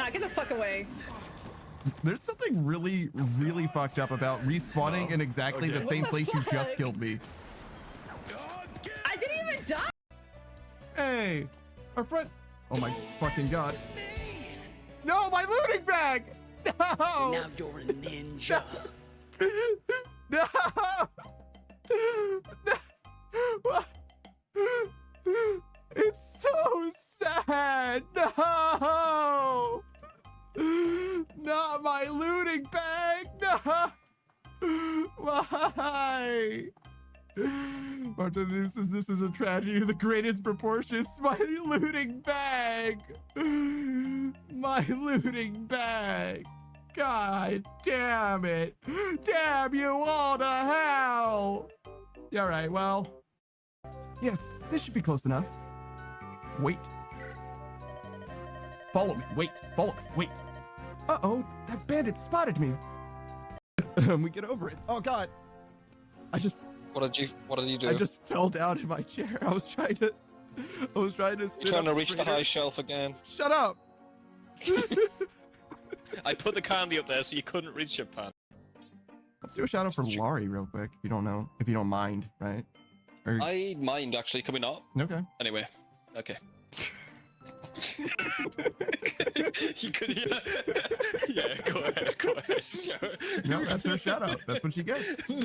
not. Get the fuck away. There's something really, really fucked up about respawning in exactly the same place you just killed me. I didn't even die. Hey, our friend. Oh my fucking god. No, my looting bag. No. Now you're a ninja. No. No. It's so sad. No. Not my looting bag. No. Why? Martin says this is a tragedy of the greatest proportions. My looting bag. My looting bag. God damn it. Damn you all to hell. All right, well. Yes, this should be close enough. Wait. Follow me. Wait. Follow me. Wait. Uh-oh, that bandit spotted me. We get over it. Oh God. What did you do? I just fell down in my chair. I was trying to You're trying to reach the high shelf again. Shut up. I put the candy up there so you couldn't reach it, Pat. Let's do a shout out for Laurie real quick, if you don't mind, right? Or... I mind actually coming up. Okay. Anyway, okay. You could, yeah, go ahead. No, that's her shout out. That's what she gets. No,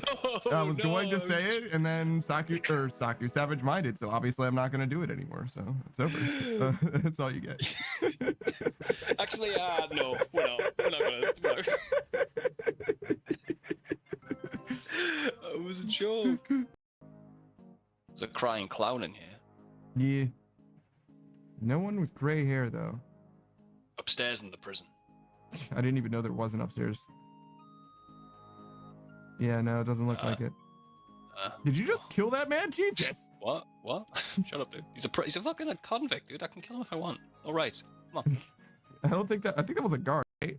I was going to say it, and then Saku savage minded, so obviously I'm not going to do it anymore. So it's over. That's all you get. Actually, no, we're not gonna. No. It was a joke. There's a crying clown in here. Yeah. No one with gray hair though. Upstairs in the prison. I didn't even know there was an upstairs. Yeah, no, it doesn't look like it. Did you just kill that man? Jesus! What? Shut up, dude. He's a fucking convict, dude. I can kill him if I want. All right, come on. I think that was a guard, right?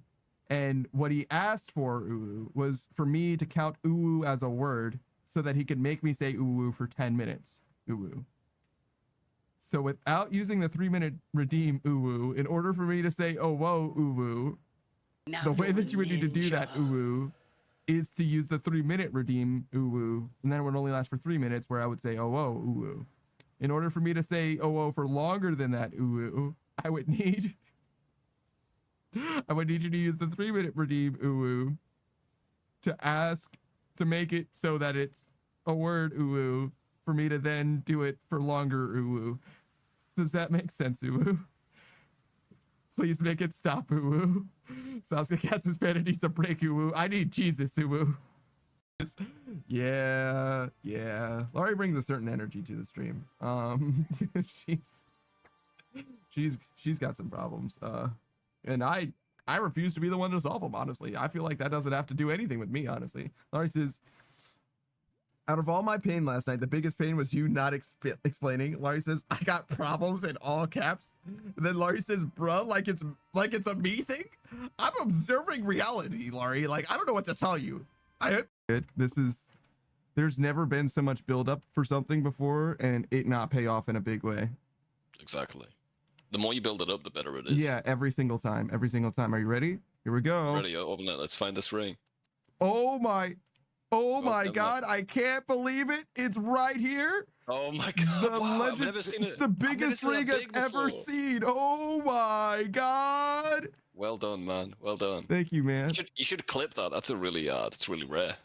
And what he asked for, Uwu, was for me to count Uwu as a word so that he could make me say Uwu for 10 minutes. Uwu. So without using the 3-minute redeem Uwu, in order for me to say, oh, whoa, Uwu, Now the way that you would need to do ninja. that, Uwu, is to use the 3-minute redeem Uwu, and then it would only last for 3 minutes, where I would say, oh, whoa, Uwu. In order for me to say, oh, whoa, for longer than that, Uwu, I would need you to use the 3-minute redeem Uwu to make it so that it's a word Uwu, for me to then do it for longer Uwu. Does that make sense, Uwu? Please make it stop, Uwu. Sasuke Kats's panda needs a break, Uwu. I need Jesus, Uwu. Yeah. Laurie brings a certain energy to the stream. She's got some problems. And I refuse to be the one to solve them, honestly. I feel like that doesn't have to do anything with me, honestly. Laurie says, out of all my pain last night, the biggest pain was you not explaining. Laurie says, I got problems in all caps. And then Laurie says, bruh, like it's a me thing. I'm observing reality, Laurie. Like, I don't know what to tell you. There's never been so much buildup for something before and it not pay off in a big way. Exactly. The more you build it up, the better it is. Yeah, every single time. Are you ready? Here we go. Ready, open it. Let's find this ring. Oh my God, I can't believe it. It's right here. Oh my God. I've never seen it. It's the biggest ring I've ever seen. Oh my God. Well done, man. Well done. Thank you, man. You should clip that. That's really rare.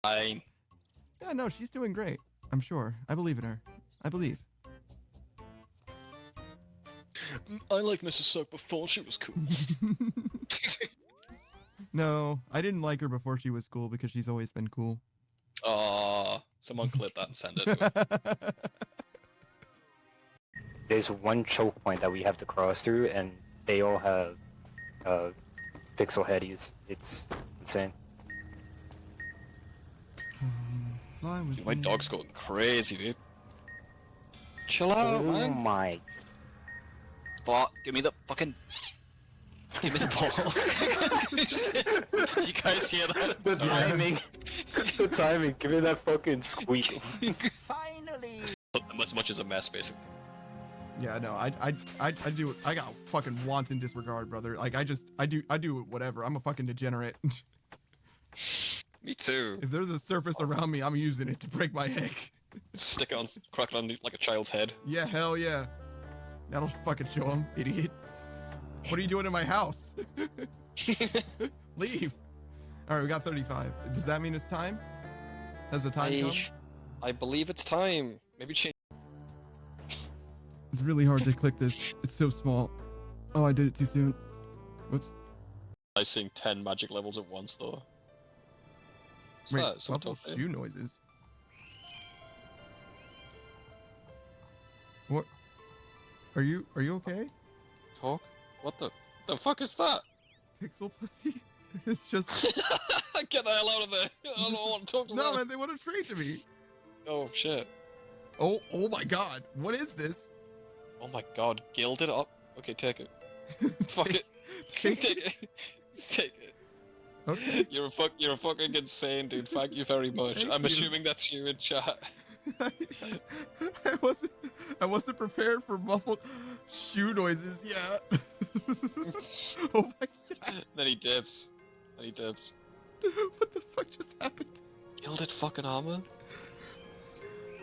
Yeah, no, she's doing great. I'm sure. I believe in her. I believe. I like Mrs. Soak before she was cool. No, I didn't like her before she was cool because she's always been cool. Aw, someone clip that and send it to her. There's one choke point that we have to cross through, and they all have pixel headies. It's insane. Dude, my dog's going crazy, dude. Chill out, Oh man. my. Ball, give me the fucking... Give me the ball. You guys hear that? The timing. The timing. Give me that fucking squeak. Finally. As much as a mess, basically. Yeah, no, I do. I got fucking wanton disregard, brother. Like I do whatever. I'm a fucking degenerate. Me too. If there's a surface around me, I'm using it to break my egg. Stick it on, crack it on like a child's head. Yeah, hell yeah. That'll fucking show him, idiot. What are you doing in my house? Leave. All right, we got 35. Does that mean it's time? Has the time come? I believe it's time. Maybe change. It's really hard to click this. It's so small. Oh, I did it too soon. Whoops. I seeing 10 magic levels at once though. What's Wait, that? Someone muffled talk there? shoe noises. What? Are you okay? Talk? What the fuck is that? Pixel pussy? It's just Get the hell out of there! I don't want to talk to no them. man. They want to trade to me. Oh shit! Oh my god. What is this? Oh my god! Gilded up. Okay, take it. Fuck it. Take Take it. it. Take it. Okay. You're a fucking insane, dude. Thank you very much. Thank I'm you. assuming that's you in chat. I wasn't prepared for muffled shoe noises. Yeah. Oh my god. Then he dips. What the fuck just happened? Gilded fucking armor.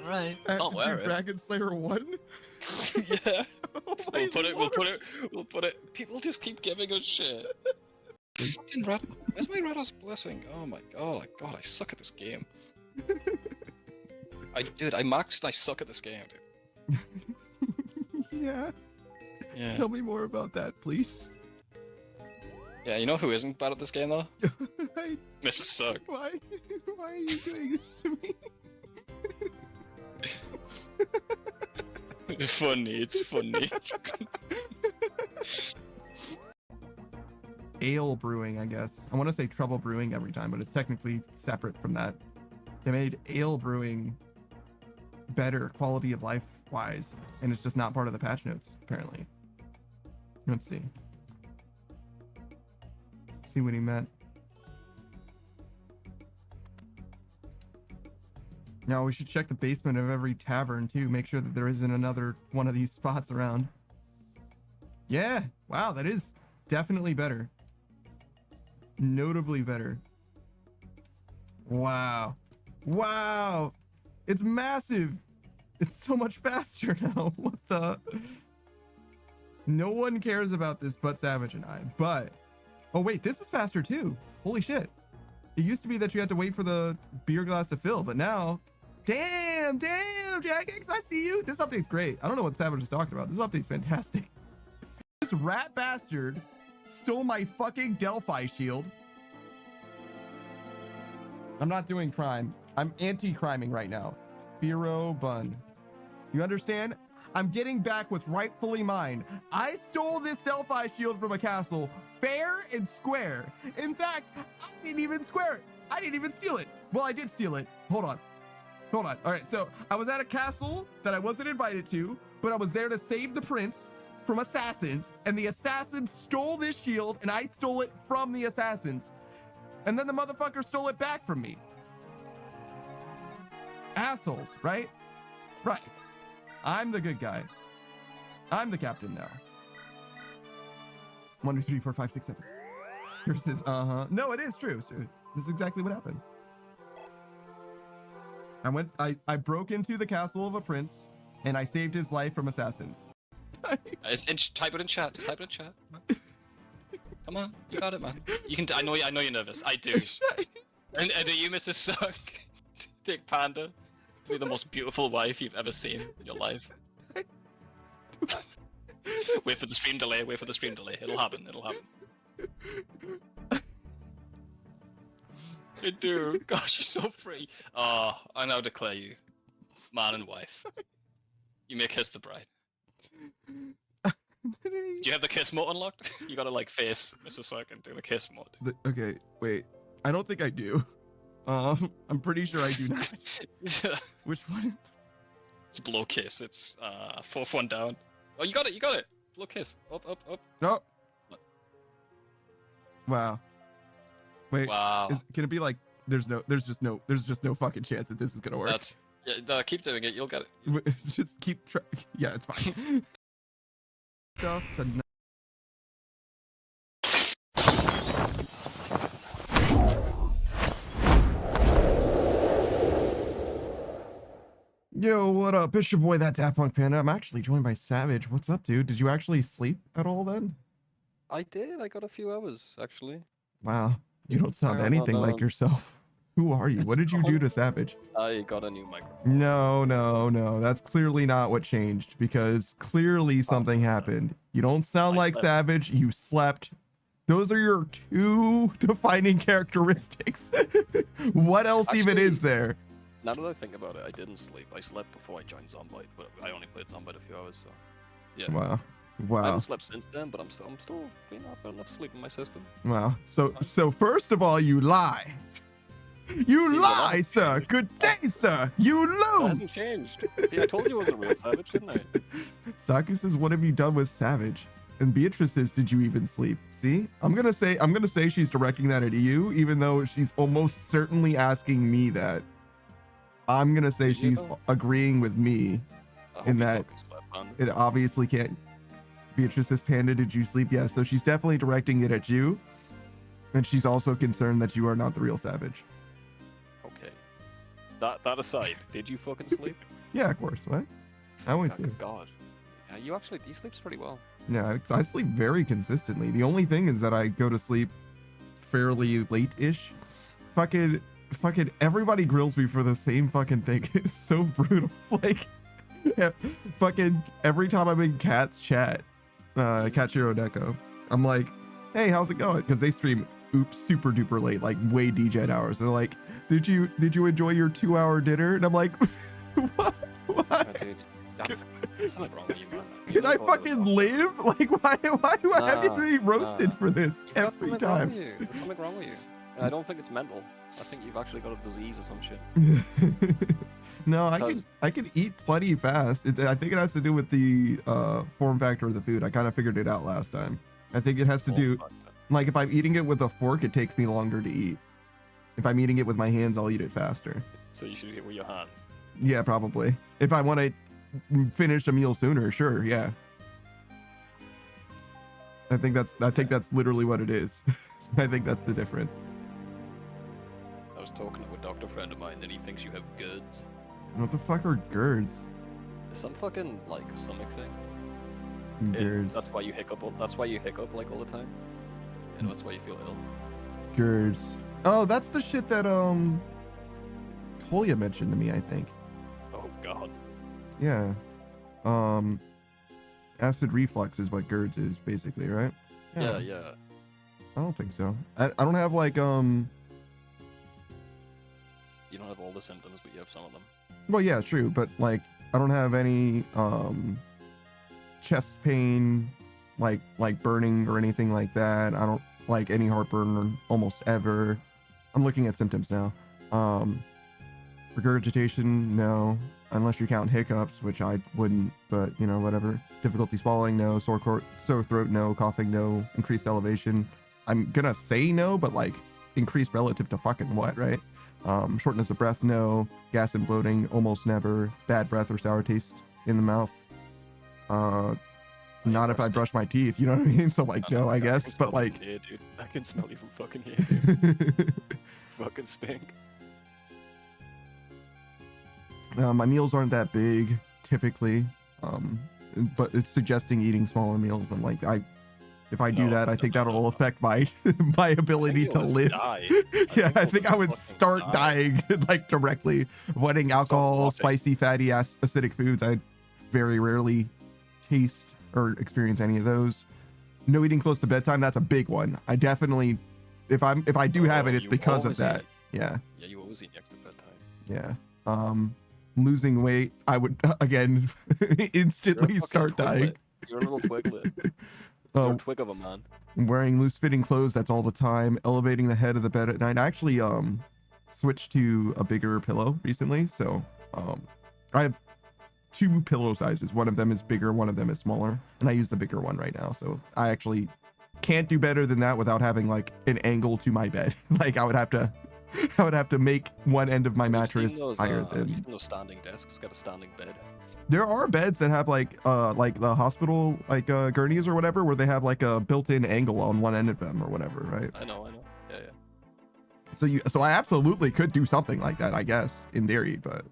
Alright. I have I'll to wear do it. Dragon Slayer 1? Yeah. Oh my We'll put it. People just keep giving us shit. Fucking red. Where's my Red House blessing? Oh my god, I suck at this game. I maxed and I suck at this game, dude. Yeah. Yeah. Tell me more about that, please. Yeah, you know who isn't bad at this game though? I, Mrs. Suck. why are you doing this to me? It's funny, it's funny. Ale brewing, I guess. I want to say trouble brewing every time, but it's technically separate from that. They made ale brewing better quality of life wise, and it's just not part of the patch notes, apparently. Let's see. Let's see what he meant. Now we should check the basement of every tavern too, make sure that there isn't another one of these spots around. Yeah, wow, that is definitely better. Notably better. Wow. Wow. It's massive. It's so much faster now. What the? No one cares about this but Savage and I. But, oh wait, this is faster too. Holy shit. It used to be that you had to wait for the beer glass to fill, but now, damn, Jagex, I see you. This update's great. I don't know what Savage is talking about. This update's fantastic. This rat bastard stole my fucking Delphi shield. I'm not doing crime. I'm anti-criming right now. Firo Bun. You understand? I'm getting back what's rightfully mine. I stole this Delphi shield from a castle, fair and square. In fact, I didn't even square it. I didn't even steal it. Well, I did steal it. Hold on. All right, so I was at a castle that I wasn't invited to, but I was there to save the prince from assassins, and the assassins stole this shield, and I stole it from the assassins. And then the motherfucker stole it back from me. Assholes, right? Right. I'm the good guy. I'm the captain now. 1, 2, 3, 4, 5, 6, 7. Here's his No, it is true. It's true. This is exactly what happened. I broke into the castle of a prince, and I saved his life from assassins. Type it in chat. Type it in chat. Come on, you got it, man. You can. I know you're nervous. I do. And do you, Mrs. Suck? Take Panda to be the most beautiful wife you've ever seen in your life. Wait for the stream delay. It'll happen. I do. Gosh, you're so free. Oh, I now declare you man and wife. You may kiss the bride. Do you have the kiss mode unlocked? You gotta like face Mr. Suck and do the kiss mode. Okay, wait. I don't think I do. I'm pretty sure I do not. Which one? It's blow kiss. It's fourth one down. Oh, you got it. Blow kiss. Up. No. Wow. Wait. Wow. Can it be like there's just no fucking chance that this is gonna work? No, keep doing it. You'll get it. Just keep yeah, it's fine. stuff to. Yo, what up? It's your boy, that Daft Punk Panda. I'm actually joined by Savage. What's up, dude? Did you actually sleep at all then? I did. I got a few hours actually. Wow, you don't sound Sorry, anything like yourself. Who are you? What did you do to Savage? I got a new microphone. No. That's clearly not what changed because clearly something happened. You don't sound I like slept. Savage. You slept. Those are your two defining characteristics. What else even is Actually- there? Now that I think about it, I didn't sleep. I slept before I joined Zombite, but I only played Zombite a few hours, so yeah. Wow. I Wow. haven't slept since then, but I'm still, you know, I've got enough sleep in my system. Wow. So first of all, you lie. You See, lie, well, sir. Good day, sir. You That hasn't lose. changed. See, I told you I was a real savage, didn't I? Saku says, "What have you done with Savage?" And Beatrice says, "Did you even sleep?" See, I'm gonna say she's directing that at you, even though she's almost certainly asking me that. I'm gonna say Did you she's though? agreeing with me. I hope In you that- fucking slept, man. It obviously can't. Beatrice says, "Panda, did you sleep?" Yes. So she's definitely directing it at you, and she's also concerned that you are not the real Savage. Okay. That aside, did you fucking sleep? Yeah, of course. What? I always Oh, do. good God. Yeah, you sleeps pretty well. Yeah, I sleep very consistently. The only thing is that I go to sleep fairly late-ish. Fucking everybody grills me for the same fucking thing. It's so brutal. Like, yeah, fucking every time I'm in Cat's chat, Cat Shiro Deco, I'm like, hey, how's it going? Because they stream super duper late, like way DJ hours. They're like, did you enjoy your 2-hour dinner? And I'm like, what? Dude, there's something wrong with you, man. You Can know I what it was fucking about. live? Like, why do I have to Nah, be roasted nah. for this You've got every something wrong time? with you. There's something wrong with you. And I don't think it's mental. I think you've actually got a disease or some shit. No, Because- I can eat plenty fast. I think it has to do with the form factor of the food. I kind of figured it out last time. I think it has to Oh, do, fuck that. like, if I'm eating it with a fork, it takes me longer to eat. If I'm eating it with my hands, I'll eat it faster. So you should eat it with your hands. Yeah, probably. If I want to finish a meal sooner, sure, yeah. I think that's literally what it is. I think that's the difference. I was talking to a doctor friend of mine, and he thinks you have GERDs. What the fuck are GERDs? Some fucking like stomach thing. GERDs. That's why you hiccup. That's why you hiccup like all the time. And that's why you feel ill. GERDs. Oh, that's the shit that Kolya mentioned to me, I think. Oh God. Yeah. Acid reflux is what GERDs is, basically, right? Yeah, yeah. I don't think so. I don't have like You don't have all the symptoms, but you have some of them. well, yeah, true, but like I don't have any chest pain, like burning or anything like that. I don't like any heartburn almost ever. I'm looking at symptoms now. Regurgitation, no, unless you count hiccups, which I wouldn't, but you know, whatever. Difficulty swallowing, no. Sore throat, no. Coughing, no. Increased elevation, I'm gonna say no, but like increased relative to fucking what, right? Shortness of breath, no. Gas and bloating, almost never. Bad breath or sour taste in the mouth. Not if I brush my teeth, you know what I mean? So like, no, I can guess, smell but you like, from here, dude. I can smell you from fucking here, dude. Fucking stink. my meals aren't that big typically, but it's suggesting eating smaller meals. I'm like, if I do No, that, I no, think no, that'll no. affect my my ability to You'll just live. die. Yeah, I you'll think just I would fucking start die. dying like directly. Avoiding alcohol, coughing. spicy, fatty, acidic foods. I very rarely taste or experience any of those. No eating close to bedtime. That's a big one. I definitely, if I do have it, it's You because of always that. eat. Yeah, Yeah, you always eat next to bedtime. yeah. Losing weight, I would again You're a instantly fucking start dying. twiglet. You're a little twiglet. You're a Oh, twig of a man. wearing loose fitting clothes, that's all the time. Elevating the head of the bed at night. I actually switched to a bigger pillow recently, so I have 2 pillow sizes. One of them is bigger, one of them is smaller, and I use the bigger one right now. So I actually can't do better than that without having like an angle to my bed. Like I would have to make one end of my Have you mattress seen those, higher have you than. seen those standing desks? Got a standing bed. There are beds that have like the hospital like gurneys or whatever, where they have like a built-in angle on one end of them or whatever, right? I know. Yeah. So I absolutely could do something like that, I guess, in theory, but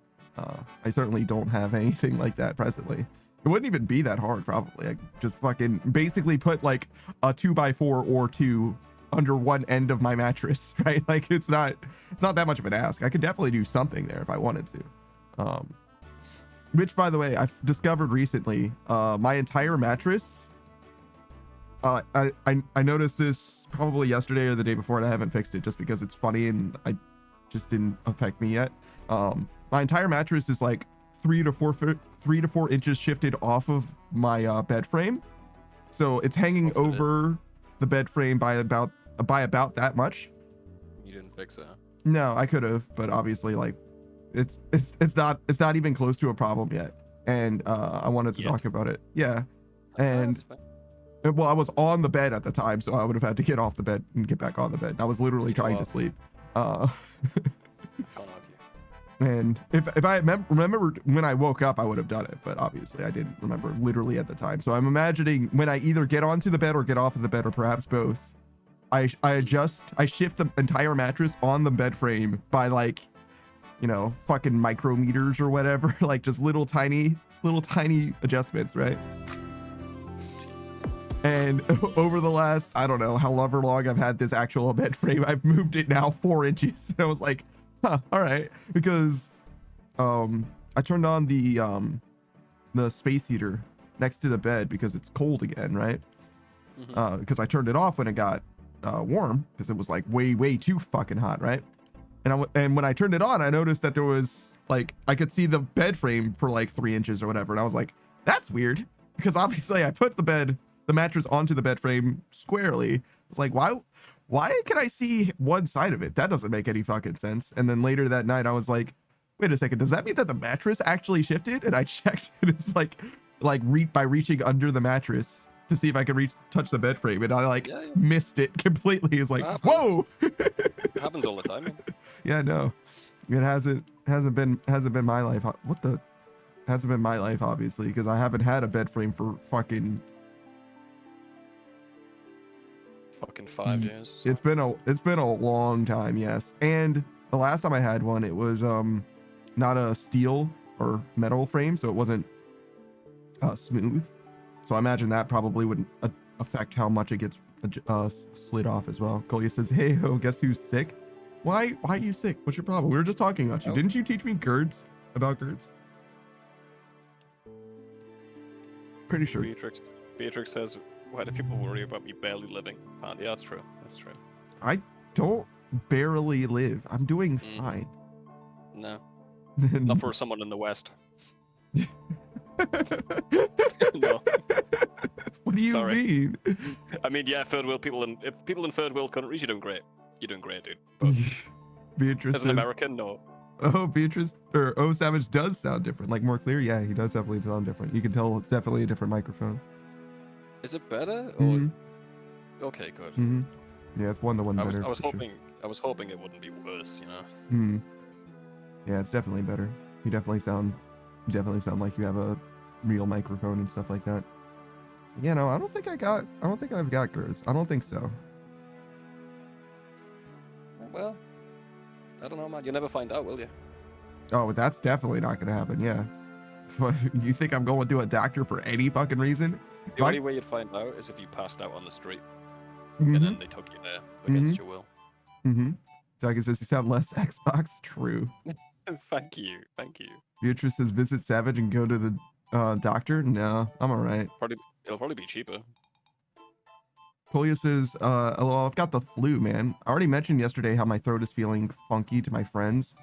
I certainly don't have anything like that presently. It wouldn't even be that hard, probably. I just fucking basically put like a 2x4 or 2 under one end of my mattress, right? Like it's not that much of an ask. I could definitely do something there if I wanted to. Which, by the way, I've discovered recently, my entire mattress, I noticed this probably yesterday or the day before, and I haven't fixed it just because it's funny and I just didn't affect me yet. My entire mattress is like 3 to 4 inches shifted off of my bed frame, so it's hanging over the bed frame by about that much. You didn't fix it, huh? No, I could have, but obviously, like, it's not even close to a problem yet, and I wanted to talk about it. Yeah, and well, I was on the bed at the time, so I would have had to get off the bed and get back on the bed. I was literally trying to sleep. And if I remember when I woke up, I would have done it, but obviously I didn't remember literally at the time. So I'm imagining when I either get onto the bed or get off of the bed, or perhaps both, I shift the entire mattress on the bed frame by, like, you know, fucking micrometers or whatever, like just little tiny adjustments, right? And over the last, I don't know, however long I've had this actual bed frame, I've moved it now 4 inches. And I was like, huh, all right, because I turned on the space heater next to the bed because it's cold again, right? Because I turned it off when it got warm, because it was like way too fucking hot, right? And when I turned it on, I noticed that there was, like, I could see the bed frame for like 3 inches or whatever, and I was like, that's weird, because obviously I put the mattress onto the bed frame squarely. It's like, why can I see one side of it? That doesn't make any fucking sense. And then later that night, I was like, wait a second, does that mean that the mattress actually shifted? And I checked, and it's like by reaching under the mattress to see if I could touch the bed frame, and I missed it completely. It's like, whoa. It happens all the time, man. Yeah, no, it hasn't been my life. Hasn't been my life, obviously, because I haven't had a bed frame for fucking 5 years. It's been a long time, yes. And the last time I had one, it was not a steel or metal frame, so it wasn't smooth. So I imagine that probably wouldn't affect how much it gets slid off as well. Kolya says, hey ho, guess who's sick? Why are you sick? What's your problem? We were just talking about you. Didn't you teach me about GERDs? Pretty sure. Beatrix says, why do people worry about me barely living? Yeah, that's true. I don't barely live. I'm doing fine. No. Not for someone in the West. No. What do you mean? I mean, yeah, third world people, if people in third world countries, you're doing great. You're doing great, dude. But Beatrice as an American, no. Oh, Beatrice or Oh Savage does sound different, like more clear. Yeah, he does definitely sound different. You can tell it's definitely a different microphone. Is it better? Or... Okay, good. Yeah, it's 1-to-1 better. I was hoping it wouldn't be worse, you know. Yeah, it's definitely better. You definitely sound like you have a real microphone and stuff like that. Yeah, no, I don't think I've got GERDs. I don't think so. Well, I don't know, man. You'll never find out, will you? Oh, that's definitely not gonna happen. Yeah. You think I'm going to a doctor for any fucking reason? The only way you'd find out is if you passed out on the street, and then they took you there against your will. Tiger says you sound less Xbox. True. Thank you. Beatrice says visit Savage and go to the doctor. No, I'm all right. It'll probably be cheaper. Kolya says, "Hello, I've got the flu, man. I already mentioned yesterday how my throat is feeling funky to my friends,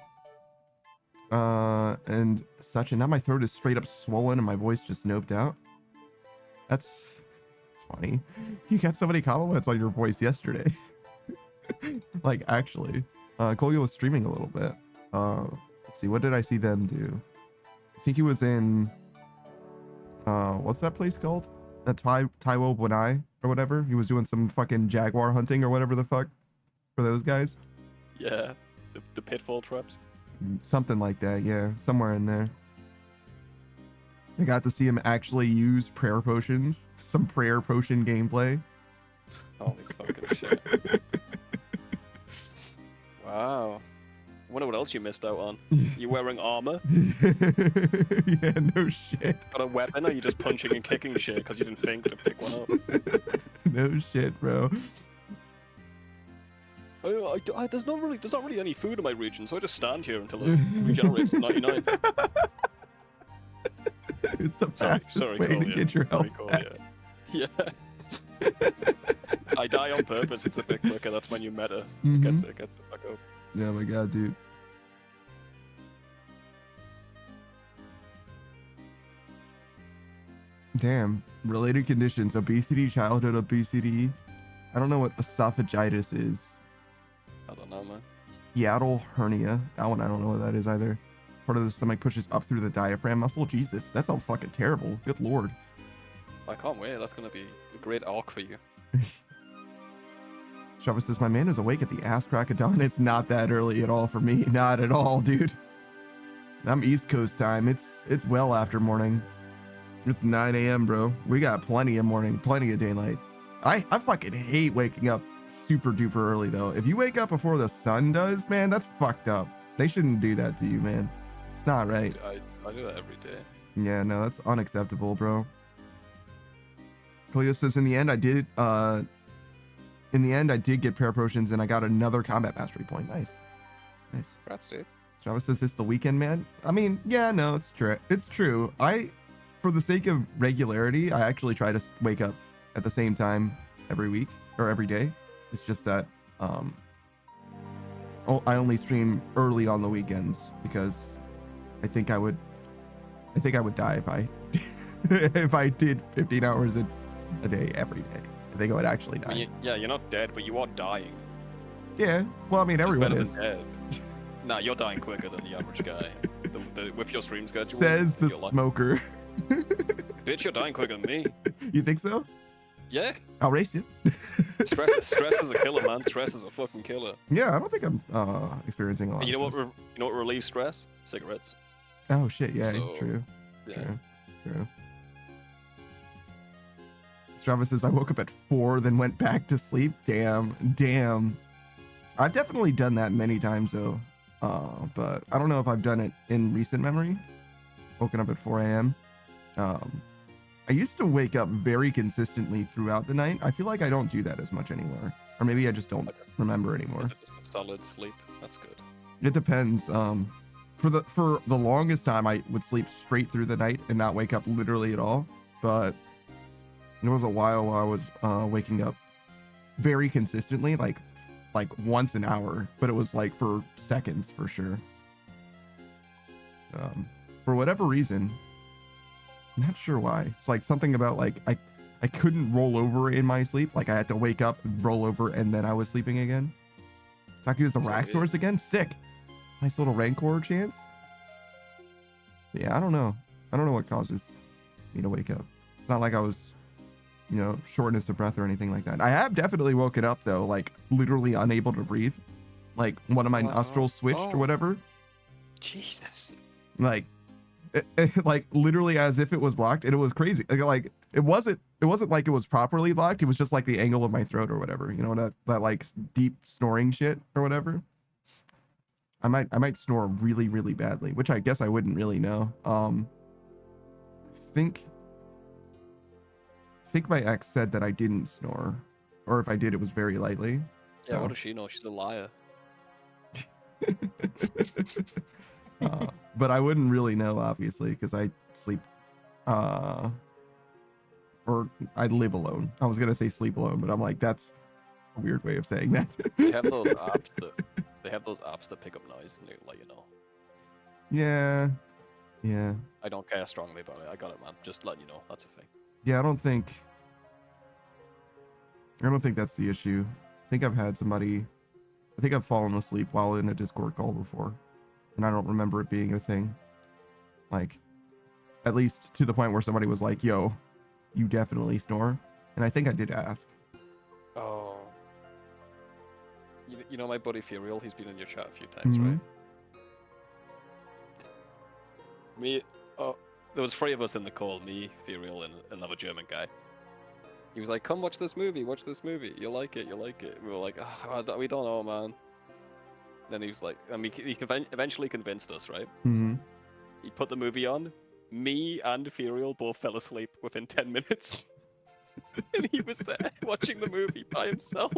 and such, and now my throat is straight up swollen and my voice just noped out. It's funny. You got so many compliments on your voice yesterday. Like, actually, Kolya was streaming a little bit. Let's see, what did I see them do? I think he was in, what's that place called? Taiwo Bonai or whatever. He was doing some fucking jaguar hunting or whatever the fuck for those guys. Yeah, the pitfall traps. Something like that, yeah, somewhere in there. I got to see him actually use prayer potions. Some prayer potion gameplay. Holy fucking shit. Wow. I wonder what else you missed out on. You wearing armor? Yeah, no shit. Got a weapon, or are you just punching and kicking shit because you didn't think to pick one up? No shit, bro. There's not really any food in my region, so I just stand here until it regenerates to 99. It's the fastest way to get your health back. Yeah. I die on purpose. It's a bit quicker. That's my new meta. Mhm. Gets it back up. Yeah, my god, dude. Damn. Related conditions: obesity, childhood obesity. I don't know what esophagitis is. I don't know, man. Hiatal hernia. That one I don't know what that is either. Part of the stomach pushes up through the diaphragm muscle. Jesus, that sounds fucking terrible. Good lord. I can't wait. That's gonna be a great arc for you. Shava says, my man is awake at the ass crack of dawn. It's not that early at all for me. Not at all, dude. I'm East Coast time. It's well after morning. It's 9 a.m., bro. We got plenty of morning, plenty of daylight. I fucking hate waking up super duper early, though. If you wake up before the sun does, man, that's fucked up. They shouldn't do that to you, man. It's not right. I do that every day. Yeah, no, that's unacceptable, bro. Clea says, in the end, I did get prayer potions and I got another combat mastery point. Nice. Nice. Congrats, dude. Java says, it's the weekend, man. I mean, yeah, no, it's true. It's true. For the sake of regularity, I actually try to wake up at the same time every week or every day. It's just that I only stream early on the weekends because I think I would die if I if I did 15 hours a day every day. I think I would actually die. I mean, yeah, you're not dead, but you are dying. Yeah. Well, I mean, It's everyone better is. than dead. Nah, you're dying quicker than the average guy. With your stream schedule. Says the you're smoker. Bitch, you're dying quicker than me. You think so? Yeah. I'll race you. Stress is a killer, man. Stress is a fucking killer. Yeah, I don't think I'm experiencing a lot. And you know of what? stress. You know what relieves stress? Cigarettes. Oh shit! Yeah, So, true. Yeah. True. Strava says, I woke up at 4, then went back to sleep. Damn. I've definitely done that many times though, but I don't know if I've done it in recent memory. Woken up at 4 a.m. I used to wake up very consistently throughout the night. I feel like I don't do that as much anymore, or maybe I just don't remember anymore. Is it just a solid sleep? That's good. It depends. For the longest time, I would sleep straight through the night and not wake up literally at all. But there was a while I was waking up very consistently, like once an hour, but it was like for seconds for sure. For whatever reason, I'm not sure why. It's like something about like I couldn't roll over in my sleep. Like I had to wake up, roll over, and then I was sleeping again. Saki is a Raxor's again. Sick. Nice little Rancor chance. Yeah, I don't know. I don't know what causes me to wake up. It's not like I was, shortness of breath or anything like that. I have definitely woken up though, like literally unable to breathe. Like one of my nostrils switched or whatever. Jesus. Like, like literally as if it was blocked, and it was crazy. Like it wasn't like it was properly blocked. It was just like the angle of my throat or whatever. That like deep snoring shit or whatever. I might snore really, really badly, which I guess I wouldn't really know. I think my ex said that I didn't snore, or if I did, it was very lightly. Yeah, what does she know? She's a liar. But I wouldn't really know, obviously, because I sleep, or I live alone. I was gonna say sleep alone, but I'm like, that's a weird way of saying that. They have those apps that pick up noise and they let you know. Yeah. I don't care strongly about it. I got it, man. Just letting you know. That's a thing. Yeah, I don't think that's the issue. I think I've fallen asleep while in a Discord call before, and I don't remember it being a thing. Like, at least to the point where somebody was like, yo, you definitely snore. And I think I did ask. Oh. You know my buddy Furiel? He's been in your chat a few times, right? there was 3 of us in the call, me, Furiel, and another German guy. He was like, "Come watch this movie. Watch this movie. You'll like it. You'll like it." We were like, oh, "We don't know, man." Then he was like, and he eventually convinced us, right? Mm-hmm. He put the movie on. Me and Furiel both fell asleep within 10 minutes. And he was there watching the movie by himself.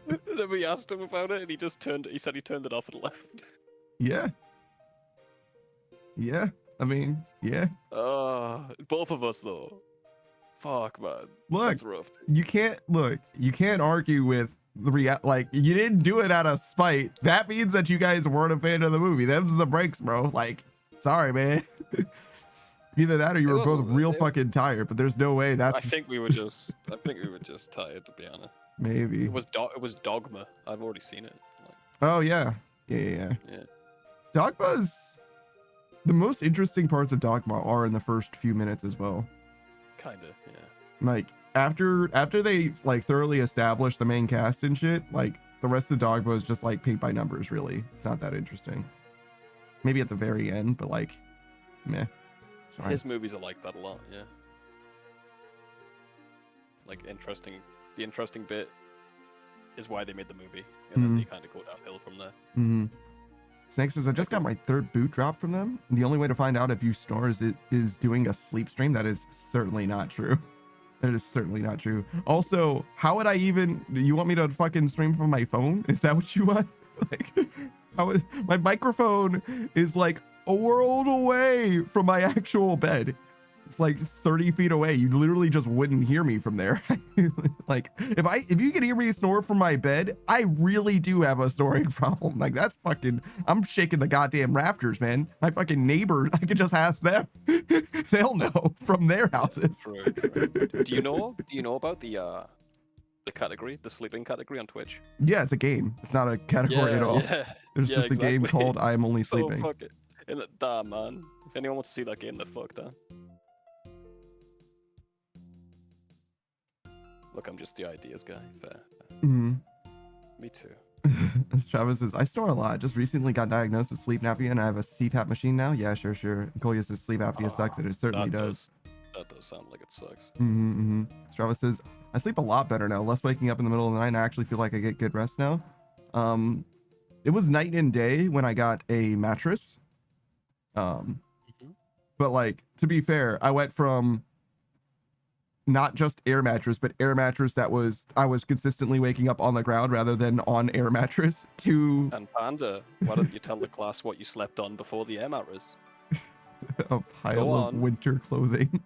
And then we asked him about it, and he said he turned it off and left. Yeah. Yeah. I mean, yeah. Both of us though. Fuck, man. Look, That's rough. you can't argue with the like, you didn't do it out of spite. That means that you guys weren't a fan of the movie. Them's the breaks, bro. Like, sorry, man. Either that or you were both real fucking tired, but there's no way that's I think we were just tired, to be honest. maybe. It was Dogma. I've already seen it. Like, Oh yeah. Yeah. yeah. Dogma's the most interesting parts of Dogma are in the first few minutes as well. Kinda, yeah. Like after they like thoroughly establish the main cast and shit, like the rest of Dogma is just like paint by numbers, really. It's not that interesting. Maybe at the very end, but like meh. It's fine. His movies are like that a lot, yeah. It's like interesting. The interesting bit is why they made the movie, and then they kind of go downhill from there. Mm-hmm. Snake says, I just got my 3rd boot drop from them. The only way to find out if you snore is doing a sleep stream. That is certainly not true. That is certainly not true. Also, how would I even, you want me to fucking stream from my phone? Is that what you want? Like, my microphone is like a world away from my actual bed. It's like 30 feet away. You literally just wouldn't hear me from there. Like if you could hear me snore from my bed, I really do have a snoring problem. Like that's fucking, I'm shaking the goddamn rafters, man. My fucking neighbors, I could just ask them. They'll know from their houses. True. Do you know about the category, the sleeping category on Twitch? Yeah, it's a game. It's not a category at all. Yeah. There's just a game exactly. called I'm Only Sleeping. So fuck it. Damn, man. If anyone wants to see that game, they're fucked, huh? Look, I'm just the ideas guy. Fair. Mm-hmm. Me too. As Travis says, I snore a lot. Just recently got diagnosed with sleep apnea and I have a CPAP machine now. Yeah, sure. Kolya says sleep apnea sucks, and it certainly does. That does sound like it sucks. Mm-hmm. Travis says, I sleep a lot better now. Less waking up in the middle of the night, and I actually feel like I get good rest now. It was night and day when I got a mattress. But like, to be fair, I went from not just air mattress, but air mattress I was consistently waking up on the ground rather than on air mattress to And Panda, why don't you tell the class what you slept on before the air mattress? a pile of winter clothing.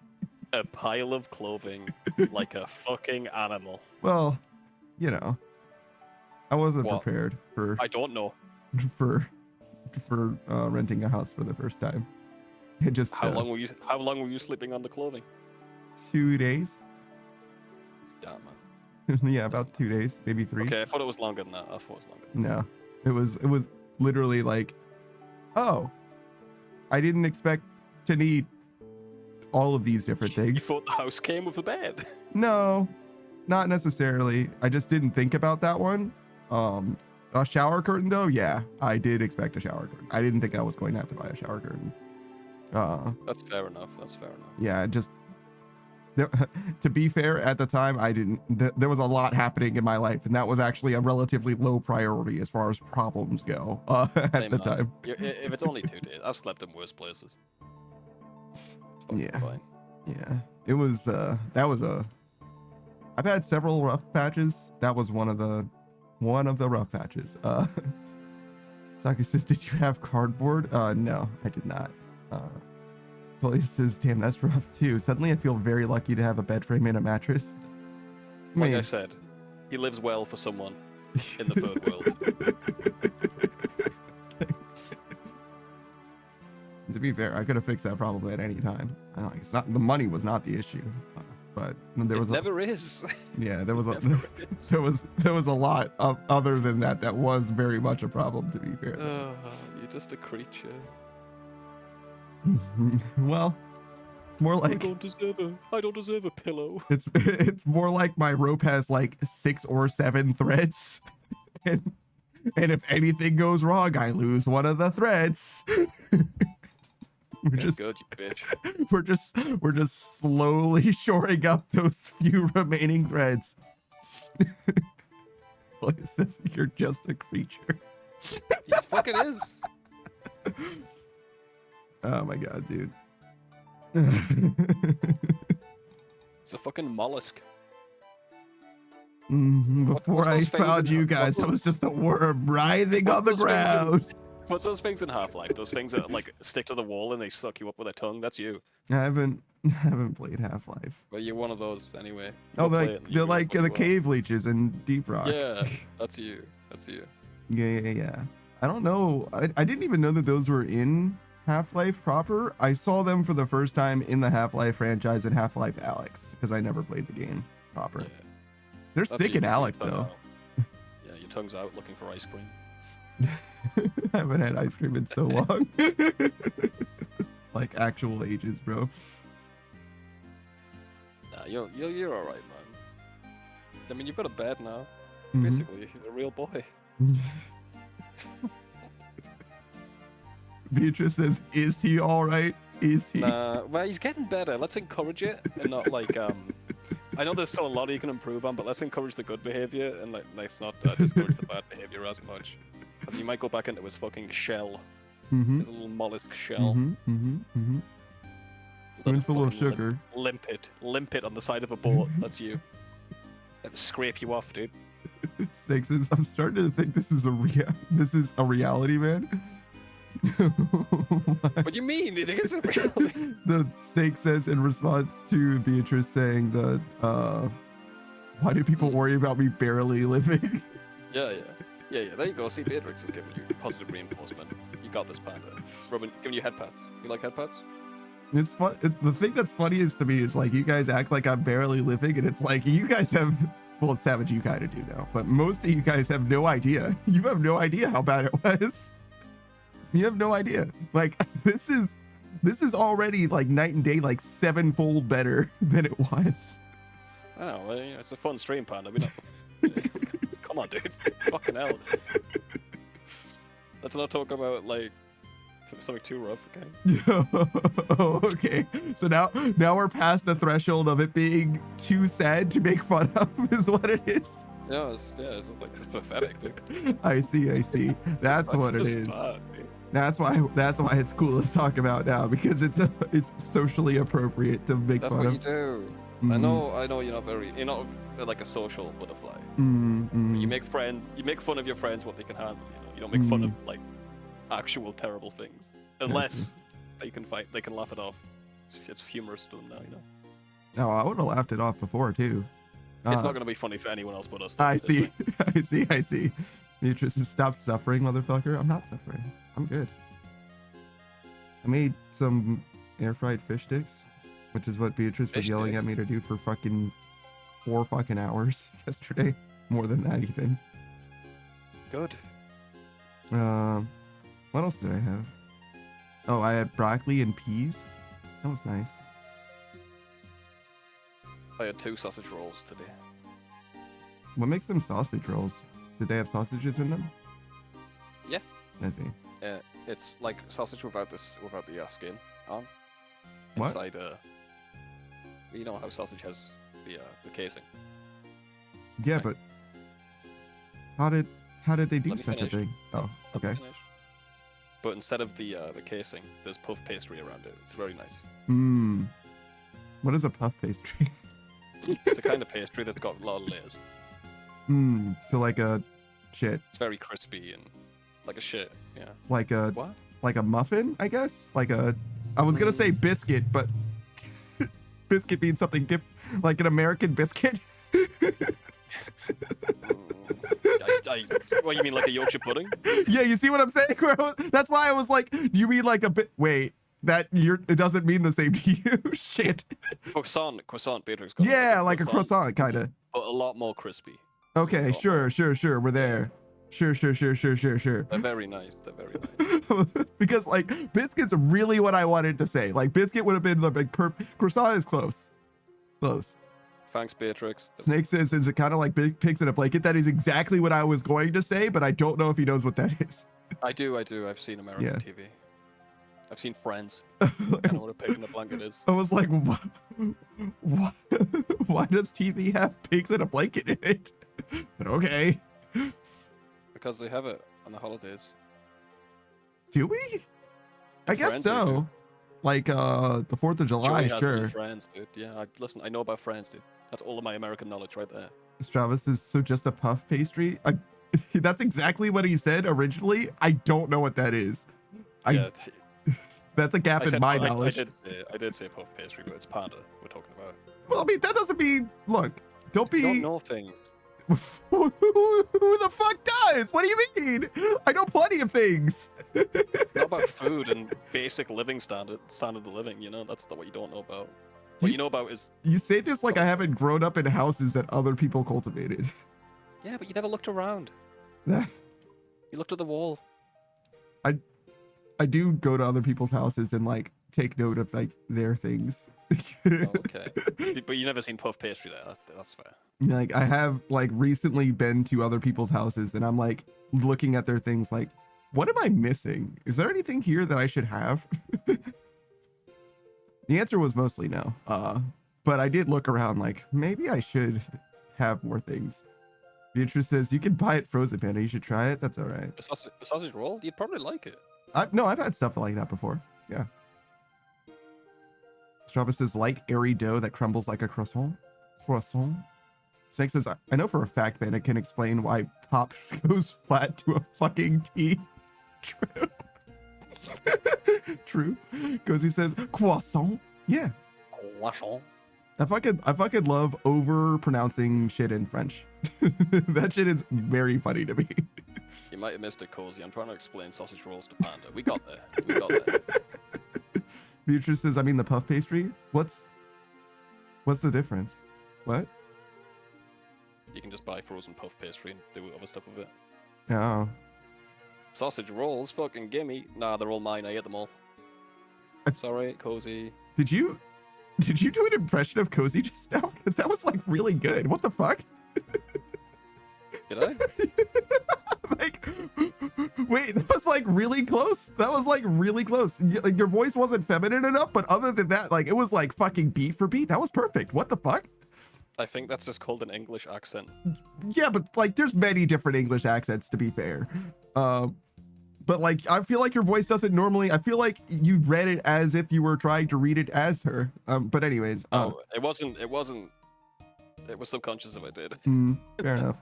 A pile of clothing, like a fucking animal. Well, you know, I wasn't What? prepared for I don't know. for renting a house for the first time. It just How long were you sleeping on the clothing? 2 days. Damn, man. Yeah, about 2 days, maybe 3. Okay, I thought it was longer than that. No, it was literally like, oh, I didn't expect to need all of these different You things. thought the house came with a bed? No, not necessarily. I just didn't think about that one. A shower curtain though, yeah, I did expect a shower curtain. I didn't think I was going to have to buy a shower curtain. That's fair enough. Yeah, just to be fair, at the time I didn't. There was a lot happening in my life, and that was actually a relatively low priority as far as problems go at Same, the man. time. If it's only 2 days, I've slept in worse places. Fucking Yeah. Fine. Yeah, it was. That was a. I've had several rough patches. That was one of the rough patches. Saki says, "Did you have cardboard?" No, I did not. Polly says, "Damn, that's rough too. Suddenly, I feel very lucky to have a bed frame and a mattress." Like Man. I said, he lives well for someone in the third world. To be fair, I could have fixed that problem at any time. It's not, the money was not the issue, but there was Never is. yeah, there was Never is. there was a lot of other than that was very much a problem. To be fair, You're just a creature. well, it's more like I don't deserve a pillow. it's more like my rope has like 6 or 7 threads, and if anything goes wrong, I lose one of the threads. We're Yeah, just good, you bitch. we're just slowly shoring up those few remaining threads. Well, it says you're just a creature. He fucking is. Oh my god, dude. It's a fucking mollusk. Before what's I those things found in- you guys, what's I was just a worm writhing on the those things in- ground. What's those things in Half-Life? Those things that like stick to the wall and they suck you up with their tongue? That's you. I haven't played Half-Life. Well, you're one of those anyway. Oh, Go play like it and they're you'll like fucking the well. cave leeches in Deep Rock. Yeah, that's you. That's you. Yeah. I don't know. I didn't even know that those were in Half-Life proper. I saw them for the first time in the Half-Life franchise in Half-Life Alyx because I never played the game proper. Yeah. They're That's sick you in with your Alyx tongue though. out. Yeah, your tongue's out looking for ice cream. I haven't had ice cream in so long. Like actual ages, bro. Nah, you're all right, man. I mean, you've got a bed now. Mhm. Basically, a real boy. Beatrice says, "Is he all right? Is he?" Nah, well, he's getting better. Let's encourage it and not like I know there's still a lot he can improve on, but let's encourage the good behavior and let's not discourage the bad behavior as much. Because he might go back into his fucking shell, Mm-hmm. his little mollusk shell. Mm-hmm. So that Spoonful of fucking sugar. Limp it on the side of a boat. That's you. Let me scrape you off, dude. Snake says, "I'm starting to think this is a reality, man." What do you mean? It isn't reality. The Snake says in response to Beatrice saying that, "Why do people worry about me barely living?" Yeah. There you go. See, Beatrix is giving you positive reinforcement. You got this, Panda. Giving you head pats. You like head pats? It's fun. The thing that's funniest to me is like you guys act like I'm barely living, and it's like you guys have. Well, Savage, you kind of do know, but most of you guys have no idea. You have no idea how bad it was. You have no idea. Like this is already like night and day, like 7-fold better than it was. I don't know. Well, it's a fun stream, Panda. Come on, dude. Fucking hell. Let's not talk about like something too rough, okay? Oh, okay. So now we're past the threshold of it being too sad to make fun of, is what it is. Yeah, it's like it's pathetic, dude. I see. That's It's what it just is. sad, dude. That's why it's cool to talk about now because it's socially appropriate to make That's fun what of. you do. I know you're not like a social butterfly. You make fun of your friends what they can handle, you know. You don't make fun of like actual terrible things. Unless they can laugh it off. It's humorous to them now, you know. Oh, I would have laughed it off before too. It's not gonna be funny for anyone else but us. I It's see. fine. I see. Beatrice says, "Stop suffering, motherfucker." I'm not suffering. I'm good. I made some air fried fish sticks, which is what Beatrice was Fish yelling at sticks? me to do for fucking 4 fucking hours yesterday. More than that even. Good. What else did I have? Oh, I had broccoli and peas. That was nice. I had 2 sausage rolls today. What makes them sausage rolls? Did they have sausages in them? Yeah. I see. It's like sausage without the skin on. What? Inside you know how sausage has the casing. Yeah, Right. but how did they do Let me such a finish. thing? Oh, Let me okay. finish. But instead of the casing, there's puff pastry around it. It's very nice. What is a puff pastry? It's a kind of pastry that's got a lot of layers. So like a shit, It's very crispy and like a shit. Yeah. like a What? muffin, I guess. I was gonna say biscuit, but biscuit means something different, like an American biscuit. What, you mean like a Yorkshire pudding? Yeah, you see what I'm saying? That's why I was like, you mean like a bit? Wait, it doesn't mean the same to you. Shit. Croissant, Beatrix. Yeah, like a croissant, kind of. But a lot more crispy. Okay, sure. We're there. Sure. They're very nice. Because like biscuit's really what I wanted to say. Like biscuit would have been the big croissant is close. Thanks, Beatrix. Snake says, "Is it kind of like big pigs in a blanket?" That is exactly what I was going to say, but I don't know if he knows what that is. I do. I've seen American TV. I've seen Friends. I know what a pig in the blanket is. I was like, why does TV have pigs in a blanket in it? But okay. Because they have it on the holidays. Do we? I In guess Friends, they so. do. Like the 4th of July, Joey has to be sure. Friends, dude. Yeah, listen, I know about Friends, dude. That's all of my American knowledge right there. Travis is so just a puff pastry. That's exactly what he said originally. I don't know what that is. Yeah, That's a gap in my knowledge. I did say puff pastry, but it's panda we're talking about. Well, I mean, that doesn't mean. Look, don't be. You don't know things. Who the fuck does? What do you mean? I know plenty of things. Not about food and basic living standard of living. You know, that's what you don't know about. What you know about is. You say this like I haven't grown up in houses that other people cultivated. Yeah, but you never looked around. I You looked at the wall. do go to other people's houses and like take note of like their things. Oh, okay. But you never seen puff pastry there. That's fair. Like I have like recently been to other people's houses and I'm like looking at their things like, what am I missing? Is there anything here that I should have? The answer was mostly no. But I did look around like maybe I should have more things. Beatrice says you can buy it frozen, Panda. You should try it. That's all right. A sausage roll? You'd probably like it. No, I've had stuff like that before. Yeah. Strava says like airy dough that crumbles like a croissant. Croissant. Snake says I know for a fact Panda can explain why pop goes flat to a fucking T. True. True. Cozy says croissant. Yeah. Croissant. I fucking love over pronouncing shit in French. That shit is very funny to me. You might have missed it, Cozy. I'm trying to explain sausage rolls to Panda. We got there. We got there. Beatrice says, I mean the puff pastry? What's the difference? What? You can just buy frozen puff pastry and do other stuff with it. Oh. Sausage rolls, fucking gimme. Nah, they're all mine. I ate them all. Sorry, Cozy. Did you do an impression of Cozy just now? Because that was like really good. What the fuck? Did I? Like, wait, that was like really close. That was like really close. Like your voice wasn't feminine enough, but other than that, like it was like fucking beat for beat. That was perfect. What the fuck? I think that's just called an English accent. Yeah, but like there's many different English accents to be fair. But like I feel like your voice doesn't normally. I feel like you read it as if you were trying to read it as her. But anyways. Oh, it wasn't. It was subconscious if I did. Fair enough.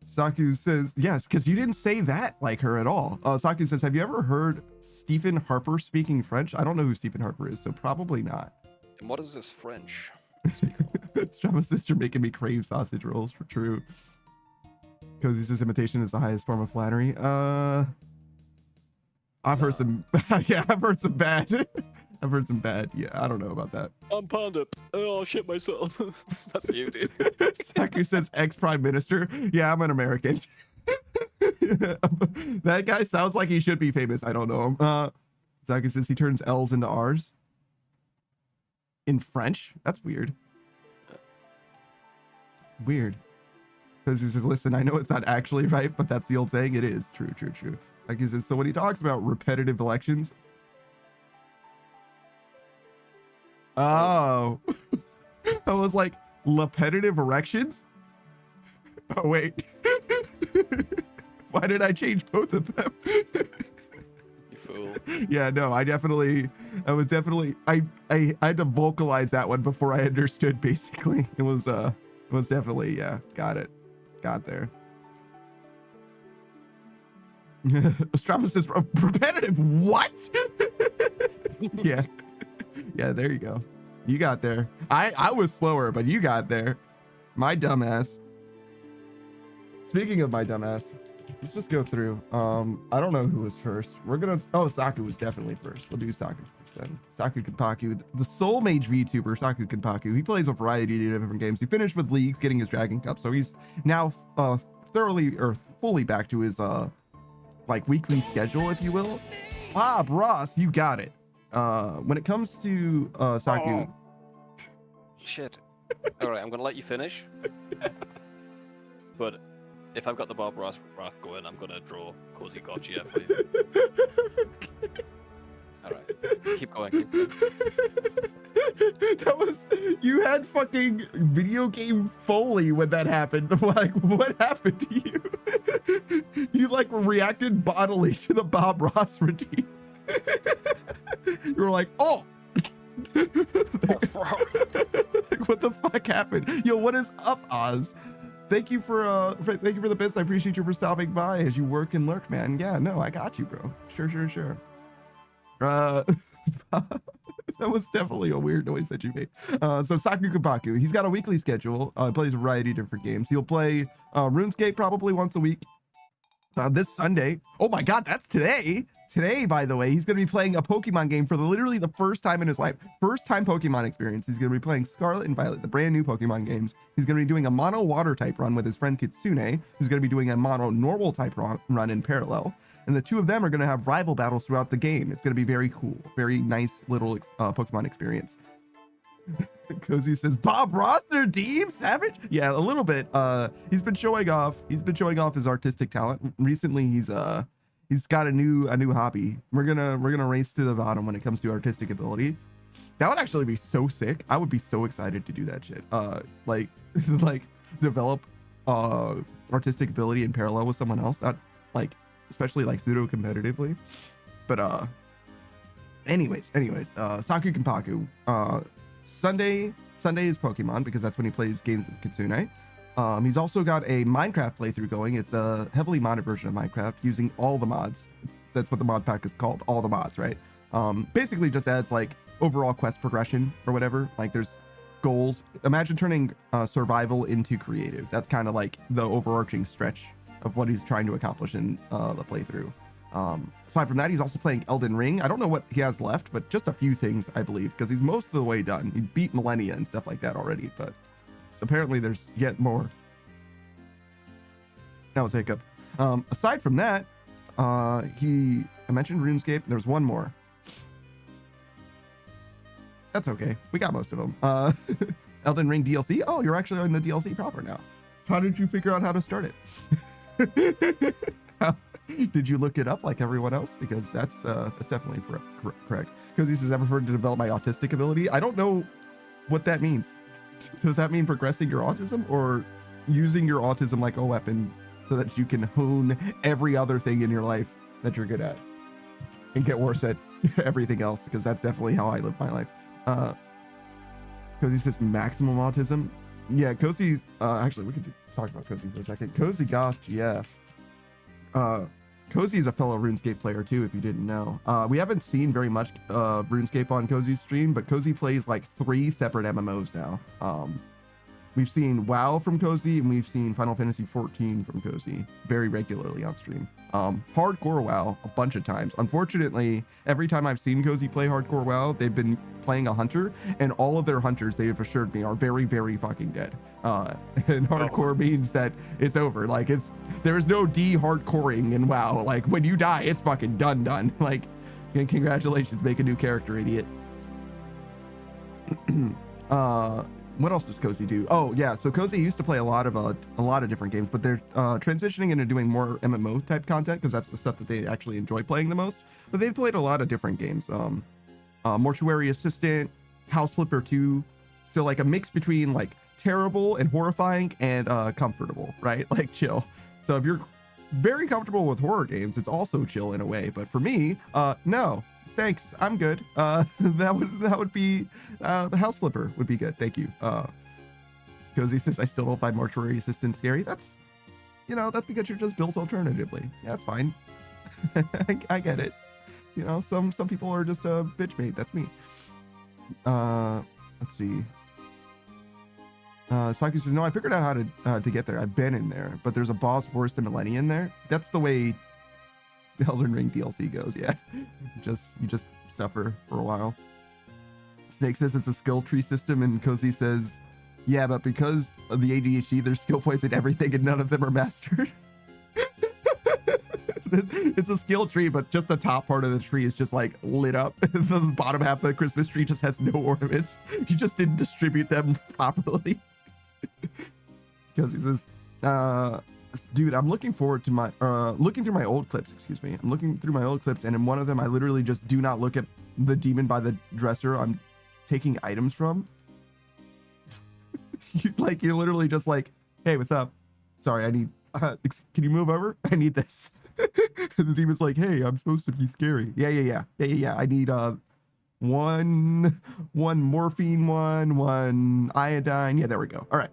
Saku says, yes, because you didn't say that like her at all. Saku says, have you ever heard Stephen Harper speaking French? I don't know who Stephen Harper is, so probably not. And what is this French? It's Drama Sister making me crave sausage rolls for true. Cozy says imitation is the highest form of flattery. I've heard some, yeah, I've heard some bad. I've heard some bad. Yeah, I don't know about that. I'm Panda. Oh, I'll shit myself. That's you, dude. Saku says ex-prime minister. Yeah, I'm an American. That guy sounds like he should be famous. I don't know him. Saku says he turns L's into R's. In French? That's weird. Weird. Because he says, listen, I know it's not actually right, but that's the old saying. It is. True, true, true. Like he says, so when he talks about repetitive elections. Oh. I was like, repetitive erections? Oh, wait. Why did I change both of them? You fool. Yeah, no, I had to vocalize that one before I understood, basically. It was definitely, yeah, got there. Strava says repetitive, what? Yeah, there you go. You got there. I was slower, but you got there. My dumbass. Speaking of my dumbass, let's just go through. I don't know who was first. Saku was definitely first. We'll do Saku first then. Saku Kenpaku, the Soul Mage VTuber, Saku Kenpaku. He plays a variety of different games. He finished with leagues, getting his Dragon Cup, so he's now fully back to his like weekly schedule, if you will. Bob Ross, you got it. When it comes to Saku. Oh. Shit. All right, I'm gonna let you finish. But if I've got the Bob Ross rock going, I'm gonna draw Cozy Gotcha for you. All right. Keep going. Keep going. That was, you had fucking video game Foley when that happened. Like, what happened to you? You like reacted bodily to the Bob Ross routine. You were like, oh. Like, what the fuck happened? Yo, what is up, Oz? Thank you for the bits. I appreciate you for stopping by as you work and lurk, man. Yeah, no, I got you, bro. Sure. That was definitely a weird noise that you made. So Saku Kapaku, he's got a weekly schedule. Plays a variety of different games. He'll play RuneScape probably once a week. This Sunday, oh my god, that's today. Today, by the way, he's going to be playing a Pokemon game for literally the first time in his life. First time Pokemon experience. He's going to be playing Scarlet and Violet, the brand new Pokemon games. He's going to be doing a mono water type run with his friend Kitsune, who's going to be doing a mono normal type run in parallel. And the two of them are going to have rival battles throughout the game. It's going to be very cool. Very nice little Pokemon experience. Cozy says, Bob Ross or Deem Savage? Yeah, a little bit. He's been showing off his artistic talent. Recently, he's got a new hobby. We're gonna race to the bottom when it comes to artistic ability. That would actually be so sick. I would be so excited to do that shit. Like develop artistic ability in parallel with someone else. That, like, especially like pseudo competitively. But anyways, Saku Kenpaku. Sunday is Pokemon because that's when he plays games with Kitsune. He's also got a Minecraft playthrough going. It's a heavily modded version of Minecraft using all the mods. That's what the mod pack is called, all the mods, right? Basically just adds like overall quest progression or whatever. Like there's goals. Imagine turning survival into creative. That's kind of like the overarching stretch of what he's trying to accomplish in the playthrough. Aside from that, he's also playing Elden Ring. I don't know what he has left, but just a few things, I believe, because he's most of the way done. He beat Millennia and stuff like that already, but apparently there's yet more. That was Hiccup. Aside from that, I mentioned RuneScape. There's one more. That's okay. We got most of them. Elden Ring DLC. Oh, you're actually on the DLC proper now. How did you figure out how to start it? Did you look it up like everyone else? Because that's definitely correct. Because he says, I prefer to develop my autistic ability. I don't know what that means. Does that mean progressing your autism or using your autism like a weapon so that you can hone every other thing in your life that you're good at and get worse at everything else? Because that's definitely how I live my life. Cozy says maximum autism. Yeah, Cozy, actually we could talk about Cozy for a second. Cozy Goth GF. Cozy is a fellow RuneScape player too, if you didn't know. We haven't seen very much RuneScape on Cozy's stream, but Cozy plays like 3 separate MMOs now. We've seen WoW from Cozy, and we've seen Final Fantasy 14 from Cozy very regularly on stream. Hardcore WoW a bunch of times. Unfortunately, every time I've seen Cozy play hardcore WoW, they've been playing a hunter, and all of their hunters, they have assured me, are very, very fucking dead. And hardcore means that it's over. Like, there's no de-hardcoring in WoW. Like, when you die, it's fucking done. Like, congratulations, make a new character, idiot. What else does Cozy do? Oh yeah, so Cozy used to play a lot of different games, but they're transitioning into doing more MMO type content because that's the stuff that they actually enjoy playing the most. But they've played a lot of different games. Mortuary Assistant, House Flipper 2, so like a mix between like terrible and horrifying and comfortable, right? Like chill. So if you're very comfortable with horror games, it's also chill in a way. But for me, no. Thanks, I'm good. That would be the House Flipper would be good. Thank you. Cozy says I still don't find Mortuary Assistant scary. That's because you're just built alternatively. Yeah, that's fine. I get it. Some people are just a bitch mate. That's me. Let's see. Saku says no. I figured out how to get there. I've been in there, but there's a boss worse than Millennia in there. That's the way the Elden Ring DLC goes. Yeah, you just suffer for a while. Snake says it's a skill tree system, and Cozy says, yeah, but because of the ADHD, there's skill points in everything, and none of them are mastered. It's a skill tree, but just the top part of the tree is just like lit up. The bottom half of the Christmas tree just has no ornaments. You just didn't distribute them properly. Cozy says, dude, I'm looking forward to my looking through my old clips. Excuse me. I'm looking through my old clips, and in one of them, I literally just do not look at the demon by the dresser I'm taking items from. You're literally just like, hey, what's up? Sorry, I need. Can you move over? I need this. And the demon's like, hey, I'm supposed to be scary. Yeah. I need one morphine, one iodine. Yeah, there we go. All right.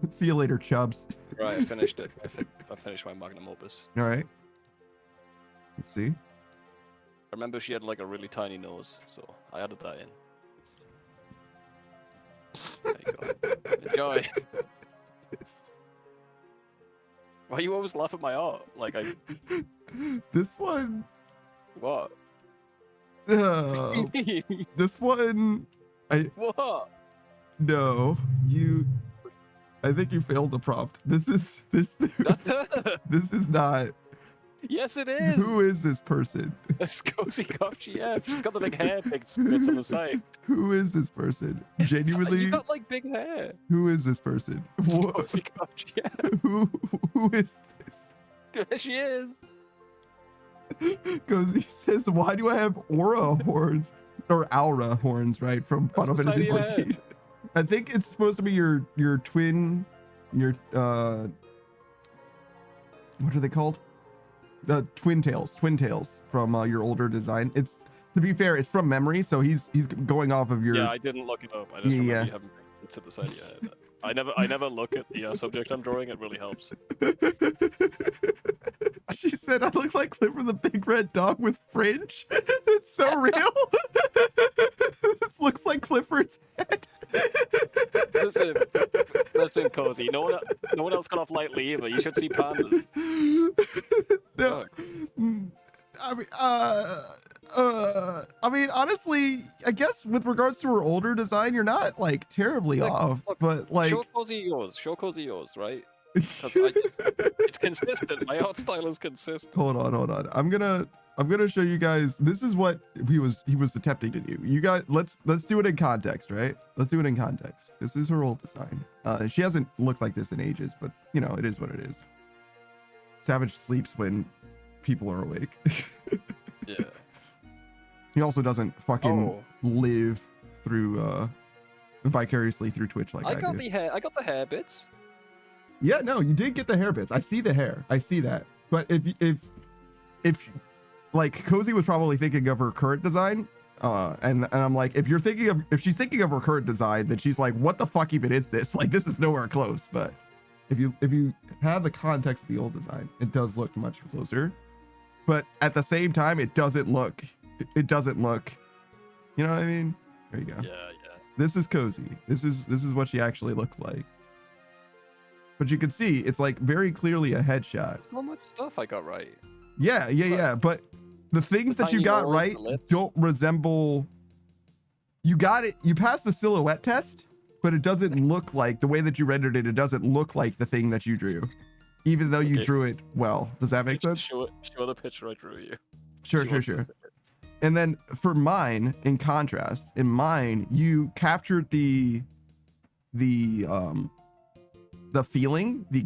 See you later, chubs. Right, I finished it. I finished my magnum opus. All right. Let's see. I remember she had like a really tiny nose, so I added that in. There you go. Enjoy. Why you always laugh at my art? Like I. This one. What? This one. What? No, you. I think you failed the prompt. This is not. Yes, it is. Who is this person? It's Cozy Cop GF. She's got the big hair bits on the side. Who is this person? Genuinely. You got like big hair. Who is this person? It's What? Cozy Cop GF. Who is this? There she is. Cozy says, why do I have aura horns or aura horns, right? From Final That's Fantasy the 14. I think it's supposed to be your twin, what are they called? The twin tails from your older design. It's, to be fair, it's from memory, so he's going off of your. Yeah, I didn't look it up. I just remember you having it to the side of your head. I never look at the subject I'm drawing. It really helps. She said I look like Clifford the Big Red Dog with fringe. It's so real. This looks like Clifford's head. Listen, Cozy. No one else got off lightly either. You should see pandas. No. I mean, honestly, I guess with regards to her older design, you're not like terribly off, look, but like. Show Cozy yours, right? It's consistent. My art style is consistent. Hold on. I'm gonna show you guys. This is what he was attempting to do. You guys, let's do it in context, right? Let's do it in context. This is her old design. She hasn't looked like this in ages, but you know, it is what it is. Savage sleeps when people are awake. Yeah. He also doesn't fucking live through vicariously through Twitch like I got do. the hair. I got the hair bits. Yeah, no, you did get the hair bits. I see the hair. I see that. But if like Cozy was probably thinking of her current design, and I'm like, if she's thinking of her current design, then she's like, what the fuck even is this? Like, this is nowhere close. But if you have the context of the old design, it does look much closer. But at the same time, it doesn't look. You know what I mean? There you go. Yeah. This is Cozy. This is what she actually looks like. But you can see it's like very clearly a headshot. So much stuff I got right. Yeah. But the things that you got right don't resemble. You got it. You passed the silhouette test, but it doesn't look like the way that you rendered it. It doesn't look like the thing that you drew, even though you drew it well. Does that make sense? Show the picture I drew you. Sure. And then for mine, in contrast, in mine, you captured the feeling, the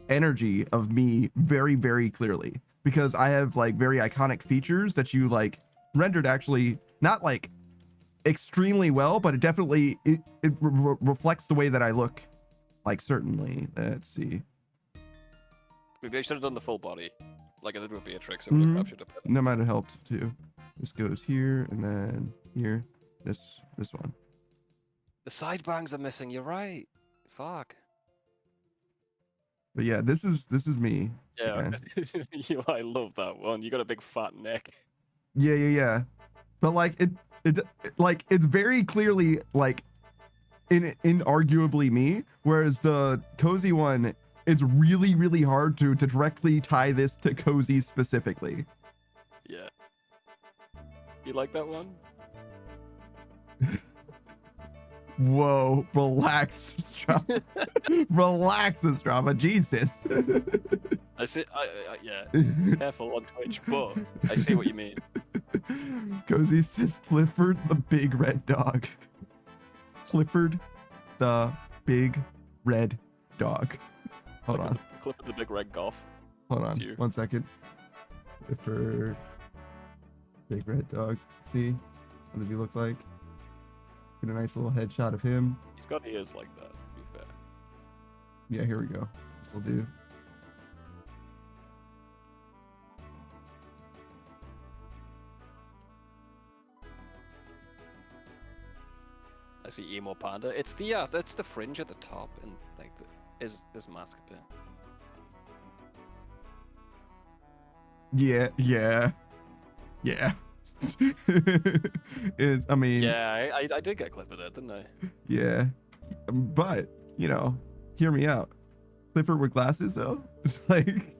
energy of me very, very clearly, because I have like very iconic features that you like rendered actually not like extremely well, but it definitely reflects the way that I look. Like, certainly. Let's see. Maybe I should have done the full body, like I did with Beatrix. It would have captured it better. That might have helped too. This goes here and then here. This one. The side bangs are missing. You're right. Fuck. But yeah, this is me. Yeah, again. I love that one. You got a big fat neck. Yeah. But like it like it's very clearly like inarguably me, whereas the Cozy one, it's really, really hard to directly tie this to Cozy specifically. Yeah. You like that one? Whoa, relax, Strava. Relax, Strava. Jesus. I see. Yeah. Careful on Twitch, but I see what you mean. Cozy says Clifford the Big Red Dog. Clifford the Big Red Dog. Hold on. clip of the big red golf. Hold on, you. 1 second. Clifford, big red dog. See, what does he look like? Get a nice little headshot of him. He's got ears like that, to be fair. Yeah, here we go. This will do. I see emo panda. It's the that's the fringe at the top and like his mask a bit. Yeah. I mean, Yeah, I did get a clip of that, didn't I? yeah, but you know, hear me out. Clifford with glasses though, like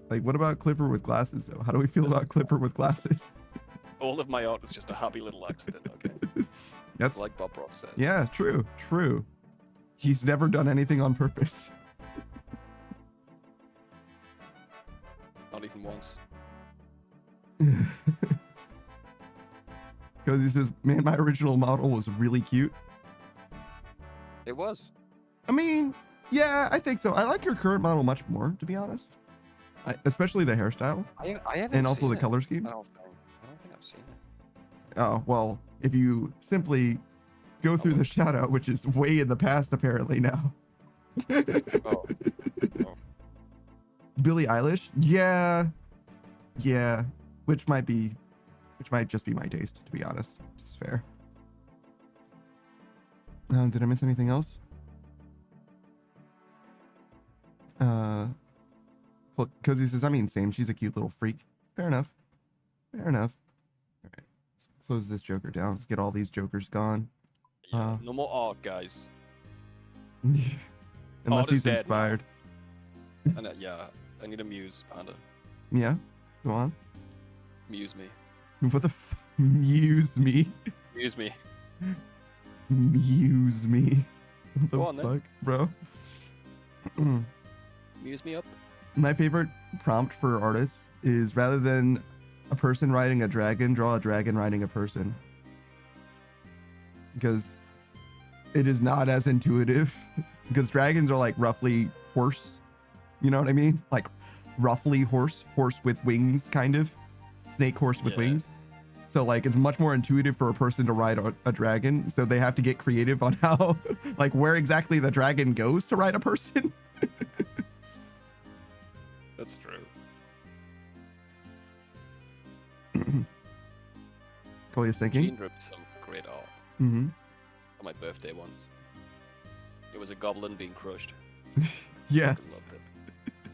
what about Clifford with glasses though? How do we feel about Clifford with glasses? All of my art was just a happy little accident, okay? That's Like Bob Ross said. yeah, true. He's never done anything on purpose. Not even once. Because he says, man, my original model was really cute. It was. I mean, yeah, I think so. I like your current model much more, to be honest. Especially the hairstyle I haven't and also seen the it. color scheme. I don't think I've seen it. Oh, well, if you simply go through the shout out, which is way in the past apparently now. Oh. Billie Eilish? Yeah. Which might just be my taste, to be honest. It's fair. Did I miss anything else? Cozy says, I mean, same. She's a cute little freak. Fair enough. All right. Let's close this Joker down. Let's get all these Jokers gone. Yeah, no more art, guys. Unless Art is he's dead now. inspired. And yeah, I need a muse, panda. Yeah. Go on. Muse me. What the muse me? Muse me. Muse me. What the Go on, then. fuck, bro? Muse me up. My favorite prompt for artists is rather than a person riding a dragon, draw a dragon riding a person. Because it is not as intuitive. Because dragons are like roughly horse. You know what I mean? Like roughly horse with wings, kind of. Snake horse with wings. So like it's much more intuitive for a person to ride a dragon. So they have to get creative on how, like where exactly the dragon goes to ride a person. That's true. Chloe is thinking. Gene drew some great art Mm-hmm. on my birthday once. It was a goblin being crushed. Yes. Fucking loved it.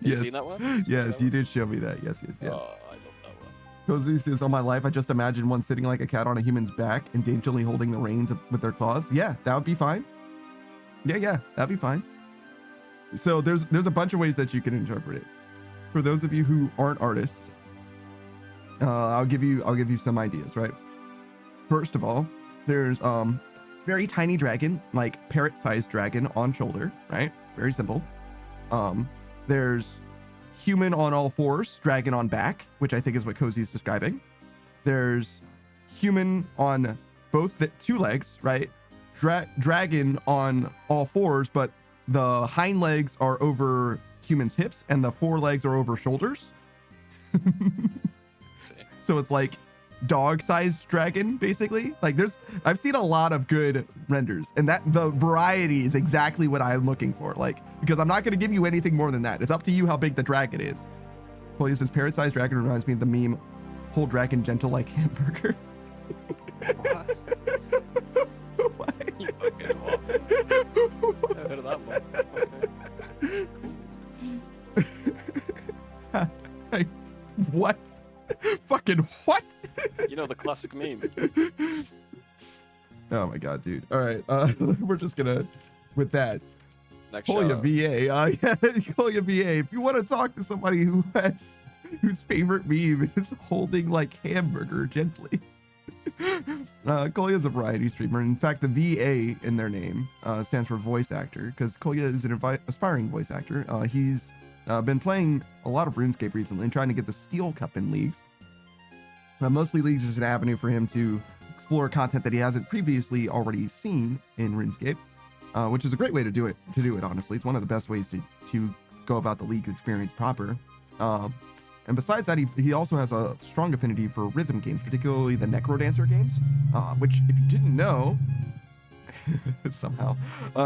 You Yes. seen that one? Yes, you did show me that. Yes. Oh, I love that one. Cozy says, all my life, I just imagine one sitting like a cat on a human's back and daintily holding the reins with their claws. Yeah, that would be fine. Yeah, that'd be fine. So there's a bunch of ways that you can interpret it. For those of you who aren't artists, I'll give you some ideas, right? First of all, there's very tiny dragon, like parrot-sized dragon on shoulder, right? Very simple. There's human on all fours, dragon on back, which I think is what Cozy is describing. There's human on both the two legs, right? Dragon on all fours, but the hind legs are over human's hips and the forelegs are over shoulders. So it's like dog-sized dragon, basically. Like I've seen a lot of good renders, and that the variety is exactly what I'm looking for. Like, because I'm not going to give you anything more than that. It's up to you how big the dragon is. Well, says parrot-sized dragon reminds me of the meme, whole dragon gentle like hamburger. What? Why? You fucking what? Never heard of that one. Hey, what? Fucking what? You know the classic meme. Oh my god, dude. All right, we're just gonna with that. Next Call you shout out. VA. Yeah, call you VA. If you want to talk to somebody whose favorite meme is holding like hamburger gently. Kolya is a variety streamer. In fact, the VA in their name stands for voice actor, because Kolya is an aspiring voice actor. He's been playing a lot of RuneScape recently and trying to get the Steel Cup in leagues. Mostly leagues is an avenue for him to explore content that he hasn't previously already seen in RuneScape. which is a great way to do it. Honestly, it's one of the best ways to go about the League experience proper. And besides that, he also has a strong affinity for rhythm games, particularly the Necrodancer games, which, if you didn't know, somehow,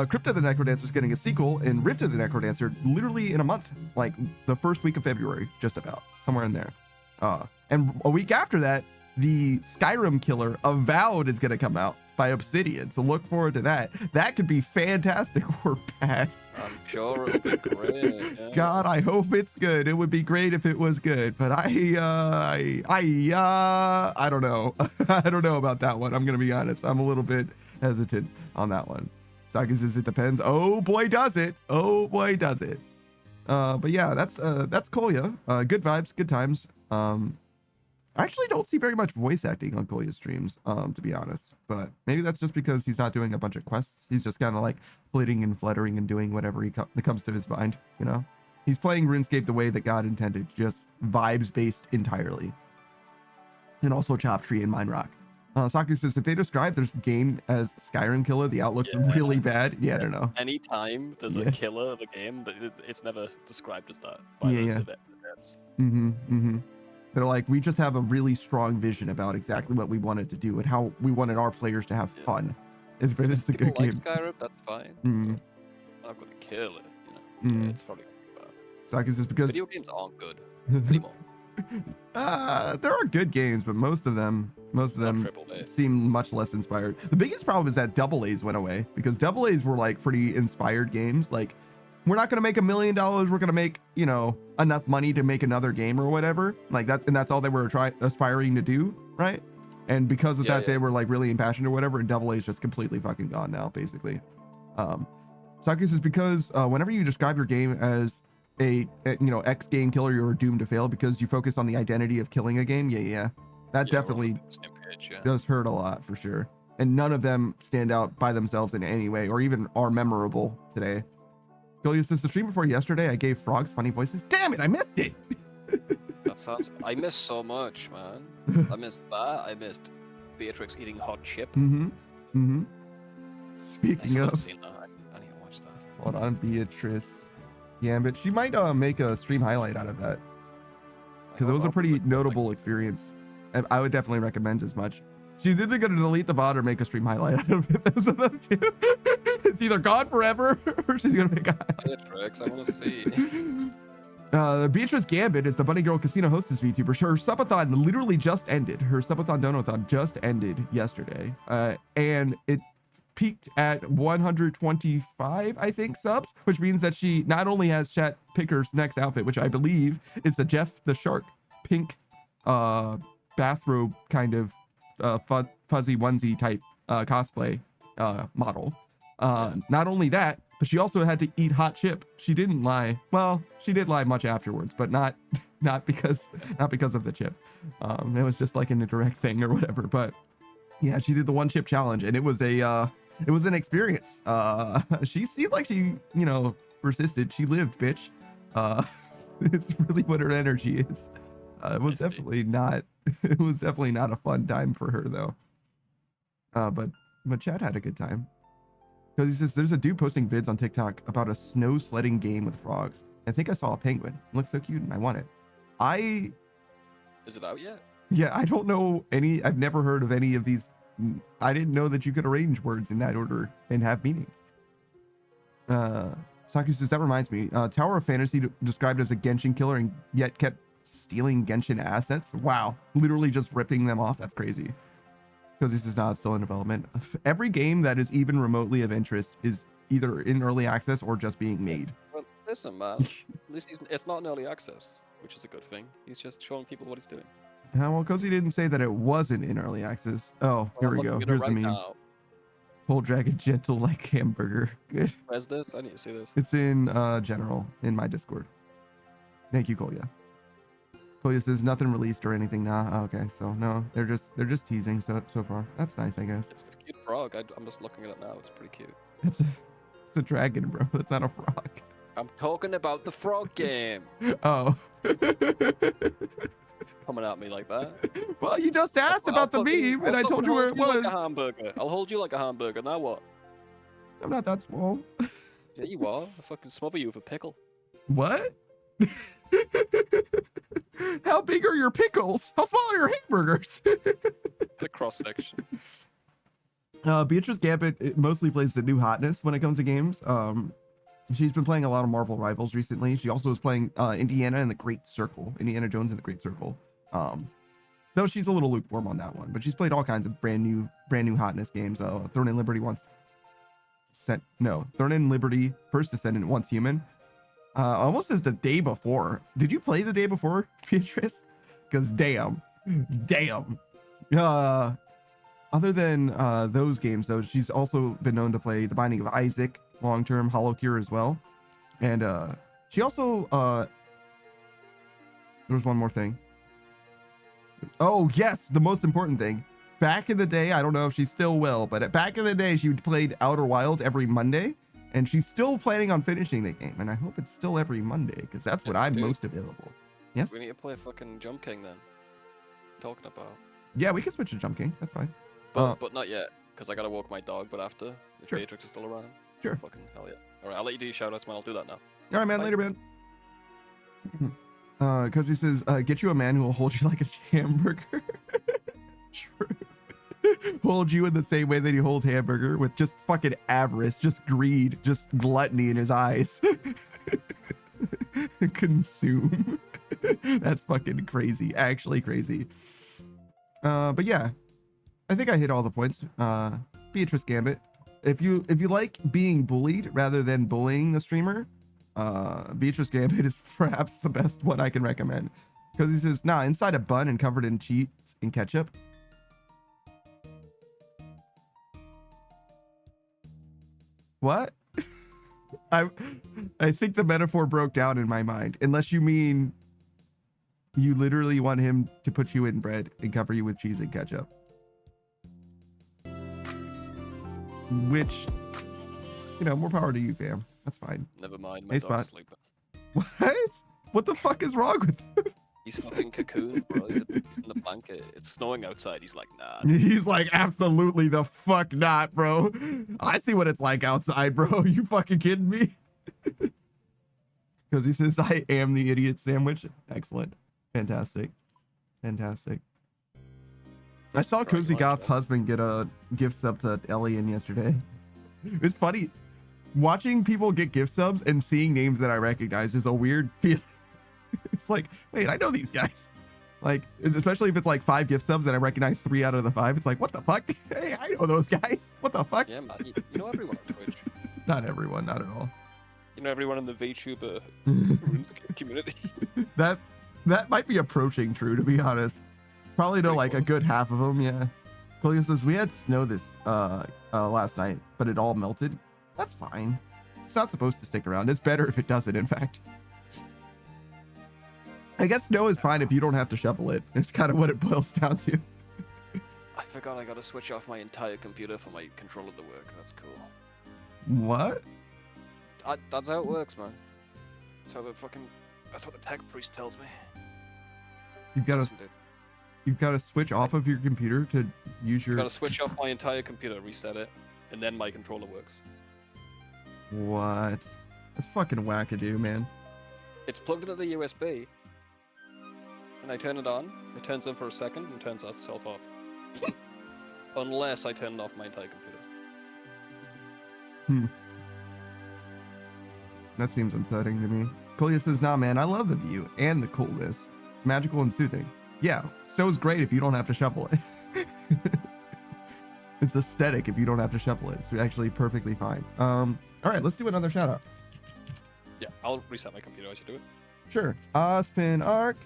Crypt of the Necrodancer is getting a sequel, and Rift of the Necrodancer literally in a month, like the first week of February, just about, somewhere in there. And a week after that, the Skyrim killer Avowed is going to come out by Obsidian, so look forward to that. That could be fantastic or bad. I'm sure it'll be great. Yeah. God, I hope it's good. It would be great if it was good, but I don't know. I don't know about that one. I'm gonna be honest. I'm a little bit hesitant on that one. Saki says it depends. Oh boy, does it? Oh boy, does it? But yeah, that's Kolya. Good vibes, good times. I actually don't see very much voice acting on Kolya's streams, to be honest. But maybe that's just because he's not doing a bunch of quests. He's just kind of like flitting and fluttering and doing whatever that comes to his mind, you know? He's playing RuneScape the way that God intended, just vibes-based entirely. And also Chop Tree and Mine Rock. Saku says, if they describe their game as Skyrim killer, the outlook's really bad. Yeah, I don't know. Anytime there's a killer of a game, it's never described as that. By the devs. They're like, we just have a really strong vision about exactly what we wanted to do and how we wanted our players to have fun. It's a good game. Skyrim, that's fine. I'm not gonna kill it, you know. Yeah, it's probably bad. Saku says, because video games aren't good anymore. There are good games, but most of them seem much less inspired. The biggest problem is that AA went away, because AA's were like pretty inspired games. Like, we're not going to make $1 million. We're going to make, you know, enough money to make another game or whatever. Like that. And that's all they were aspiring to do. Right. And because of that, they were like really impassioned or whatever. And AA is just completely fucking gone now, basically. Sakis is because whenever you describe your game as a X game killer, you're doomed to fail because you focus on the identity of killing a game. That definitely does hurt a lot for sure. And none of them stand out by themselves in any way or even are memorable today. Kolya says, the stream before yesterday, I gave frogs funny voices. Damn it, I missed it. That sounds. I missed so much, man. I missed that. I missed Beatrix eating hot chip. Speaking of, seen that. I need to watch that. Hold on, Beatrice Gambit. She might make a stream highlight out of that, because it was a pretty notable experience. I would definitely recommend as much. She's either going to delete the VOD or make a stream highlight out of it. Those are the two. It's either gone forever or she's going to make a highlight. Beatrix, I want to see. Beatrice Gambit is the Bunny Girl Casino hostess VTuber. Her subathon literally just ended. Her subathon donathon just ended yesterday. And it peaked at 125, I think, subs, which means that she not only has Chat Picker's next outfit, which I believe is the Jeff the Shark pink bathrobe kind of fuzzy onesie type cosplay model. Not only that, but she also had to eat hot chip. She didn't lie. Well, she did lie much afterwards, but not because of the chip. It was just like an indirect thing or whatever. But yeah, she did the one chip challenge, and it was an experience. She seemed like she, persisted. She lived, bitch. It's really what her energy is. It was definitely not a fun time for her though. But Chad had a good time. Because he says there's a dude posting vids on TikTok about a snow sledding game with frogs. I think I saw a penguin. It looks so cute and I want it. Is it out yet? Yeah, I don't know any. I've never heard of any of these. I didn't know that you could arrange words in that order and have meaning. Saki says, that reminds me. Tower of Fantasy described as a Genshin killer and yet kept stealing Genshin assets. Wow. Literally just ripping them off. That's crazy. Because this is not still in development. Every game that is even remotely of interest is either in early access or just being made. Well, listen, man. It's not in early access, which is a good thing. He's just showing people what he's doing. Well, because he didn't say that it wasn't in early access. Oh, here we go. Here's the meme. Whole dragon gentle like hamburger. Good. Where's this? I need to see this. It's in general in my Discord. Thank you, Kolya. Kolya says nothing released or anything. Nah. Okay, so no, they're just teasing so far. That's nice, I guess. It's a cute frog. I'm just looking at it now. It's pretty cute. It's a dragon, bro. That's not a frog. I'm talking about the frog game. Oh. Coming at me like that. Well, you just asked about the meme, and I told you where it was. Like a hamburger. I'll hold you like a hamburger. Now what? I'm not that small. Yeah, you are. I fucking smother you with a pickle. What? How big are your pickles? How small are your hamburgers? The cross section. Beatrice Gambit mostly plays the new hotness when it comes to games. She's been playing a lot of Marvel Rivals recently. She also was playing Indiana and the Great Circle, Indiana Jones and the Great Circle. Though she's a little lukewarm on that one, but she's played all kinds of brand new hotness games. Throne and Liberty Throne and Liberty, First Descendant, Once Human. Almost as the day before. Did you play the day before, Beatrice? Because damn. Other than those games, though, she's also been known to play The Binding of Isaac, long-term, Hollow Cure as well. And she also there was one more thing. Oh yes, the most important thing. Back in the day, I don't know if she still will, but back in the day, she played Outer Wilds every Monday, and she's still planning on finishing the game. And I hope it's still every Monday, because that's what I'm most available. Yes? We need to play fucking Jump King then. Talking about. Yeah, we can switch to Jump King. That's fine. But not yet, because I gotta walk my dog, but after, if Sure. Beatrix is still around. Sure. Fucking hell yeah. Alright, I'll let you do your shoutouts, man. I'll do that now. All right, man. Bye. Later, man. Because he says, get you a man who will hold you like a hamburger. True. Hold you in the same way that you hold hamburger, with just fucking avarice, just greed, just gluttony in his eyes. Consume. That's fucking crazy. Actually crazy. But yeah, I think I hit all the points. Beatrice Gambit. If you like being bullied rather than bullying the streamer, Beatrice Gambit is perhaps the best one I can recommend. Because he says, nah, inside a bun and covered in cheese and ketchup. What? I think the metaphor broke down in my mind. Unless you mean you literally want him to put you in bread and cover you with cheese and ketchup. Which, more power to you, fam. That's fine. Never mind, my Hey, dog's Spot. sleeping. What? What the fuck is wrong with him? He's fucking cocoon, bro. He's in the blanket. It's snowing outside. He's like, nah. He's like, absolutely the fuck not, bro. I see what it's like outside, bro. You fucking kidding me? Because he says, I am the idiot sandwich. Excellent. Fantastic. Fantastic. I saw Christ, Cozy like Goth that. husband get a gift sub to Elian yesterday. It's funny. Watching people get gift subs and seeing names that I recognize is a weird feeling. It's like, wait, I know these guys. Like, especially if it's like 5 gift subs and I recognize 3 out of the 5. It's like, what the fuck? Hey, I know those guys. What the fuck? Yeah, man. You know everyone on Twitch. Not everyone, not at all. You know everyone in the VTuber RuneScape community. That might be approaching true, to be honest. Probably know Pretty like a close. good half of them, yeah. Colia says, we had snow this last night, but it all melted. That's fine. It's not supposed to stick around. It's better if it doesn't, in fact. I guess snow is fine if you don't have to shovel it. It's kind of what it boils down to. I forgot I gotta switch off my entire computer for my controller to work. That's cool. What? That's how it works, man. That's what the tech priest tells me. You've got to Listen, dude. You've got to switch off of your computer to use your. Gotta switch off my entire computer, reset it, and then my controller works. What? That's fucking wackadoo, man. It's plugged into the USB, and I turn it on. It turns on for a second and turns itself off. Unless I turn off my entire computer. That seems unsettling to me. Colia says, nah, man, I love the view and the coolness. It's magical and soothing. Yeah, snow's great if you don't have to shovel it. It's aesthetic if you don't have to shovel it. It's actually perfectly fine. All right, let's do another shout out. Yeah, I'll reset my computer as you do it. Sure. Ospin Arc,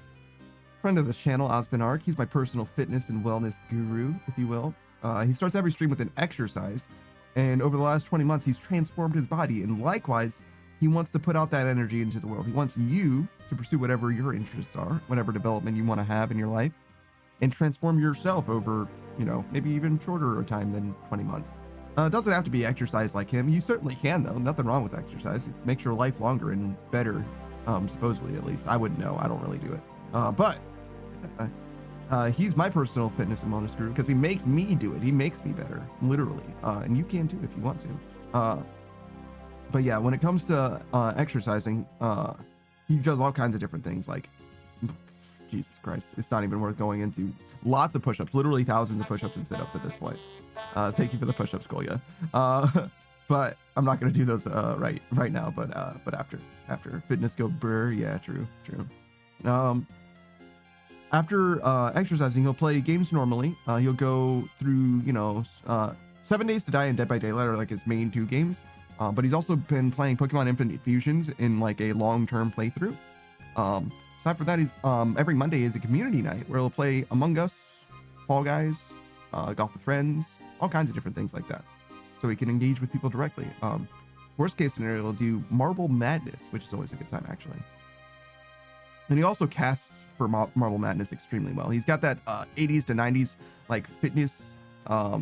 friend of the channel, Ospin Arc. He's my personal fitness and wellness guru, if you will. He starts every stream with an exercise, and over the last 20 months, he's transformed his body, and likewise, he wants to put out that energy into the world. He wants you to pursue whatever your interests are, whatever development you want to have in your life, and transform yourself over, maybe even shorter a time than 20 months. It doesn't have to be exercise like him. You certainly can, though. Nothing wrong with exercise. It makes your life longer and better, supposedly, at least. I wouldn't know. I don't really do it. But he's my personal fitness and wellness guru because he makes me do it. He makes me better, literally. And you can too if you want to. But yeah, when it comes to exercising, he does all kinds of different things. Like, Jesus Christ, it's not even worth going into. Lots of push-ups, literally thousands of push-ups and sit-ups at this point. Thank you for the push-ups, Kolya. But I'm not gonna do those right now. But after fitness go brr. Yeah, true. After exercising, he'll play games normally. He'll go through 7 Days to Die and Dead by Daylight are like his main 2 games. But he's also been playing Pokemon Infinite Fusions in like a long-term playthrough. Aside from that, he's every Monday is a community night where he'll play Among Us, Fall Guys, Golf with Friends, all kinds of different things like that. So he can engage with people directly. Worst case scenario, he'll do Marble Madness, which is always a good time actually. And he also casts for Marble Madness extremely well. He's got that 80s to 90s like fitness, not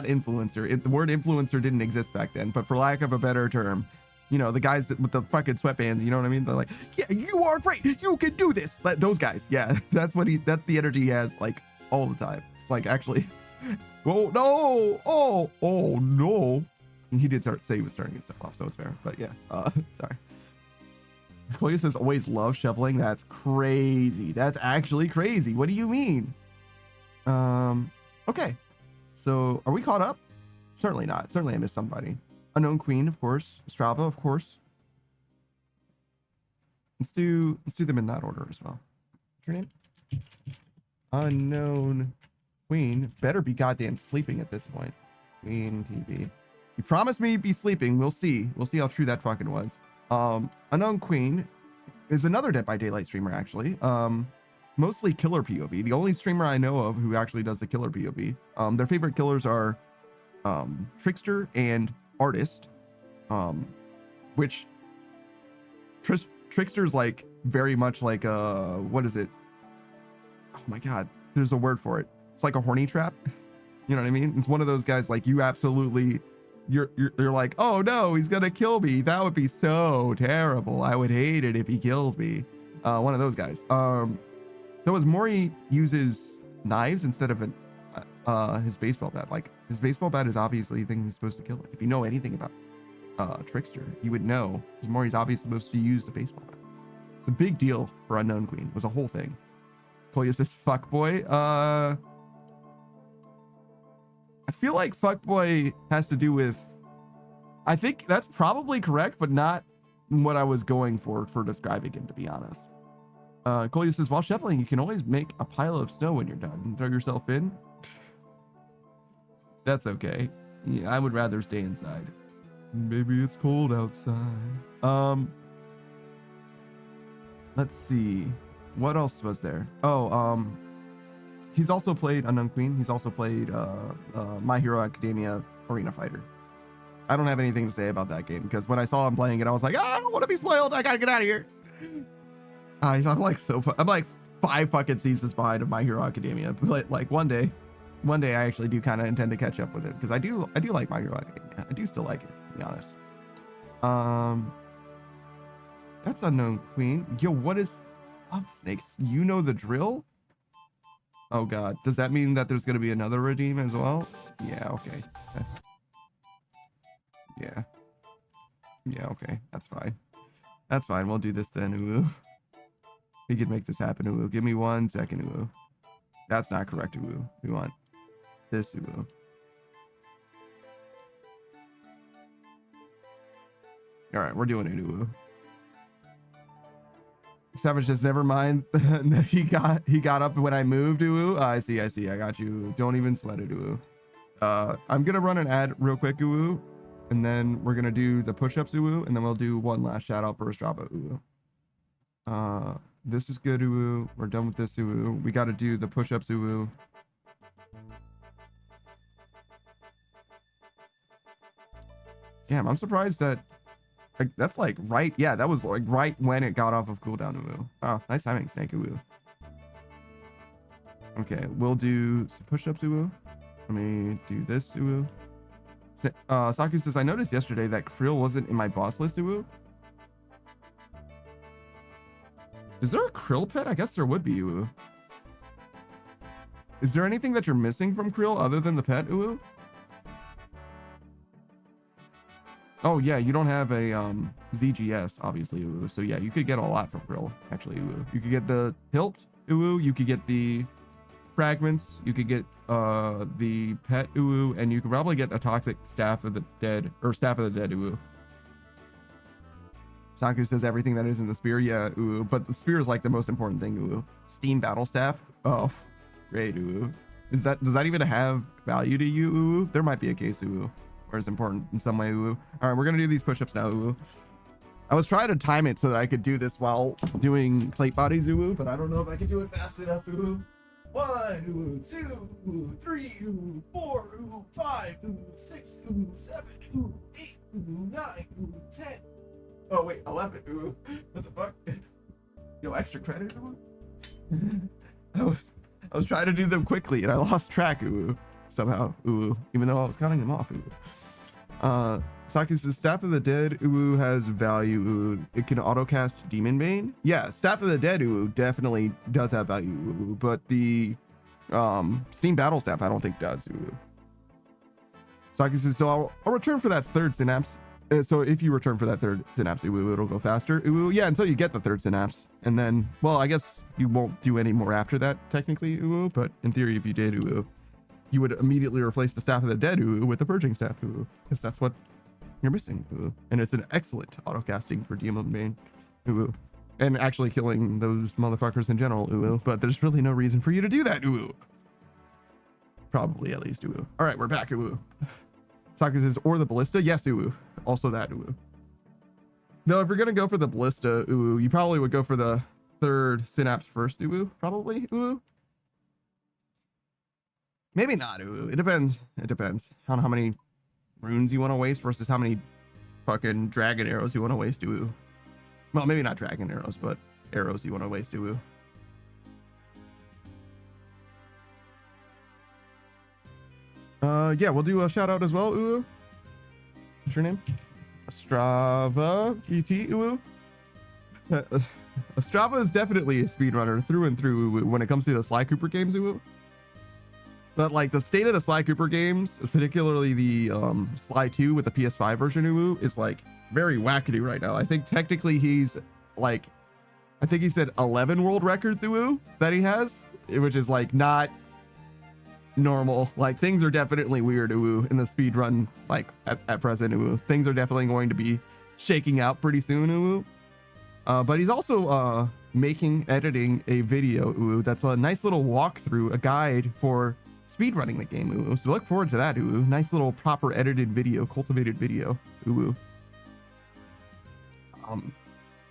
influencer. The word influencer didn't exist back then, but for lack of a better term, the guys with the fucking sweatbands, you know what I mean? They're like, yeah, you are great. You can do this. Those guys. Yeah, that's the energy he has like all the time. It's like, actually, oh no. Oh no. He did say he was turning his stuff off, so it's fair. But yeah, sorry. Kolya says always love shoveling. That's crazy. That's actually crazy. What do you mean? Okay. So are we caught up? Certainly not. Certainly I missed somebody. Unknown Queen, of course. Strava, of course. Let's do them in that order as well. What's your name? Unknown Queen. Better be goddamn sleeping at this point. Queen TV. You promised me you'd be sleeping. We'll see. We'll see how true that fucking was. Unknown Queen is another Dead by Daylight streamer, actually. Mostly killer POV. The only streamer I know of who actually does the killer POV. Their favorite killers are Trickster and Artist, which Trickster's like very much like what is it? Oh my god, there's a word for it. It's like a horny trap. You know what I mean? It's one of those guys like you absolutely you're like, oh no, he's gonna kill me. That would be so terrible. I would hate it if he killed me. One of those guys. Though as Mori uses knives instead of his baseball bat. Like his baseball bat is obviously the thing he's supposed to kill with. If you know anything about Trickster, you would know Mori's obviously supposed to use the baseball bat. It's a big deal for Unknown Queen. It was a whole thing. Kolya says fuckboy. I feel like fuckboy has to do with, I think that's probably correct, but not what I was going for describing him, to be honest. Kolya says, while shoveling, you can always make a pile of snow when you're done and throw yourself in. That's okay. Yeah, I would rather stay inside. Maybe it's cold outside. Let's see. What else was there? Oh, he's also played Unknown Queen. He's also played My Hero Academia Arena Fighter. I don't have anything to say about that game because when I saw him playing it, I was like, I don't want to be spoiled. I gotta get out of here. I'm like I'm like 5 fucking seasons behind of My Hero Academia. But like one day I actually do kind of intend to catch up with it because I do like My Hero Academia. I do still like it, to be honest. That's Unknown Queen. Yo, what is up, Snakes? You know the drill? Oh god, does that mean that there's gonna be another redeem as well? Yeah, okay. Yeah, okay. That's fine. That's fine. We'll do this then, Uwu. We can make this happen, Uwu. Give me 1 second, Uwu. That's not correct, Uwu. We want this, Uwu. Alright, we're doing it, Uwu. Savage says, never mind. he got up when I moved, Uwu. I see. I got you. Don't even sweat it, Uwu. I'm gonna run an ad real quick, Uwu. And then we're gonna do the push-ups, Uwu, and then we'll do one last shout out for a Strava, Uwu. This is good, Uwu. We're done with this, Uwu. We gotta do the push-ups, Uwu. Damn, I'm surprised that that's like right. Yeah, that was like right when it got off of cooldown, Uwu. Oh, nice timing, Snake, Uwu. Okay, we'll do some push-ups, Uwu. Let me do this, Uwu. Saku says, I noticed yesterday that Krill wasn't in my boss list, Uwu. Is there a Krill pet? I guess there would be, Uwu. Is there anything that you're missing from Krill other than the pet, Uwu? Oh yeah, you don't have a ZGS obviously, ooh. So yeah, you could get a lot from Grill actually, ooh. You could get the hilt, ooh. You could get the fragments. You could get the pet, ooh, and you could probably get a toxic staff of the dead or staff of the dead, ooh. Saku says everything that isn't the spear, yeah, ooh. But the spear is like the most important thing, ooh. Steam battle staff, oh, great, ooh. Does that even have value to you, ooh? There might be a case, ooh, where it's important in some way, ooh. All right, we're gonna do these push-ups now, ooh. I was trying to time it so that I could do this while doing plate bodies, ooh, but I don't know if I can do it fast enough, ooh. 1, ooh, 2, ooh, 3, ooh, 4, ooh, 5, ooh, 6, ooh, 7, ooh, 8, ooh, 9, ooh, 10. Oh wait, 11, ooh. What the fuck? Yo, extra credit, ooh. I was trying to do them quickly and I lost track, ooh, somehow, ooh, even though I was counting them off, ooh. Saki says Staff of the Dead, ooh, has value, ooh. It can autocast Demon Bane. Yeah, Staff of the Dead, ooh, definitely does have value, ooh, but the Steam Battle Staff I don't think does, ooh. Saki says, so I'll return for that third synapse. So if you return for that third synapse, ooh, it'll go faster. Ooh, yeah, until you get the third synapse. And then, well, I guess you won't do any more after that, technically, ooh, but in theory, if you did, ooh, you would immediately replace the Staff of the Dead, ooh, with the Purging Staff, ooh, because that's what you're missing, ooh. And it's an excellent autocasting for Demon Bane, ooh, and actually killing those motherfuckers in general, ooh, but there's really no reason for you to do that, ooh. Probably, at least, ooh. All right, we're back, ooh. Saki says, or the Ballista, yes, ooh. Also that, ooh. Though if you're gonna go for the Ballista, ooh, you probably would go for the third synapse first, ooh, probably, ooh. Maybe not, ooh. It depends. It depends on how many runes you want to waste versus how many fucking dragon arrows you want to waste, ooh. Well, maybe not dragon arrows, but arrows you want to waste, ooh. Yeah, we'll do a shout out as well, ooh. What's your name? Strava ET, ooh. Strava is definitely a speedrunner through and through ooh, when it comes to the Sly Cooper games, ooh. But like the state of the Sly Cooper games, particularly the Sly 2 with the PS5 version, ooh, is like very wackadoo right now. I think technically he's like, I think he said 11 world records, ooh, that he has, which is like not normal. Like things are definitely weird, ooh, in the speed run, like at present, ooh. Things are definitely going to be shaking out pretty soon, ooh. But he's also editing a video, ooh, that's a nice little walkthrough, a guide for speedrunning the game, ooh. So look forward to that, ooh. Nice little proper edited video, cultivated video, ooh.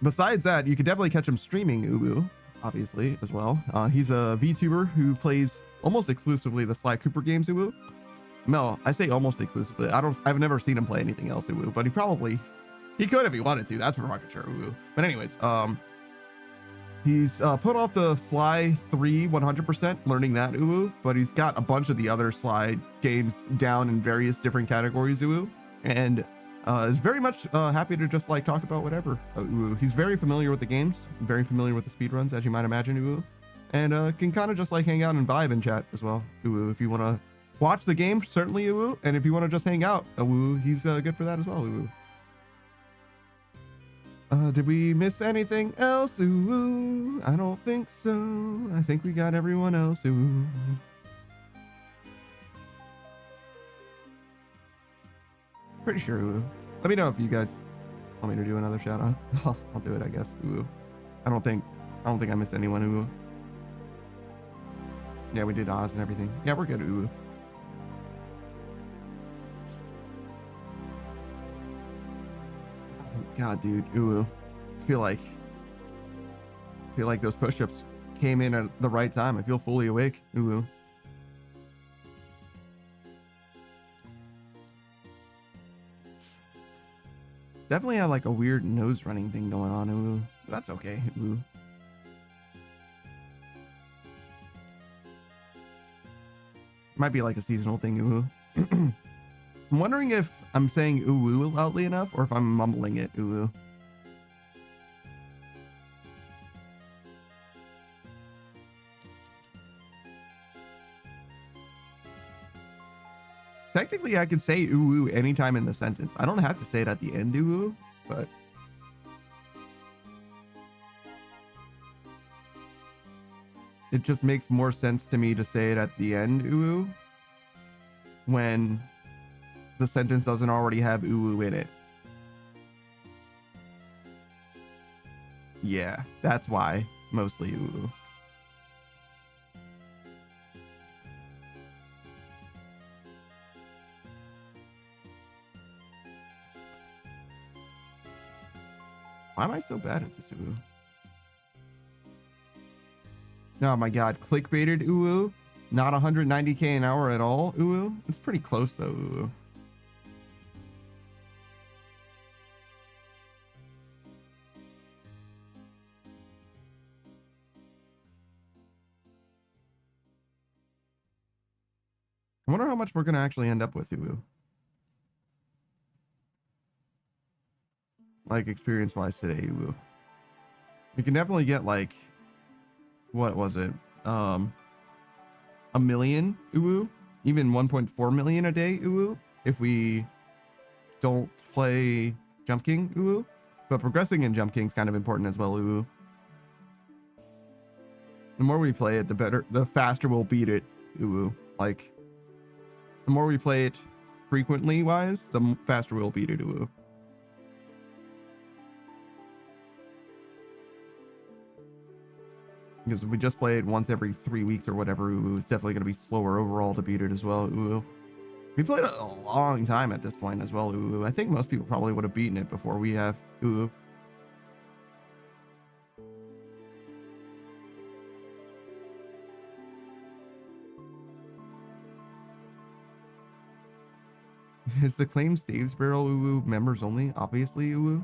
Besides that, you could definitely catch him streaming, ooh, obviously, as well. He's a VTuber who plays almost exclusively the Sly Cooper games, ooh. No, I say almost exclusively. I've never seen him play anything else, ooh, but he could if he wanted to. That's for fucking sure, ooh. But anyways, he's put off the Sly 3 100%, learning that, ooh, but he's got a bunch of the other Sly games down in various different categories, ooh, and is very much happy to just like talk about whatever. Ooh. He's very familiar with the games, very familiar with the speedruns, as you might imagine, ooh, and can kind of just like hang out and vibe and chat as well, ooh. If you want to watch the game, certainly, ooh, and if you want to just hang out, ooh, he's good for that as well, ooh. Did we miss anything else? Ooh, I don't think so. I think we got everyone else. Ooh. Pretty sure. Ooh. Let me know if you guys want me to do another shout out. I'll do it, I guess. Ooh. I don't think I missed anyone. Ooh. Yeah, we did Oz and everything. Yeah, we're good. Ooh. God, dude, ooh, I feel like those push-ups came in at the right time. I feel fully awake. Ooh. Definitely have like a weird nose running thing going on. Ooh, but that's okay. Ooh. Might be like a seasonal thing. Ooh. I'm wondering if I'm saying ooh loudly enough or if I'm mumbling it. Ooh. Technically, I could say ooh anytime in the sentence. I don't have to say it at the end ooh, but it just makes more sense to me to say it at the end ooh when the sentence doesn't already have ooh in it. Yeah, that's why. Mostly ooh. Why am I so bad at this ooh? Oh my god, clickbaited ooh. Not 190k an hour at all ooh. It's pretty close though ooh. I wonder how much we're gonna actually end up with ooh. Like experience wise today ooh. We can definitely get like, what was it? A million ooh, even 1.4 million a day ooh, if we don't play Jump King ooh. But progressing in Jump King is kind of important as well ooh. The more we play it, the better, the faster we'll beat it ooh. Like, the more we play it frequently wise, the faster we'll beat it ooh. Because if we just play it once every 3 weeks or whatever, ooh, it's definitely going to be slower overall to beat it as well. Ooh. We played it a long time at this point as well. Ooh. I think most people probably would have beaten it before we have. Ooh. Is the claim saves barrel ooh members only? Obviously, ooh.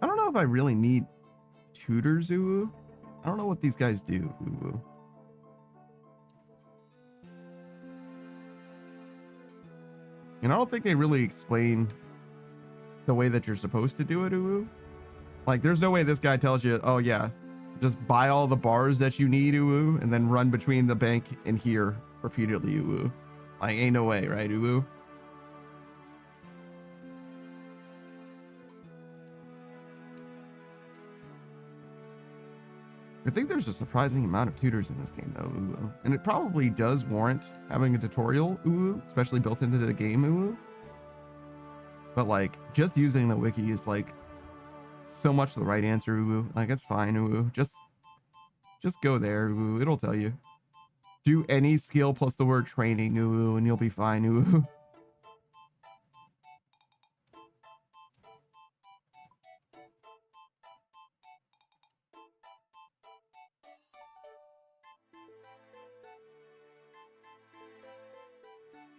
I don't know if I really need tutors, ooh. I don't know what these guys do, ooh. And I don't think they really explain the way that you're supposed to do it, ooh. Like, there's no way this guy tells you, oh yeah, just buy all the bars that you need, ooh, and then run between the bank and here repeatedly, ooh. Like, ain't no way, right, ooh? I think there's a surprising amount of tutors in this game, though, ooh. And it probably does warrant having a tutorial, ooh, especially built into the game, ooh. But, like, just using the wiki is, like, so much the right answer, ooh. Like, it's fine, ooh. Just go there, ooh. It'll tell you. Do any skill plus the word training, ooh, and you'll be fine, ooh.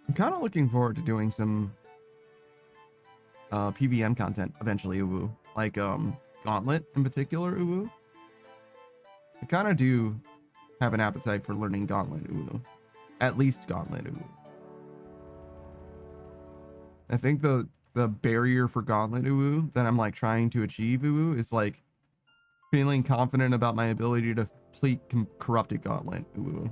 I'm kind of looking forward to doing some PVM content eventually, ooh. Like Gauntlet in particular, ooh. I kind of do have an appetite for learning Gauntlet, ooh. At least Gauntlet, ooh. I think the barrier for Gauntlet, ooh, that I'm like trying to achieve, ooh, is like feeling confident about my ability to complete Corrupted Gauntlet, ooh.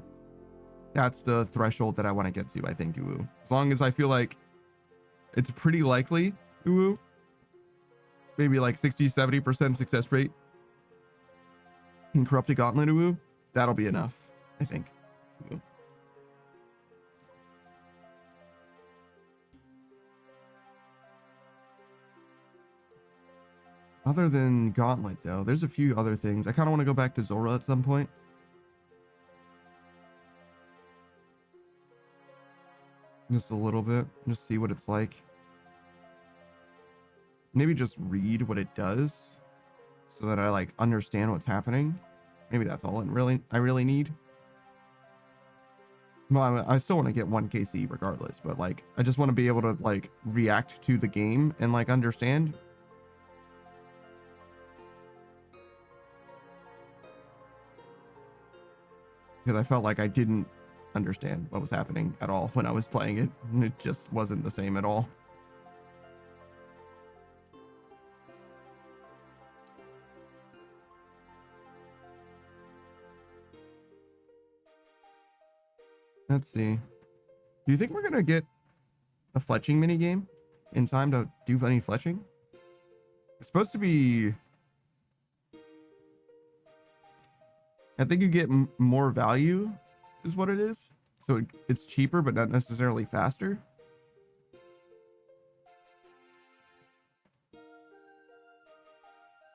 That's the threshold that I want to get to, I think, ooh. As long as I feel like it's pretty likely, ooh, maybe like 60-70% success rate in Corrupted Gauntlet, ooh, that'll be enough, I think. Ooh. Other than Gauntlet, though, there's a few other things. I kind of want to go back to Zora at some point. Just a little bit. Just see what it's like. Maybe just read what it does so that I like understand what's happening. Maybe that's all I really need. Well, I still want to get 1 KC regardless, but like I just want to be able to like react to the game and like understand. Because I felt like I didn't understand what was happening at all when I was playing it, and it just wasn't the same at all. Let's see. Do you think we're gonna get a fletching mini game in time to do any fletching? It's supposed to be. I think you get more value, is what it is. So it's cheaper, but not necessarily faster.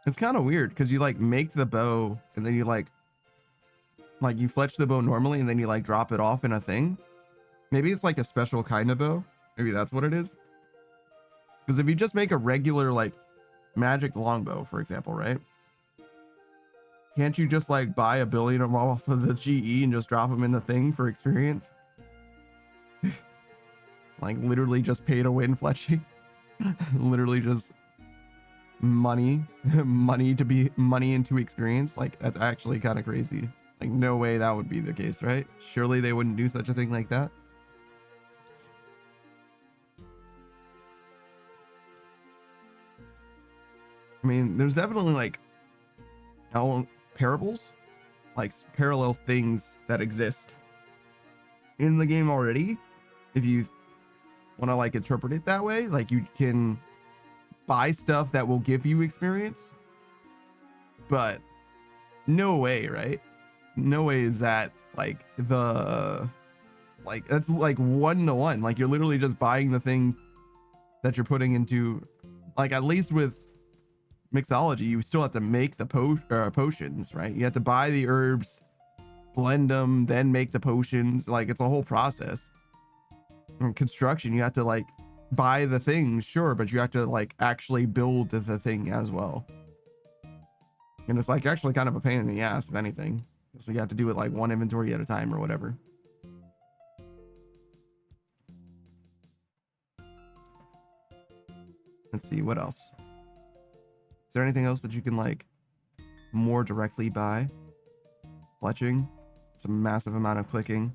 It's kind of weird because you like make the bow and then you like you fletch the bow normally and then you like drop it off in a thing. Maybe it's like a special kind of bow. Maybe that's what it is. Because if you just make a regular like magic longbow, for example, right? Can't you just like buy a billion of them off of the GE and just drop them in the thing for experience? Like literally just pay to win fletching. Literally just money to be money into experience. Like that's actually kind of crazy. Like no way that would be the case, right? Surely they wouldn't do such a thing like that. I mean, there's definitely like parables, like parallel things that exist in the game already. If you want to like interpret it that way, like you can buy stuff that will give you experience, but no way, right? No way is that like that's like 1-to-1. Like you're literally just buying the thing that you're putting into, like at least with mixology, you still have to make the potions, right? You have to buy the herbs, blend them, then make the potions. Like it's a whole process. In construction, you have to like buy the things, sure, but you have to like actually build the thing as well. And it's like actually kind of a pain in the ass, if anything. So you have to do it like one inventory at a time or whatever. Let's see, what else? Is there anything else that you can like more directly buy? Fletching. It's a massive amount of clicking.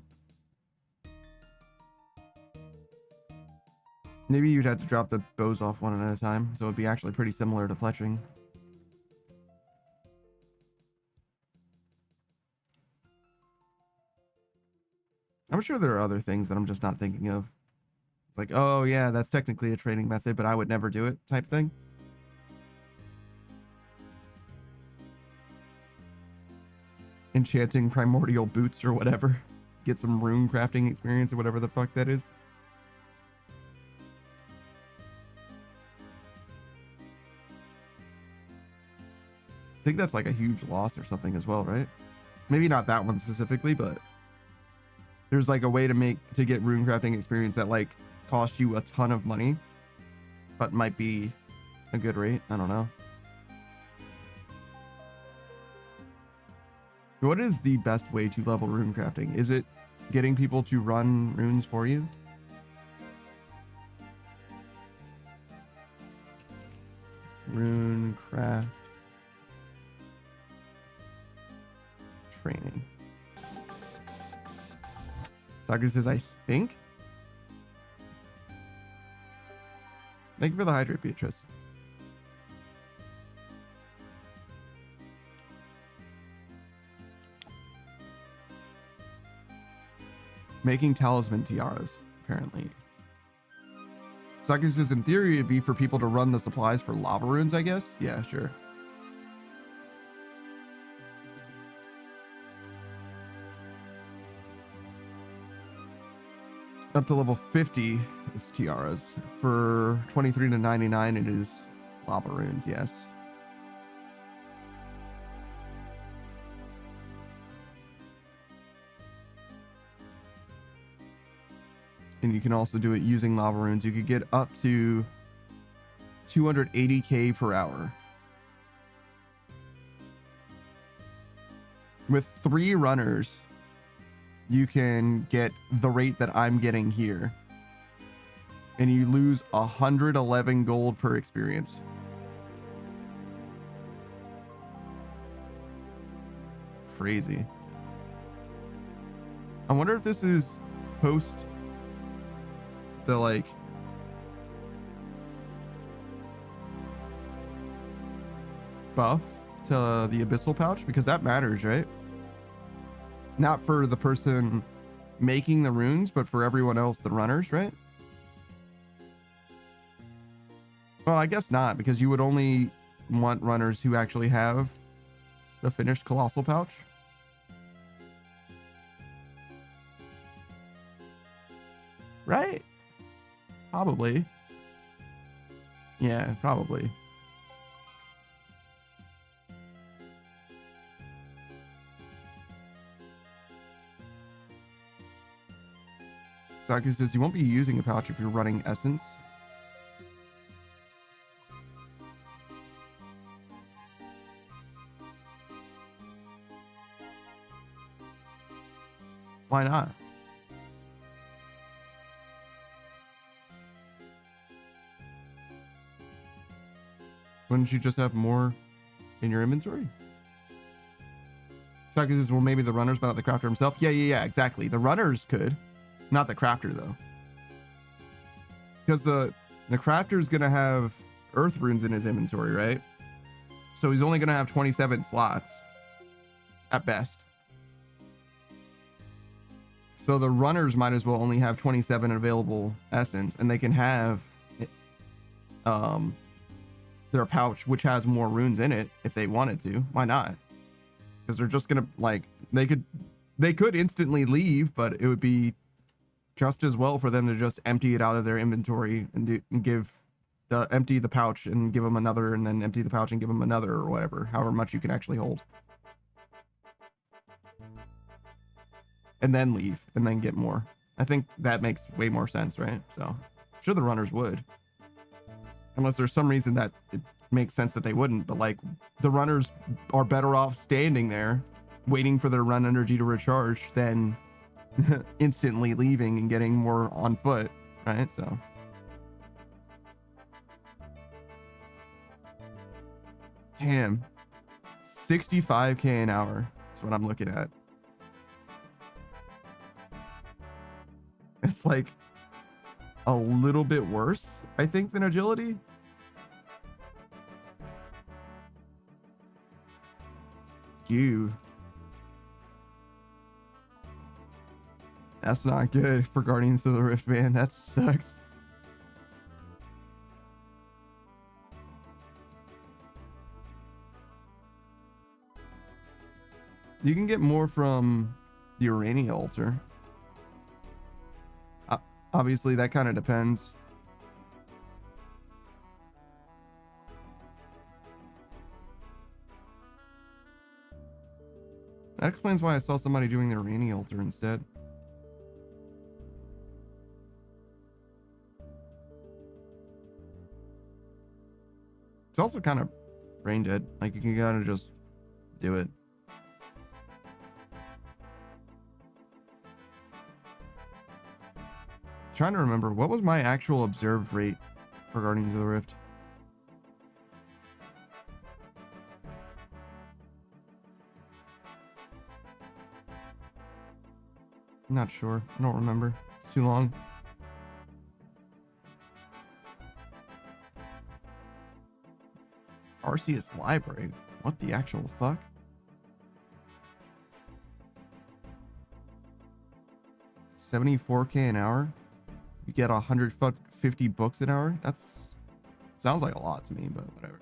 Maybe you'd have to drop the bows off one at a time, so it'd be actually pretty similar to fletching. I'm sure there are other things that I'm just not thinking of. It's like, oh yeah, that's technically a training method, but I would never do it type thing. Enchanting primordial boots or whatever. Get some rune crafting experience or whatever the fuck that is. I think that's like a huge loss or something as well, right? Maybe not that one specifically, but there's like a way to get rune crafting experience that like costs you a ton of money, but might be a good rate. I don't know. What is the best way to level rune crafting? Is it getting people to run runes for you? Rune craft training. Doctor says, I think. Thank you for the hydrate, Beatrice. Making talisman tiaras, apparently. Doctor says, in theory, it'd be for people to run the supplies for lava runes, I guess? Yeah, sure. Up to level 50, it's tiaras. For 23 to 99, it is lava runes, yes. And you can also do it using lava runes. You could get up to 280k per hour. With 3 runners, you can get the rate that I'm getting here. And you lose 111 gold per experience. Crazy. I wonder if this is post the like buff to the abyssal pouch, because that matters, right? Not for the person making the runes, but for everyone else, the runners, right? Well, I guess not, because you would only want runners who actually have the finished colossal pouch. Right? Probably. Yeah, probably. Saki says you won't be using a pouch if you're running essence. Why not? Wouldn't you just have more in your inventory? Saki says, well, maybe the runners, but not the crafter himself. Yeah, exactly. The runners could, not the crafter though. Because the crafter is going to have earth runes in his inventory, right? So he's only going to have 27 slots at best. So the runners might as well only have 27 available essence, and they can have their pouch, which has more runes in it if they wanted to. Why not? Because they're just gonna, like, they could instantly leave, but it would be just as well for them to just empty it out of their inventory and empty the pouch and give them another, and then empty the pouch and give them another, or whatever, however much you can actually hold. And then leave and then get more. I think that makes way more sense, right? So I'm sure the runners would, unless there's some reason that it makes sense that they wouldn't. But like, the runners are better off standing there waiting for their run energy to recharge than instantly leaving and getting more on foot, right? So damn, 65k an hour. That's what I'm looking at. It's like a little bit worse, I think, than agility. That's not good for Guardians of the Rift, man. That sucks. You can get more from the Urania altar. Obviously, that kind of depends. That explains why I saw somebody doing the Urania altar instead. It's also kind of brain dead. Like, you can kind of just do it. Trying to remember, what was my actual observed rate for Guardians of the Rift? I'm not sure. I don't remember. It's too long. Arceus Library? What the actual fuck? $74k an hour? You get 150 books an hour? That's sounds like a lot to me, but whatever.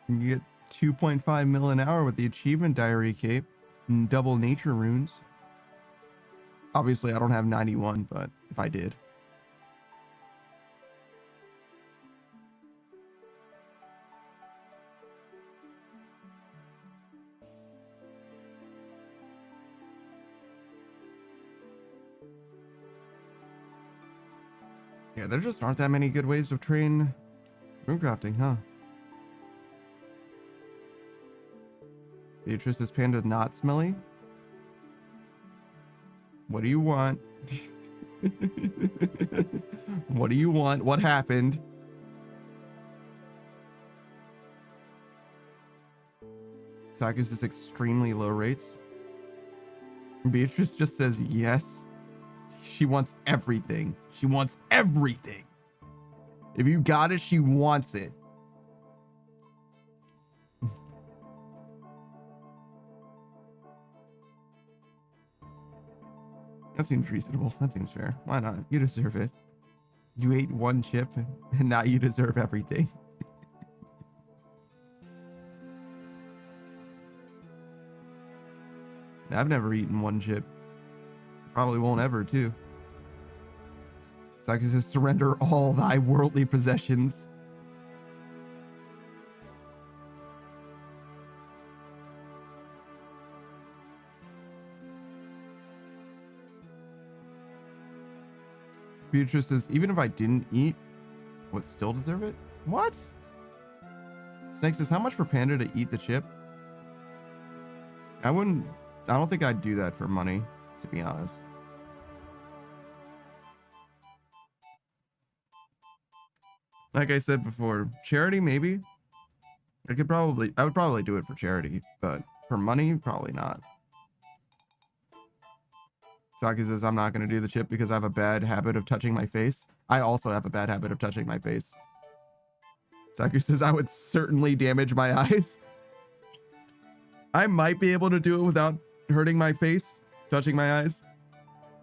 You get 2.5 mil an hour with the achievement diary cape and double nature runes. Obviously, I don't have 91, but if I did. Yeah, there just aren't that many good ways to train rune crafting, huh? Beatrice, is Panda not smelly? What do you want? What do you want? What happened? Saku's is extremely low rates. Beatrice just says yes. She wants everything. She wants everything. If you got it, she wants it. That seems reasonable. That seems fair. Why not? You deserve it. You ate one chip and now you deserve everything. I've never eaten one chip. Probably won't ever, too. So I can just surrender all thy worldly possessions. Beatrice says, even if I didn't eat, would still deserve it? What? Snake says, how much for Panda to eat the chip? I don't think I'd do that for money, to be honest. Like I said before, charity, maybe. I would probably do it for charity, but for money, probably not. Saki says, I'm not going to do the chip because I have a bad habit of touching my face. I also have a bad habit of touching my face. Saki says, I would certainly damage my eyes. I might be able to do it without hurting my face, touching my eyes.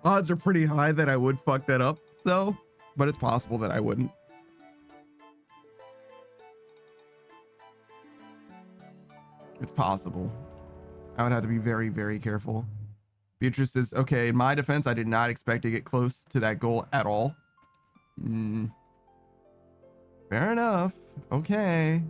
Odds are pretty high that I would fuck that up, though, but it's possible that I wouldn't. It's possible. I would have to be very, very careful. Beatrice says, okay, in my defense, I did not expect to get close to that goal at all. Fair enough. Okay.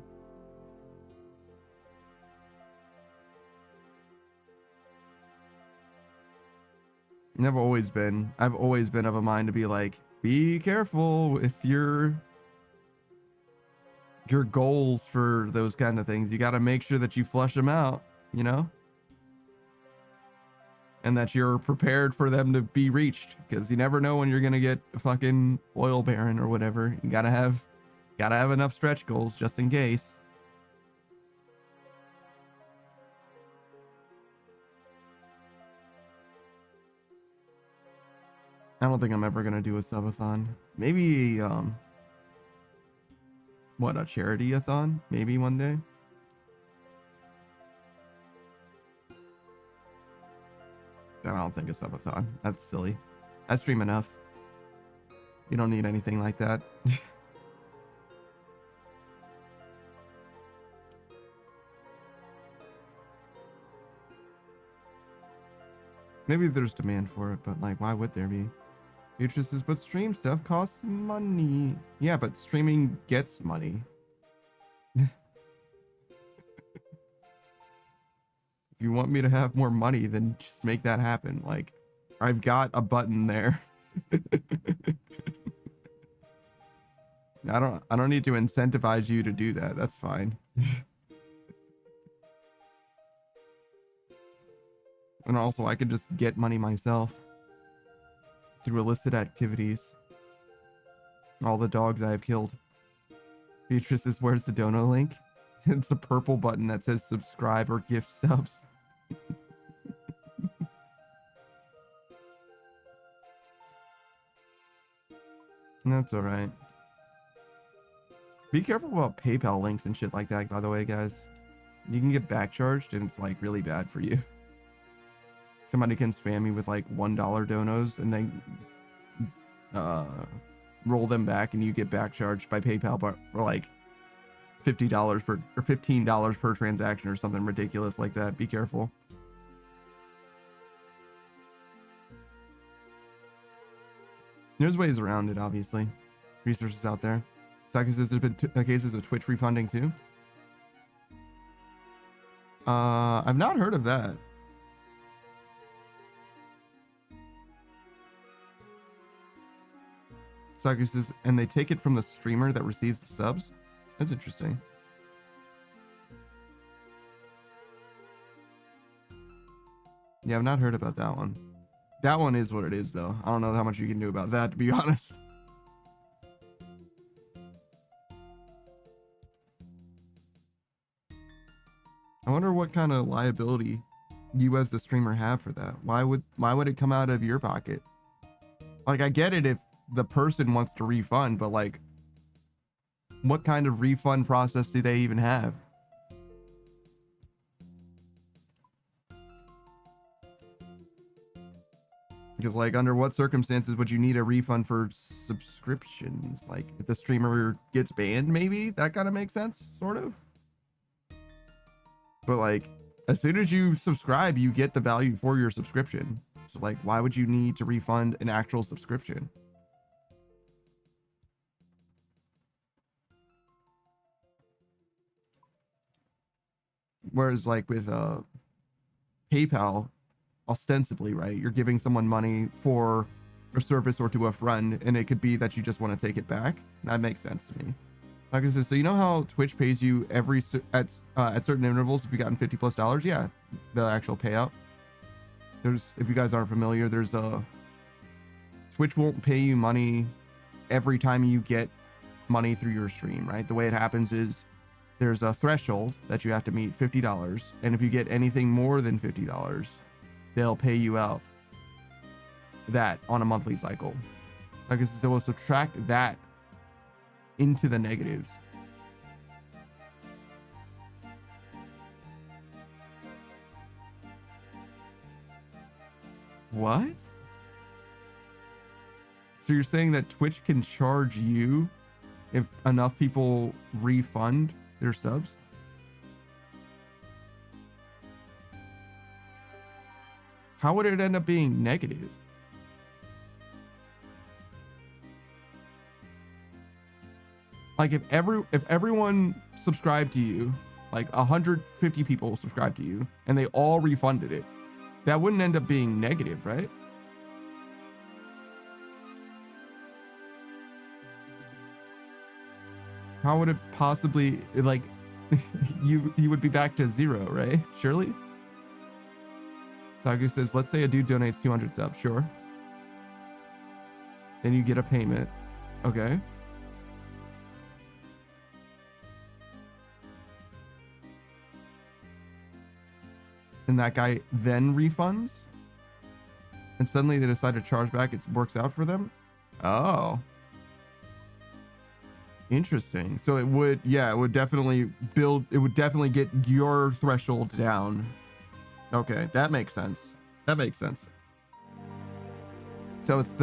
I've always been of a mind to be like, be careful with your goals for those kind of things. You got to make sure that you flush them out, you know? And that you're prepared for them to be reached, because you never know when you're going to get a fucking oil baron or whatever. You got to have enough stretch goals just in case. I don't think I'm ever going to do a subathon. Maybe, a charity-a-thon? Maybe one day. I don't think a subathon. That's silly. I stream enough. You don't need anything like that. Maybe there's demand for it, but like, why would there be? Beatrice says, but stream stuff costs money. Yeah, but streaming gets money. If you want me to have more money, then just make that happen. Like, I've got a button there. I don't need to incentivize you to do that. That's fine. And also, I could just get money myself through illicit activities. All the dogs I have killed. Beatrice says, where's the dono link? It's the purple button that says subscribe or gift subs. That's all right. Be careful about PayPal links and shit like that, by the way, guys. You can get back charged and it's like really bad for you. Somebody can spam you with like $1 donos and then roll them back and you get back charged by PayPal for like $50 per or $15 per transaction or something ridiculous like that. Be careful. There's ways around it, obviously. Resources out there. Saki says there's been cases of Twitch refunding too. I've not heard of that. Saki says, and they take it from the streamer that receives the subs? That's interesting. Yeah, I've not heard about that one. That one is what it is, though. I don't know how much you can do about that, to be honest. I wonder what kind of liability you as the streamer have for that. Why would it come out of your pocket? Like, I get it if the person wants to refund, but like, what kind of refund process do they even have? Because like, under what circumstances would you need a refund for subscriptions? Like, if the streamer gets banned, maybe that kind of makes sense, sort of. But like, as soon as you subscribe, you get the value for your subscription. So like, why would you need to refund an actual subscription? Whereas like with PayPal, ostensibly, right, you're giving someone money for a service or to a friend, and it could be that you just want to take it back. That makes sense to me. Like I said, so you know how Twitch pays you at certain intervals if you've gotten $50+? Yeah, the actual payout. There's, if you guys aren't familiar, there's Twitch won't pay you money every time you get money through your stream, right? The way it happens is there's a threshold that you have to meet, $50, and if you get anything more than $50, they'll pay you out that on a monthly cycle. Like I said, so we'll subtract that into the negatives. What? So you're saying that Twitch can charge you if enough people refund their subs? How would it end up being negative? Like if everyone subscribed to you, like 150 people subscribed to you, and they all refunded it, that wouldn't end up being negative, right? How would it possibly, like, you would be back to zero, right? Surely? Sagu says, let's say a dude donates 200 subs, sure. Then you get a payment. Okay. And that guy then refunds? And suddenly they decide to charge back, it works out for them? Oh. Interesting. So it would, yeah, it would definitely get your threshold down. Okay, that makes sense. That makes sense. So it's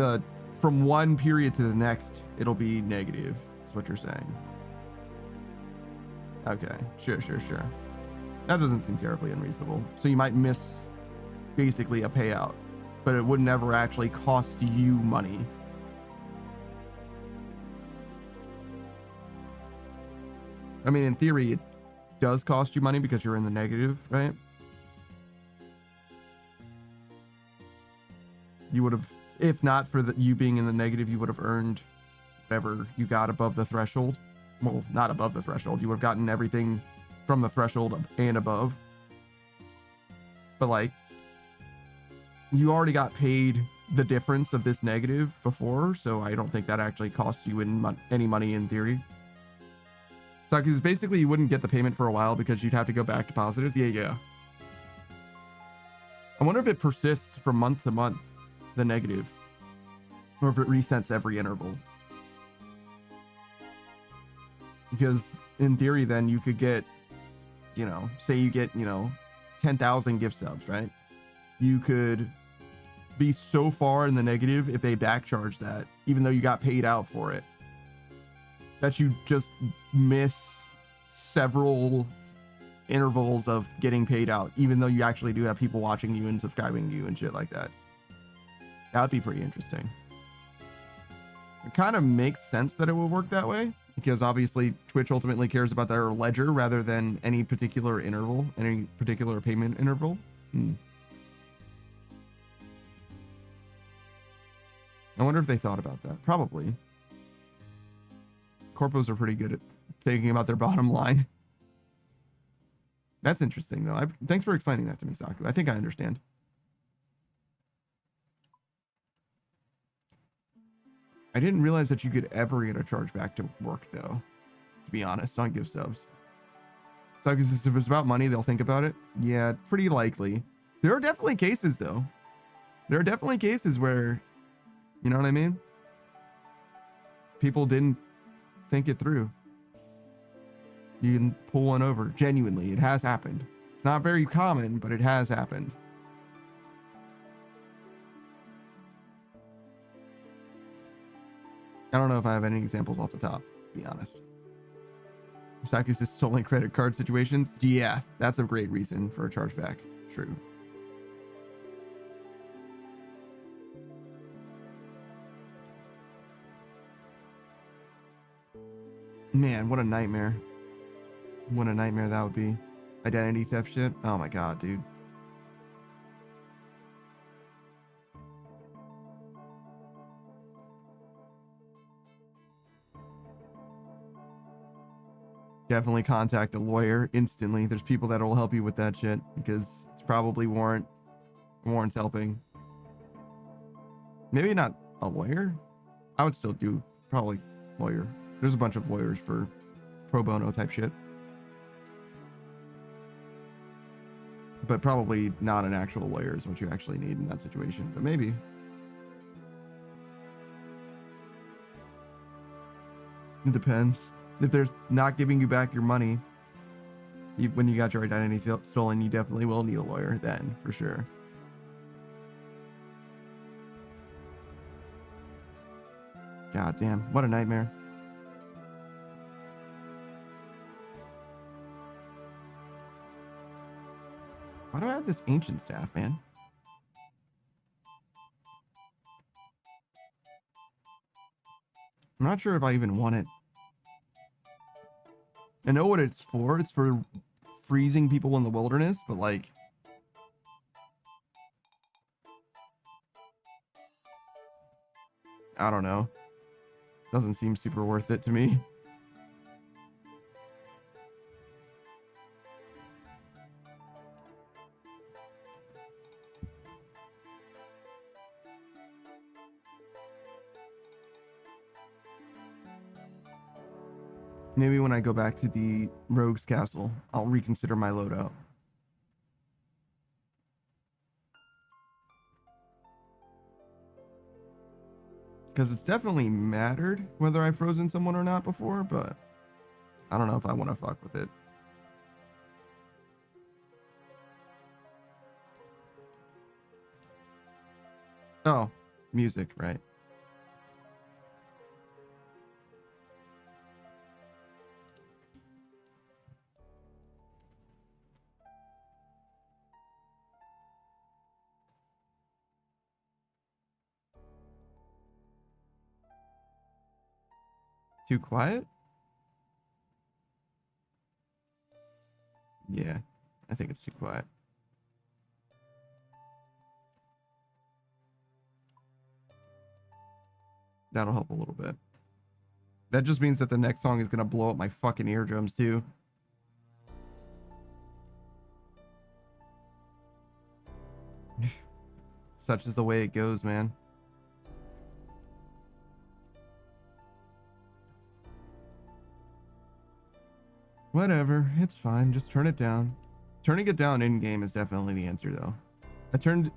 from one period to the next, it'll be negative, is what you're saying. Okay, sure. That doesn't seem terribly unreasonable. So you might miss basically a payout, but it would never actually cost you money. I mean, in theory, it does cost you money because you're in the negative, right? You would have, if not for you being in the negative, you would have earned whatever you got above the threshold. Well, not above the threshold. You would have gotten everything from the threshold and above. But like, you already got paid the difference of this negative before, so I don't think that actually costs you any money in theory. So because basically you wouldn't get the payment for a while because you'd have to go back to positives. Yeah. I wonder if it persists from month to month, the negative, or if it resets every interval. Because in theory, then you could get, say you get, 10,000 gift subs, right? You could be so far in the negative if they back charge that, even though you got paid out for it, that you just miss several intervals of getting paid out, even though you actually do have people watching you and subscribing to you and shit like that. That would be pretty interesting. It kind of makes sense that it would work that way, because obviously Twitch ultimately cares about their ledger rather than any particular interval, any particular payment interval. I wonder if they thought about that. Probably. Corpos are pretty good at thinking about their bottom line. That's interesting, though. Thanks for explaining that to me, Saku. I think I understand. I didn't realize that you could ever get a chargeback to work, though, to be honest, on gift subs. So if it's about money, they'll think about it. Yeah, pretty likely. There are definitely cases though. There are definitely cases where, you know what I mean? People didn't think it through. You can pull one over. Genuinely, it has happened. It's not very common, but it has happened. I don't know if I have any examples off the top, to be honest. Saku's just stolen credit card situations. Yeah, that's a great reason for a chargeback. True. Man, what a nightmare. What a nightmare that would be. Identity theft shit. Oh my god, dude. Definitely contact a lawyer instantly. There's people that will help you with that shit because it's probably warrants helping. Maybe not a lawyer. I would still do probably lawyer. There's a bunch of lawyers for pro bono type shit. But probably not an actual lawyer is what you actually need in that situation. But maybe. It depends. If they're not giving you back your money when you got your identity stolen, you definitely will need a lawyer then, for sure. God damn, what a nightmare. Why do I have this ancient staff, man? I'm not sure if I even want it. I know what it's for. It's for freezing people in the wilderness, but like... I don't know. Doesn't seem super worth it to me. Maybe when I go back to the Rogue's Castle, I'll reconsider my loadout. Because it's definitely mattered whether I've frozen someone or not before, but I don't know if I want to fuck with it. Oh, music, right. Too quiet? Yeah, I think it's too quiet. That'll help a little bit. That just means that the next song is gonna blow up my fucking eardrums too. Such is the way it goes, man. Whatever, it's fine. Just turn it down. Turning it down in game is definitely the answer, though.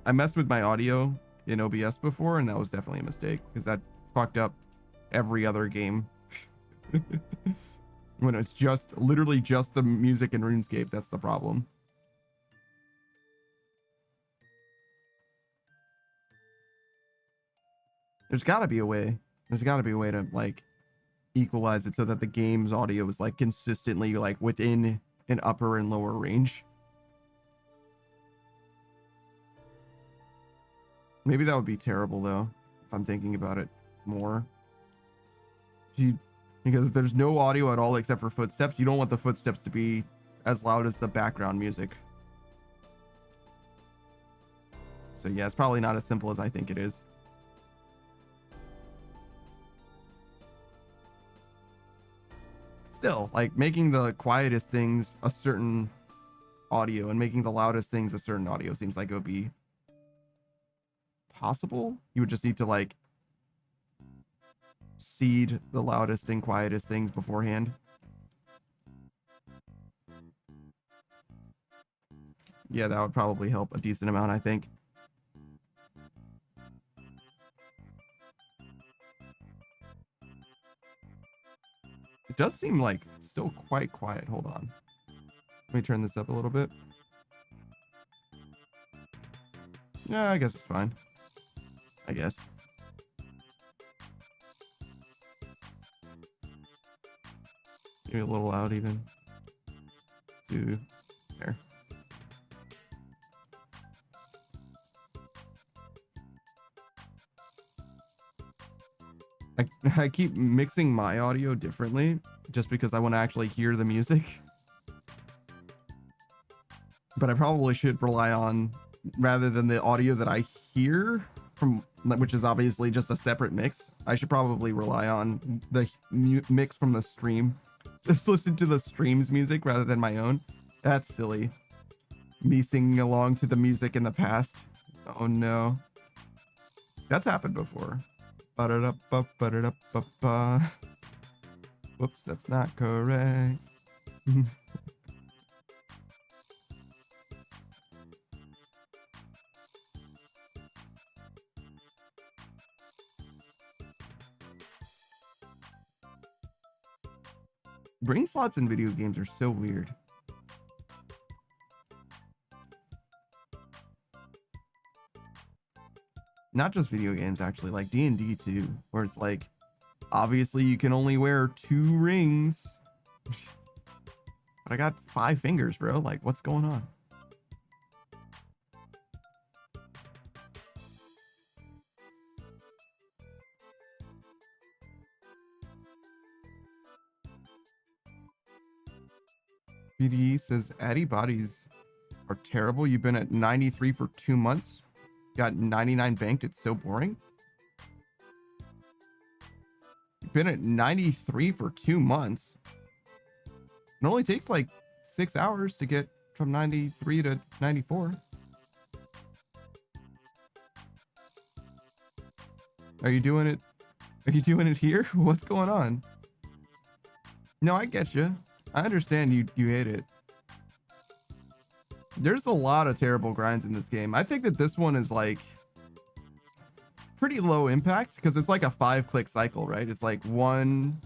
I messed with my audio in OBS before, and that was definitely a mistake because that fucked up every other game. When it's just literally just the music in RuneScape, that's the problem. There's got to be a way. There's got to be a way to like equalize it so that the game's audio is like consistently like within an upper and lower range. Maybe that would be terrible though, if I'm thinking about it more. Because if there's no audio at all except for footsteps, you don't want the footsteps to be as loud as the background music. So yeah, it's probably not as simple as I think it is. Still, like making the quietest things a certain audio and making the loudest things a certain audio seems like it would be possible. You would just need to like seed the loudest and quietest things beforehand. yeah, that would probably help a decent amount, I think. It does seem like still quite quiet. Hold on. Let me turn this up a little bit. Yeah, I guess it's fine. I guess. Maybe a little loud even. To there. I keep mixing my audio differently just because I want to actually hear the music. But I probably should rely on, rather than the audio that I hear from, which is obviously just a separate mix, I should probably rely on the mix from the stream. Just listen to the stream's music rather than my own. That's silly. Me singing along to the music in the past. Oh no. That's happened before. Ba-da-da-ba-ba-da-da-ba-ba. Whoops, that's not correct. Brain slots in video games are so weird. Not just video games, actually, like D&D too, where it's like, obviously you can only wear 2 rings. But I got 5 fingers, bro. Like, what's going on? BDE says antibodies are terrible. You've been at 93 for 2 months. Got 99 banked. It's so boring. You've been at 93 for 2 months. It only takes like 6 hours to get from 93 to 94. Are you doing it? Are you doing it here? What's going on? No, I get you. I understand you hate it. There's a lot of terrible grinds in this game. I think that this one is like pretty low impact because it's like a 5-click cycle, right? It's like 1,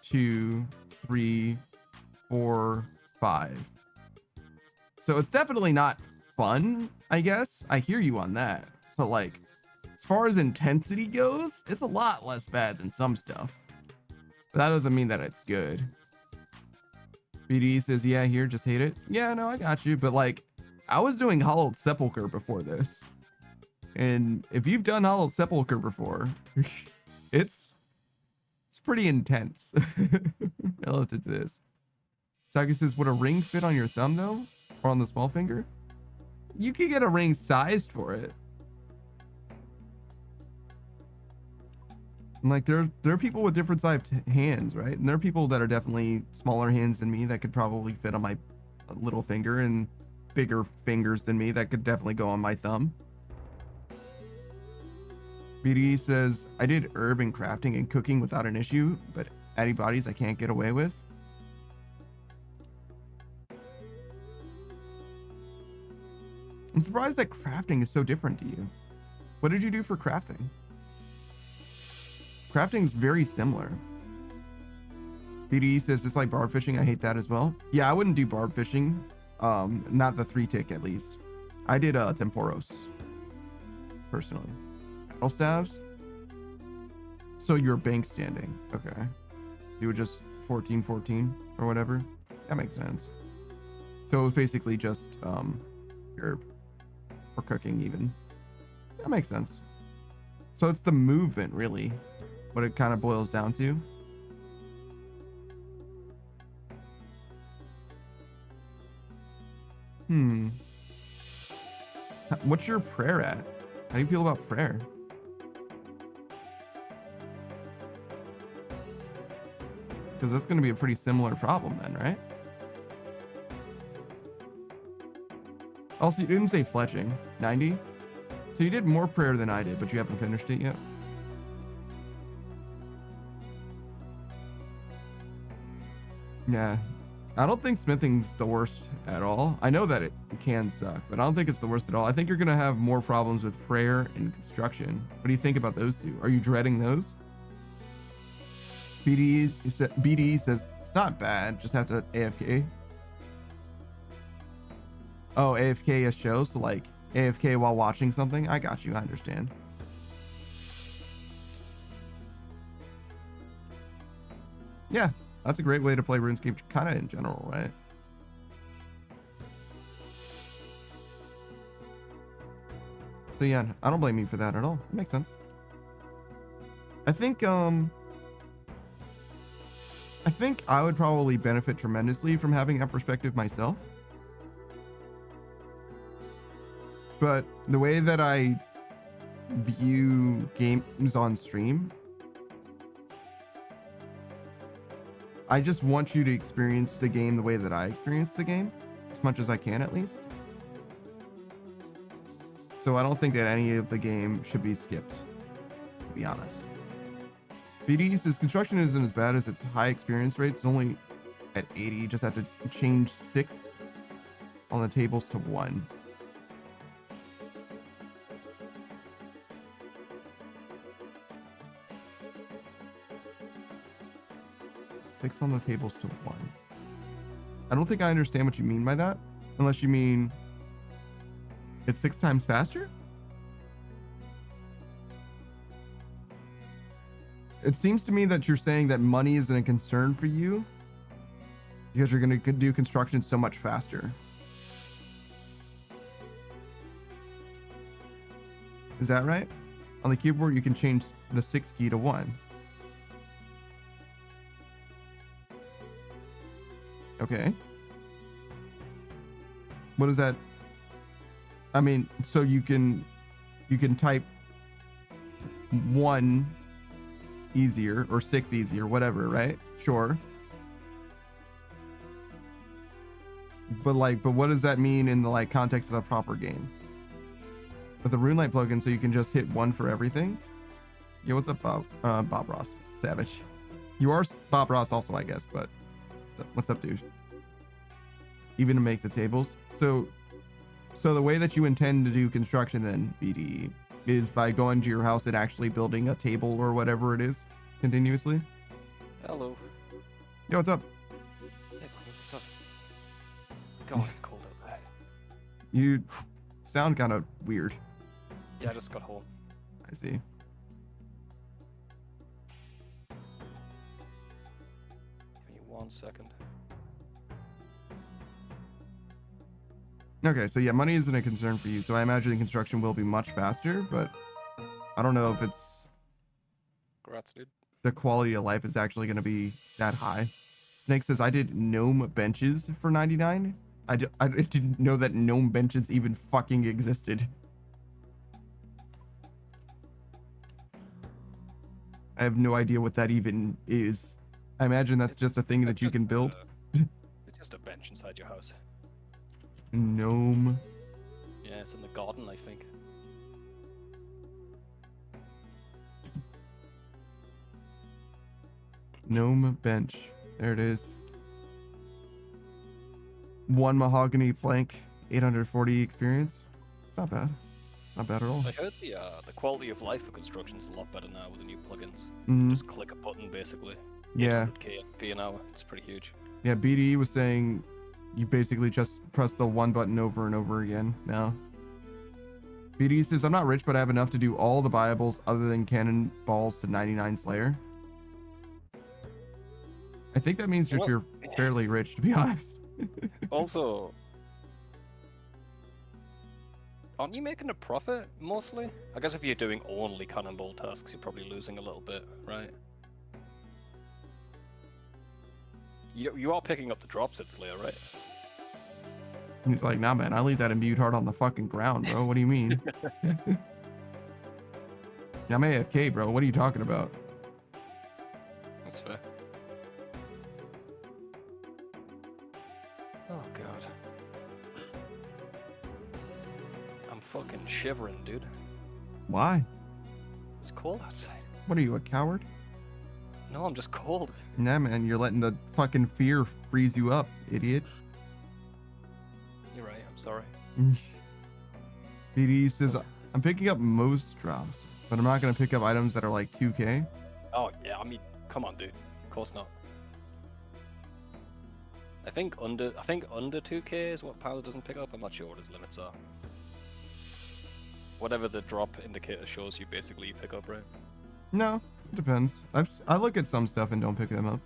2, 3, 4, 5. So it's definitely not fun, I guess. I hear you on that. But like, as far as intensity goes, it's a lot less bad than some stuff. But that doesn't mean that it's good. BD says, yeah, here, just hate it. Yeah, no, I got you. But like, I was doing Hollowed Sepulchre before this. And if you've done Hollowed Sepulchre before, it's pretty intense relative to this. Saki says, would a ring fit on your thumb though? Or on the small finger? You could get a ring sized for it. And like there are people with different sized hands, right? And there are people that are definitely smaller hands than me that could probably fit on my little finger, and bigger fingers than me that could definitely go on my thumb. BD says, I did herb and crafting and cooking without an issue, but antibodies I can't get away with. I'm surprised that crafting is so different to you. What did you do for crafting? Crafting is very similar. BDE says it's like barb fishing. I hate that as well. Yeah, I wouldn't do barb fishing. Not the 3-tick at least. I did Temporos personally. Battle staves. So you're bank standing. Okay. You were just 14-14 or whatever. That makes sense. So it was basically just herb or cooking even. That makes sense. So it's the movement really what it kind of boils down to. What's your prayer at? How do you feel about prayer? Because that's going to be a pretty similar problem then, right? Also, you didn't say fletching. 90? So you did more prayer than I did, but you haven't finished it yet? Yeah. I don't think smithing's the worst at all. I know that it can suck, but I don't think it's the worst at all. I think you're going to have more problems with prayer and construction. What do you think about those two? Are you dreading those? BDE says, it's not bad, just have to AFK. Oh, AFK a show, so like AFK while watching something? I got you, I understand. Yeah, that's a great way to play RuneScape kind of in general, right? So yeah, I don't blame you for that at all. It makes sense. I think I would probably benefit tremendously from having that perspective myself. But the way that I view games on stream, I just want you to experience the game the way that I experience the game, as much as I can at least. So I don't think that any of the game should be skipped, to be honest. BD says construction isn't as bad as its high experience rates. It's only at 80. You just have to change 6 on the tables to 1. Six on the tables to 1. I don't think I understand what you mean by that, unless you mean it's 6 times faster. It seems to me that you're saying that money isn't a concern for you because you're going to do construction so much faster. Is that right? On the keyboard, you can change the 6 key to 1. Okay. What is that? I mean, so you can type 1 easier or 6 easier, whatever, right? Sure. But what does that mean in the like context of the proper game? With the RuneLite plugin, so you can just hit 1 for everything. Yo, what's up, Bob? Bob Ross, savage. You are Bob Ross also, I guess, but what's up, dude? Even to make the tables. So the way that you intend to do construction then, BDE, is by going to your house and actually building a table or whatever it is continuously. Hello. Yo, what's up? Yeah, what's up? God, it's cold out there. You sound kind of weird. Yeah, I just got home. I see. Give me 1 second. Okay, so yeah, money isn't a concern for you, so I imagine the construction will be much faster, but I don't know if it's Congrats, dude. the quality of life is actually going to be that high. Snake says, I did gnome benches for 99. I didn't know that gnome benches even fucking existed. I have no idea what that even is. I imagine that's just a thing that you can build. It's just a bench inside your house. Gnome. Yeah, it's in the garden, I think. Gnome bench. There it is. 1 mahogany plank, 840 experience. It's not bad. It's not bad at all. I heard the quality of life for construction is a lot better now with the new plugins. Mhm. Just click a button, basically. Yeah. 800k FP an hour. It's pretty huge. Yeah, BDE was saying you basically just press the 1 button over and over again now. BDE says, I'm not rich, but I have enough to do all the buyables other than cannonballs to 99 Slayer. I think that means Well, you're fairly rich, to be honest. Also, aren't you making a profit mostly? I guess if you're doing only cannonball tasks, you're probably losing a little bit, right? You are picking up the drops at Slayer, right? He's like, nah, man, I leave that imbued heart on the fucking ground, bro. What do you mean? I'm AFK, bro. What are you talking about? That's fair. Oh god. I'm fucking shivering, dude. Why? It's cold outside. What are you, a coward? No, I'm just cold. Nah, man, you're letting the fucking fear freeze you up, idiot. You're right. I'm sorry. BD says, I'm picking up most drops, but I'm not going to pick up items that are like 2k. Oh yeah, I mean, come on, dude. Of course not. I think under 2k is what Power doesn't pick up. I'm not sure what his limits are. Whatever the drop indicator shows you, basically you pick up, right? No, it depends. I look at some stuff and don't pick them up.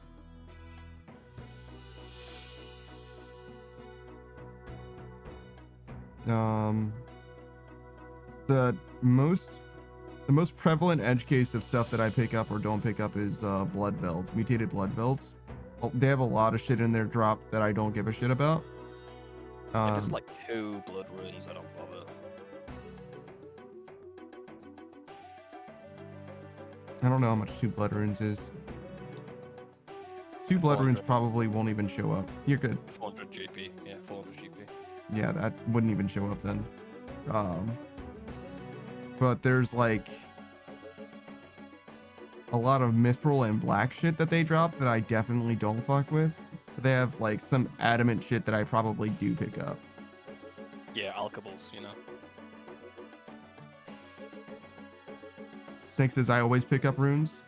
The most prevalent edge case of stuff that I pick up or don't pick up is blood velds, mutated blood velds. They have a lot of shit in their drop that I don't give a shit about. If it's like 2 blood runes, I don't bother. I don't know how much 2 blood runes is. 2 blood runes 400. probably won't even show up. You're good. 400 GP. Yeah, 400 GP. Yeah, that wouldn't even show up then. But there's like a lot of mithril and black shit that they drop that I definitely don't fuck with. But they have like some adamant shit that I probably do pick up. Yeah, alkables, you know. Snake says I always pick up runes.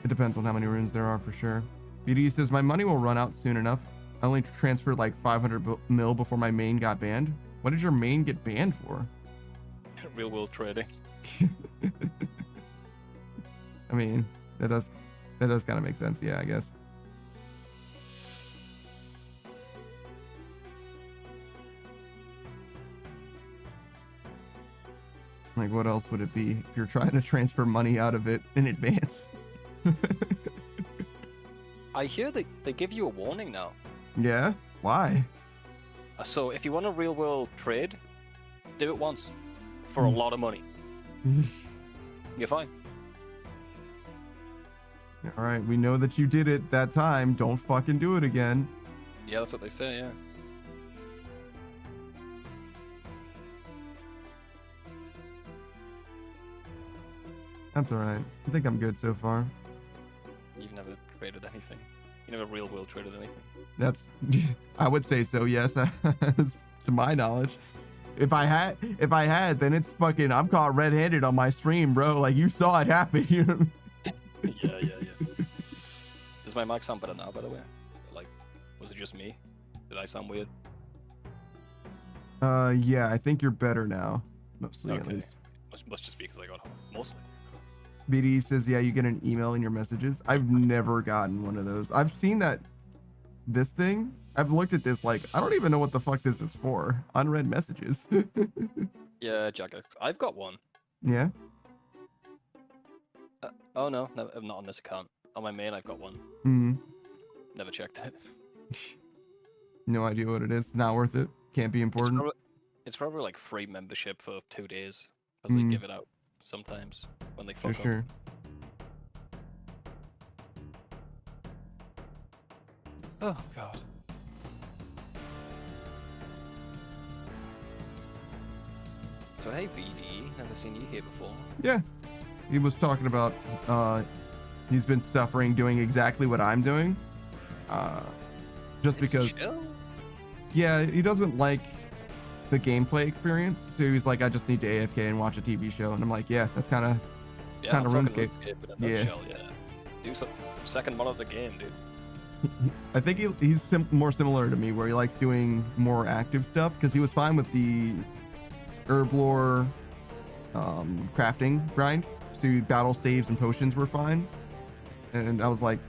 It depends on how many runes there are for sure. BD says my money will run out soon enough. I only transferred like 500 mil before my main got banned. What did your main get banned for? Real world trading. I mean, that does kind of make sense. Yeah, I guess. Like, what else would it be if you're trying to transfer money out of it in advance? I hear that they give you a warning now. Yeah? Why? So if you want a real world trade, do it once. For a lot of money. You're fine. All right, we know that you did it that time. Don't fucking do it again. Yeah, that's what they say, yeah. That's all right. I think I'm good so far. You've never traded anything. You never real world traded anything. That's, I would say so. Yes, to my knowledge. If I had, then it's fucking. I'm caught red-handed on my stream, bro. Like you saw it happen. You know? Yeah. Does my mic sound better now, by the way? Like, was it just me? Did I sound weird? Yeah, I think you're better now, mostly at Okay. least. Must just be because I got home. Mostly. BD says, yeah, you get an email in your messages. I've never gotten one of those. I've seen that. This thing. I've looked at this like I don't even know what the fuck this is for. Unread messages. Yeah, Jack. I've got one. Yeah. Oh no, not on this account. On my main, I've got one. Hmm. Never checked it. No idea what it is. Not worth it. Can't be important. It's probably like free membership for 2 days because they give it out sometimes when they For fuck up. sure. Oh god. So hey BD, never seen you here before. Yeah. He was talking about he's been suffering doing exactly what I'm doing. Just It's because chill. yeah, he doesn't like the gameplay experience. So he's like, I just need to AFK and watch a TV show. And I'm like, yeah, that's kind of Yeah, kinda I'm talking RuneScape. in a Yeah. nutshell, yeah. Do some second mod of the game, dude. I think he's more similar to me, where he likes doing more active stuff because he was fine with the herb lore crafting grind. So battle staves and potions were fine. And I was like,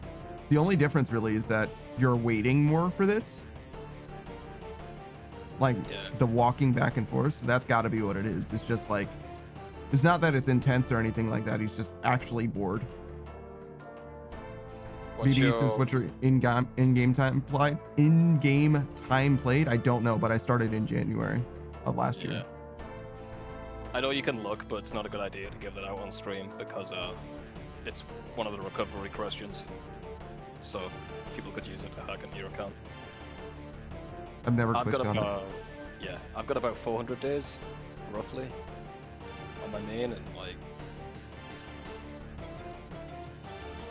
the only difference really is that you're waiting more for this. Like Yeah. the walking back and forth. So that's got to be what it is. It's just like, it's not that it's intense or anything like that. He's just actually bored. BD says, what's your in-game time played? In-game time played? I don't know, but I started in January of last year. Yeah. I know you can look, but it's not a good idea to give that out on stream because it's one of the recovery questions. So people could use it to hack into your account. I've never I've clicked got on it. about I've got about 400 days, roughly, on my main, and like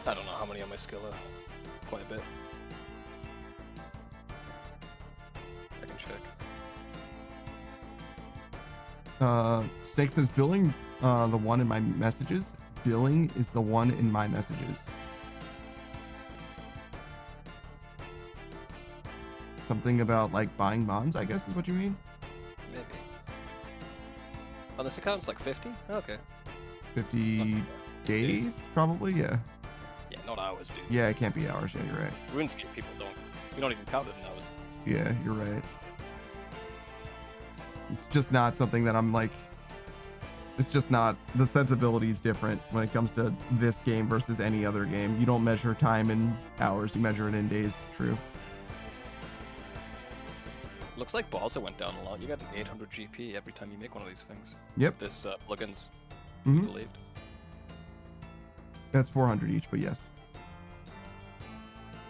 I don't know how many on my skill are. Quite a bit. I can check. Snake says billing, the one in my messages. Billing is the one in my messages. Something about like buying bonds, I guess is what you mean. Maybe. On this account, it's like 50? Okay. 50 days, probably, yeah. Yeah, not hours, dude. Yeah, it can't be hours, yeah, you're right. RuneScape people don't. We don't even count it in hours. Yeah, you're right. It's just not something that I'm like, it's just not, the sensibility is different when it comes to this game versus any other game. You don't measure time in hours, you measure it in days, true. Looks like Balsa went down a lot. You got 800 GP every time you make one of these things. Yep. This plugin's Mhm. believed. That's 400 each, but yes.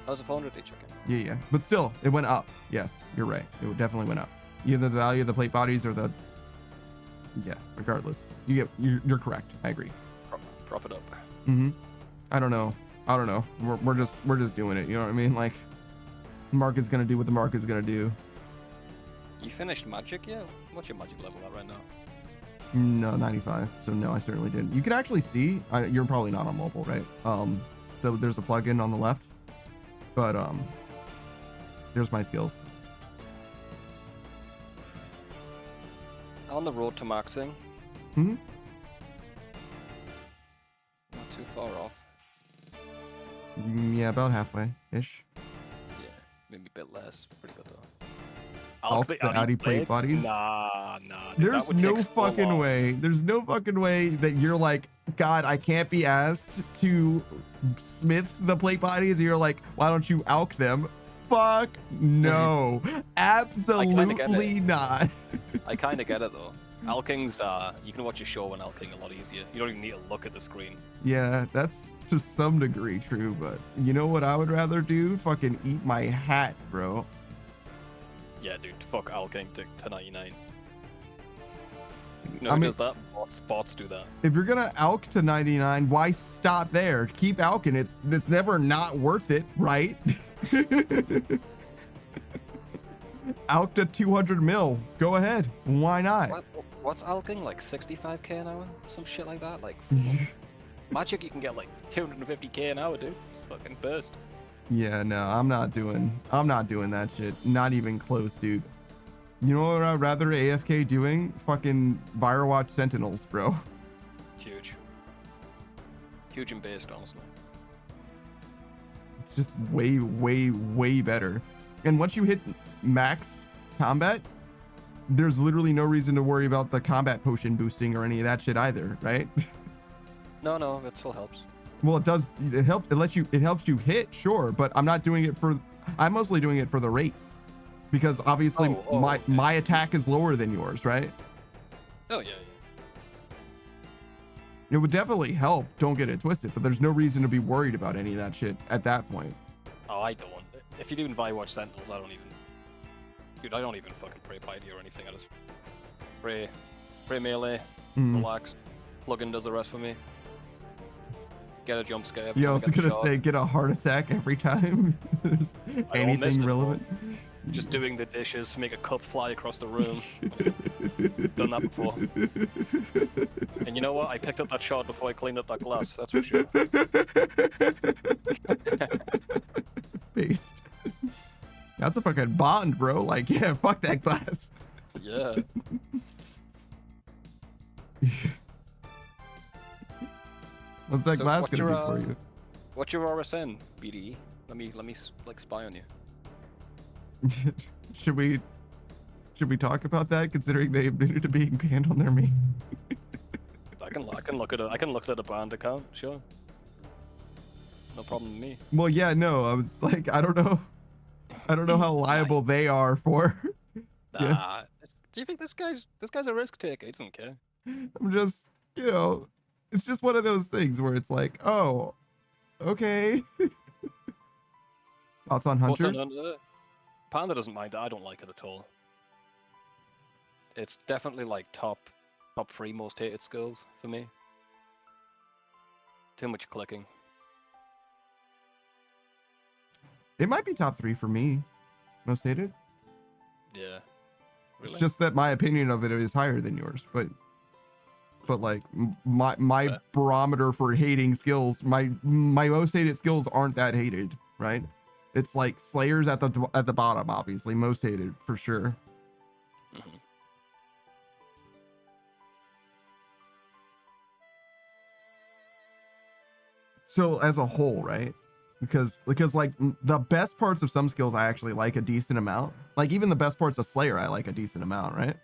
That was a 400 each, okay. Yeah, yeah. But still, it went up. Yes, you're right. It definitely went up. Either the value of the plate bodies or the... Yeah, regardless. You're correct. I agree. Profit up. Mm-hmm. I don't know. We're just doing it. You know what I mean? Like, the market's gonna do what the market's gonna do. You finished Magic yet? What's your Magic level at right now? No, 95. So no, I certainly didn't. You can actually see. You're probably not on mobile, right? So there's a plugin on the left, but there's my skills. On the road to maxing. Hmm. Not too far off. Yeah, about halfway ish. Yeah, maybe a bit less. Pretty good though. Off the Audi plate bodies? Nah. Dude, There's that would no take so fucking long. way. There's no fucking way that you're like, God, I can't be asked to smith the plate bodies. And you're like, why don't you alk them? Fuck no. Absolutely not. I kind of get it though. Alking's, you can watch a show on Alking a lot easier. You don't even need to look at the screen. Yeah, that's to some degree true, but you know what I would rather do? Fucking eat my hat, bro. Yeah, dude, fuck Alking to 99. I No, who mean- does that? Bots do that. If you're gonna alk to 99, why stop there? Keep alking. It's never not worth it, right? Alk to 200 mil. Go ahead. Why not? What's Alking? Like 65k an hour? Some shit like that? Like, Magic you can get like 250k an hour, dude. It's fucking burst. Yeah, no, I'm not doing that shit. Not even close, dude. You know what I'd rather AFK doing? Fucking Firewatch Sentinels, bro. Huge. Huge and based, honestly. It's just way, way, way better. And once you hit max combat, there's literally no reason to worry about the combat potion boosting or any of that shit either, right? No, it still helps. Well, it does. It helps. It helps you hit, sure, but I'm not doing it for. I'm mostly doing it for the rates, because obviously my attack is lower than yours, right? Oh yeah. It would definitely help. Don't get it twisted, but there's no reason to be worried about any of that shit at that point. Oh, I don't. If you're doing Firewatch Sentinels, I don't even. Dude, I don't even fucking pray piety or anything. I just pray melee, relax. Plugin does the rest for me. Get a jump scare. Yeah, I was gonna say get a heart attack every time there's anything relevant. Just doing the dishes, make a cup fly across the room. Done that before. And you know what? I picked up that shot before I cleaned up that glass. That's for sure. Based. That's a fucking bond, bro. Like, yeah, fuck that glass. Yeah. What's that So glass what's gonna your, do for you? What's your RSN, BDE? Let me like spy on you. Should we talk about that, considering they admitted to being banned on their main? I can look at a band account, sure. No problem with me. Well, yeah, no, I was like, I don't know how liable they are for. Nah. Yeah. Do you think this guy's a risk taker? He doesn't care. I'm just, it's just one of those things where it's like, oh, okay. Thoughts on Hunter? What's on Hunter? Panda doesn't mind it. I don't like it at all. It's definitely like top 3 most hated skills for me. Too much clicking. It might be top 3 for me. Most hated. Yeah. Really? It's just that my opinion of it is higher than yours, but like my Fair. barometer for hating skills, my most hated skills aren't that hated, right? It's like Slayer's at the bottom, obviously, most hated for sure. Mhm. So as a whole, right? Because like the best parts of some skills I actually like a decent amount. Like even the best parts of Slayer I like a decent amount, right?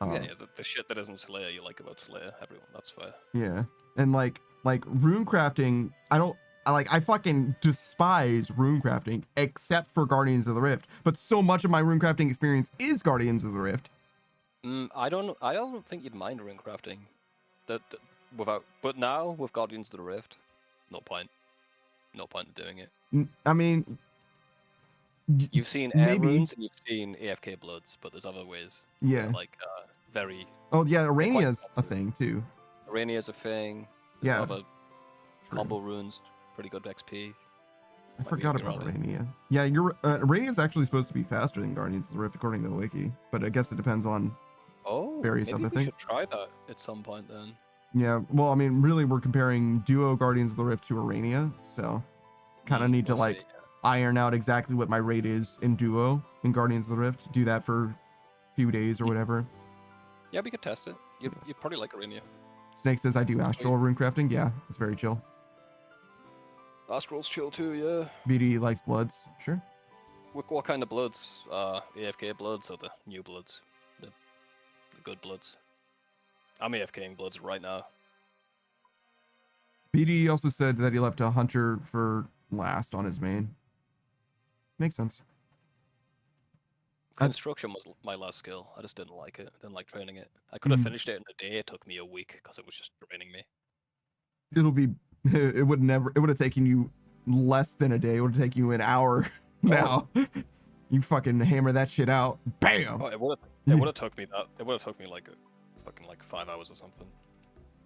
Yeah, the shit that isn't Slayer you like about Slayer, everyone, that's fair. Yeah. And like rune crafting, I fucking despise rune crafting except for Guardians of the Rift. But so much of my rune crafting experience is Guardians of the Rift. I don't think you'd mind rune crafting. But now with Guardians of the Rift, no point. No point in doing it. I mean, You've seen air maybe. runes and you've seen AFK bloods, but there's other ways. Yeah. Like very. Oh yeah, Arania's a thing too. Arania's a thing. There's Yeah. other combo runes, pretty good XP. I forgot about Arania. Yeah, Arania's actually supposed to be faster than Guardians of the Rift according to the wiki, but I guess it depends on various maybe other we things. should try that at some point then. Yeah, well, I mean, really, we're comparing duo Guardians of the Rift to Arania, so kind of need to We'll like see. iron out exactly what my rate is in duo in Guardians of the Rift. Do that for a few days or whatever. Yeah, we could test it. You'd probably like Arania. Snake says I do astral rune crafting. Yeah, it's very chill. Astral's chill too, yeah. BD likes bloods. Sure. What kind of bloods? AFK bloods or the new bloods? The good bloods. I'm AFKing bloods right now. BD also said that he left a hunter for last on his main. Makes sense. Construction was my last skill. I just didn't like it. I didn't like training it. I could have finished it in a day. It took me a week because it was just draining me. It would have taken you less than a day. It would have taken you an hour now. You fucking hammer that shit out. Bam! Oh, it would have took me that. It would have took me like 5 hours or something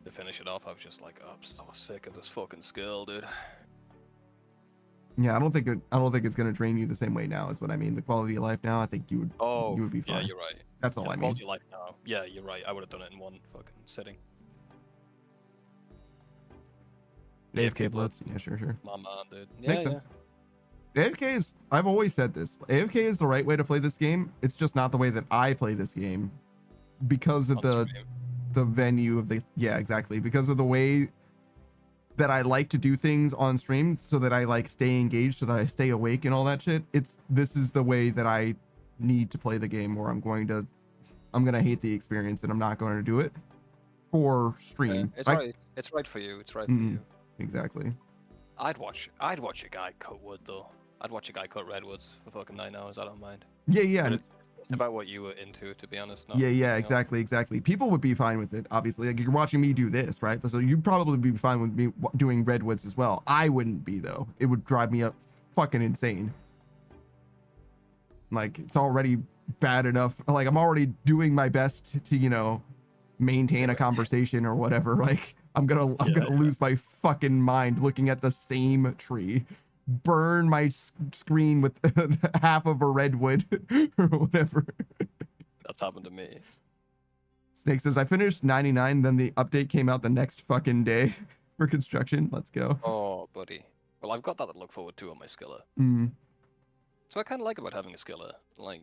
to finish it off. I was just like, oh, I'm so sick of this fucking skill, dude. Yeah, I don't think it's gonna drain you the same way now. Is what I mean. The quality of life now, I think you would be fine. Yeah, you're right. That's all I mean. Quality of life now. Yeah, you're right. I would have done it in one fucking sitting. AFK bloods. Yeah, sure. My man, dude. Yeah, Makes sense. AFK is. I've always said this. AFK is the right way to play this game. It's just not the way that I play this game, because of the venue of the. Yeah, exactly. Because of the way that I like to do things on stream, so that I like stay engaged, so that I stay awake and all that shit. This is the way that I need to play the game, or I'm gonna hate the experience and I'm not going to do it for stream. It's right. It's right for you. It's right for you. Exactly. I'd watch a guy cut wood though. I'd watch a guy cut redwoods for fucking 9 hours. I don't mind. Yeah. But it's about what you were into, to be honest. Yeah, exactly. People would be fine with it, obviously. Like, you're watching me do this, right? So you'd probably be fine with me doing redwoods as well. I wouldn't be, though. It would drive me up fucking insane. Like, it's already bad enough. Like, I'm already doing my best to, maintain a conversation or whatever. Like, I'm gonna lose my fucking mind looking at the same tree. Burn my screen with half of a redwood or whatever. That's happened to me. Snake says, I finished 99, then the update came out the next fucking day for construction. Let's go. Oh, buddy. Well, I've got that to look forward to on my skiller. So I kind of like about having a skiller. Like,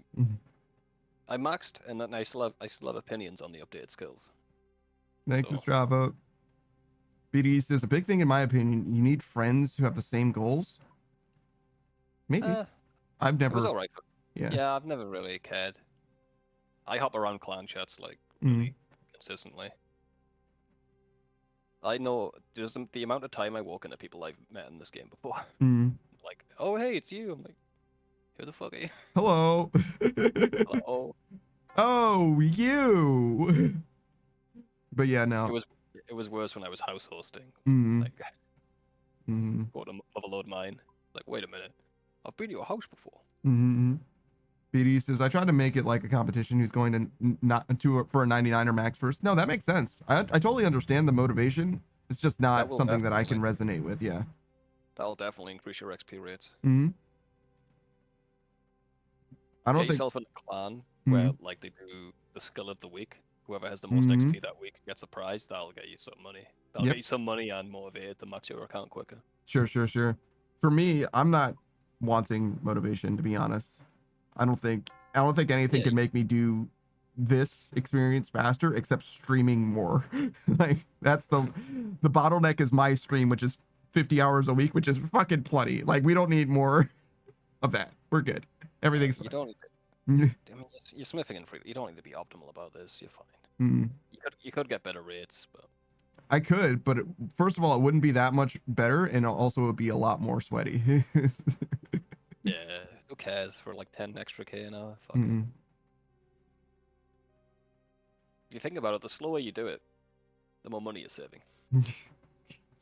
I maxed, and then I still have opinions on the updated skills. Thanks, Strava. BD says, a big thing in my opinion, you need friends who have the same goals. Maybe. I've never. It was alright. Yeah. I've never really cared. I hop around clan chats like really consistently. I know just the amount of time I walk into people I've met in this game before. Like, oh hey, it's you. I'm like, who the fuck are you? Hello. Oh. Oh, you. But yeah, no. It was worse when I was house hosting. Like, go to overload mine. Like, wait a minute, I've been to your house before. BD says, I tried to make it like a competition who's going to for a 99er max first. No, that makes sense. I totally understand the motivation. It's just not something that I can resonate with. Yeah. That'll definitely increase your XP rates. Hmm. I don't Get think. yourself in a clan Mhm. where like they do the skill of the week. Whoever has the most Mhm. XP that week gets a prize. That'll get you some money. That'll Yep. get you some money and motivate to max your account quicker. Sure. For me, I'm not wanting motivation, to be honest. I don't think anything Yeah. can make me do this experience faster except streaming more. Like that's the bottleneck is my stream, which is 50 hours a week, which is fucking plenty. Like we don't need more of that. We're good. Everything's You fine. don't. I mean, you're smithing in free. You don't need to be optimal about this. You're fine. Mm. You could get better rates, but I could, but first of all, it wouldn't be that much better, and also it would be a lot more sweaty. yeah, who cares for like 10 extra K an hour? Fuck it. Mm. If you think about it, the slower you do it, the more money you're saving.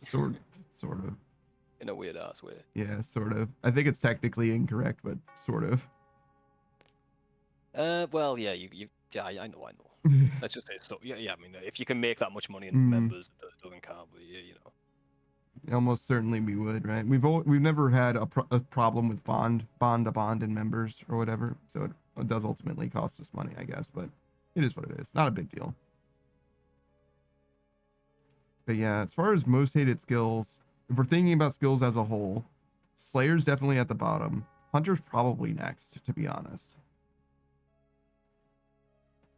Sort of. In a weird ass way. Yeah, sort of. I think it's technically incorrect, but sort of. Well, yeah, yeah, I know. Let's just say so. Yeah, I mean, if you can make that much money in Mm. members, it doesn't count. But yeah, you know. Almost certainly we would, right? We've never had a problem with bond to bond in members or whatever, so it does ultimately cost us money, I guess, but it is what it is. Not a big deal. But yeah, as far as most hated skills, if we're thinking about skills as a whole, Slayer's definitely at the bottom. Hunter's probably next, to be honest.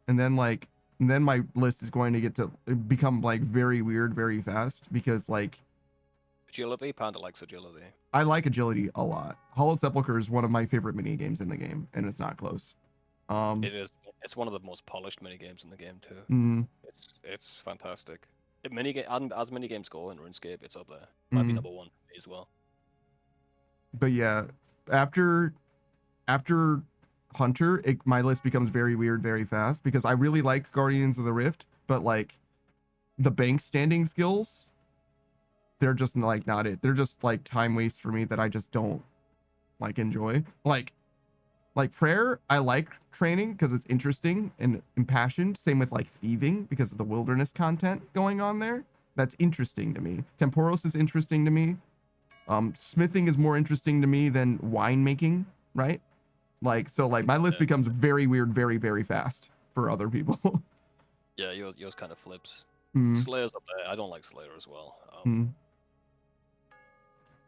And then my list is going to get to become like very weird very fast because like Agility, Panda likes agility. I like agility a lot. Hollowed Sepulchre is one of my favorite mini games in the game, and it's not close. It is. It's one of the most polished mini games in the game too. Mm, It's fantastic. As mini games go in RuneScape, it's up there. Might be Mhm. number one as well. but yeah, after Hunter, my list becomes very weird very fast because I really like Guardians of the Rift, but like the bank standing skills, they're just like not it. They're just like time waste for me that I just don't like enjoy. Like prayer, I like training because it's interesting and impassioned. Same with like thieving because of the wilderness content going on there. That's interesting to me. Temporos is interesting to me. Smithing is more interesting to me than winemaking, right? Like so like my list Yeah. becomes very weird very very fast for other people. Yeah, yours kind of flips. Mm, Slayer's up there. I don't like Slayer as well. mm,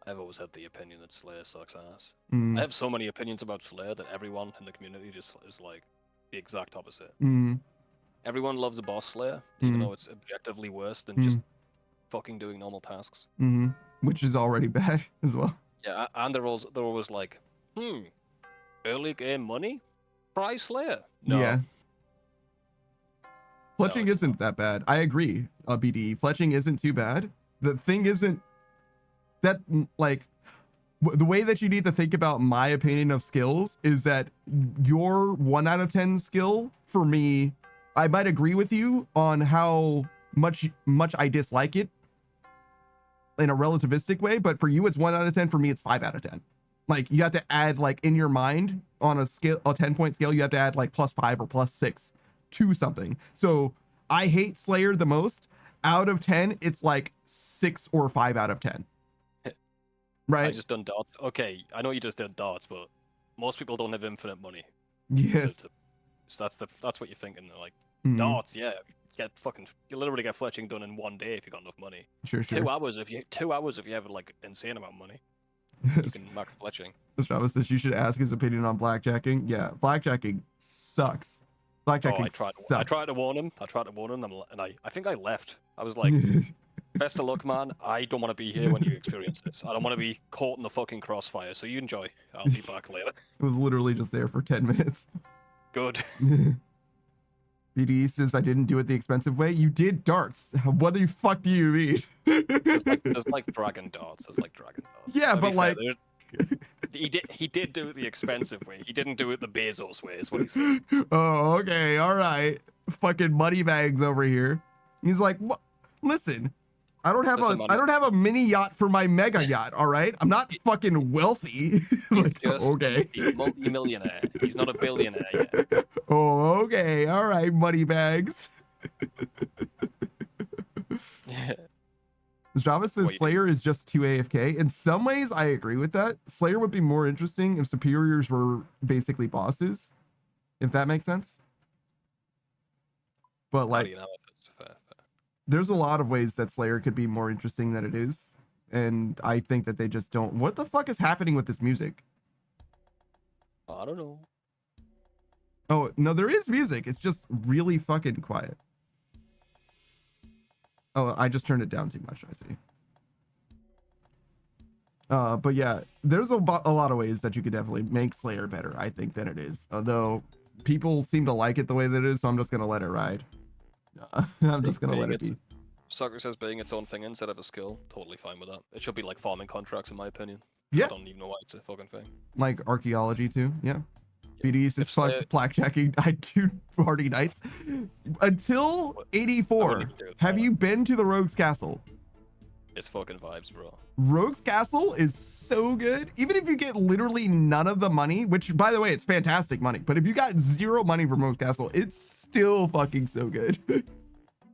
I've always had the opinion that Slayer sucks ass. mm, I have so many opinions about Slayer that everyone in the community just is like the exact opposite. mm, Everyone loves a boss Slayer, even Mm. though it's objectively worse than just mm, fucking doing normal tasks. mm, which is already bad as well. Yeah, and they're always like, early game money? Try Slayer. No. Yeah. Fletching it's isn't that bad. I agree, BDE. Fletching isn't too bad. The thing isn't that like the way that you need to think about my opinion of skills is that your 1 out of 10 skill for me, I might agree with you on how much I dislike it in a relativistic way, but for you it's 1 out of 10. For me it's 5 out of 10. Like you have to add like in your mind on a 10-point scale, you have to add like +5 or +6 to something. So I hate Slayer the most. Out of 10, it's like 6 or 5 out of 10. I Right? just done dots. Okay, I know you just did dots, but most people don't have infinite money. Yes. So that's what you're thinking. They're like, Mhm. dots, yeah. You literally get fletching done in 1 day if you got enough money. Sure. 2 hours if you have like insane amount of money, you can max fletching. Travis says you should ask his opinion on blackjacking. Yeah, blackjacking sucks. Blackjacking I tried to warn him. And I think I left. I was like, best of luck, man. I don't want to be here when you experience this. I don't want to be caught in the fucking crossfire. So you enjoy. I'll be back later. It was literally just there for 10 minutes. Good. BD says I didn't do it the expensive way. You did darts. What the fuck do you mean? There's like dragon darts. Yeah, To be but fair, like he did do it the expensive way. He didn't do it the Bezos way. Is what he said. oh, okay, all right. Fucking money bags over here. He's like, what? Listen, I don't have a mini yacht for my mega yacht. All right, I'm not fucking wealthy. He's Like, just okay. a multi-millionaire. He's not a billionaire yet. Oh, okay, all right, money bags. Strava says What you Slayer is just 2 AFK. In some ways, I agree with that. Slayer would be more interesting if superiors were basically bosses, if that makes sense. But How do like, you know if it's fair? there's a lot of ways that Slayer could be more interesting than it is. And I think that they just don't. What the fuck is happening with this music? I don't know. Oh, no, there is music. It's just really fucking quiet. Oh, I just turned it down too much, I see. But yeah, there's a lot of ways that you could definitely make Slayer better, I think, than it is. Although people seem to like it the way that it is, so I'm just gonna let it ride. I'm just gonna let it be. Soccer says being its own thing instead of a skill. Totally fine with that. It should be like farming contracts, in my opinion. Yeah. I don't even know why it's a fucking thing. Like archaeology too, yeah. BDs is If fuck Slayer- blackjacking. I do party nights until I 84. wouldn't even do Have that. you been to the Rogue's Castle? It's fucking vibes, bro. Rogue's Castle is so good. Even if you get literally none of the money, which by the way, it's fantastic money, but if you got zero money from Rogue's Castle, it's still fucking so good.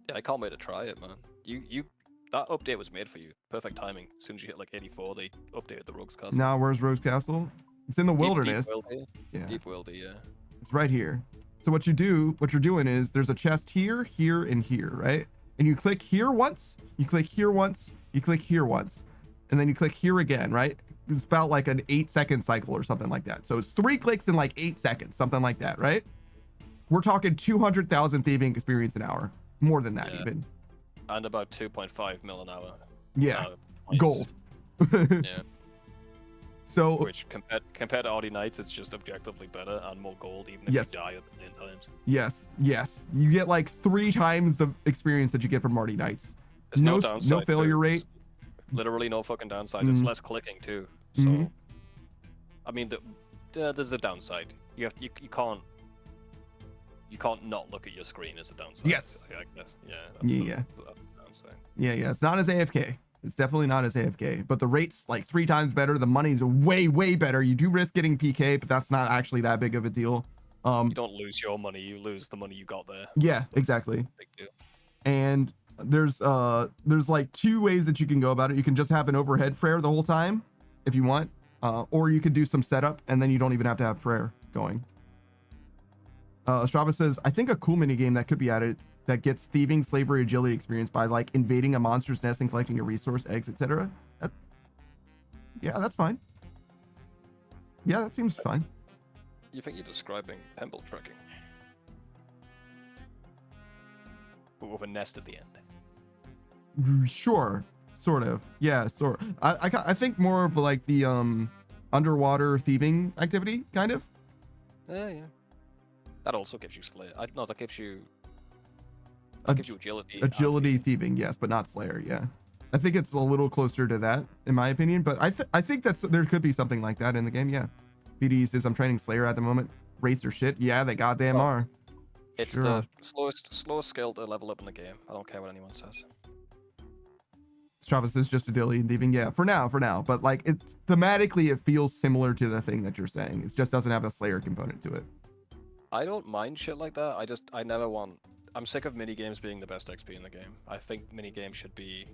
Yeah, I can't wait to try it, man. That update was made for you. Perfect timing. As soon as you hit like 84, they updated the Rogue's Castle. Now, where's Rogue's Castle? It's in the wilderness. Deep wildy. Yeah, Deep wildy, yeah. it's right here. So what you're doing is there's a chest here, here, and here, right? And you click here once, you click here once, you click here once, and then you click here again, right? It's about like an 8-second cycle or something like that. So it's 3 clicks in like 8 seconds, something like that, right? We're talking 200,000 thieving experience an hour, more than that Yeah. even. And about 2.5 mil an hour. Yeah, Points. gold. Yeah. So Which compared to Audi Knights, it's just objectively better and more gold, even if Yes. you die a million times. yes, you get like 3 times the experience that you get from Marty Knights. There's No downside failure too. rate. Literally no fucking downside. It's Mhm. less clicking too. So, Mhm. I mean, there's the downside. You can't not look at your screen as a downside. Yes. I guess. Yeah. Yeah. That's the downside. Yeah, it's not as AFK. It's definitely not as AFK, but the rate's like 3 times better. The money's way better. You do risk getting PK, but that's not actually that big of a deal. You don't lose your money. You lose the money you got there. Yeah, exactly. Big deal. And there's like 2 ways that you can go about it. You can just have an overhead prayer the whole time if you want, or you could do some setup and then you don't even have to have prayer going. Strava says, I think a cool mini game that could be added that gets thieving, slavery, agility experience by like invading a monster's nest and collecting a resource, eggs, etc. Yeah, that's fine. Yeah, that seems fine. You think you're describing pimple tracking? But with a nest at the end. Sure, sort of. Yeah, sort. I think more of like the underwater thieving activity, kind of. Yeah. That also gives you Slayer. That gives you. Ag- That gives you agility. and Agility thieving, yes, but not Slayer. Yeah, I think it's a little closer to that, in my opinion. But I think there could be something like that in the game. Yeah. BD says I'm training Slayer at the moment. Rates are shit. Yeah, they goddamn Oh. are. It's Sure. the slowest skill to level up in the game. I don't care what anyone says. Strava says just agility and thieving. Yeah, for now. But like it thematically, it feels similar to the thing that you're saying. It just doesn't have a Slayer component to it. I don't mind shit like that. I never want. I'm sick of mini games being the best XP in the game. I think mini games should be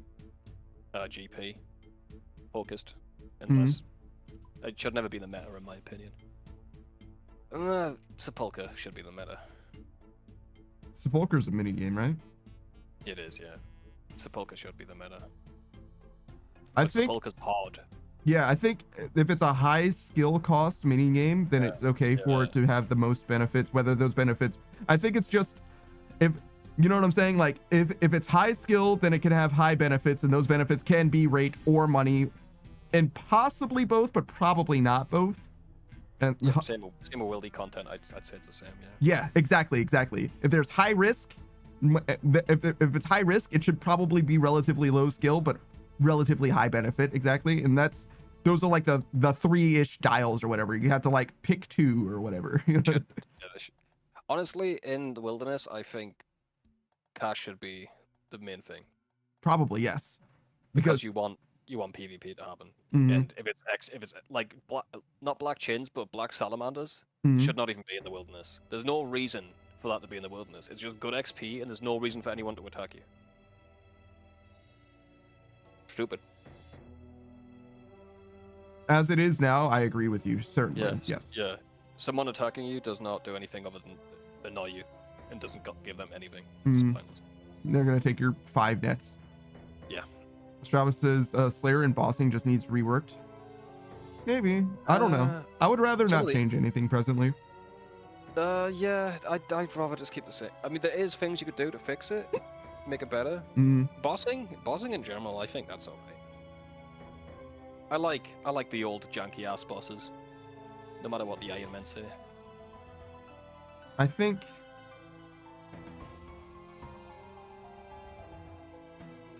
GP focused, unless it should never be the meta, in my opinion. Sepulchre should be the meta. Sepulchre's a mini game, right? It is, yeah. Sepulchre should be the meta. I But think. Sepulchre's hard. Yeah, I think if it's a high skill cost mini game, then Yeah, it's okay for yeah. it to have the most benefits. Whether those benefits, I think it's just if you know what I'm saying. Like if it's high skill, then it can have high benefits, and those benefits can be rate or money, and possibly both, but probably not both. And Yeah, same with wildy content. I'd say it's the same. Yeah. yeah, exactly. If there's high risk, if it's high risk, it should probably be relatively low skill, but relatively high benefit. Exactly, and those are like the 3-ish dials or whatever. You have to like pick 2 or whatever. You know? Yeah, honestly, in the wilderness, I think cash should be the main thing Probably yes, because you want PvP to happen. Mhm, And if it's like not black chins but black salamanders mhm. should not even be in the wilderness. There's no reason for that to be in the wilderness. It's just good XP, and there's no reason for anyone to attack you. stupid. As it is now, I agree with you, certainly. Yeah. Yes. Yeah. Someone attacking you does not do anything other than annoy you, and doesn't give them anything. It's Mhm. pointless. They're gonna take your 5 nets. Yeah. Stravis says Slayer and bossing just needs reworked. Maybe. I don't know. I would rather not Chili. change anything presently. Yeah, I'd rather just keep the same. I mean, there is things you could do to fix it, make it better. Mm. Bossing in general, I think that's okay. I like the old janky ass bosses, no matter what the Iron Men say. I think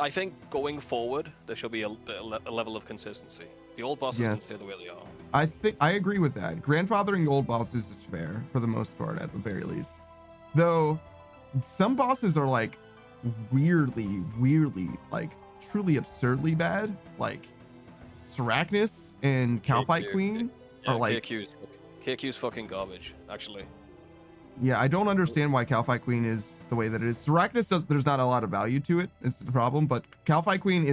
I think going forward, there should be a level of consistency. The old bosses can Yes. stay the way they are. I agree with that. Grandfathering old bosses is fair for the most part, at the very least. Though some bosses are like weirdly, like truly absurdly bad. Like Sarachnis and Calphite KQ, Queen Yeah, are like, KQ's fucking garbage, actually. yeah, I don't understand why Calphite Queen is the way that it is. Sarachnis there's not a lot of value to it, is the problem, but Calphite Queen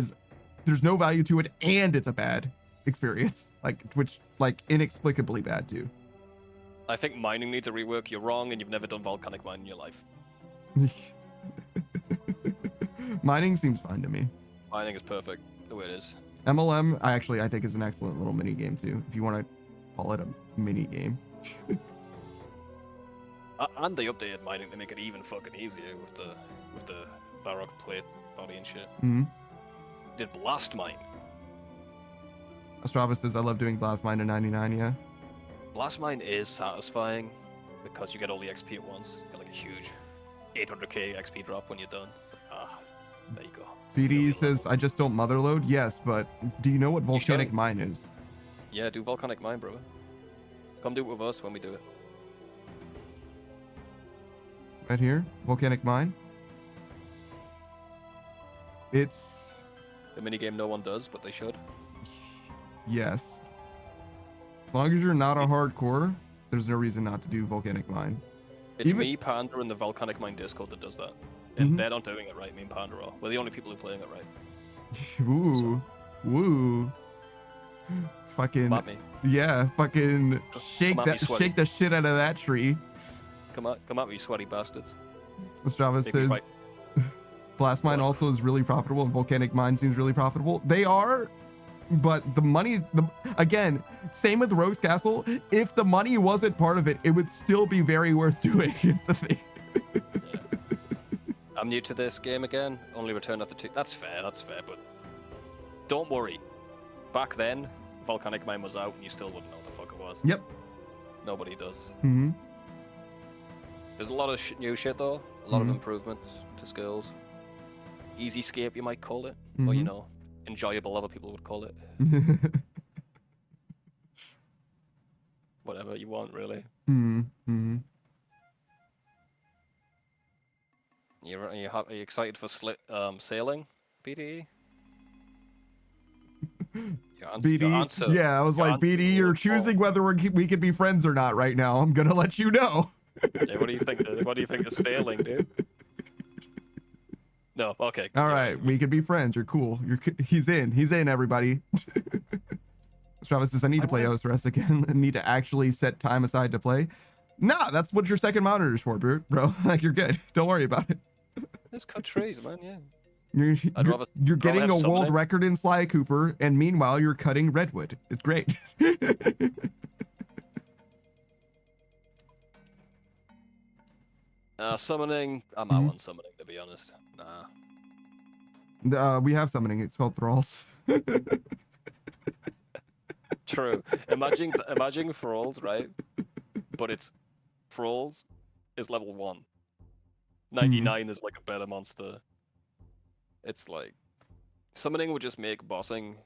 there's no value to it, and it's a bad experience, which inexplicably bad too. I think mining needs a rework. You're wrong, and you've never done volcanic mine in your life. Mining seems fine to me. Mining is perfect the way it is. MLM, I think is an excellent little mini game too, if you want to call it a mini game. And they updated mining to make it even fucking easier with the Varrock plate body and shit. Mm-hmm. Did blast mine. Astrava says I love doing blast mine to 99. Yeah. Blast mine is satisfying because you get all the XP at once. You get like a huge 800k XP drop when you're done. It's like, there you go. BD says I just don't motherload. Yes, but do you know what volcanic should. mine is? Yeah, do volcanic mine, bro. Come do it with us when we do it. Right here, volcanic mine. It's The minigame no one does, but they should. yes. As long as you're not a hardcore, there's no reason not to do volcanic mine. It's Even- me, Panda, and the volcanic mine Discord that does that. And Mhm. they're not doing it right, me and Panda are. We're the only people who are playing it right. Woo, woo. Fucking Come at me. yeah, fucking shake Come at me, sweaty. shake the shit out of that tree. Come at me, you sweaty bastards. Strava Make me says fight. blast mine What? also is really profitable and volcanic mine seems really profitable. They are, but the money, again, same with Rogue's Castle. If the money wasn't part of it, it would still be very worth doing. Is the thing. I'm new to this game again. Only return after 2. That's fair, but don't worry. Back then, volcanic mine was out, and you still wouldn't know what the fuck it was. Yep. Nobody does. Mm-hmm. There's a lot of new shit though. A lot of Mhm. improvements to skills. Easy scape, you might call it, or you Mhm. know, enjoyable. Other people would call it. Whatever you want, really. mm-hmm. Are you excited for sailing, BDE? Your BD, answer- yeah, I was your like, answer BD, you're was choosing whether we could be friends or not right now. I'm gonna let you know. Yeah, what do you think? What do you think of sailing, dude? No, okay. All yeah, right, we could be friends. You're cool. He's in. Everybody. Travis says I need to play OSRS again. I need to actually set time aside to play. Nah, that's what your second monitor is for, bro. Like you're good. Don't worry about it. Let's cut trees, man. Yeah. You're getting have a world summoning. record in Sly Cooper, and meanwhile you're cutting redwood. It's great. Summoning. I'm Mm-hmm. out on summoning, to be honest. Nah. We have summoning. It's called thralls. True. Imagine Thralls, right? But it's Thralls is level 1. 99 is like a better monster. It's like summoning would just make bossing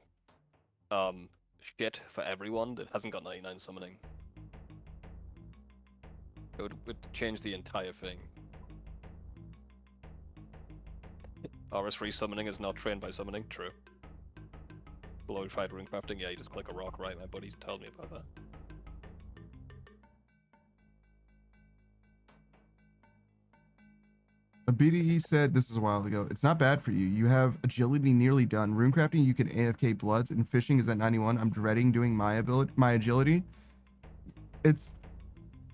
shit for everyone that hasn't got 99 summoning. It would change the entire thing. RS3 summoning is not trained by summoning, true. Glorified rune crafting, yeah, you just click a rock, right? My buddy's told me about that. BDE said this is a while ago. It's not bad for you. You have agility nearly done. Runecrafting, you can AFK bloods, and fishing is at 91. I'm dreading doing my agility. It's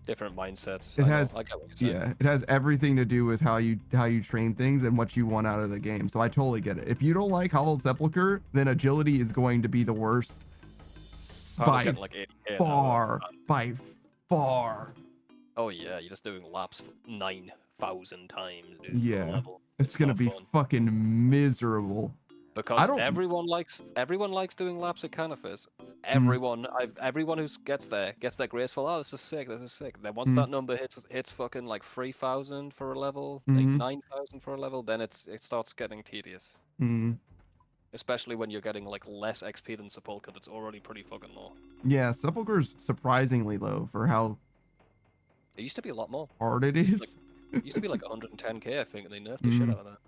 Different mindsets. It I know, has- I get what you're saying. yeah, it has everything to do with how you train things and what you want out of the game. So I totally get it. If you don't like Hollowed Sepulchre, then agility is going to be the worst I was by getting like 80K an hour. far. By far. Oh yeah, you're just doing laps 9,000 times, dude. for a Yeah. level. It's gonna not be fun. fucking miserable. Because don't- everyone likes doing laps at Canifis. Mm-hmm. Everyone who gets there graceful. Oh, this is sick. Then once that number hits fucking like 3,000 for a level, like Mhm. 9,000 for a level, then it starts getting tedious. Mm. Especially when you're getting like less XP than Sepulchre, that's already pretty fucking low. Yeah, Sepulchre's surprisingly low for how It used to be a lot more. hard it is. It used to be like 110k, I think, and they nerfed the shit out of that.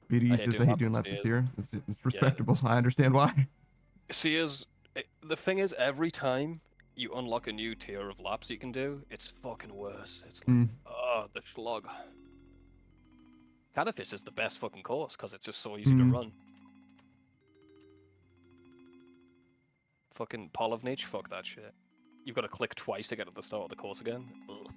BDE I says do I hate laps doing and laps this stairs. year. It's respectable. I understand why. Sears, the thing is, every time you unlock a new tier of laps you can do, it's fucking worse. It's like, oh, the slog. Canifis is the best fucking course because it's just so easy to run. Fucking Polovnich, fuck that shit. You've got to click twice to get to the start of the course again. Ugh.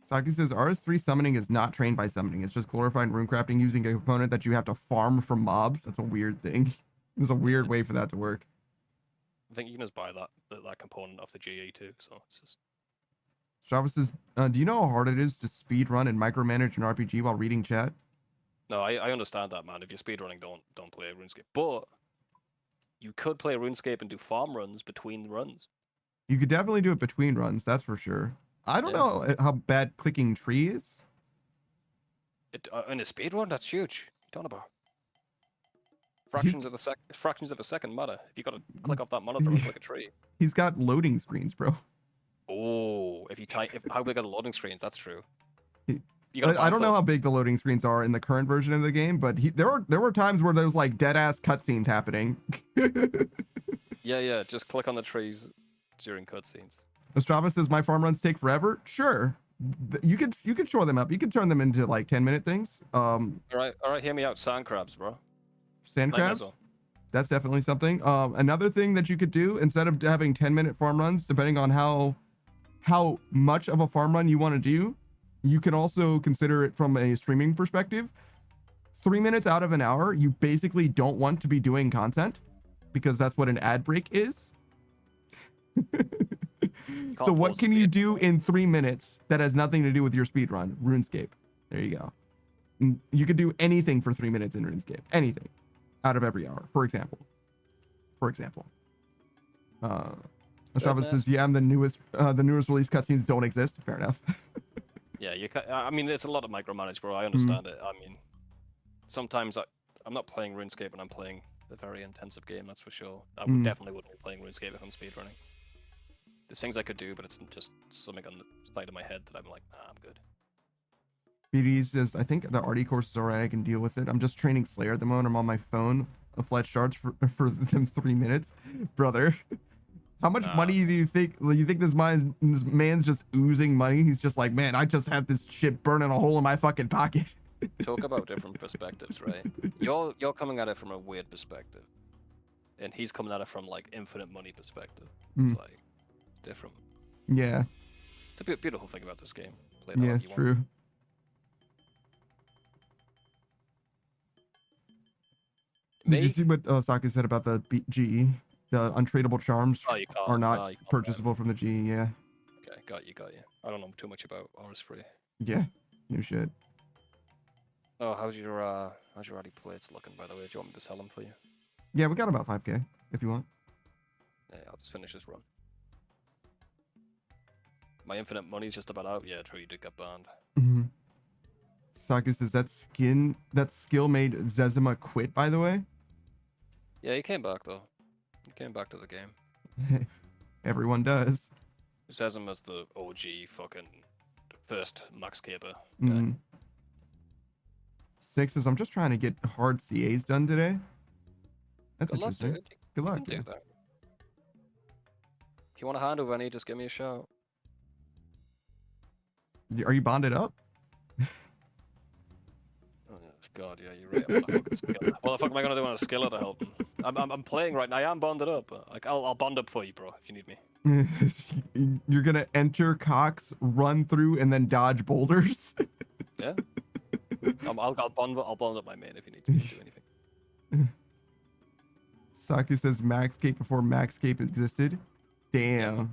Saki says RS3 summoning is not trained by summoning. It's just glorifying runecrafting using a component that you have to farm from mobs. That's a weird thing. There's a weird way for that to work. I think you can just buy that component off the GE too, so it's just... Strava says, do you know how hard it is to speed run and micromanage an RPG while reading chat? No, I understand that, man. If you're speedrunning, don't play RuneScape. But you could play RuneScape and do farm runs between runs. You could definitely do it between runs, that's for sure. I don't know how bad clicking tree is. In a speedrun, that's huge. What are you talking about? Fractions of a second matter. If you got to click off that monitor and click a tree. He's got loading screens, bro. Oh, how big are the loading screens? That's true. I don't know how big the loading screens are in the current version of the game, but there were times where there's like dead ass cutscenes happening. Yeah. Just click on the trees during cutscenes. Strava says my farm runs take forever. Sure, you could shore them up. You could turn them into like 10-minute things. All right. Hear me out. Sand crabs, bro. Sand crabs. That's definitely something. Another thing that you could do instead of having 10-minute farm runs, depending on how much of a farm run you want to do, you can also consider it from a streaming perspective. 3 minutes out of an hour, you basically don't want to be doing content because that's what an ad break is. So what can you do in 3 minutes that has nothing to do with your speed run? RuneScape. There you go. You could do anything for 3 minutes in RuneScape. Anything out of every hour, for example. Strava says, yeah, the newest release cutscenes don't exist. Fair enough. Yeah, I mean, it's a lot of micromanage, bro. I understand it. I mean, sometimes I'm not playing RuneScape and I'm playing a very intensive game, that's for sure. I definitely wouldn't be playing RuneScape if I'm speedrunning. There's things I could do, but it's just something on the side of my head that I'm like, nah, I'm good. BD says, I think the RD course is alright. I can deal with it. I'm just training Slayer at the moment. I'm on my phone. A flat charge for them 3 minutes. Brother, how much money do you think this man's just oozing money? He's just like, man, I just have this shit burning a hole in my fucking pocket. Talk about different perspectives, right? You're coming at it from a weird perspective, and he's coming at it from like infinite money perspective. It's like different. Yeah. It's a beautiful thing about this game. Play Yeah, it's true. Did you see what Saki said about the GE? The untradeable charms are not purchasable from the GE. Yeah. Okay, got you. I don't know too much about RS3. Yeah, new shit. Oh, how's your RD plates looking, by the way? Do you want me to sell them for you? Yeah, we got about 5k if you want. Yeah, I'll just finish this run. My infinite money's just about out. Yeah, true, you did get banned. Saki says that skill made Zezima quit, by the way. Yeah, he came back though. He came back to the game. Everyone does. Zezima's the OG fucking first max caper. Six says, I'm just trying to get hard CAs done today. That's Good luck, interesting. dude. Good luck. You can do that. If you want a hand over any, just give me a shout. Are you bonded up? God, yeah, you're right. I'm on a fucking skiller. What the fuck am I gonna do on a skiller to help him? I'm playing right now. I am bonded up. Like, I'll bond up for you, bro, if you need me. You're gonna enter Cox, run through, and then dodge boulders. Yeah. I'll bond up my main if you need to do anything. Saku says Maxscape before Maxscape existed. Damn.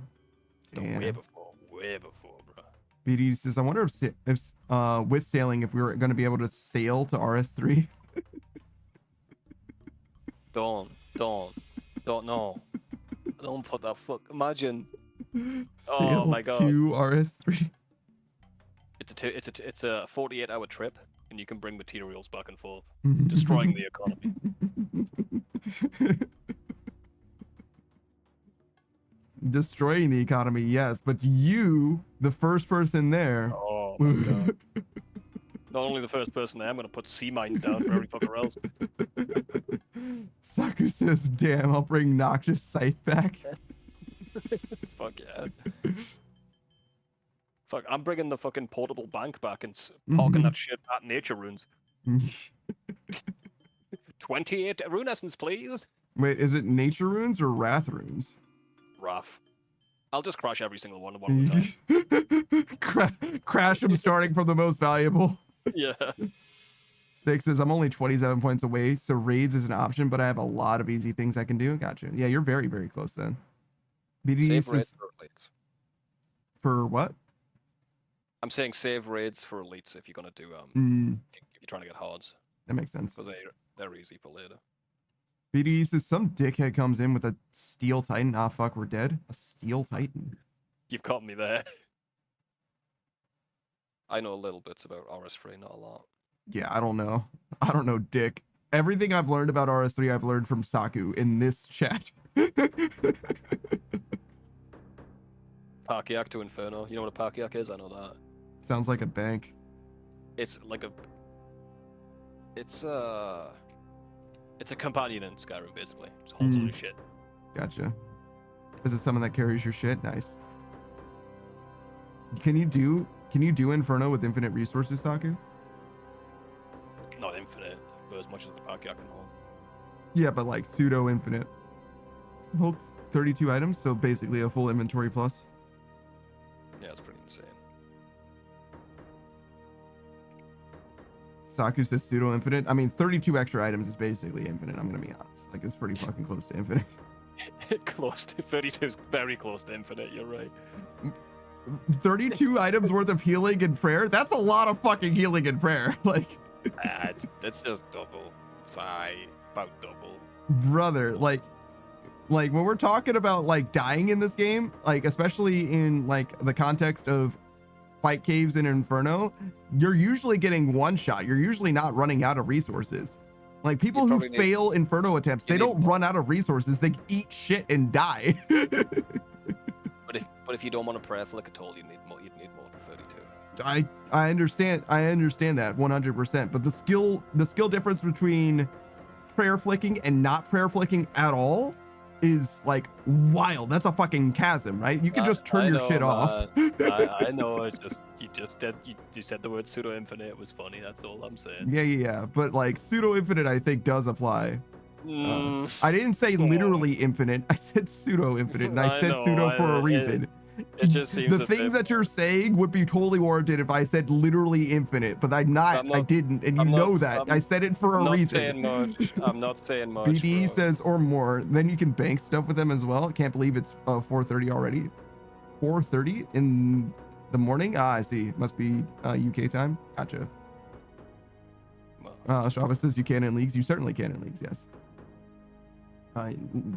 No, way before, bro. BD says, I wonder if with sailing, if we were gonna be able to sail to RS3. Don't no. Don't put that fuck. Imagine. Sail Oh my God. to RS3. It's a 48-hour trip, and you can bring materials back and forth, destroying the economy. Destroying the economy, yes, but you, the first person there. Oh my God. Not only the first person there, I'm gonna put sea mines down for every fucker else. Saku says, damn, I'll bring Noxious Scythe back. Fuck yeah. Fuck, I'm bringing the fucking portable bank back and parking that shit at nature runes. 28 rune essence, please. Wait, is it nature runes or wrath runes? Rough. I'll just crash every single one at a time. Crash them starting from the most valuable. Yeah. Steak says, I'm only 27 points away, so raids is an option, but I have a lot of easy things I can do. Gotcha. Yeah, you're very, very close then. BD Save says, raids for elites. For what? I'm saying save raids for elites if you're gonna do if you're trying to get hards. That makes sense. Because they're easy for later. BD says, some dickhead comes in with a steel titan. Ah, fuck, we're dead. A steel titan. You've caught me there. I know little bits about RS3, not a lot. Yeah, I don't know. I don't know dick. Everything I've learned about RS3, I've learned from Saku in this chat. Parkiac to Inferno. You know what a Parkiac is? I know that. Sounds like a bank. It's like a... It's a companion in Skyrim, basically. Just holds all your shit. Gotcha. Is it someone that carries your shit? Nice. Can you do Inferno with infinite resources, Saku? Not infinite, but as much as the Parkiac can hold. Yeah, but like pseudo infinite. Hold 32 items, so basically a full inventory plus. Yeah, it's pretty insane. Saku says pseudo infinite. I mean, 32 extra items is basically infinite. I'm gonna be honest. Like, it's pretty fucking close to infinite. Close to 32 is very close to infinite. You're right. 32 items worth of healing and prayer. That's a lot of fucking healing and prayer. Like, It's just double. It's about double. brother, like when we're talking about like dying in this game, like especially in like the context of fight caves in Inferno, you're usually getting one shot. You're usually not running out of resources. Like people who fail Inferno attempts, they don't run out of resources. They eat shit and die. But if you don't want to prayer flick at all, you'd need more than 32. I understand that 100%. But the skill difference between prayer flicking and not prayer flicking at all is like wild. That's a fucking chasm, right? You can just turn your shit off. I know. It's just you said the word pseudo infinite. It was funny. That's all I'm saying. Yeah. But like pseudo infinite, I think does apply. I didn't say literally infinite. I said pseudo infinite, and I said pseudo for a reason. It just seems the things that you're saying would be totally warranted if I said literally infinite, but I didn't, and you know that. I said it for a reason. I'm not saying much. BD bro. says or more. Then you can bank stuff with them as well. I can't believe it's 4:30 already. 4:30 in the morning. Ah, I see. Must be UK time. Gotcha. Strava says you can in leagues. You certainly can in leagues. Yes.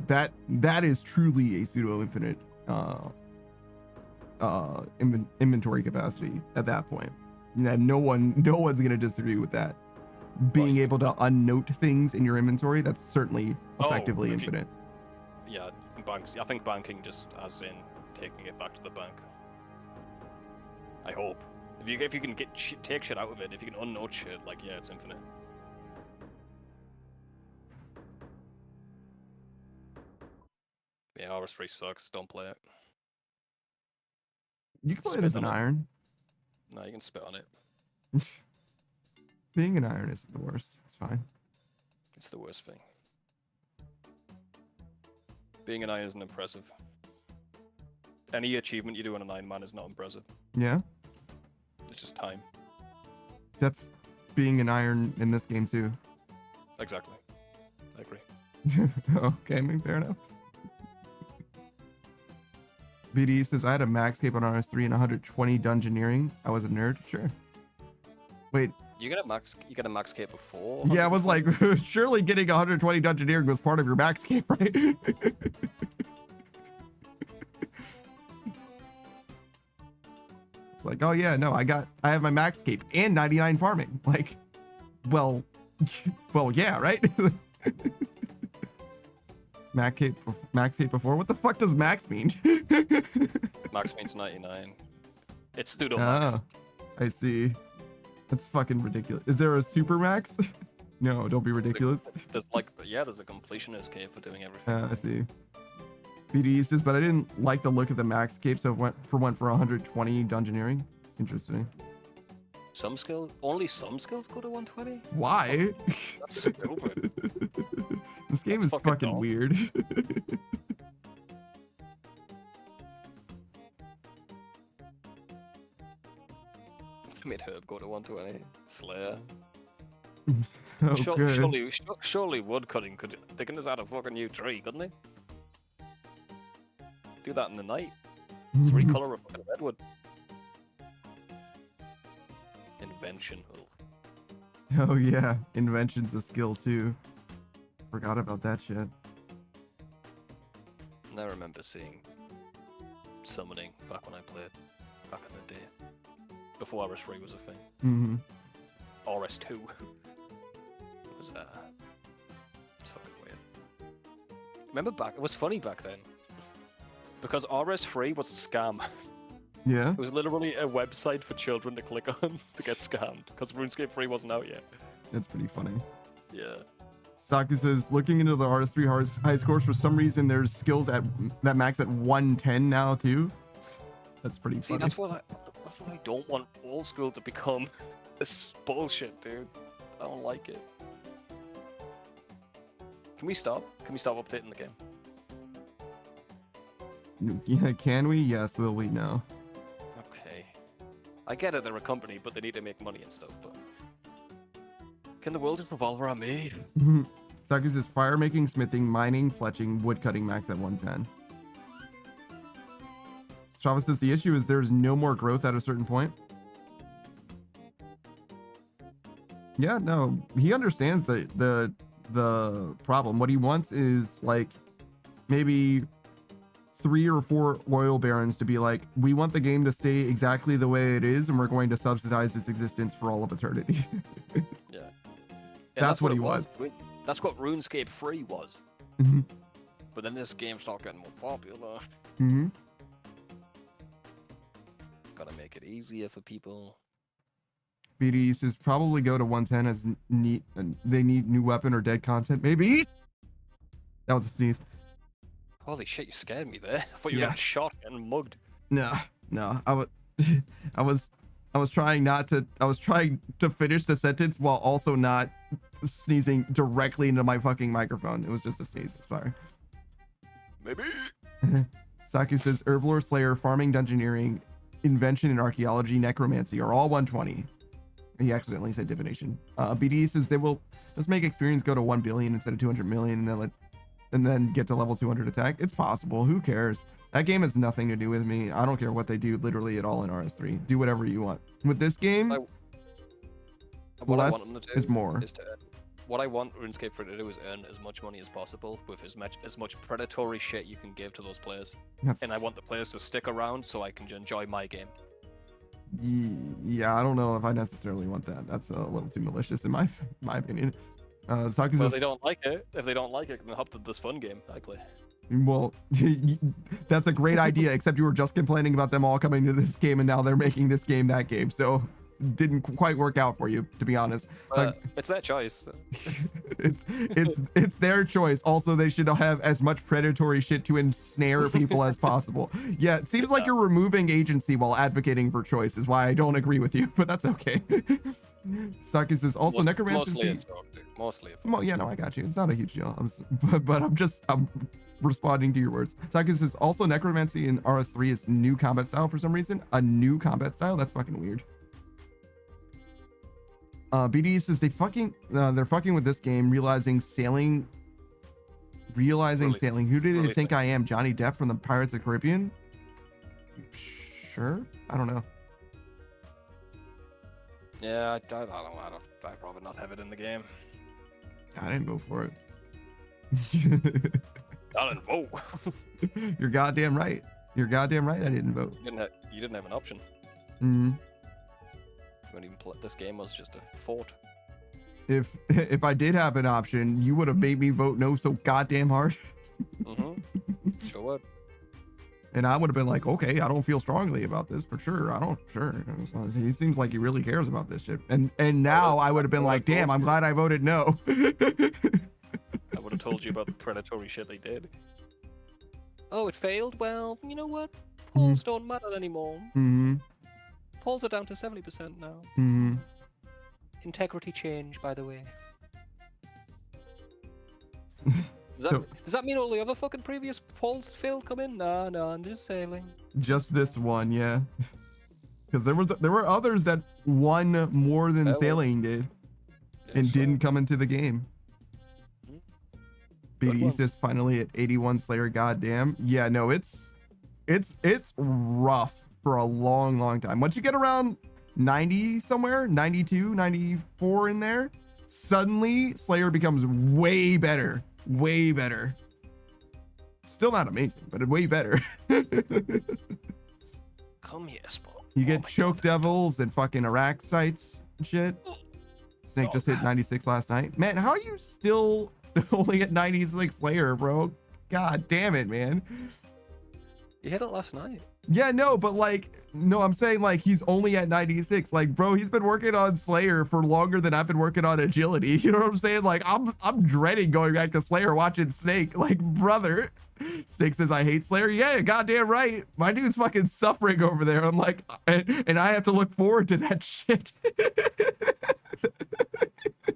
That is truly a pseudo infinite inventory capacity at that point. Yeah, no one's gonna disagree with that. Being able to unnote things in your inventory, that's certainly effectively infinite. Yeah, banks. I think banking just as in taking it back to the bank. I hope. If you can take shit out of it, if you can unnote shit, like yeah, it's infinite. Yeah, RS3 sucks. Don't play it. You can play it as an iron. No, you can spit on it. Being an iron isn't the worst. It's fine. It's the worst thing. Being an iron isn't impressive. Any achievement you do on an Iron Man is not impressive. Yeah, It's just time. that's being an iron in this game too. Exactly. I agree. Okay, I mean, fair enough. BD says I had a max cape on RS3 and 120 dungeoneering. I was a nerd. Sure. Wait. You get a max cape before? Yeah, I was like, surely getting 120 dungeoneering was part of your max cape, right? It's like, oh yeah, no, I have my max cape and 99 farming. Like, well, yeah, right? Max cape before. What the fuck does max mean? Max means 99. It's pseudo max. Oh, I see. That's fucking ridiculous. Is there a super max? No, don't be ridiculous. There's a completionist cape for doing everything. I see. BD says, but I didn't like the look of the max cape, so it went for 120 dungeoneering. Interesting. Only some skills go to 120? Why? That's stupid. This game That's is fucking fucking dumb. weird. Made Herb go to 120. Slayer. Oh, good. Surely woodcutting they can just add a fucking new tree, couldn't they? Do that in the night. Just recolor a fucking redwood. Invention. Ugh. Oh yeah, invention's a skill too. Forgot about that shit. And I remember seeing summoning back when I played back in the day. Before RS3 was a thing. Mm-hmm. RS2. It's fucking weird. It was funny back then. Because RS3 was a scam. Yeah. It was literally a website for children to click on to get scammed. Because RuneScape 3 wasn't out yet. That's pretty funny. Yeah. Saku says, looking into the RS3 high scores, for some reason there's skills that max at 110 now too. That's pretty See, funny. that's what I don't want old school to become. This bullshit, dude. I don't like it. Can we stop? Can we stop updating the game? Yeah, can we? Yes. Will we? No. Okay. I get it, they're a company, but they need to make money and stuff, but... Can the world just revolve around me? Saku says, fire making, smithing, mining, fletching, wood cutting max at 110. Strava says, the issue is there's no more growth at a certain point. Yeah, no, he understands the problem. What he wants is like maybe 3 or 4 oil barons to be like, we want the game to stay exactly the way it is, and we're going to subsidize its existence for all of eternity. Yeah. That's what he it was. wants. That's what RuneScape 3 was. Mm-hmm. But then this game started getting more popular. Mm-hmm. Gotta make it easier for people. BD says probably go to 110 as they need new weapon or dead content. Maybe. That was a sneeze. Holy shit, you scared me there. I thought you Yeah. got shot and mugged. No. I was trying to finish the sentence while also not sneezing directly into my fucking microphone. It was just a sneeze. Sorry. Maybe. Saku says herblore, slayer, farming, dungeoneering, invention and archaeology, necromancy are all 120. He accidentally said divination. BD says they will just make experience go to 1 billion instead of 200 million and then get to level 200 attack. It's possible. Who cares? That game has nothing to do with me. I don't care what they do literally at all in RS3. Do whatever you want. With this game, What I less want them to do is more. What I want RuneScape for to do is earn as much money as possible with as much predatory shit you can give to those players. And I want the players to stick around so I can enjoy my game. Yeah, I don't know if I necessarily want that. That's a little too malicious in my opinion. Saku Well, says, if they don't like it, then hop to this fun game I play. well, that's a great idea, except you were just complaining about them all coming to this game and now they're making this game that game. So didn't quite work out for you, to be honest. Like, It's their choice. it's their choice. Also, they should have as much predatory shit to ensnare people as possible. Yeah, it seems like you're removing agency while advocating for choice, is why I don't agree with you, but that's okay. Saki says also Mostly necromancy. a joke, dude. Mostly a Well, yeah, no, I got you. It's not a huge deal. But I'm responding to your words. Saki says also necromancy in RS3 is new combat style for some reason. A new combat style? That's fucking weird. BD says they're fucking with this game, realizing sailing. Who do they think I am? Johnny Depp from the Pirates of the Caribbean? Sure. I don't know. Yeah, I don't know. I'd rather not have it in the game. I didn't vote for it. I didn't vote. You're goddamn right. You're goddamn right. I didn't vote. You didn't have an option. Mm-hmm. You wouldn't even play. This game was just a fort. If I did have an option, you would have made me vote no so goddamn hard. Mm-hmm. Sure would. And I would have been like, okay, I don't feel strongly about this for sure. He seems like he really cares about this shit. And now I would have been like, damn, I'm glad I voted no. I would have told you about the predatory shit they did. Oh, it failed? Well, you know what? Polls don't matter anymore. Mm-hmm. Polls are down to 70% now. Mm-hmm. Integrity change, by the way. Does that mean all the other fucking previous polls failed come in? No, I'm just sailing. Just this one, yeah. Because there were others that won more than sailing did, and didn't come into the game. BD says finally at 81 Slayer. Goddamn. Yeah, no, it's rough for a long time. Once you get around 90 somewhere, 92, 94 in there, suddenly Slayer becomes way better. Way better. Still not amazing, but way better. Come here, Spawn. You get choke devils and fucking Araxites and shit. Snake just hit 96 last night. Man, how are you still only at 96 Slayer, bro? God damn it, man. You hit it last night. Yeah, no, but like, no, I'm saying like he's only at 96. Like, bro, he's been working on Slayer for longer than I've been working on agility. You know what I'm saying? Like, I'm dreading going back to Slayer watching Snake. Like, brother. Snake says I hate Slayer. Yeah, goddamn right. My dude's fucking suffering over there. I'm like, and I have to look forward to that shit.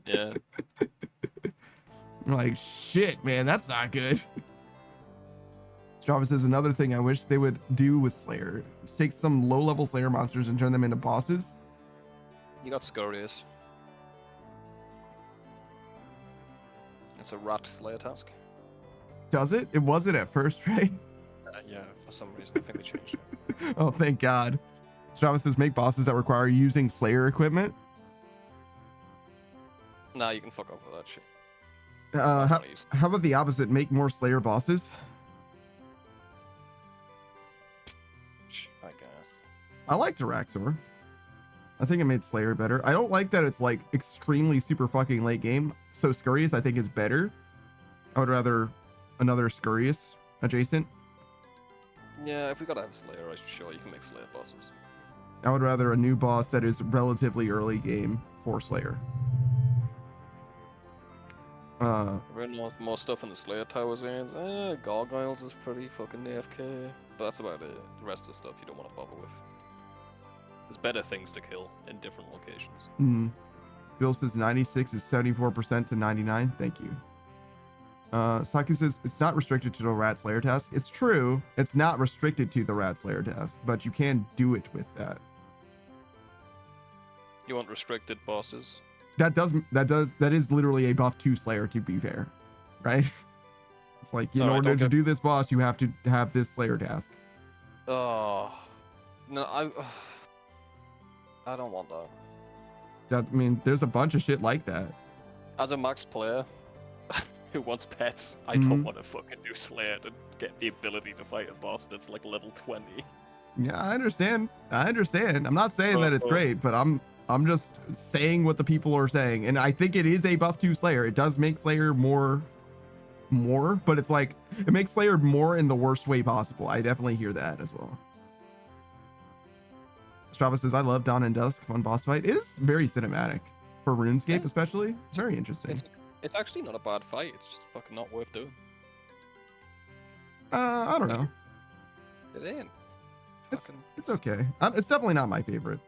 Yeah. I'm like, shit, man, that's not good. Strava says another thing I wish they would do with Slayer is take some low-level Slayer monsters and turn them into bosses. You got Scorious. It's a rat Slayer task. Does it? It wasn't at first, right? Yeah, for some reason I think they changed it. Oh, thank God. Strava says make bosses that require using Slayer equipment. Nah, you can fuck off with that shit. How about the opposite? Make more Slayer bosses. I guess. I liked Araxor. I think it made Slayer better. I don't like that it's like extremely super fucking late game. So Scurious I think is better. I would rather another Scurious adjacent. Yeah, if we gotta have Slayer, I'm sure you can make Slayer bosses. I would rather a new boss that is relatively early game for Slayer. We're more stuff in the Slayer Tower zones. Gargoyles is pretty fucking AFK. But that's about it. The rest of the stuff you don't want to bother with. There's better things to kill in different locations. Bill says 96 is 74% to 99. Thank you. Saki says it's not restricted to the Rat Slayer task. It's true. It's not restricted to the Rat Slayer task, but you can do it with that. You want restricted bosses? That is literally a buff to Slayer, to be fair, right? It's like in order to do this boss, you have to have this Slayer task. Oh no, I don't want that. I mean, there's a bunch of shit like that. As a max player who wants pets, I don't want to fucking do Slayer to get the ability to fight a boss that's like level 20. Yeah, I understand. I'm not saying that it's great, but I'm just saying what the people are saying. And I think it is a buff to Slayer. It does make Slayer more, but it's like, it makes Slayer more in the worst way possible. I definitely hear that as well. Strava says, I love Dawn and Dusk, fun boss fight. It is very cinematic for RuneScape, especially. It's very interesting. It's actually not a bad fight. It's just fucking not worth doing. I don't know. It ain't. It's okay. It's definitely not my favorite.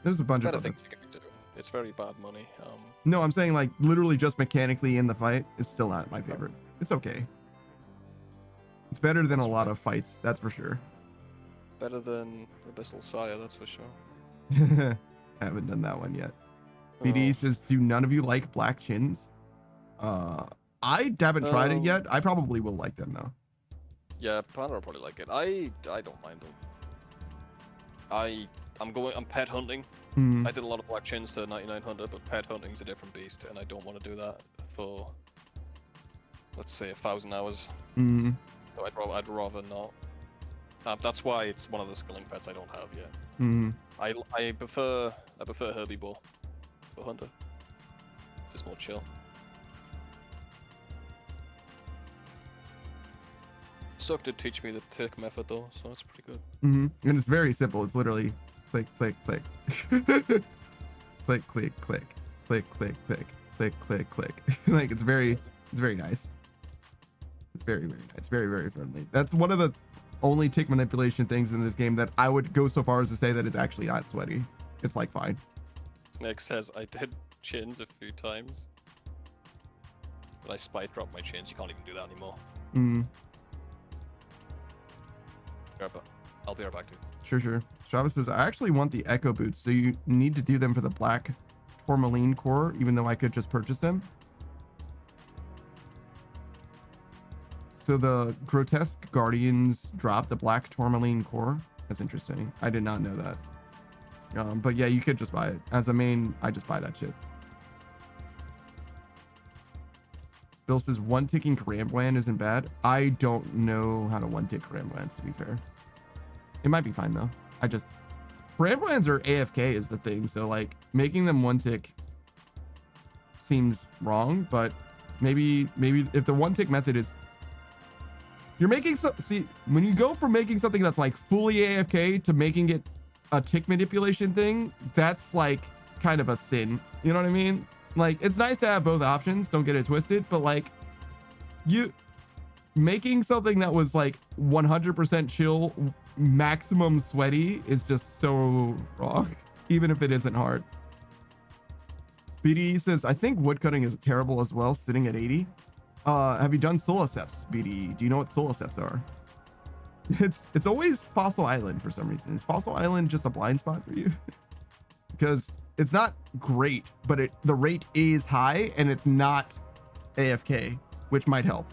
There's a bunch of Better other. things you can do. It's very bad money. No, I'm saying like literally just mechanically in the fight. It's still not my favorite. It's okay. It's better than a lot of fights, that's for sure. Better than Abyssal Sire, that's for sure. I haven't done that one yet. BD Oh, says, "Do none of you like black chins?" I haven't tried it yet. I probably will like them though. yeah, Panda will probably like it. I don't mind them. I'm pet hunting. Hmm. I did a lot of black chins to 9900, but pet hunting's a different beast, and I don't want to do that for, let's say, 1,000 hours. Hmm. So I'd rather not. That's why it's one of the skilling pets I don't have yet. Hmm. I prefer Herbivore for hunter. Just more chill. Suck did teach me the tick method though, so it's pretty good. Hmm. And it's very simple. It's literally click, click, click, click, click, click, click, click, click, click, click, click. Like it's very nice. It's very nice. Very friendly. That's one of the only tick manipulation things in this game that I would go so far as to say that it's actually not sweaty. It's like fine. Snake says I did chins a few times, but I spite dropped my chins. You can't even do that anymore. Mm. I'll be right back, dude. Sure. Travis says, I actually want the Echo Boots, so you need to do them for the black tourmaline core, even though I could just purchase them. So the grotesque guardians drop the black tourmaline core. That's interesting. I did not know that. But yeah, you could just buy it. As a main, I just buy that shit. Bill says, one ticking Karambwan isn't bad. I don't know how to one tick Karambwans, to be fair. It might be fine though. Karambwans are AFK is the thing, so like making them one tick seems wrong, but maybe if the one tick method is, you're making see, when you go from making something that's like fully AFK to making it a tick manipulation thing, that's like kind of a sin. You know what I mean? Like, it's nice to have both options, don't get it twisted, but like you making something that was like 100% chill, maximum sweaty is just so wrong, even if it isn't hard. BD says, I think woodcutting is terrible as well, sitting at 80. Have you done Soloceps, BD? Do you know what Soloceps are? It's always Fossil Island for some reason. Is Fossil Island just a blind spot for you? Because it's not great, but the rate is high and it's not AFK, which might help.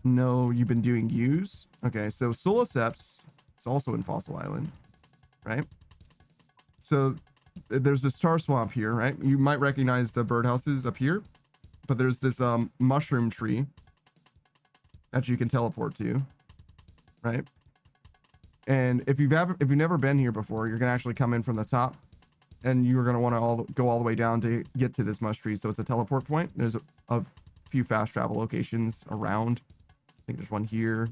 No, you've been doing use. Okay, so Soloceps is also in Fossil Island, right? So there's this tar swamp here, right? You might recognize the birdhouses up here, but there's this mushroom tree that you can teleport to, right? And if you've never been here before, you're gonna actually come in from the top, and you're gonna want to go all the way down to get to this mush tree. So it's a teleport point. There's a few fast travel locations around. I think there's one here.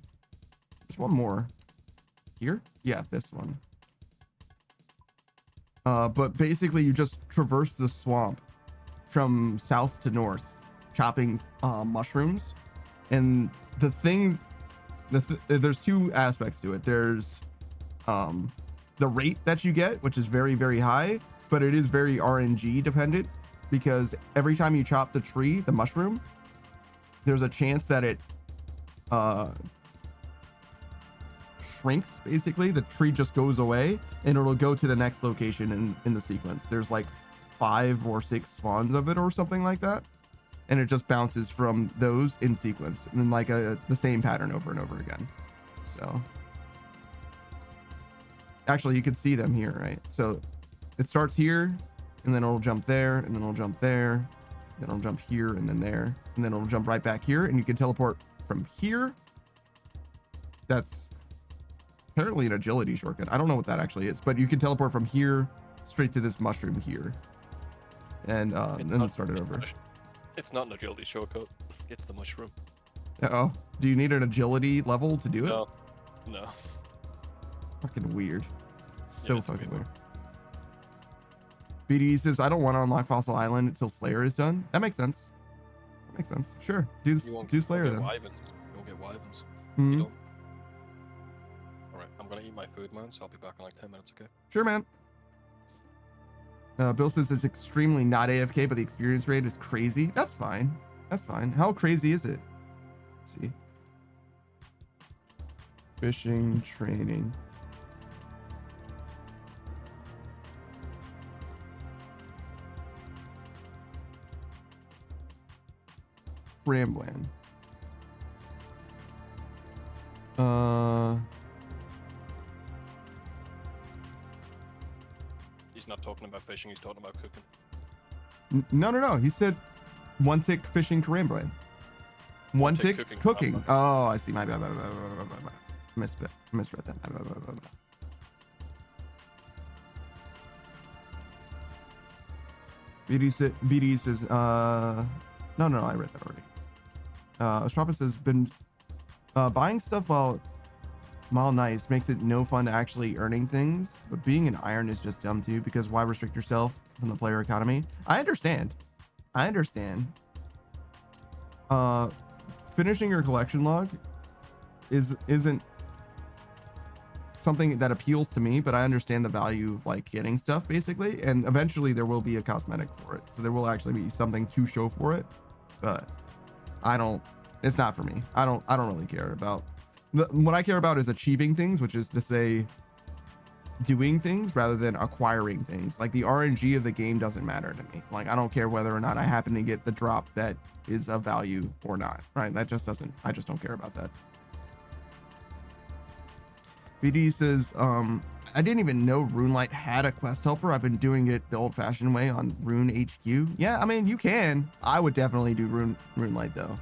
There's one more here. Yeah, this one. But basically, you just traverse the swamp from south to north, chopping mushrooms. And the thing, there's two aspects to it. There's the rate that you get, which is very, very high, but it is very RNG dependent, because every time you chop the tree, the mushroom, there's a chance that it shrinks. Basically, the tree just goes away and it'll go to the next location in the sequence. There's like 5 or 6 spawns of it or something like that, and it just bounces from those in sequence, and then like the same pattern over and over again. So actually you can see them here, right? So it starts here, and then it'll jump there, and then it'll jump there, then it'll jump here, and then there, and then it'll jump right back here, and you can teleport from here. That's apparently an agility shortcut. I don't know what that actually is, but you can teleport from here straight to this mushroom here, and then start it over. It's not an agility shortcut. It's the mushroom. Uh-oh. Do you need an agility level to do it? No. Fucking weird. So it's fucking weird. BD says, I don't want to unlock Fossil Island until Slayer is done. That makes sense. Sure. Do Slayer then. You won't get wyverns. Mhm. You don't. Alright, I'm gonna eat my food, man, so I'll be back in like 10 minutes, okay? Sure, man. Bill says it's extremely not AFK, but the experience rate is crazy. That's fine. That's fine. How crazy is it? Let's see. Fishing training. Ramblan. He's not talking about fishing, he's talking about cooking. No. He said one tick fishing Ramblan. One tick cooking. Oh, I see. My bad. Misread that. BD says, no, I read that already. Strapa says, been buying stuff while nice makes it no fun to actually earning things, but being an iron is just dumb too, because why restrict yourself from the player economy? I understand. Finishing your collection log isn't something that appeals to me, but I understand the value of like getting stuff basically, and eventually there will be a cosmetic for it, so there will actually be something to show for it, but it's not for me. I don't really care about what I care about is achieving things, which is to say doing things rather than acquiring things. Like the RNG of the game doesn't matter to me. Like I don't care whether or not I happen to get the drop that is of value or not, right? I just don't care about that. BD says, I didn't even know RuneLight had a quest helper. I've been doing it the old fashioned way on Rune HQ. Yeah, I mean, you can. I would definitely do RuneLight though.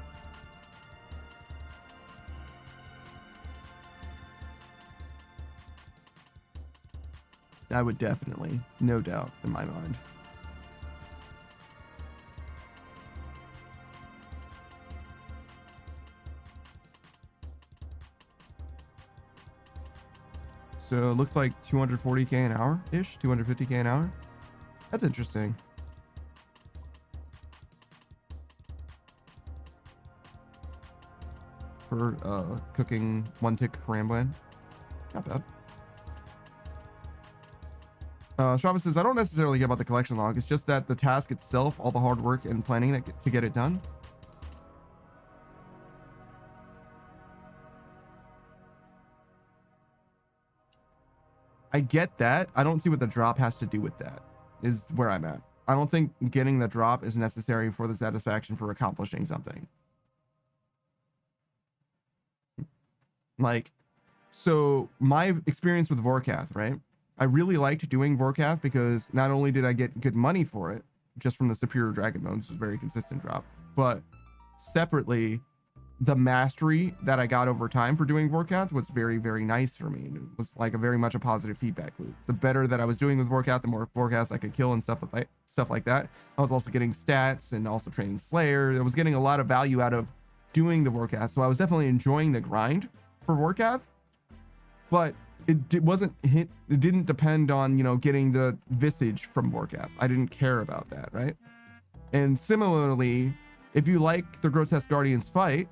I would definitely, no doubt in my mind. So it looks like 240k an hour ish, 250k an hour. That's interesting. For cooking one tick Ramblan. Not bad. Strava says, I don't necessarily care about the collection log. It's just that the task itself, all the hard work and planning to get it done. I get that. I don't see what the drop has to do with that, is where I'm at. I don't think getting the drop is necessary for the satisfaction for accomplishing something. Like, so my experience with Vorkath, right? I really liked doing Vorkath because not only did I get good money for it, just from the Superior Dragon Bones, which was a very consistent drop, but separately, the mastery that I got over time for doing Vorkath was very, very nice for me. It was like very much a positive feedback loop. The better that I was doing with Vorkath, the more Vorkaths I could kill and stuff like that. I was also getting stats and also training Slayer. I was getting a lot of value out of doing the Vorkath, so I was definitely enjoying the grind for Vorkath, but it didn't depend on, you know, getting the Visage from Vorkath. I didn't care about that, right? And similarly, if you like the Grotesque Guardians fight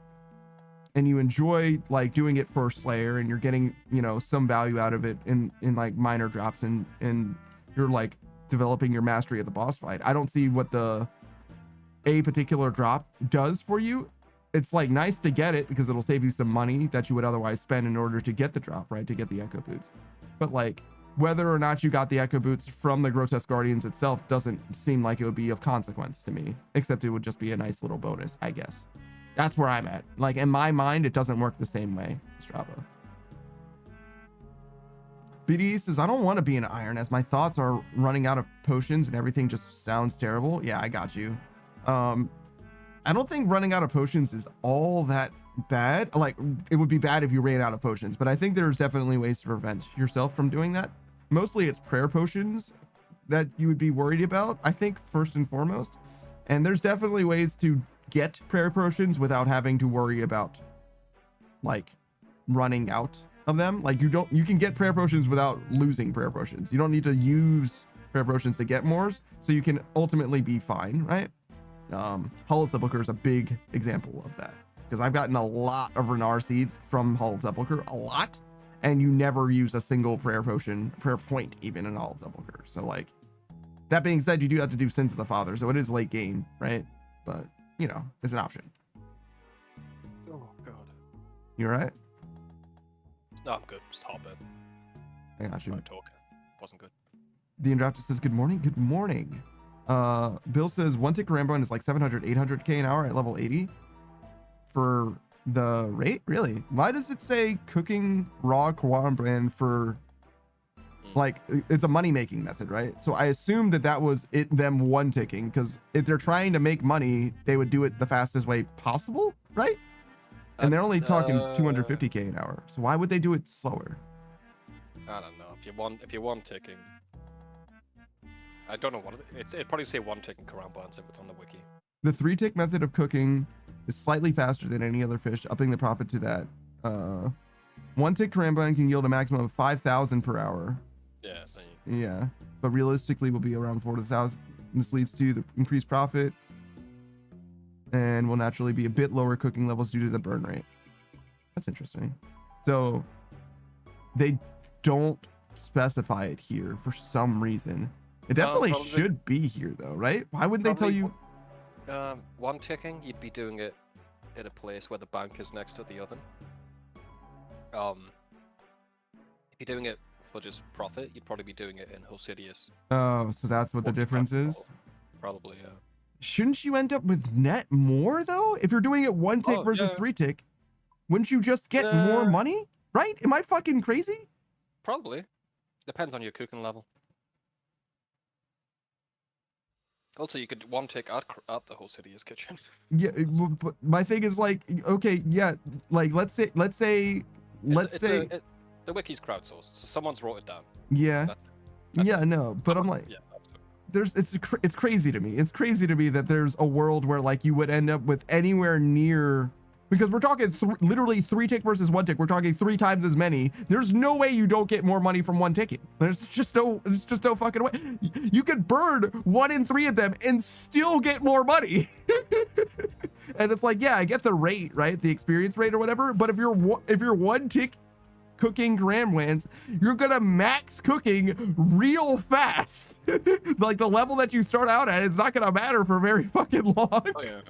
and you enjoy like doing it for Slayer and you're getting, you know, some value out of it in like minor drops and you're like developing your mastery at the boss fight, I don't see what a particular drop does for you. It's like nice to get it because it'll save you some money that you would otherwise spend in order to get the drop, right? To get the Echo Boots. But like whether or not you got the Echo Boots from the Grotesque Guardians itself doesn't seem like it would be of consequence to me, except it would just be a nice little bonus, I guess. That's where I'm at. Like in my mind, it doesn't work the same way, Strava. BD says, I don't want to be an iron as my thoughts are running out of potions and everything just sounds terrible. Yeah, I got you. I don't think running out of potions is all that bad. Like it would be bad if you ran out of potions, but I think there's definitely ways to prevent yourself from doing that. Mostly it's prayer potions that you would be worried about, I think, first and foremost. And there's definitely ways to get prayer potions without having to worry about like running out of them. Like you can get prayer potions without losing prayer potions. You don't need to use prayer potions to get more, so you can ultimately be fine, right? Hollowed Sepulchre is a big example of that because I've gotten a lot of Renar seeds from Hollowed Sepulchre, a lot, and you never use a single prayer potion, prayer point even in all sepulchers. So like, that being said, you do have to do Sins of the Father, so it is late game, right? But you know, it's an option. Oh god. You all right? No, I'm good. Just hot bed. I got you. Try talking. Wasn't good. The Undrafted says, good morning. Good morning. Bill says, one tick Rambo is like 700, 800k an hour at level 80 for the rate. Really? Why does it say cooking raw Kawan brand for like, it's a money making method, right? So I assumed that was it, them one ticking, because if they're trying to make money, they would do it the fastest way possible, right? And they're only talking 250k an hour. So why would they do it slower? I don't know. If you want ticking, I don't know what it'd probably say one tick in Karambans if it's on the wiki. The 3-tick method of cooking is slightly faster than any other fish, upping the profit to that. 1-tick Karamban can yield a maximum of 5,000 per hour. Yeah. Yeah, but realistically will be around 4,000. This leads to the increased profit and will naturally be a bit lower cooking levels due to the burn rate. That's interesting. So they don't specify it here for some reason. It definitely should be here though, right? Why wouldn't they tell you? One ticking, you'd be doing it in a place where the bank is next to the oven. If you're doing it for just profit, you'd probably be doing it in Hosidius. Oh, so that's what the difference is? Probably, yeah. Shouldn't you end up with net more though? If you're doing it 1-tick versus 3-tick, wouldn't you just get more money? Right? Am I fucking crazy? Probably. Depends on your cooking level. Also, you could 1-tick at the Hosidius kitchen. Yeah, but my thing is like, okay, yeah, like let's say the wiki's crowdsourced, so someone's wrote it down. Yeah. Yeah, no, but I'm like, yeah, it's crazy to me. It's crazy to me that there's a world where like you would end up with anywhere near, because we're talking literally 3-tick versus 1-tick. We're talking 3 times as many. There's no way you don't get more money from 1-ticking. There's just no fucking way. You could burn 1 in 3 of them and still get more money. And it's like, yeah, I get the rate, right? The experience rate or whatever. But if you're 1-tick cooking Gramwans, you're gonna max cooking real fast. Like the level that you start out at, it's not gonna matter for very fucking long. Oh yeah.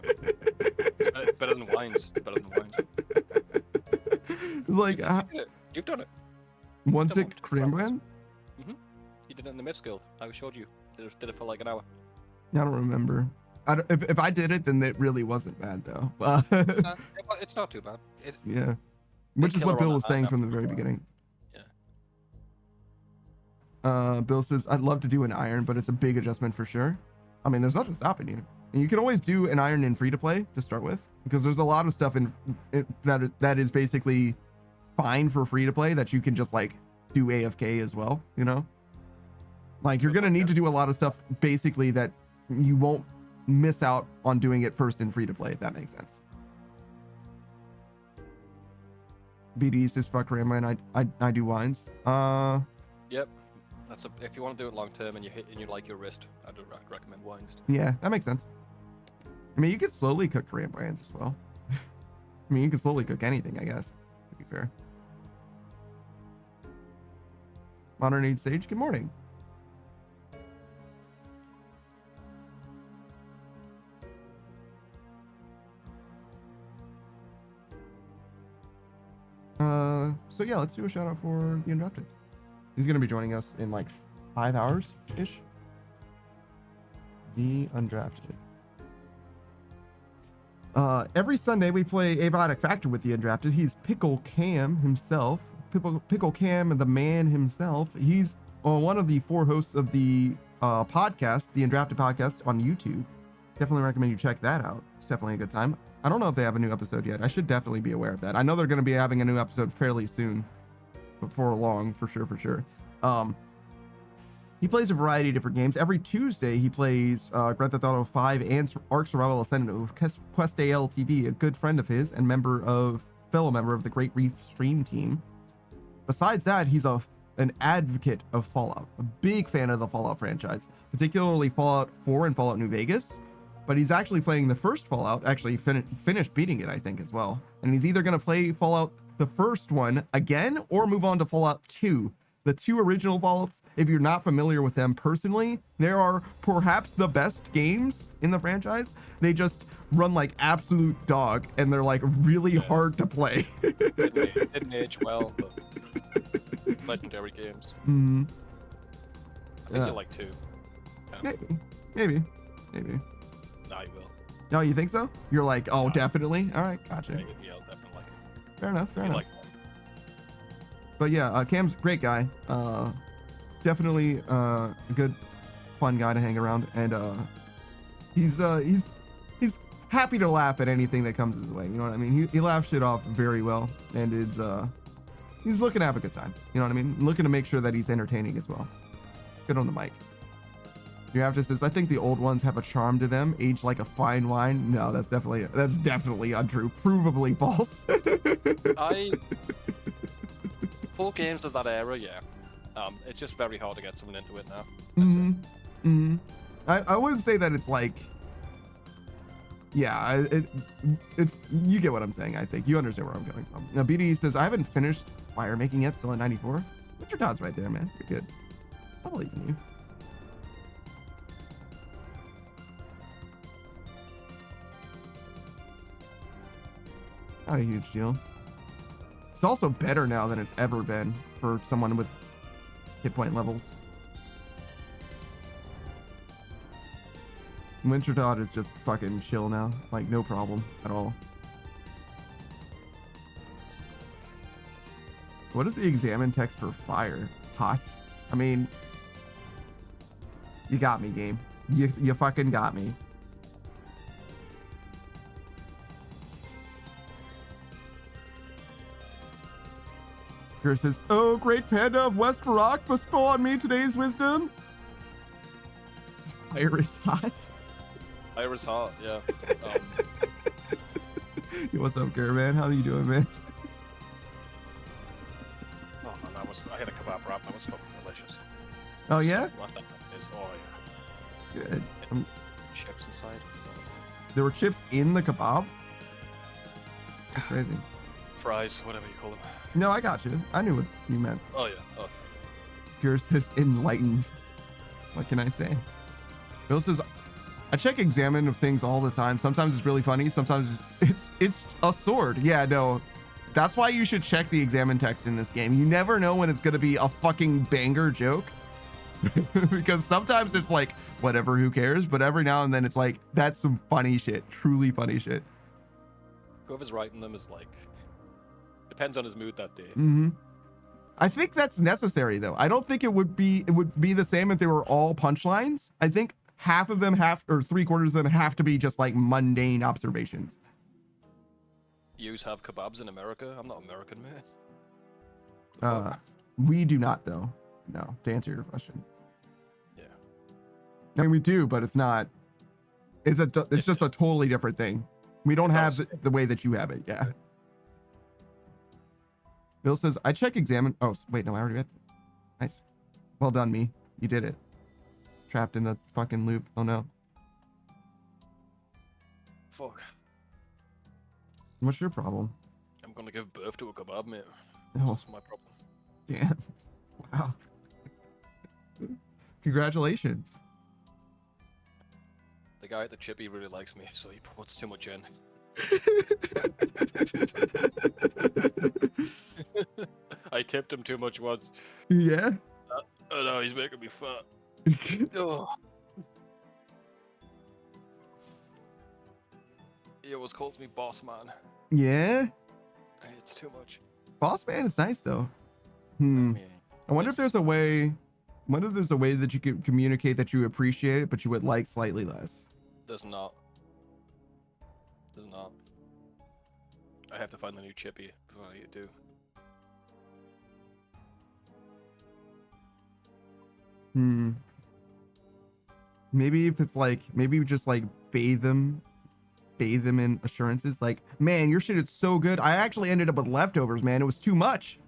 It's better than wines. It's like you've done it. 1-tick Gramwan? You did it in the Myths Guild. I showed you. Did it for like an hour. I don't remember. If I did it, then it really wasn't bad though. It's not too bad. Yeah. Which is what Bill was saying from the very beginning. Yeah. Bill says, I'd love to do an iron, but it's a big adjustment for sure. I mean, there's nothing stopping you. And you can always do an iron in free to play to start with, because there's a lot of stuff that is basically fine for free to play that you can just like do AFK as well, you know? Like you're going to need to do a lot of stuff basically that you won't miss out on doing it first in free to play, if that makes sense. BD says fuck Rambo and I do wines. Yep. If you want to do it long term and you like your wrist, I'd recommend wines. Yeah, that makes sense. I mean, you could slowly cook Rambo wines as well. I mean, you can slowly cook anything, I guess, to be fair. Modern Age Sage, good morning. So yeah, let's do a shout out for the Undrafted. He's going to be joining us in like 5 hours ish. The Undrafted. Every Sunday we play Abiotic Factor with the Undrafted. He's Pickle Cam himself. Pickle Cam, the man himself. He's one of the 4 hosts of the podcast, the Undrafted podcast on YouTube. Definitely recommend you check that out. It's definitely a good time. I don't know if they have a new episode yet. I should definitely be aware of that. I know they're going to be having a new episode fairly soon. Before long, for sure. He plays a variety of different games. Every Tuesday, he plays Grand Theft Auto 5 and Ark Survival Ascendant with Quest AL TV, a good friend of his and fellow member of the Great Reef Stream team. Besides that, he's an advocate of Fallout, a big fan of the Fallout franchise, particularly Fallout 4 and Fallout New Vegas. But he's actually playing the first Fallout, actually finished beating it, I think, as well. And he's either going to play Fallout the first one again or move on to Fallout 2. The two original Fallouts, if you're not familiar with them personally, they are perhaps the best games in the franchise. They just run like absolute dog and they're like really hard to play. Didn't age well, but legendary games. Mm-hmm. I think you like 2. Yeah. Maybe. No, you will. No, you think so? You're like, oh, Yeah. definitely. All right, gotcha. Yeah, you'll definitely like it. Fair enough. You like But yeah, Cam's a great guy. Definitely a good, fun guy to hang around, and he's happy to laugh at anything that comes his way. You know what I mean? He laughs shit off very well, and he's looking to have a good time. You know what I mean? Looking to make sure that he's entertaining as well. Good on the mic. Your after says, I think the old ones have a charm to them, aged like a fine wine. No, that's definitely untrue. Provably false. Full games of that era, yeah. It's just very hard to get someone into it now. I wouldn't say that it's like, yeah, it's you get what I'm saying. I think you understand where I'm coming from. Now BD says I haven't finished fire making yet, still at 94. What's your dots right there, man? You're good. I believe in you. Not a huge deal. It's also better now than it's ever been for someone with hit point levels. Winter Dot is just fucking chill now. Like, no problem at all. What is the examine text for fire? Hot. I mean, you got me, game. You fucking got me. Chris says, oh, great panda of West Rock, bestow on me today's wisdom. Fire is hot. Fire is hot, yeah. What's up, Caravan? How you doing, man? Oh man, I had a kebab wrap. That was fucking delicious. Oh yeah? What that is, oh yeah. Good. Chips inside. There were chips in the kebab? That's crazy. Fries, whatever you call them. No, I got you. I knew what you meant. Oh yeah. Okay. Pure says enlightened. What can I say? Bill says, I check examine of things all the time. Sometimes it's really funny. Sometimes it's a sword. Yeah, no. That's why you should check the examine text in this game. You never know when it's going to be a fucking banger joke. Because sometimes it's like, whatever, who cares? But every now and then it's like, that's some funny shit. Truly funny shit. Whoever's writing them is like, depends on his mood that day. Mm-hmm. I think that's necessary though. I don't think it would be the same if they were all punchlines. I think half of them or 3/4 of them have to be just like mundane observations. Yous have kebabs in America? I'm not American, man. We do not though. No, to answer your question. Yeah. I mean, we do, but it's not. It's just a totally different thing. We don't have the way that you have it. Yeah. Bill says, I check examine. Oh, wait, no, I already read that. Nice. Well done, me. You did it. Trapped in the fucking loop. Oh, no. Fuck. What's your problem? I'm gonna give birth to a kebab, mate. Oh, That's my problem. damn. Wow. Congratulations. The guy at the chippy really likes me, so he puts too much in. I tipped him too much once. Yeah. Oh no, he's making me fat. Oh. He always calls me boss man. Yeah. It's too much. Boss man, it's nice though. I mean, I wonder if there's a way. Wonder if there's a way that you could communicate that you appreciate it, but you would like slightly less. There's not. There's not. I have to find the new chippy before I do. Maybe if it's like, maybe just like bathe them in assurances. Like, man, your shit is so good. I actually ended up with leftovers, man. It was too much.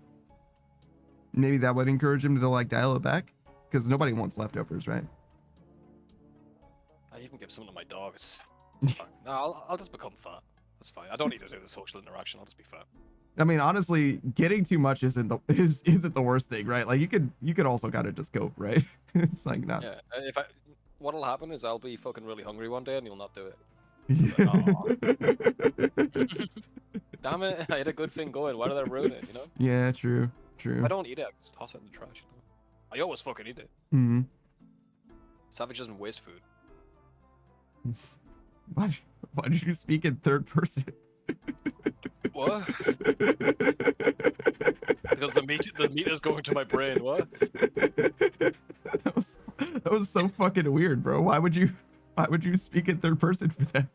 Maybe that would encourage him to like dial it back, because nobody wants leftovers, right? I even give some to my dog. It's fine. No, I'll just become fat. That's fine. I don't need to do the social interaction. I'll just be fat. I mean, honestly, getting too much isn't the worst thing, right? Like you could also kind of just cope, right? It's like not. Yeah. What'll happen is I'll be fucking really hungry one day and you'll not do it. Damn it! I had a good thing going. Why did I ruin it? You know? Yeah, true, If true. I don't eat it, I just toss it in the trash. You know? I always fucking eat it. Hmm. Savage doesn't waste food. Why did you speak in third person? What? Because the meat is going to my brain. What? That was so fucking weird, bro. Why would you speak in third person for that?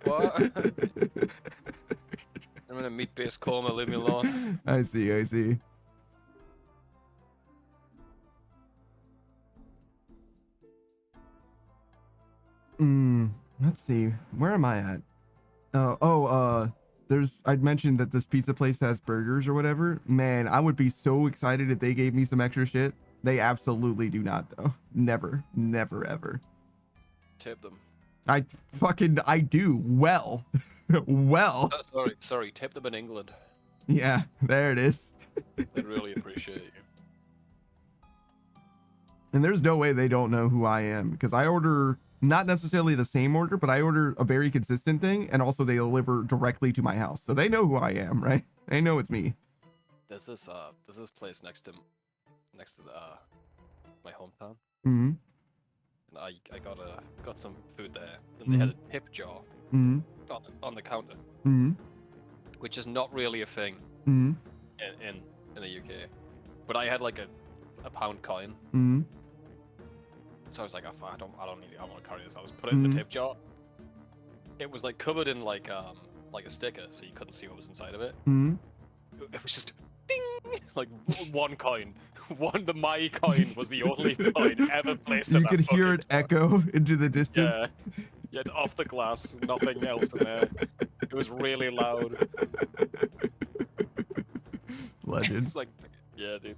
What? I'm in a meat-based coma. Leave me alone. I see. Let's see. Where am I at? I'd mentioned that this pizza place has burgers or whatever. Man, I would be so excited if they gave me some extra shit. They absolutely do not, though. Never, ever. Tip them. I do. Well. Well. Sorry. Tip them in England. Yeah, there it is. They'd really appreciate you. And there's no way they don't know who I am because I order not necessarily the same order, but I order a very consistent thing, and also they deliver directly to my house, so they know who I am, right? They know it's me. There's this place next to my hometown, Mm-hmm. and I got some food there, and they had a tip jar Mm-hmm. on the counter, Mm-hmm. which is not really a thing Mm-hmm. in the UK, but I had like a pound coin. Mm-hmm. So I was like, oh, I don't want to carry this. I was put it in the tip jar. It was like covered in like a sticker, so you couldn't see what was inside of it. Mm-hmm. It was just ding, like one coin. My coin was the only coin ever placed in You that could hear it fucking jar. echo into the distance. Yeah, off the glass, nothing else in there. It was really loud. Legend. It's like, yeah, dude.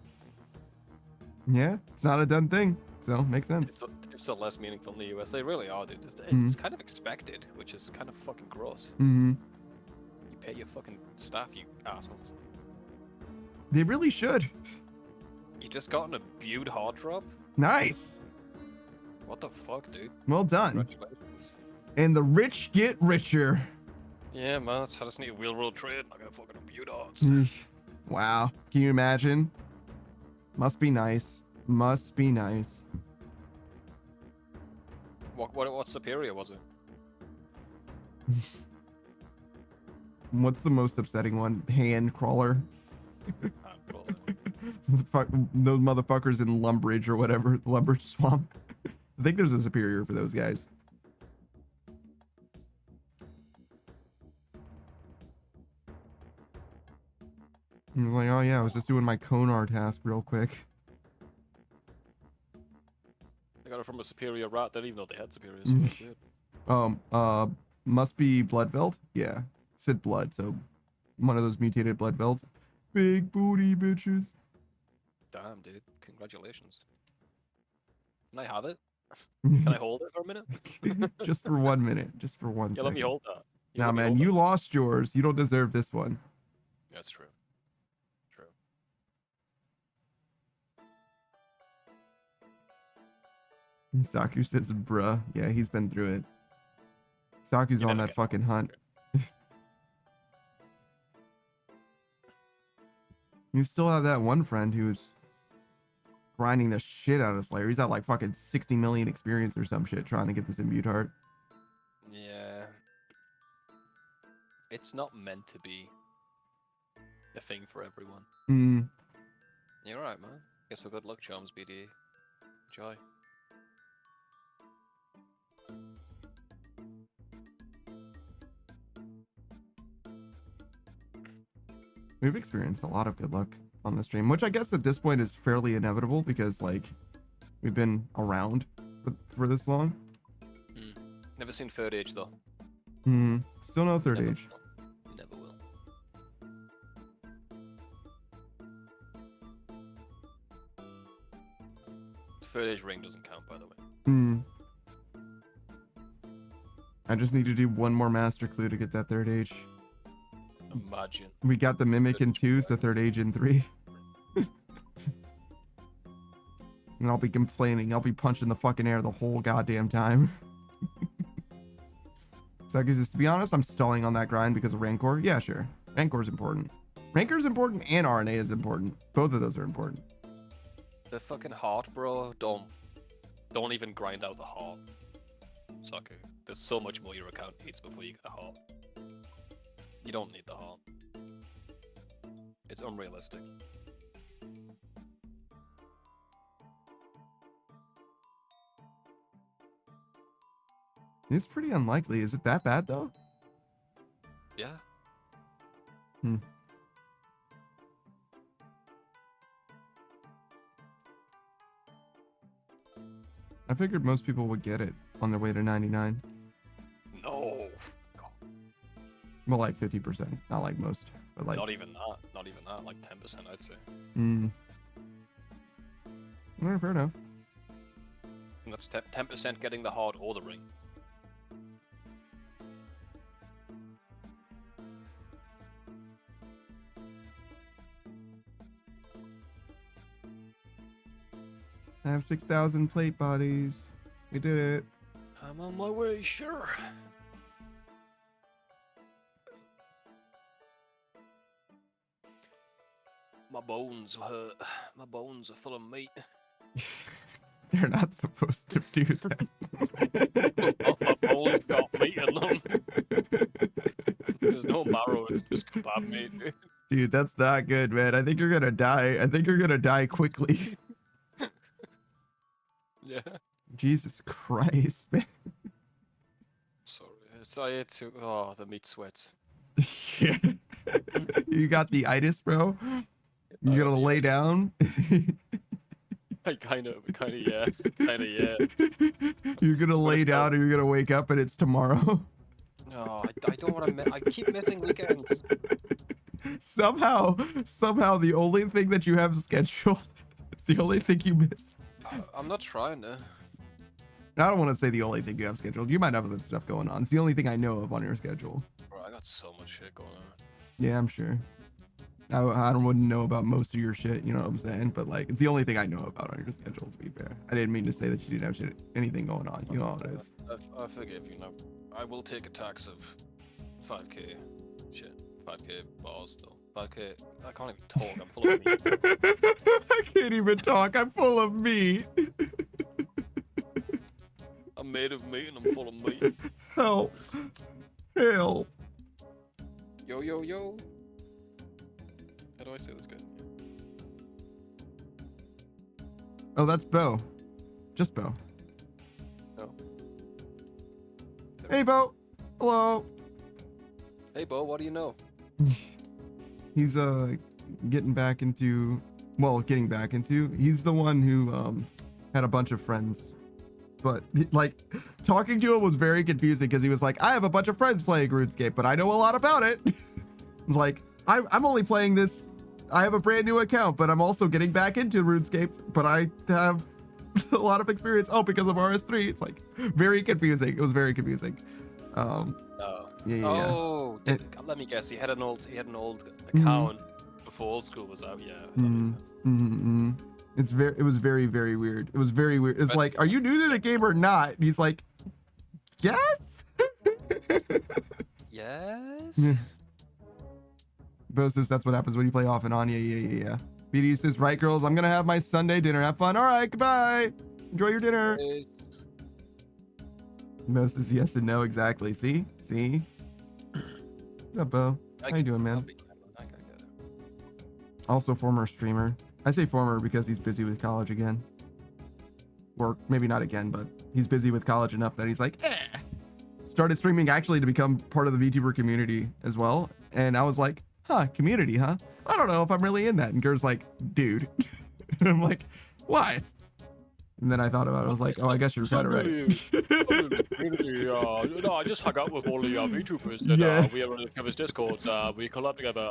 Yeah, it's not a done thing, so makes sense. Tips are less meaningful in the US. They really are, dude. It's kind of expected, which is kind of fucking gross. Mm-hmm. You pay your fucking staff, you assholes. They really should. You just got an abused hard drop? Nice. What the fuck, dude? Well done. Congratulations. And the rich get richer. Yeah, man, that's how I just need a wheel roll trade. I got fucking abused hards. Wow. Can you imagine? Must be nice. Must be nice. What superior was it? What's the most upsetting one? Hand crawler. Well, Those motherfuckers in Lumbridge or whatever, Lumber Swamp. I think there's a superior for those guys. He was like, oh yeah, I was just doing my Konar task real quick. I got it from a superior rat. They didn't even know they had superiors. So that's weird. Must be Bloodveld? Yeah. It said blood, so one of those mutated Bloodvelds. Big booty bitches. Damn, dude. Congratulations. Can I have it? Can I hold it for a minute? Just for 1 minute. Just for one Yeah, second. let me hold that. Nah, let me man, hold you that. lost yours. You don't deserve this one. That's true. True. Saku says, bruh. Yeah, he's been through it. Saku's You on never that get fucking hunt. You still have that one friend who's grinding the shit out of Slayer. He's at like fucking 60 million experience or some shit trying to get this imbued heart. Yeah. It's not meant to be a thing for everyone. Mm. You're right, man. Guess for good luck, Charms BD. Enjoy. We've experienced a lot of good luck on the stream, which I guess at this point is fairly inevitable because like we've been around for this long. Never seen Third Age though. Still no third Never age. will. Never will. Third Age ring doesn't count, by the way. I just need to do one more master clue to get that third age. Imagine. We got the Mimic in 2, so third age in 3. And I'll be complaining. I'll be punching the fucking air the whole goddamn time. So, because to be honest, I'm stalling on that grind because of Rancor. Yeah, sure. Rancor's important. Rancor's important and RNA is important. Both of those are important. The fucking heart, bro. Don't even grind out the heart. Sucker. There's so much more your account needs before you get a heart. You don't need the heart. It's unrealistic. It's pretty unlikely. Is it that bad though? Yeah. I figured most people would get it on their way to 99. No. Well, like 50%, not like most, but like. Not even that. Not even that. Like 10%, I'd say. Well, fair enough. And that's 10% getting the heart or the ring. I have 6,000 plate bodies. We did it. I'm on my way, sure. My bones hurt. My bones are full of meat. They're not supposed to do that. My bones got meat in them. There's no marrow, it's just kebab meat. Dude, that's not good, man. I think you're gonna die. I think you're gonna die quickly. Yeah. Jesus Christ, man. Sorry. I had to. Oh, the meat sweats. Yeah. You got the itis, bro? You gonna lay down? I kind of, yeah. You're gonna lay down and you're gonna wake up and it's tomorrow. No, I don't want to. I keep missing weekends. Somehow, the only thing that you have scheduled, it's the only thing you miss. I'm not trying to. I don't want to say the only thing you have scheduled. You might have other stuff going on. It's the only thing I know of on your schedule. Bro, I got so much shit going on. Yeah, I'm sure. I wouldn't know about most of your shit, you know what I'm saying? But like, it's the only thing I know about on your schedule, to be fair. I didn't mean to say that you didn't have anything going on. You know how it is. I forgive you. No, I will take a tax of 5k. Shit, 5k bars though. 5k. I can't even talk. I'm full of meat. I can't even talk. I'm full of meat. I'm made of meat and I'm full of meat. Help. Help. Yo, yo, yo. How do I say this, guys? Oh, that's Bo. Just Bo. Oh. Hey, Bo. Hello. Hey, Bo, what do you know? He's getting back into he's the one who had a bunch of friends, but like talking to him was very confusing because he was like, I have a bunch of friends playing RuneScape, but I know a lot about it. It's like, I'm only playing this, I have a brand new account, but I'm also getting back into RuneScape, but I have a lot of experience. Oh, because of RS3. It's like very confusing. It was very confusing. Yeah. Oh, let me guess. He had an old account before old school was out. Yeah. That makes sense. It was very, very weird. It was very weird. It's like, are you new to the game or not? And he's like, yes. Yes. Yeah. Bo says that's what happens when you play off and on. Yeah. BD says, right, girls, I'm gonna have my Sunday dinner. Have fun. All right, goodbye. Enjoy your dinner. Hey. Mo says yes and no. Exactly. See. What's up, Bo? How you doing, man? Also former streamer. I say former because he's busy with college again. Or maybe not again, but he's busy with college enough that he's like, started streaming actually to become part of the VTuber community as well. And I was like, community, huh? I don't know if I'm really in that. And Ger's like, dude. And I'm like, what? And then I thought about it. I was like, oh, I guess you're kind of right. No, I just hung out with all the VTubers that we were in Kevin's Discord. We collab together.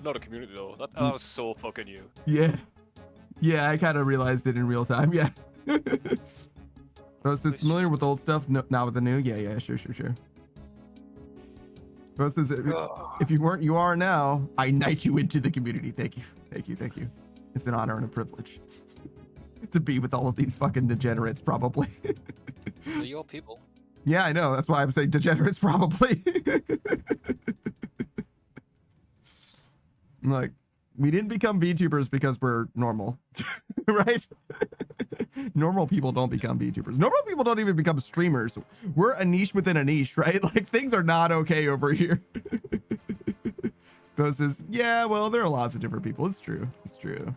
Not a community though. That was so fucking you. Yeah, I kind of realized it in real time. Yeah. Oh, is this familiar with old stuff? No, not with the new. Yeah, sure. Bro says, if you weren't, you are now. I knight you into the community. Thank you. Thank you. Thank you. It's an honor and a privilege to be with all of these fucking degenerates, probably. They're your people. Yeah, I know. That's why I'm saying degenerates, probably. Like, we didn't become VTubers because we're normal, right? Normal people don't become VTubers. Normal people don't even become streamers. We're a niche within a niche, right? Like, things are not okay over here. Ghost says, yeah, well, there are lots of different people. It's true. It's true.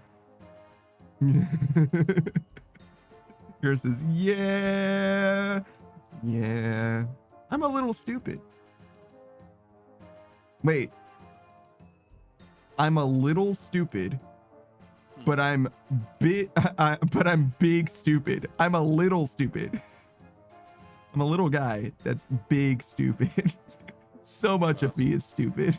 Ghost says, yeah. Yeah. I'm a little stupid. Wait. I'm a little stupid, but I'm but I'm big stupid. I'm a little stupid. I'm a little guy that's big stupid. So much of me is stupid.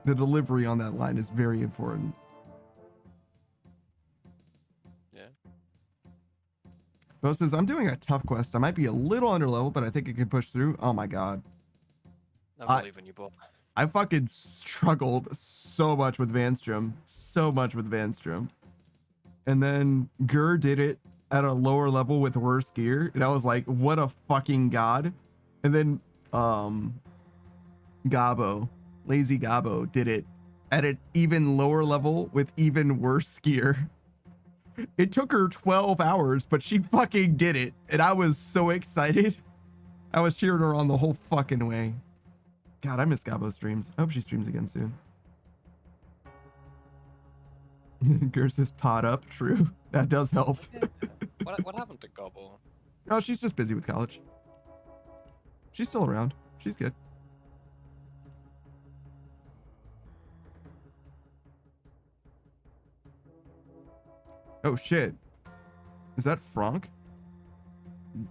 The delivery on that line is very important. Bo says, I'm doing a tough quest. I might be a little under level, but I think I can push through. Oh my god. I believe in you, Bob. I fucking struggled so much with Vanstrom. So much with Vanstrom. And then Gur did it at a lower level with worse gear. And I was like, what a fucking god. And then Gabo, Lazy Gabo, did it at an even lower level with even worse gear. It took her 12 hours, but she fucking did it. And I was so excited. I was cheering her on the whole fucking way. God, I miss Gabo's streams. I hope she streams again soon. Gerst is pot up. True. That does help. What happened to Gabo? Oh, she's just busy with college. She's still around. She's good. Oh shit. Is that Franck?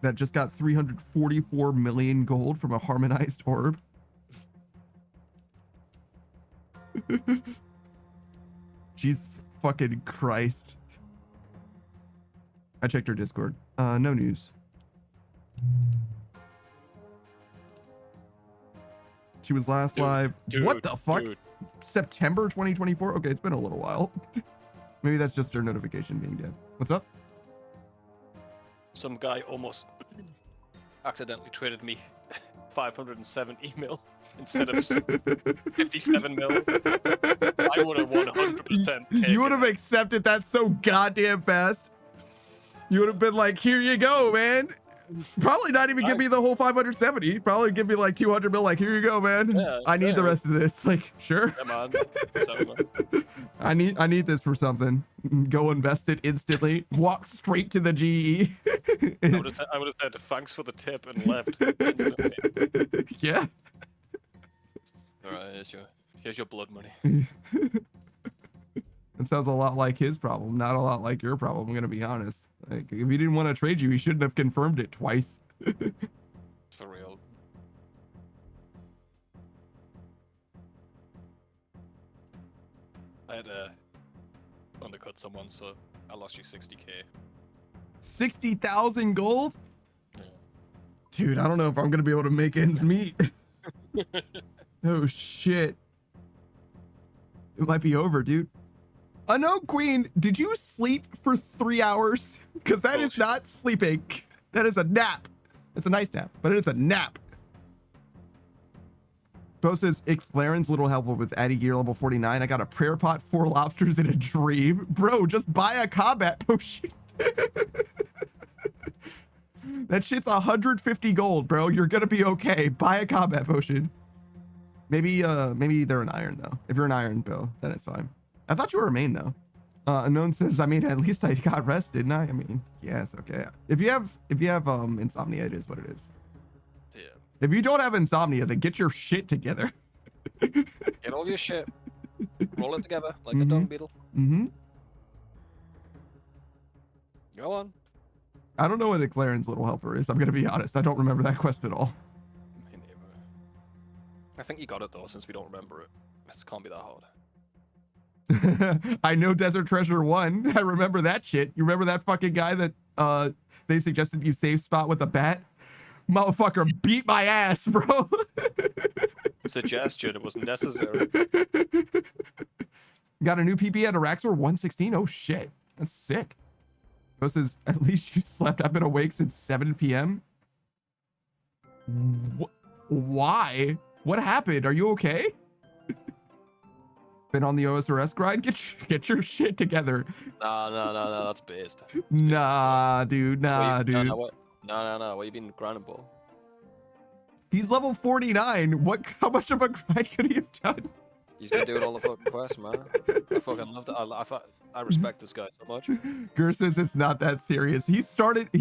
That just got 344 million gold from a harmonized orb? Jesus fucking Christ. I checked her Discord. No news. She was last live. What the fuck? Dude. September 2024? Okay, it's been a little while. Maybe that's just her notification being dead. What's up? Some guy almost accidentally traded me 570 mil instead of 57 mil. I would have 100% You would have taken it. accepted that so goddamn fast. You would have been like, here you go, man. Probably not even give me the whole 570. Probably give me like 200 mil. Like, here you go, man. Yeah, I need the rest of this. Like, sure. Yeah, man. So, I need this for something. Go invest it instantly. Walk straight to the GE. I would have said thanks for the tip and left. Instantly. Yeah. All right, here's your blood money. That sounds a lot like his problem, not a lot like your problem. I'm gonna be honest. Like, if he didn't want to trade you, he shouldn't have confirmed it twice. For real. I had to undercut someone, so I lost you 60k. 60,000 gold? Yeah. Dude, I don't know if I'm gonna be able to make ends meet. Oh shit. It might be over, dude. Unknown Queen, did you sleep for 3 hours? Because that is not sleeping. That is a nap. It's a nice nap, but it is a nap. Bo says, Ixlaren's little helpful with adding gear level 49. I got a prayer pot, 4 lobsters, and a dream. Bro, just buy a combat potion. That shit's 150 gold, bro. You're gonna be okay. Buy a combat potion. Maybe they're an iron though. If you're an iron, Bill, then it's fine. I thought you were a main though. Unknown says, I mean, at least I got rest, didn't I? I mean, yeah, it's okay. If you have insomnia, it is what it is. Yeah. If you don't have insomnia, then get your shit together. Get all your shit. Roll it together like a dung beetle. Mm-hmm. Go on. I don't know what Eclairen's little helper is. I'm gonna be honest. I don't remember that quest at all. Me neither. I think you got it though, since we don't remember it. This can't be that hard. I know Desert Treasure 1. I remember that shit. You remember that fucking guy that they suggested you save spot with a bat. Motherfucker beat my ass, bro. Suggestion, it wasn't necessary. Got a new PP at Araxor 116. Oh shit, that's sick. Bro says, at least you slept. I've been awake since 7 p.m. Why? What happened? Are you okay? Been on the OSRS grind? Get your shit together. No, that's based. Nah, dude. Nah, dude. No. What you been grinding for? He's level 49. How much of a grind could he have done? He's been doing all the fucking quests, man. I fucking love that. I respect this guy so much. Gur says it's not that serious. He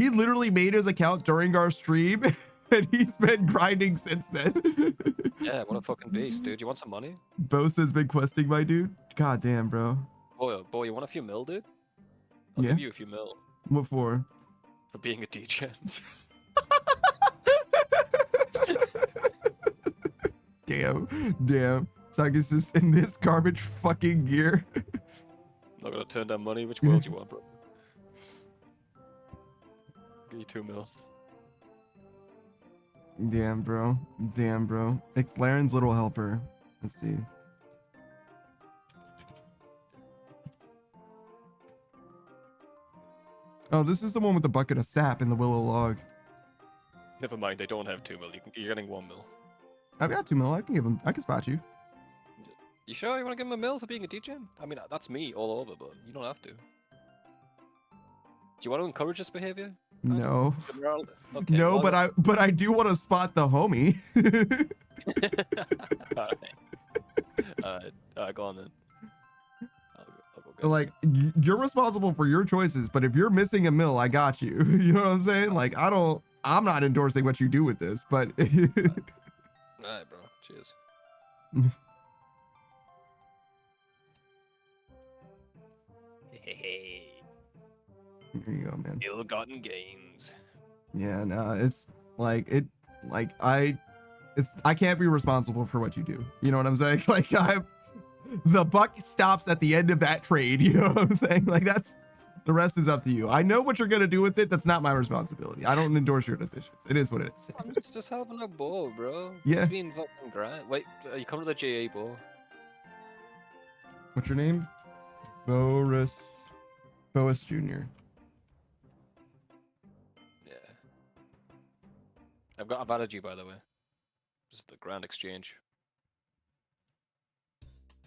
literally made his account during our stream, and he's been grinding since then. Yeah, what a fucking beast, dude. You want some money? Bose has been questing my dude. God damn, bro. Boy, you want a few mil, dude? I'll Yeah. give you a few mil What for? for being a DJ. Damn. Sagas is in this garbage fucking gear. Not gonna turn down money. Which world you want, bro? Give you 2 mil. Damn, bro. McLaren's little helper. Let's see. Oh, this is the one with the bucket of sap in the willow log. Never mind, they don't have 2 mil. You're getting 1 mil. I've got 2 mil. I can spot you. You sure you want to give him a mil for being a DJ? I mean, that's me all over, but you don't have to. Do you want to encourage this behavior? No. Okay, No, well, but I do want to spot the homie. Alright, go on then. I'll go get Like, you're responsible for your choices, but if you're missing a mill, I got you. You know what I'm saying? Like, I'm not endorsing what you do with this, but Alright, bro. Cheers. Hey, there you go, man. ill-gotten gains. Yeah, no, it's like I can't be responsible for what you do. You know what I'm saying? Like, the buck stops at the end of that trade. You know what I'm saying? Like, the rest is up to you. I know what you're gonna do with it. That's not my responsibility. I don't endorse your decisions. It is what it is. I'm just helping a ball, bro. Yeah. He's being fucking grand. Wait, you come to the GA ball? What's your name? Boris Jr. Yeah. I've added you, by the way. This is the grand exchange.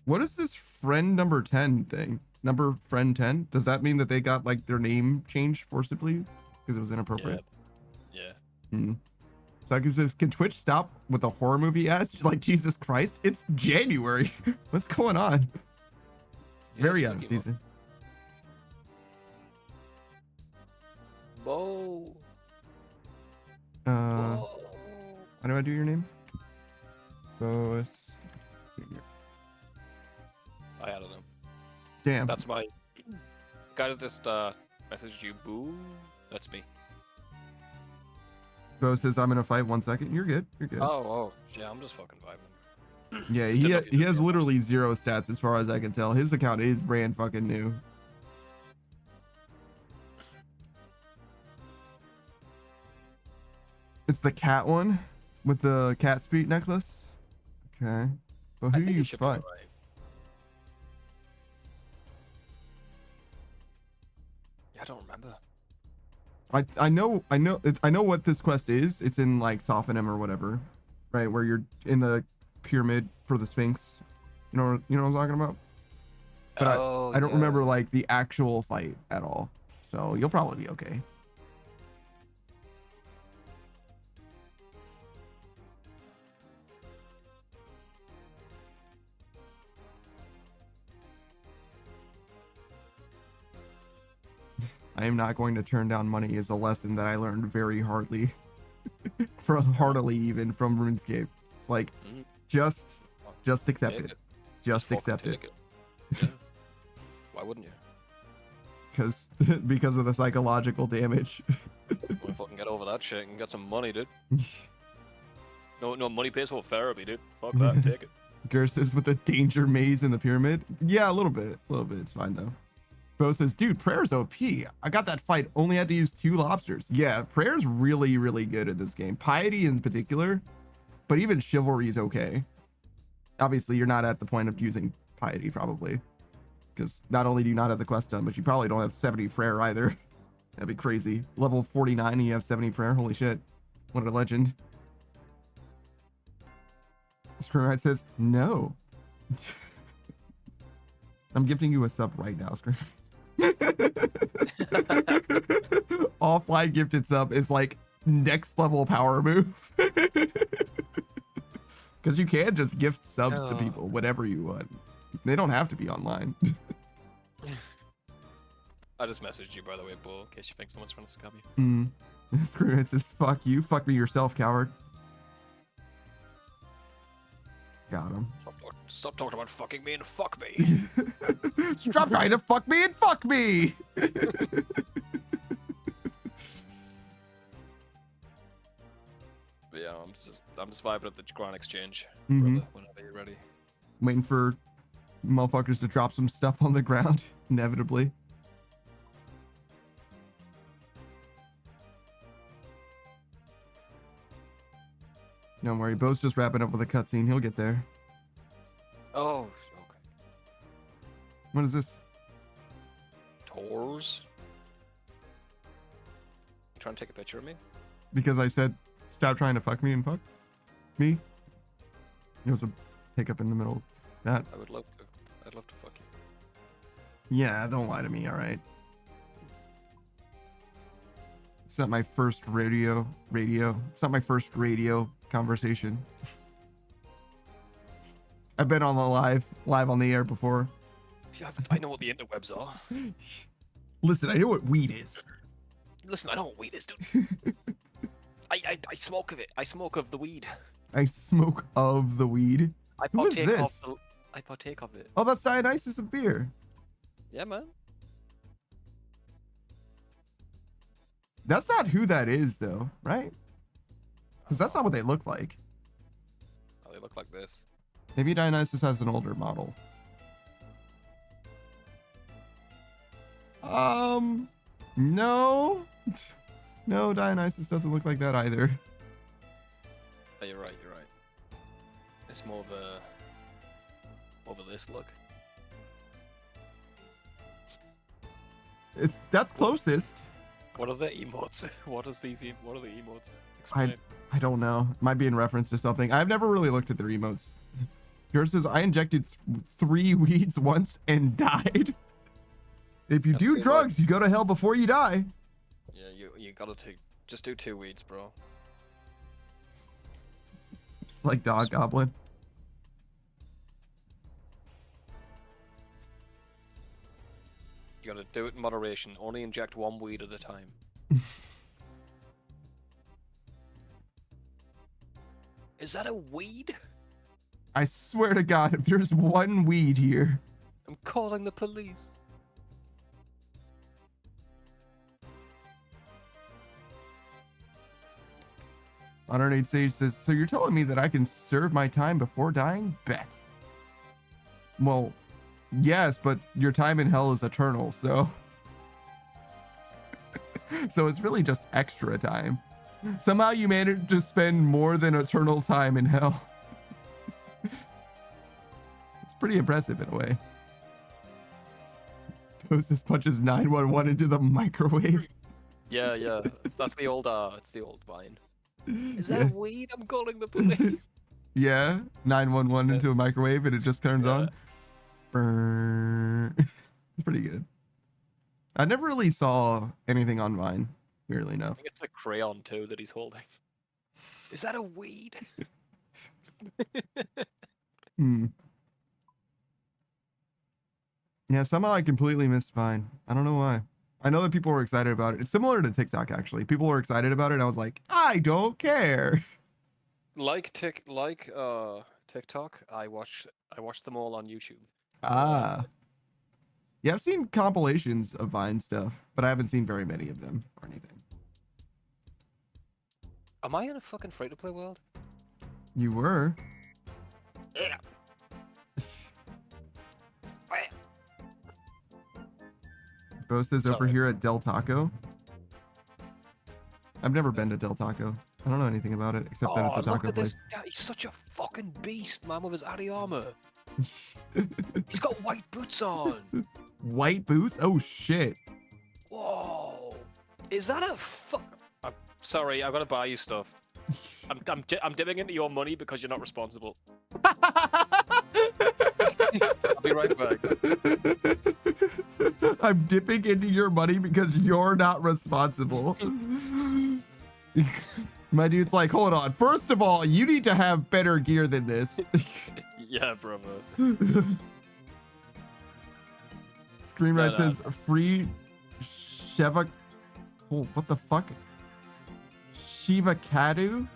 What is this friend number 10 thing? Number friend 10? Does that mean that they got like their name changed forcibly because it was inappropriate? Yeah. Hmm. Saku says, can Twitch stop with the horror movie ads? Like, Jesus Christ, it's January. What's going on? Very out of season. Whoa. How do I do your name? Boas. I don't know. Damn. That's my guy that just messaged you. Boo. That's me. Bo says, I'm in a fight. 1 second. You're good. You're good. Oh, yeah. I'm just fucking vibing. Yeah, he has literally 0 stats as far as I can tell. His account is brand fucking new. It's the cat one with the cat speed necklace. Okay. Well, who do you should be fight? alright. Yeah, I don't remember. I know what this quest is. It's in like Soften Him or whatever, right? Where you're in the pyramid for the Sphinx. You know what I'm talking about? But I don't remember like the actual fight at all. So you'll probably be okay. I am not going to turn down money is a lesson that I learned very heartily heartily even from RuneScape. It's like just accept it. Just accept it. Yeah. Why wouldn't you? Because of the psychological damage. We'll fucking get over that shit and get some money, dude. No money pays for therapy, dude. Fuck that, take it. Gerst is with the danger maze in the pyramid. Yeah, a little bit. It's fine though. Bo says, dude, Prayer's OP. I got that fight, only had to use 2 lobsters. Yeah, Prayer's really, really good at this game. Piety in particular, but even Chivalry is okay. Obviously, you're not at the point of using Piety, probably. Because not only do you not have the quest done, but you probably don't have 70 Prayer either. That'd be crazy. Level 49 and you have 70 Prayer? Holy shit. What a legend. Screamride says, no. I'm gifting you a sub right now, Scream. Offline gifted sub is like next level power move. Because you can just gift subs to people whenever you want. They don't have to be online. I just messaged you, by the way, Bull, in case you think someone's trying to scab you. Screamride says, fuck you. Fuck me yourself, coward. Got him. Stop talking about fucking me and fuck me. Stop trying to fuck me and fuck me. But yeah, I'm just vibing at the Grand Exchange. Mhm. Whenever you're ready. Waiting for motherfuckers to drop some stuff on the ground, inevitably. Don't worry, Bo's just wrapping up with a cutscene. He'll get there. Oh, okay. What is this? Tours? You trying to take a picture of me? Because I said, stop trying to fuck me and fuck me. There was a hiccup in the middle of that. I would love to. I'd love to fuck you. Yeah, don't lie to me, alright? It's not my first radio. It's not my first radio conversation. I've been on the live on the air before. Yeah, I know what the interwebs are. Listen, I know what weed is. Listen, I know what weed is, dude. I smoke of it. I smoke of the weed. I smoke of the weed. I Who is partake this? I partake of it. Oh, that's Dionysus of beer. Yeah, man. That's not who that is, though, right? Because that's not what they look like. Oh, they look like this. Maybe Dionysus has an older model. No. No, Dionysus doesn't look like that either. Oh, you're right. You're right. It's more of a this look. That's closest. What are the emotes? What are the emotes? Explain. I don't know. Might be in reference to something. I've never really looked at their emotes. Yours says, I injected 3 weeds once and died. If you That's do too drugs, you go to hell before you die. Yeah, you gotta just do 2 weeds, bro. It's like Dog Goblin. You gotta do it in moderation. Only inject 1 weed at a time. Is that a weed? I swear to God, if there's 1 weed here. I'm calling the police. Honorate Sage says, so you're telling me that I can serve my time before dying? Bet. Well, yes, but your time in hell is eternal, so... so it's really just extra time. Somehow you managed to spend more than eternal time in hell. It's pretty impressive in a way. Hostess punches 911 into the microwave. Yeah, yeah. That's the old it's the old vine. Is Yeah. that weed? I'm calling the police. Yeah, 911 Yeah. into a microwave and it just turns Yeah. on. Brrr. It's pretty good. I never really saw anything on Vine, weirdly I enough. think it's a crayon too that he's holding. Is that a weed? Hmm. Yeah, somehow I completely missed Vine. I don't know why. I know that people were excited about it. It's similar to TikTok, actually. People were excited about it, and I was like, I don't care. Like TikTok, I watch them all on YouTube. Ah. Yeah, I've seen compilations of Vine stuff, but I haven't seen very many of them or anything. Am I in a fucking free-to-play world? You were. Yeah. Bo says over Sorry. here at Del Taco. I've never been to Del Taco. I don't know anything about it except that it's a look taco at place. this guy. He's such a fucking beast, man, with his Addy armor. He's got white boots on. White boots? Oh shit. Whoa. Is that a fuck? I'm sorry, I've got to buy you stuff. I'm dipping into your money because you're not responsible. I'll be right back. I'm dipping into your money because you're not responsible. My dude's like, hold on. First of all, you need to have better gear than this. Yeah, brother. Screenwrite No. says free Sheva. Oh, what the fuck? Shiva Kadu?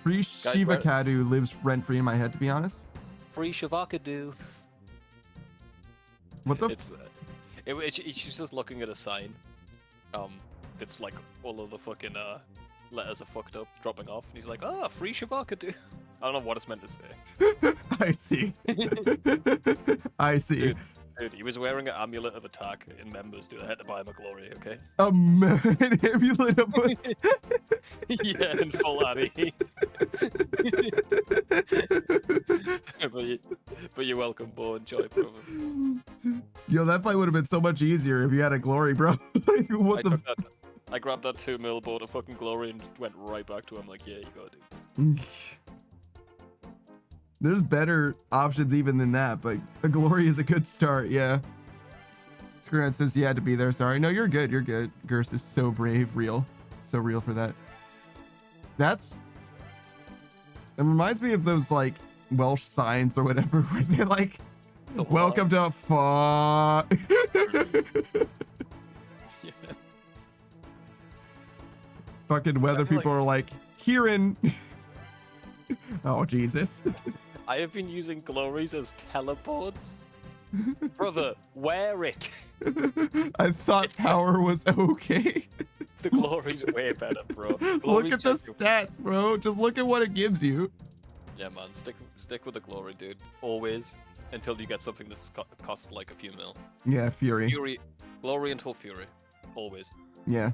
Free Guys, Shiva where- Kadu lives rent free in my head, to be honest. Free Shavakadu. What the? It's she's just looking at a sign. It's like all of the fucking letters are fucked up, dropping off, and he's like, "Ah, free Shavakadu." I don't know what it's meant to say. I see. I see. Dude, he was wearing an amulet of attack in members, dude. I had to buy him a glory, okay? An amulet of Yeah, in full Addy. but you're welcome, Bo. Enjoy, brother. Yo, that fight would have been so much easier if you had a glory, bro. Like, what the? I grabbed that 2 mil, bought a fucking glory, and went right back to him like, yeah, you got it. There's better options even than that, but a glory is a good start. Yeah. Screwhead says you had to be there. Sorry. No, you're good. You're good. Gerst is so brave. Real. So real for that. It reminds me of those like Welsh signs or whatever where they're like, The what? welcome to fuck. Yeah. Fucking weather I feel people are like, Kieran. Oh, Jesus. I have been using glories as teleports. Brother, wear it. I thought power was okay. The glory's way better, bro. Look Glory's at the just- stats, bro. Just look at what it gives you. Yeah, man, stick with the glory, dude. Always, until you get something that's costs like a few mil. Yeah, Fury. Fury, glory until Fury. Always. Yeah.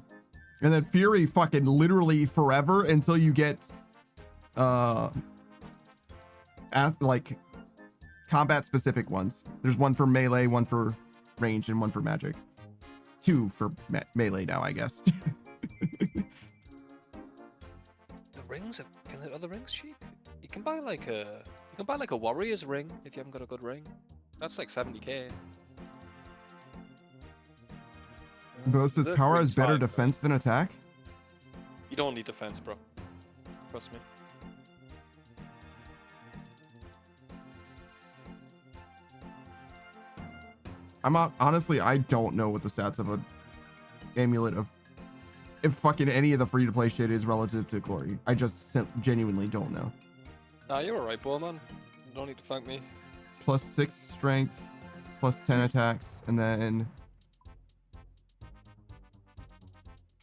And then Fury fucking literally forever until you get like combat specific ones. There's one for melee, one for range, and one for magic. 2 for melee now, I guess. The rings are the rings cheap? You can buy like a warrior's ring if you haven't got a good ring. That's like 70k. Bo says The power has ring's better fine, but defense than attack. You don't need defense, bro. Trust me. Honestly, I don't know what the stats of a amulet of if fucking any of the free to play shit is relative to glory. I just genuinely don't know. Nah, you're alright, boy, man. You don't need to thank me. Plus 6 strength, plus 10 attacks, and then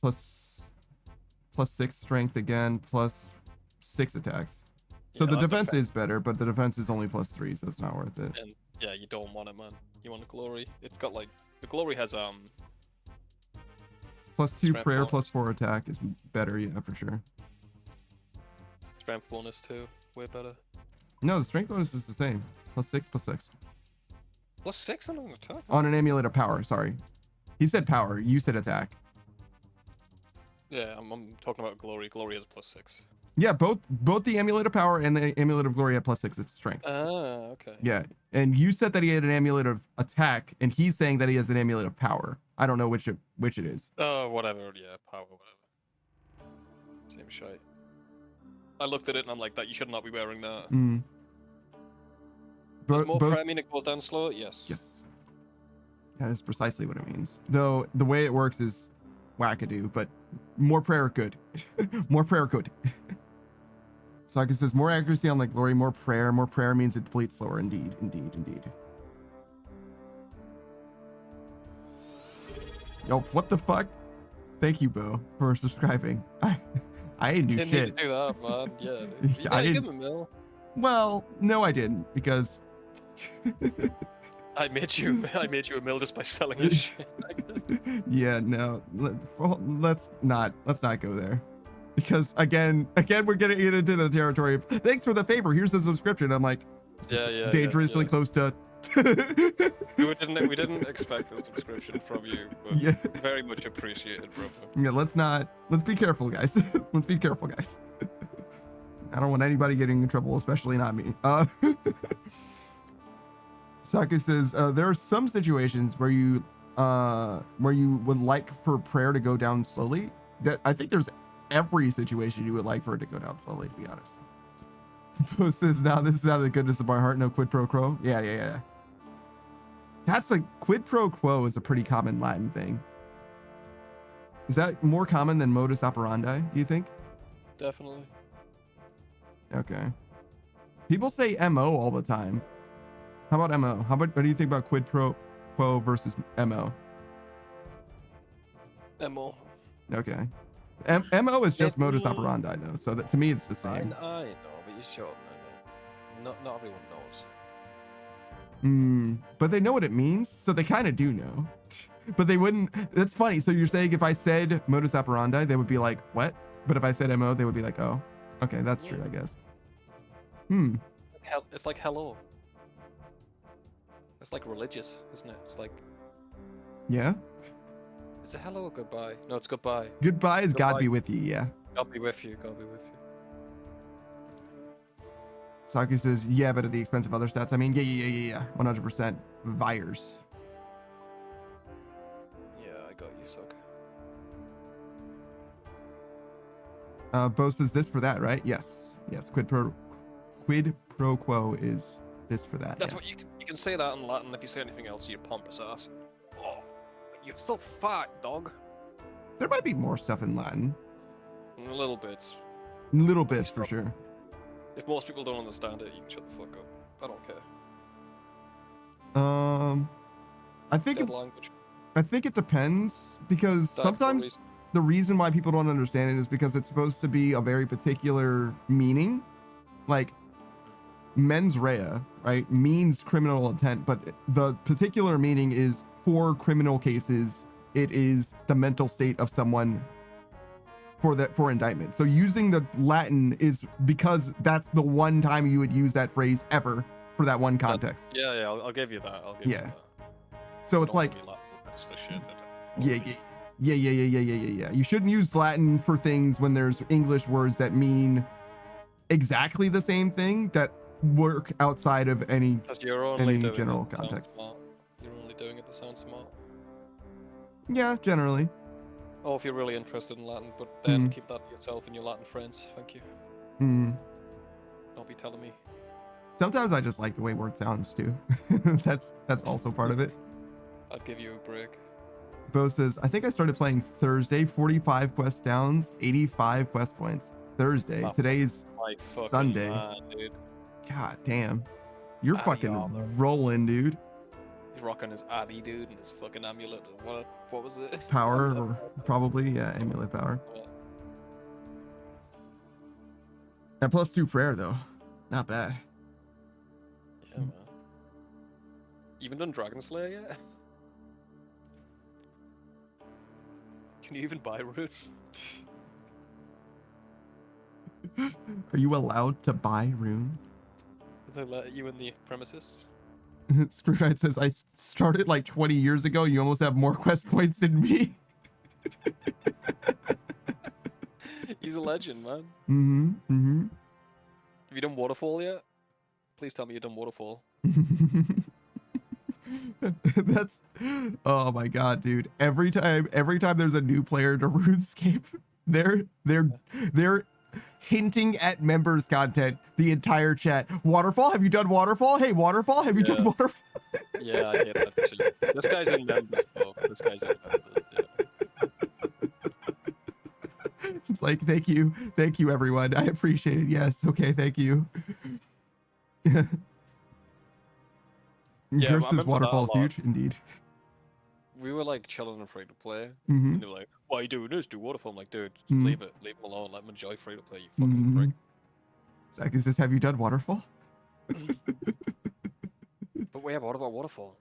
plus 6 strength again, plus 6 attacks. So Yeah, the that defense is better, but the defense is only plus 3, so it's not worth it. And yeah, you don't want it, man. You want a glory. It's got like the glory has Plus 2 strength prayer, bonus. plus 4 attack is better, yeah, for sure. strength bonus too. Way better. No, the strength bonus is the same. Plus 6, plus 6. Plus 6 on an attack. On an amulet of power, sorry. He said power, you said attack. Yeah, I'm talking about glory. Glory has plus 6. Yeah, both the amulet of power and the amulet of glory have plus 6 strength. Ah, okay. Yeah, and you said that he had an amulet of attack, and he's saying that he has an amulet of power. I don't know which it is. Oh, whatever. Yeah, power, whatever. Same shite. I looked at it and I'm like, that you should not be wearing that. Mm. Does more Both- prayer mean it goes down slower? Yes. Yes, that is precisely what it means. Though the way it works is wackadoo, but more prayer good. More prayer good. Saka says more accuracy on like glory, more prayer. More prayer means it depletes slower. Indeed, indeed, indeed. Yo, what the fuck? Thank you, Bo, for subscribing. I didn't do Didn't shit. need to do that, man. Yeah. Dude. I Yeah, give didn't- him a mill. Well, no, I didn't, because I made you a mill just by selling your shit. Yeah, no. Let's not go there. Because again, we're getting into the territory of thanks for the favor. Here's the subscription. I'm like, Yeah, dangerously close to. We didn't expect a subscription from you, but Yeah. very much appreciated, brother. Yeah, let's be careful, guys. Let's be careful, guys. I don't want anybody getting in trouble, especially not me. Saki says there are some situations where you would like for prayer to go down slowly. That I think there's every situation you would like for it to go down slowly, to be honest. Post says, now this is out of the goodness of my heart, no quid pro quo. Yeah. That's a quid pro quo is a pretty common Latin thing. Is that more common than modus operandi, do you think? Definitely. Okay. People say MO all the time. How about MO? What do you think about quid pro quo versus MO? MO. Okay. MO is just modus operandi though, so that to me it's the same. I know, but you shut up, man. Not everyone knows. But they know what it means, so they kind of do know. But they wouldn't. That's funny. So you're saying if I said modus operandi, they would be like, what? But if I said MO, they would be like, oh, okay, that's true, I guess. It's like hello. It's like religious, isn't it? It's like, Yeah. is it hello or goodbye? No, it's goodbye. Goodbye is God Goodbye. be with you. Yeah. God be with you. God be with you. Saki says, yeah, but at the expense of other stats. I mean, yeah. 100%. Vires. Yeah, I got you, Sokka. Bo says this for that, right? Yes. Quid pro quo is this for that. That's yes. what you can say that in Latin. If you say anything else, you pompous ass. Oh, you're so fat, dog. There might be more stuff in Latin. A little bit. Little bits for sure. If most people don't understand it, you can shut the fuck up. I don't care. I think Dead language. I think it depends because That's sometimes the reason why people don't understand it is because it's supposed to be a very particular meaning. Like mens rea, right, means criminal intent, but the particular meaning is for criminal cases, it is the mental state of someone for indictment. So using the Latin is because that's the one time you would use that phrase ever for that one context. Yeah, I'll give you that. I'll give you that. So it's like, For shit yeah. You shouldn't use Latin for things when there's English words that mean exactly the same thing that work outside of any general context. You're only doing it to sound smart. Yeah, generally. Oh, if you're really interested in Latin, but then keep that to yourself and your Latin friends. Thank you. Don't be telling me. Sometimes I just like the way word sounds too. that's also part of it. I'd give you a break. Bo says, I think I started playing Thursday, 45 quest downs, 85 quest points. Thursday. Oh, Today's Sunday. Man, dude. God damn. You're Addy fucking armor. rolling, dude. He's rocking his Addy, dude, and his fucking amulet. What was it? Power, or probably, yeah, amulet power. That +2 prayer, though. Not bad. Yeah, man. You even done Dragon Slayer yet? Can you even buy rune? Are you allowed to buy rune? Did they let you in the premises? Screwdriver says, I started like 20 years ago. You almost have more quest points than me. He's a legend, man. Have you done Waterfall yet? Please tell me you've done Waterfall. That's, oh my god, dude. Every time there's a new player to RuneScape, they're hinting at members content the entire chat. Waterfall, have you done Waterfall? Hey, Waterfall, have you done Waterfall? Yeah, I hate that shit. This guy's in members though. This guy's in members, yeah. It's like, thank you everyone. I appreciate it. Yes, okay, thank you. Yeah, Versus Waterfall's huge, indeed. We were like chilling and free to play. Mm-hmm. And they were like, "Why are you doing this? Do Waterfall." I'm like, dude, just Mm-hmm. leave him alone. Let him enjoy free to play. You fucking prick. Zach says, have you done Waterfall? But yeah, what about Waterfall?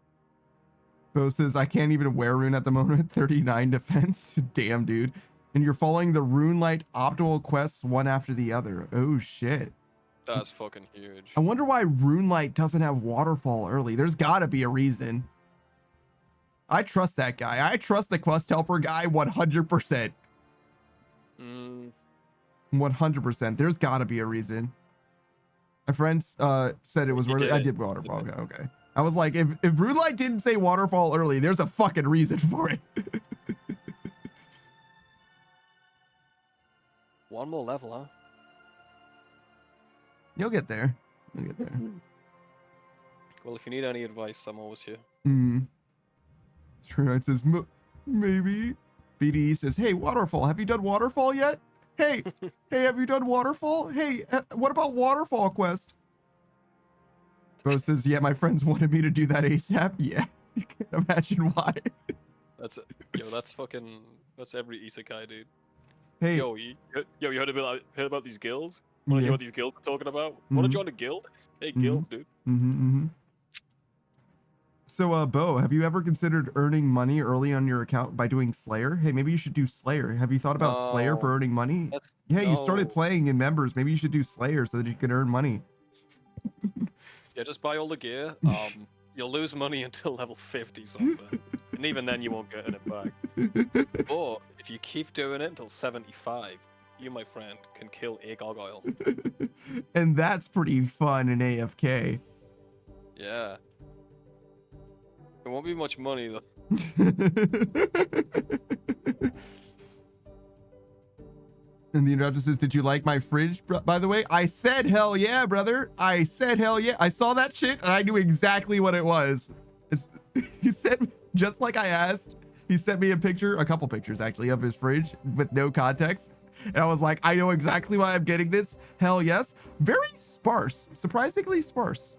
Bo says, I can't even wear rune at the moment. 39 defense. Damn, dude. And you're following the rune light optimal quests one after the other. Oh, shit. That's fucking huge. I wonder why rune light doesn't have waterfall early. There's got to be a reason. I trust that guy. I trust the quest helper guy 100%. 100%. There's got to be a reason. My friend said it was early. I did waterfall. Okay, okay. I was like, if rune light didn't say waterfall early, there's a fucking reason for it. One more level, huh? You'll get there. You'll get there. Well, if you need any advice, I'm always here. True. It says, maybe. BDE says, hey, waterfall. Have you done waterfall yet? Hey, hey, have you done waterfall? Hey, what about waterfall quest? Bo says, yeah, my friends wanted me to do that ASAP. Yeah, you can't imagine why. That's every isekai, dude. Hey, you heard about these guilds? Want to hear what these guilds are talking about? Want to join a guild? Hey, guilds, dude. So, Bo, have you ever considered earning money early on your account by doing Slayer? Hey, maybe you should do Slayer. Have you thought about Slayer for earning money? Yeah, you started playing in members. Maybe you should do Slayer so that you can earn money. Yeah, just buy all the gear. You'll lose money until level 50 something. And even then you won't get it back. Or, if you keep doing it until 75, you, my friend, can kill a gargoyle. And that's pretty fun in AFK. Yeah. It won't be much money, though. And the interrupter says, did you like my fridge, by the way? I said, hell yeah, brother. I said, hell yeah. I saw that shit, and I knew exactly what it was. He said, just like I asked, he sent me a couple pictures, actually, of his fridge with no context. And I was like, I know exactly why I'm getting this. Hell yes. Very sparse. Surprisingly sparse.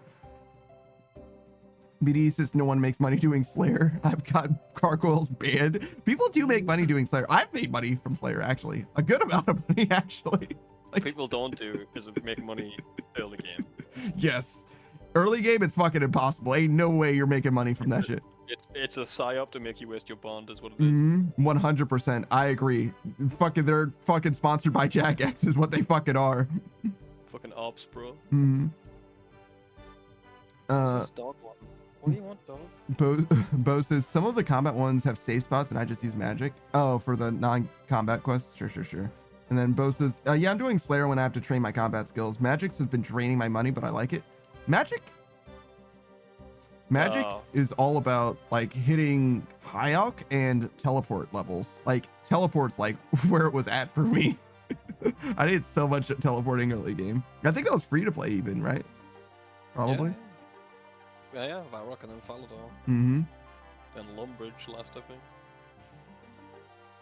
BD says no one makes money doing Slayer. I've got gargoyles banned. People do make money doing Slayer. I've made money from Slayer, actually. A good amount of money, actually. What people don't do is make money early game. Yes. Early game, it's fucking impossible. Ain't no way you're making money from that shit. It's a psyop to make you waste your bond, is what it is. 100%. I agree. They're fucking sponsored by Jack X is what they fucking are. Fucking ops, bro. This dog one. What do you want, dog? Bo says some of the combat ones have safe spots and I just use magic. Oh, for the non-combat quests? Sure. And then Bo says, yeah, I'm doing Slayer when I have to train my combat skills. Magic's has been draining my money, but I like it. Magic is all about like hitting high alch and teleport levels. Like teleport's like where it was at for me. I did so much teleporting early game. I think that was free to play even, right? Probably. Yeah, Varrock and then Falador. Then Lumbridge last, I think.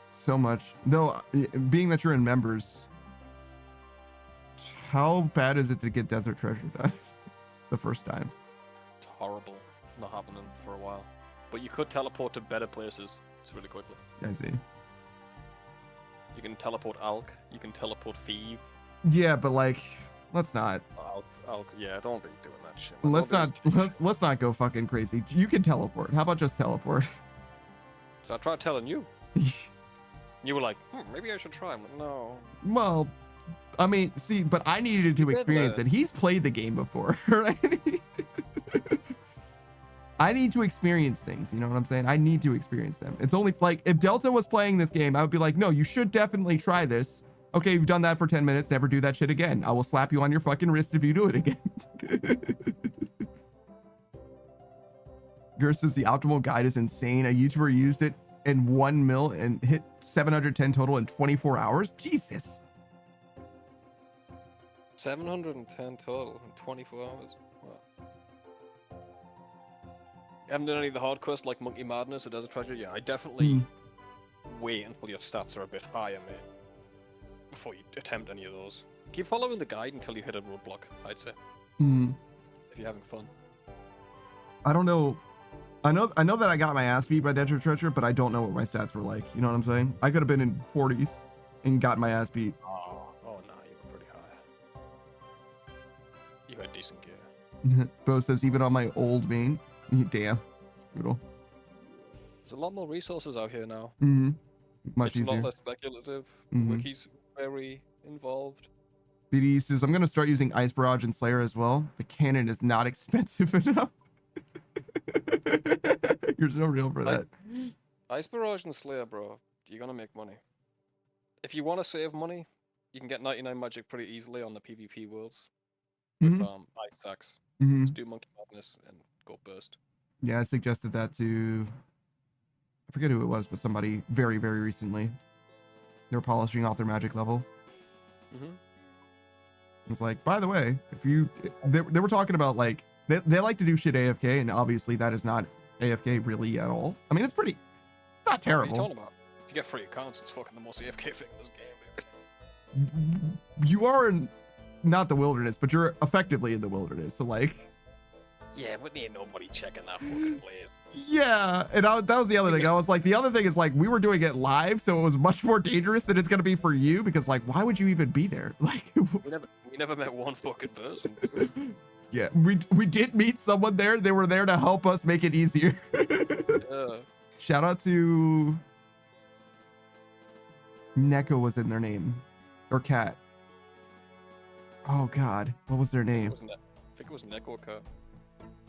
So much. Though, being that you're in members, how bad is it to get Desert Treasure done the first time? It's horrible. Not happening for a while. But you could teleport to better places really quickly. I see. You can teleport Alk. You can teleport Thieve. Yeah, but like, let's not. Alk, yeah, don't be doing that shit. Let's not go fucking crazy. You can teleport. How about just teleport? So I tried telling you. You were like, maybe I should try. I'm like, no. Well, I mean, see, but I needed to experience it. He's played the game before, right? I need to experience things. You know what I'm saying? I need to experience them. It's only like if Delta was playing this game, I would be like, no, you should definitely try this. Okay, you've done that for 10 minutes. Never do that shit again. I will slap you on your fucking wrist if you do it again. Gurr says the optimal guide is insane. A YouTuber used it in 1 mil and hit 710 total in 24 hours. Jesus. 710 total in 24 hours. Wow. You haven't done any of the hard quests like Monkey Madness or Desert Treasure? Yeah, I definitely wait until your stats are a bit higher, mate, before you attempt any of those. Keep following the guide until you hit a roadblock, I'd say. If you're having fun. I don't know. I know that I got my ass beat by Desert Treasure, but I don't know what my stats were like. You know what I'm saying? I could have been in 40s and got my ass beat. Oh no, you were pretty high. You had decent gear. Bo says even on my old main. Damn, it's brutal. There's a lot more resources out here now. Mm-hmm. Much It's a easier. lot less speculative. Mhm. Wiki's very involved. BD says, I'm going to start using Ice Barrage and Slayer as well. The cannon is not expensive enough. You're so real for that. Ice Barrage and Slayer, bro. You're gonna make money. If you want to save money, you can get 99 magic pretty easily on the PvP worlds with Ice Sacks. Mm-hmm. Just do Monkey Madness and go burst. Yeah, I suggested that to, I forget who it was, but somebody very, very recently. They were polishing off their magic level. Mm-hmm. It's like, by the way, if you, they were talking about like, they like to do shit AFK, and obviously that is not AFK really at all. I mean, it's pretty, it's not What are you terrible. talking about? If you get free accounts, it's fucking the most AFK thing in this game, dude. You are in, not the wilderness, but you're effectively in the wilderness. So like, Yeah, but ain't nobody checking that fucking place. yeah, and that was the other thing. I was like, the other thing is like, we were doing it live, so it was much more dangerous than it's gonna be for you, because like, why would you even be there? Like, We never met one fucking person. yeah, we did meet someone there. They were there to help us make it easier. Shout out to Neko was in their name, or Cat. Oh God, what was their name? I think it was Neko.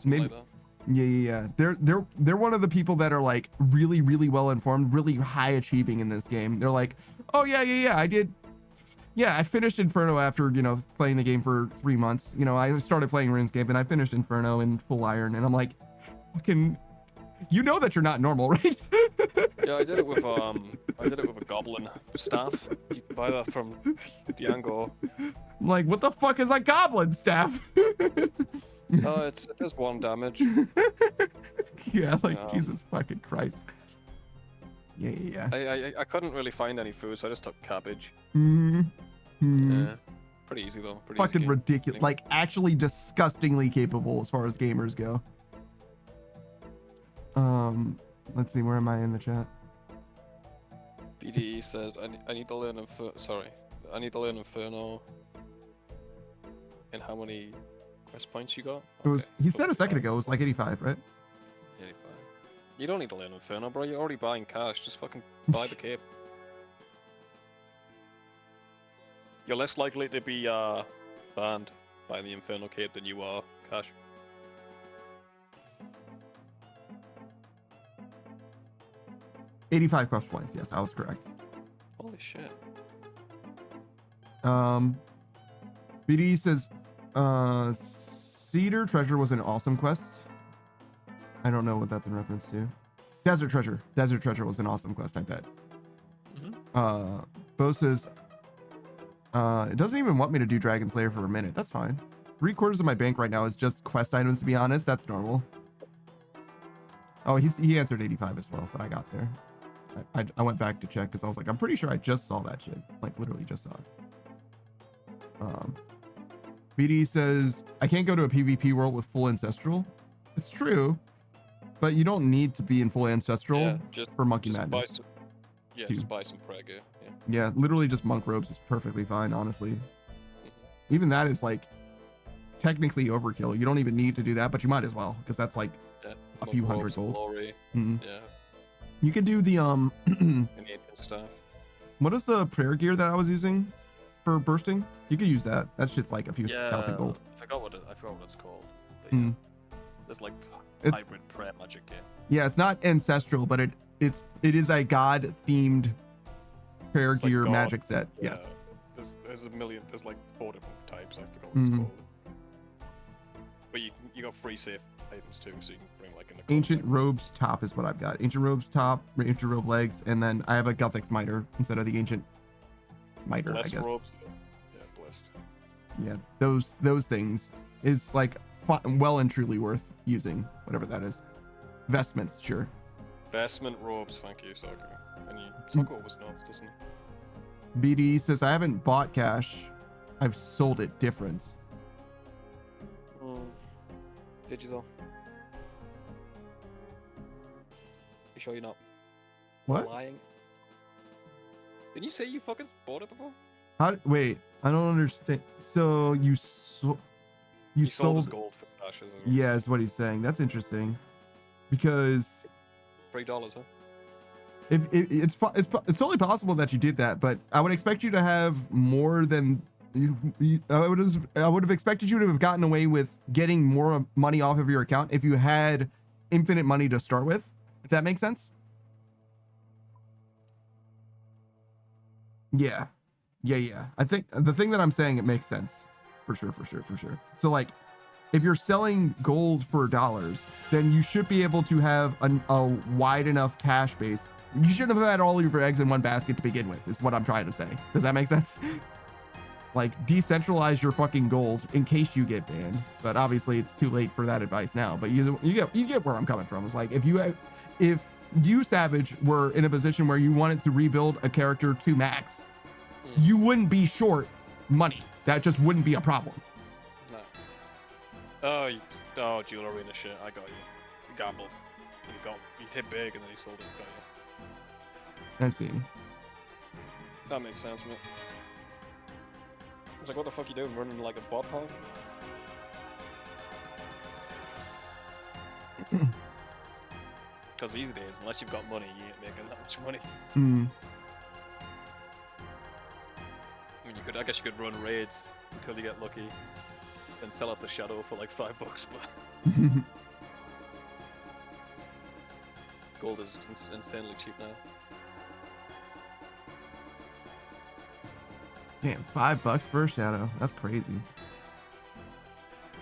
Maybe. Like that. Yeah. They're one of the people that are like really, really well informed, really high achieving in this game. They're like, oh yeah, I did. Yeah, I finished Inferno after, playing the game for 3 months. I started playing RuneScape and I finished Inferno in full iron, and I'm like, fucking, that you're not normal, right? Yeah, I did it with a goblin staff. You can buy that from Django. I'm like, what the fuck is a goblin staff? It does 1 damage. Yeah, like Jesus fucking Christ. Yeah. I couldn't really find any food, so I just took cabbage. Mm-hmm. Pretty easy though. Pretty Fucking easy game. ridiculous. Like actually disgustingly capable as far as gamers go. Let's see, where am I in the chat? BDE says I need to learn I need to learn Inferno. And how many quest points you got? It was, Okay, he said a second 45. ago it was like 85, right? 85. You don't need to learn Inferno, bro. You're already buying cash. Just fucking buy the cape. You're less likely to be banned by the Inferno cape than you are cash. $85 quest points. Yes, I was correct. Holy shit. BD says, Cedar Treasure was an awesome quest. I don't know what that's in reference to. Desert Treasure. Desert Treasure was an awesome quest, I bet. Bo says, it doesn't even want me to do Dragon Slayer for a minute. That's fine. 3/4 of my bank right now is just quest items, to be honest. That's normal. Oh, he answered 85 as well, but I got there. I went back to check because I was like, I'm pretty sure I just saw that shit. Like, literally just saw it. BD says, I can't go to a PvP world with full Ancestral. It's true, but you don't need to be in full Ancestral for Monkey Madness. Just buy some prayer gear. Yeah. Yeah, literally just monk robes is perfectly fine, honestly. Even that is like technically overkill. You don't even need to do that, but you might as well, because that's like a few hundred gold. Glory. Mm-hmm. Yeah. You could do the And ancient stuff. what is the prayer gear that I was using for bursting? You could use that. That shit's like a few thousand gold. I forgot what it's called. But Mm. There's like It's- hybrid prayer magic gear. Yeah, it's not ancestral, but it is a god themed prayer It's like gear God. magic set. Yeah. Yes. There's a million. There's like 4 different types. I forgot what it's Mhm. called. But you got free safe items too, so you can bring like an Ancient robes top is what I've got. Ancient robes top, ancient robe legs, and then I have a Guthix miter instead of the ancient miter, Less I guess. robes. Yeah, blessed. Yeah, those things is like well and truly worth using, whatever that is. Vestments, sure. Vestment robes, thank you, Soccer. And Soccer always knows, doesn't he? BD says I haven't bought cash. I've sold it. Difference. Did you though? You sure you're not What? lying? Didn't you say you fucking bought it before? Wait, I don't understand. So you sold His gold for cash, isn't it? Yeah, is what he's saying. That's interesting. Because $3, huh? It's totally possible that you did that, but I would expect you to have more than I would have expected you to have gotten away with getting more money off of your account if you had infinite money to start with. If that makes sense. Yeah. I think the thing that I'm saying, it makes sense for sure. So like, if you're selling gold for dollars, then you should be able to have a wide enough cash base. You shouldn't have had all of your eggs in one basket to begin with, is what I'm trying to say. Does that make sense? Like, decentralize your fucking gold in case you get banned. But obviously it's too late for that advice now. But you get where I'm coming from. It's like, if you Savage were in a position where you wanted to rebuild a character to max, you wouldn't be short money. That just wouldn't be a problem. No. Oh, Duel Arena shit. I got you. You gambled. You hit big and then you sold it. Got you. I see. That makes sense, mate. I was like, what the fuck you doing? Running like a bot farm? Because these days, unless you've got money, you ain't making that much money. I mean, I guess you could run raids until you get lucky, then sell off the shadow for like $5, but gold is insanely cheap now. Damn, $5 for a shadow. That's crazy.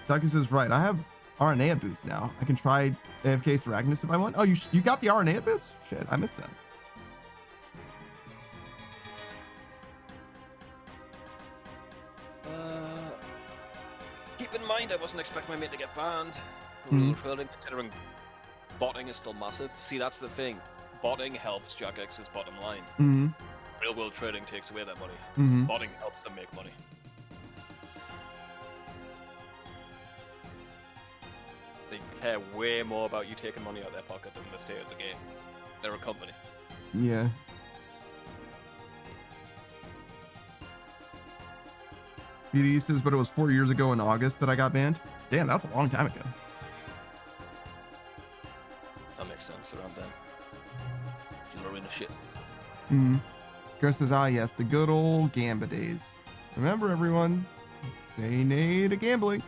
Sarkis is right. I have RNA boots now. I can try AFK Saragnus if I want. Oh, you got the RNA boots? Shit, I missed that. Keep in mind, I wasn't expecting my mate to get banned. Considering botting is still massive. See, that's the thing. Botting helps Jackex's bottom line. Real world trading takes away that money. Botting helps them make money. They care way more about you taking money out of their pocket than the state of the game. They're a company. Yeah. BD says, but it was 4 years ago in August that I got banned. Damn, that's a long time ago. That makes sense around then. You're in the shit. Chris says, ah, yes, the good old Gamba days. Remember, everyone, say nay to gambling.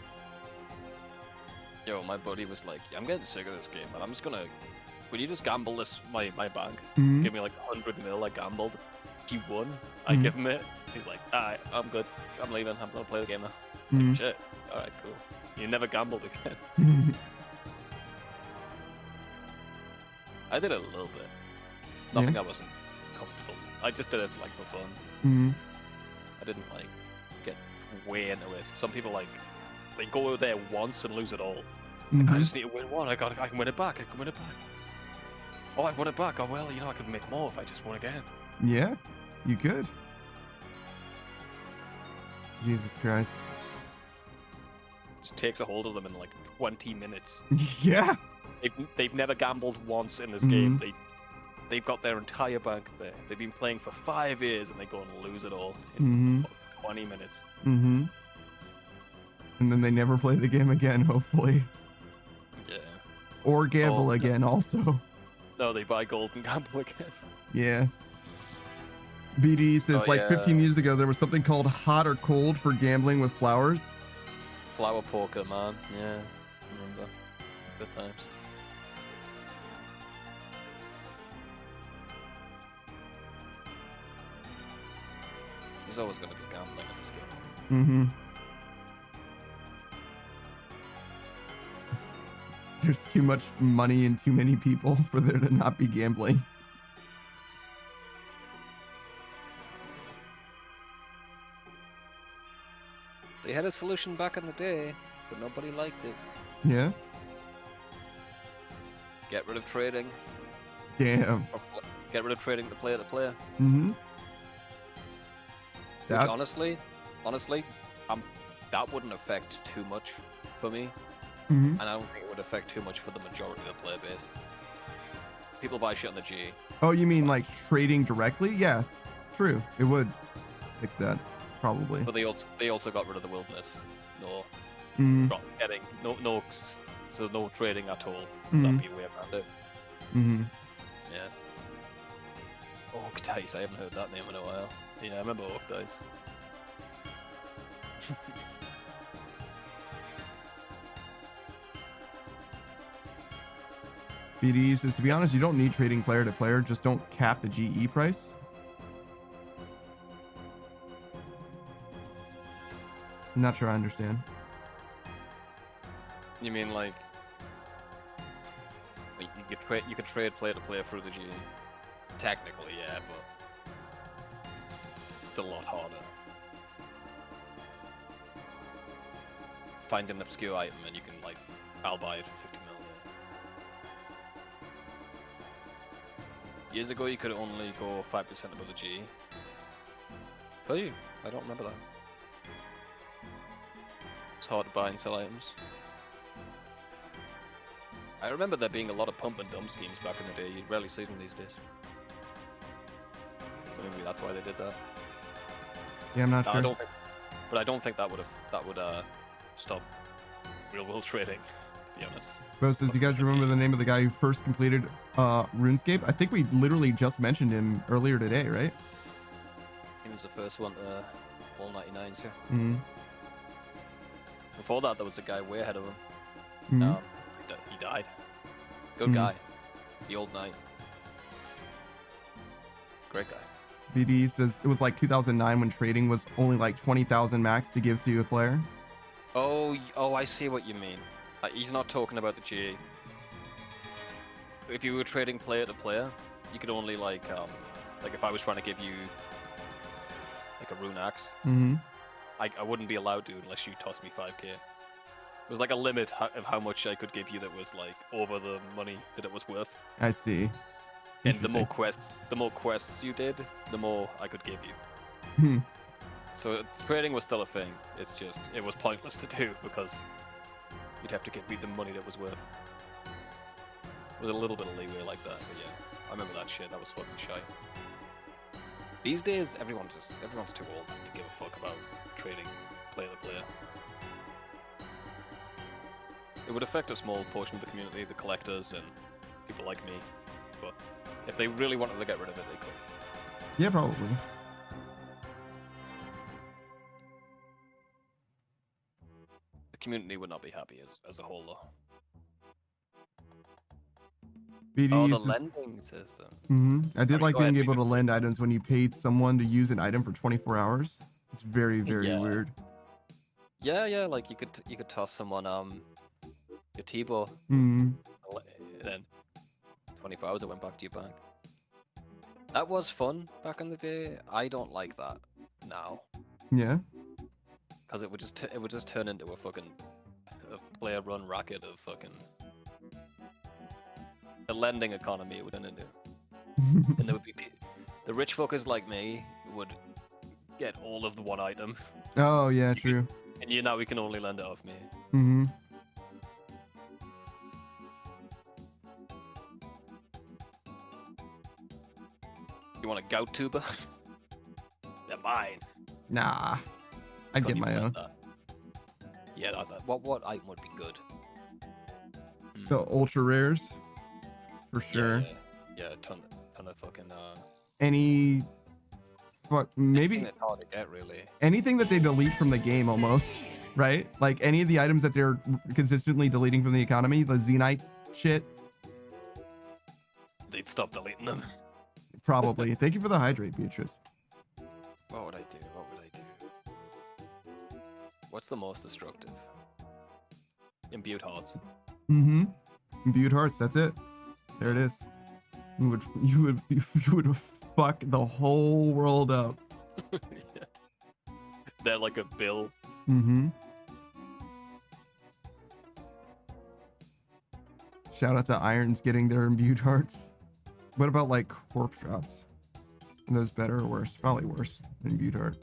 Yo, my buddy was like, yeah, I'm getting sick of this game, man. I'm just gonna... Would you just gamble this, my bank? Give me like 100 mil, I gambled. He won. I give him it. He's like, alright, I'm good. I'm leaving. I'm gonna play the game now. Like, shit. Alright, cool. You never gambled again. I did it a little bit. Nothing I wasn't comfortable. I just did it like for fun. I didn't like get way into it. Some people like they go there once and lose it all. Like, I just need to win one. I can win it back. I can win it back. Oh, I've won it back. Oh well, you know I could make more if I just won again. Yeah, you could. Jesus Christ. Just takes a hold of them in like 20 minutes. Yeah. They've never gambled once in this game. They've got their entire bank there. They've been playing for 5 years and they go and lose it all in 20 minutes. And then they never play the game again, hopefully. Yeah. Or gamble again, also. No, they buy gold and gamble again. Yeah. BD says, 15 years ago, there was something called hot or cold for gambling with flowers. Flower poker, man. Yeah, remember. Good times. There's always going to be gambling in this game. There's too much money and too many people for there to not be gambling. They had a solution back in the day, but nobody liked it. Yeah? Get rid of trading. Damn. Get rid of trading the player to player. Which honestly, that wouldn't affect too much for me. And I don't think it would affect too much for the majority of the player base. People buy shit on the G. Oh, you mean like trading directly? Yeah, true. It would fix that, probably. But they also got rid of the wilderness. Not getting no trading at all. That'd be a way around it. Yeah. Orc Dice, I haven't heard that name in a while. Yeah, I remember Orc Dice. BD says, to be honest, you don't need trading player to player. Just don't cap the GE price. I'm not sure I understand. You mean like you could trade player to player through the GE? Technically, yeah, but it's a lot harder. Find an obscure item and you can like, I'll buy it for 50 mil. Years ago, you could only go 5% above the GE. Could you? I don't remember that. It's hard to buy and sell items. I remember there being a lot of pump and dump schemes back in the day. You rarely see them these days. So maybe that's why they did that. Yeah, I'm not No, sure. I don't think that would stop real world trading. To be honest. Bo says, you guys remember the name of the guy who first completed RuneScape? I think we literally just mentioned him earlier today, right? He was the first one to all 99s here. Mm-hmm. Before that, there was a guy way ahead of him. Mm-hmm. He died. Good guy. The old knight. Great guy. BD says it was like 2009 when trading was only like 20,000 max to give to a player. Oh, I see what you mean. He's not talking about the GE. If you were trading player to player, you could only like if I was trying to give you like a rune axe, Mm-hmm. I wouldn't be allowed to unless you tossed me 5k. It was like a limit of how much I could give you that was like over the money that it was worth. I see. And the more quests you did, the more I could give you. Hmm. So trading was still a thing. It's just it was pointless to do because you'd have to give me the money that was worth. With a little bit of leeway like that, but yeah, I remember that shit. That was fucking shy. These days, everyone's too old to give a fuck about trading player to player. It would affect a small portion of the community, the collectors and people like me, but if they really wanted to get rid of it, they could. Yeah, probably. The community would not be happy as a whole, though. BD Oh, the says, lending system. I did Sorry, like go being ahead, able to Peter. lend items when you paid someone to use an item for 24 hours. It's very, very Yeah. weird. Yeah, like you could toss someone your T-ball, Mm-hmm. and then 24 hours it went back to your bank. That was fun back in the day. I don't like that now Yeah. because it would just turn into a fucking player-run racket of fucking a lending economy. It would turn into, and there would be the rich fuckers like me would get all of the one item, Oh, yeah, true. and now we can only lend it off me. Mm-hmm. You want a gout tuber? They're mine. Nah. I'd Can't get my even own. lend that. Yeah, what item would be good? The ultra rares. For sure. Yeah, a ton of fucking Any maybe anything that's hard to get, really. anything that they delete from the game almost, right? Like any of the items that they're consistently deleting from the economy, the Xenite shit, They'd stop deleting them. probably. Thank you for the hydrate, Beatrice. What would I do? What would I do? What's the most destructive? Imbued hearts. Mm-hmm. Imbued hearts, that's it. There it is. You would fuck the whole world up. Yeah. They're like a bill. Mm-hmm. Shout out to Irons getting their imbued hearts. What about like corpse drops? Are those better or worse? Probably worse than imbued heart.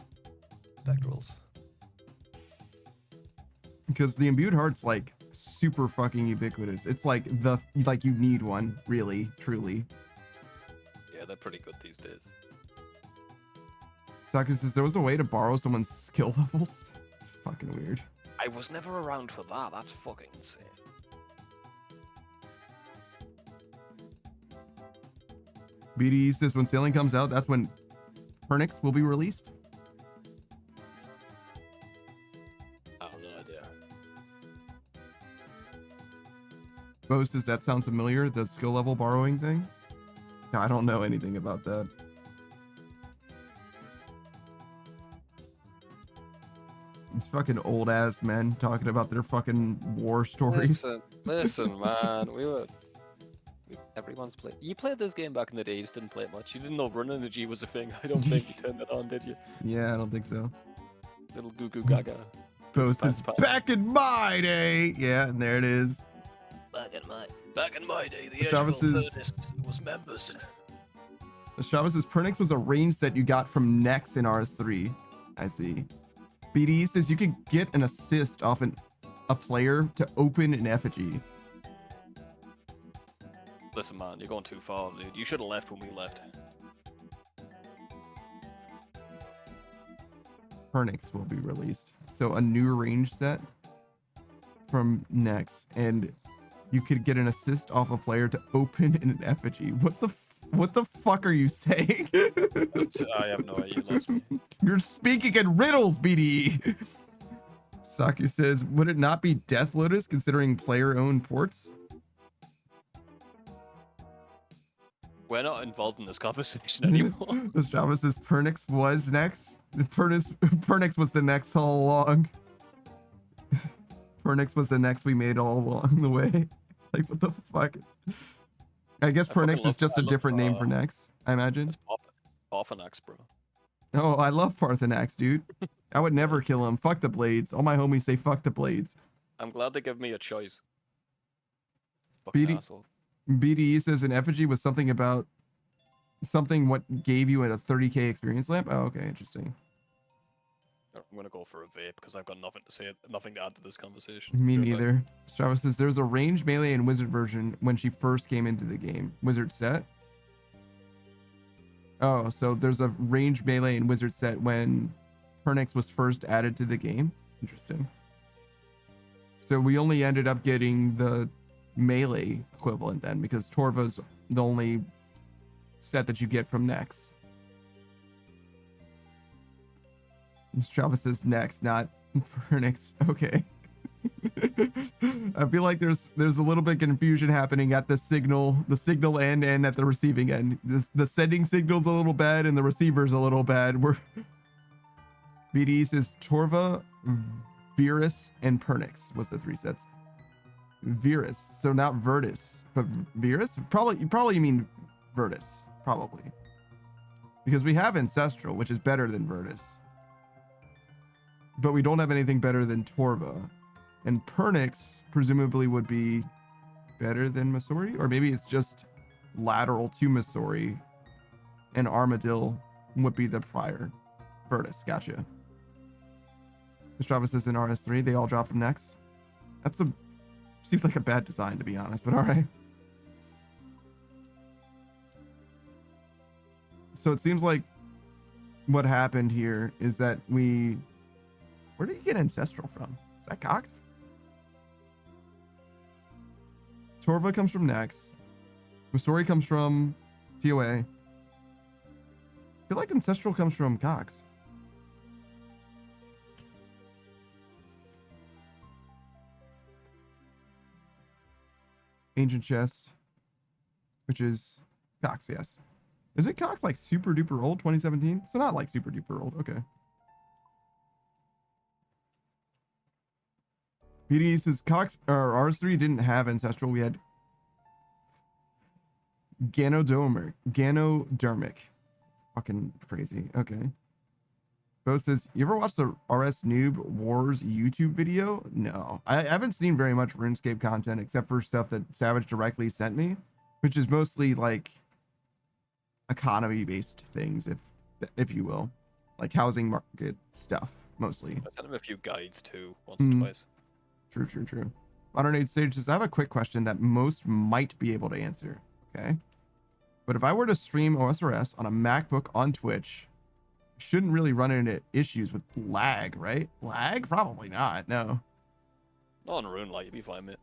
Spectrals. Because the imbued heart's like super fucking ubiquitous. It's like you need one, really, truly. Yeah, they're pretty good these days. Saka says there was a way to borrow someone's skill levels. It's fucking weird. I was never around for that. That's fucking insane. BDE says when Sailing comes out, that's when Pernix will be released. I have no idea. Bo says that sounds familiar, the skill level borrowing thing. I don't know anything about that. It's fucking old ass men talking about their fucking war stories. Listen, man. Everyone's played. You played this game back in the day. You just didn't play it much. You didn't know run energy was a thing. I don't think you turned it on, did you? Yeah, I don't think so. Little goo goo gaga. Bo says back in my day. Yeah, and there it is. Back in my day, the Chavez Edgeville is- Furnace was members. Chavez says Pernix was a range set you got from Nex in RS3. I see. BD says you could get an assist off a player to open an effigy. Listen, man, you're going too far, dude. You should have left when we left. Pernix will be released. So a new range set from Nex, and you could get an assist off a player to open an effigy. What the fuck are you saying? I have no idea. You lost me. You're speaking in riddles, BDE. Saku says, would it not be Death Lotus considering player-owned ports? We're not involved in this conversation anymore. This Java says Pernix was next. Pernix was the next all along. Pernix was the next we made all along the way. Like, what the fuck? I guess Pernix is just a different name for Nex, I imagine. It's Parthenax, bro. Oh, I love Parthenax, dude. I would never kill him. Fuck the blades. All my homies say fuck the blades. I'm glad they give me a choice. Fucking asshole. BDE says an effigy was something about what gave you a 30k experience lamp. Oh, okay, interesting. I'm gonna go for a vape because I've got nothing to say, nothing to add to this conversation. Me You're neither. Strava says there's a range melee and wizard version when she first came into the game. Wizard set. Oh, so there's a range melee and wizard set when Pernix was first added to the game. Interesting. So we only ended up getting the melee equivalent then, because Torva's the only set that you get from Nex. Strava says Nex, not Pernix. Okay. I feel like there's a little bit of confusion happening at the signal end and at the receiving end. The sending signal's a little bad and the receiver's a little bad. BD says Torva, Virus, and Pernix was the three sets. Virus, so not Virtus, but Virus? You probably mean Virtus, probably. Because we have Ancestral, which is better than Virtus. But we don't have anything better than Torva. And Pernix presumably would be better than Masori, or maybe it's just lateral to Masori, and Armadil would be the prior. Virtus, gotcha. Strava says in RS3, they all drop from Nex. Seems like a bad design, to be honest, but all right. So it seems like what happened here is that where did you get Ancestral from? Is that Cox? Torva comes from Nex. Masori comes from TOA. I feel like Ancestral comes from Cox. Ancient Chest, which is Cox, yes. Is it Cox like super duper old, 2017? So not like super duper old, okay. BD says Cox or RS3 didn't have Ancestral. We had Ganodermic. Fucking crazy. Okay. Bo says, you ever watched the RS Noob Wars YouTube video? No. I haven't seen very much RuneScape content except for stuff that Savage directly sent me, which is mostly like economy-based things, if you will. Like housing market stuff, mostly. I sent him a few guides too, once or twice. True. Modern Age Sage says, I have a quick question that most might be able to answer. Okay. But if I were to stream OSRS on a MacBook on Twitch, shouldn't really run into issues with lag, right? Lag? Probably not. No. Not on Rune Light, you'd be fine, mate.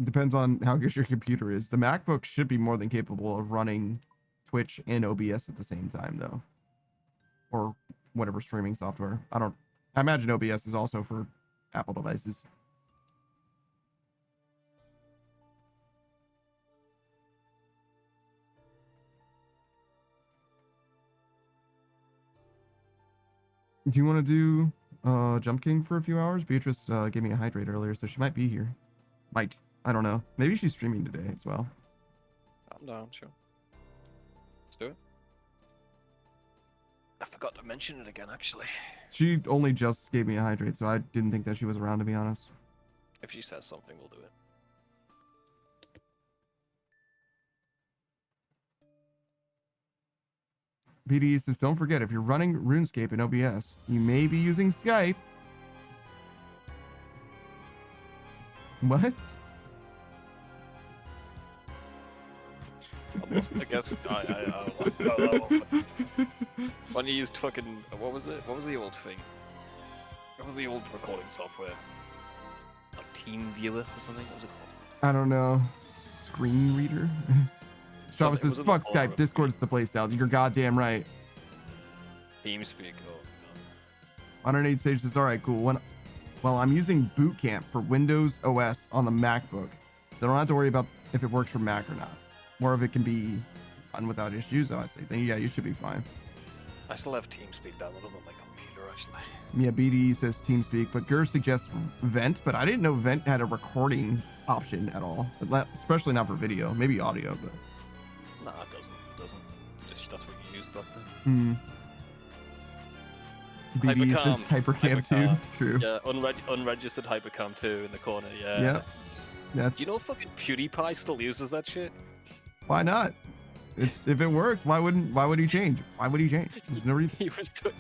Depends on how good your computer is. The MacBook should be more than capable of running Twitch and OBS at the same time, though, or whatever streaming software. I imagine OBS is also for Apple devices. Do you want to do Jump King for a few hours? Beatrice gave me a hydrate earlier, so she might be here. Might. I don't know. Maybe she's streaming today as well. I'm down, sure. Let's do it. I forgot to mention it again, actually. She only just gave me a hydrate, so I didn't think that she was around, to be honest. If she says something, we'll do it. BD says, don't forget, if you're running RuneScape in OBS, you may be using Skype. What? I guess when you used fucking what was it? What was the old thing? What was the old recording software? Like TeamViewer or something? What was it called? I don't know. Screen reader? Strava says, It was fuck in the Skype. Discord's the playstyle. You're goddamn right. TeamSpeak. Oh, 108 Sage says, alright, cool. Well, I'm using Boot Camp for Windows OS on the MacBook, so I don't have to worry about if it works for Mac or not. More of it can be done without issues, I say. Then yeah, you should be fine. I still have TeamSpeak downloaded on my computer, actually. Yeah, BD says TeamSpeak, but Gur suggests Vent, but I didn't know Vent had a recording option at all, especially not for video. Maybe audio, but... Nah, it doesn't. It doesn't. Just, that's what you used back then. BD says Hypercam 2. True. Yeah, unregistered Hypercam 2 in the corner, yeah. Yep. That's... Do you know fucking PewDiePie still uses that shit? Why not? If it works, why would he change? Why would he change? There's no reason.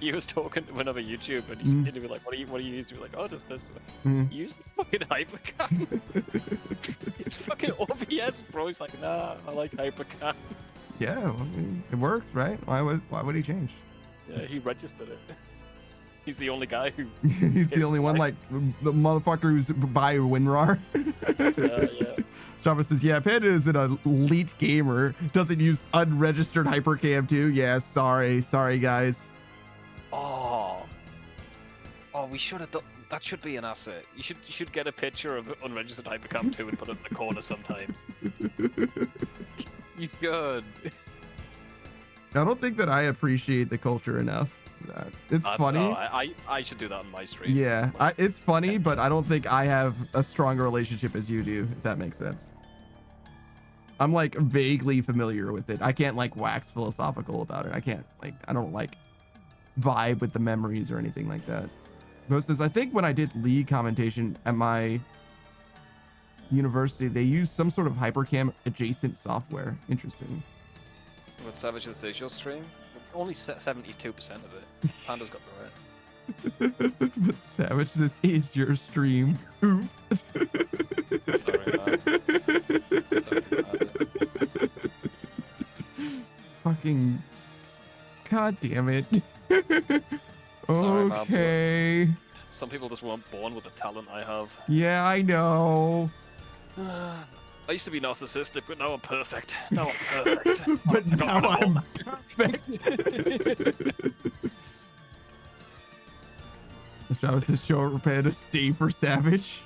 He was talking to another YouTuber and he'd be like, what do you use? To be like, oh, just this one. Use the fucking Hypercam. It's fucking OBS, bro. He's like, nah, I like Hypercam. Yeah, well, I mean, it works, right? Why would he change? Yeah, he registered it. He's the only guy who... He's the only one, like, the motherfucker who's by WinRAR. Yeah. Strava says, yeah, Panda is an elite gamer. Doesn't use unregistered Hypercam 2. Yeah, sorry, guys. Oh, we should have done... That should be an asset. You should get a picture of unregistered Hypercam 2 and put it in the corner sometimes. You should. I don't think that I appreciate the culture enough. It's funny. I should do that on my stream. Yeah, it's funny, but I don't think I have a stronger relationship as you do, if that makes sense. I'm like vaguely familiar with it. I can't like wax philosophical about it. I don't like vibe with the memories or anything like that. Most says, I think when I did league commentation at my university, they used some sort of Hypercam adjacent software. Interesting. What Savage says your stream? Only 72% of it. Panda's got the rest. But Savage, this is your stream. Oof. Sorry, man. Fucking. God damn it. Sorry, Okay. man, some people just weren't born with the talent I have. Yeah, I know. I used to be narcissistic, but now I'm perfect. Now I'm perfect. But now I'm perfect. Strava says, show a Panda, stay for Savage.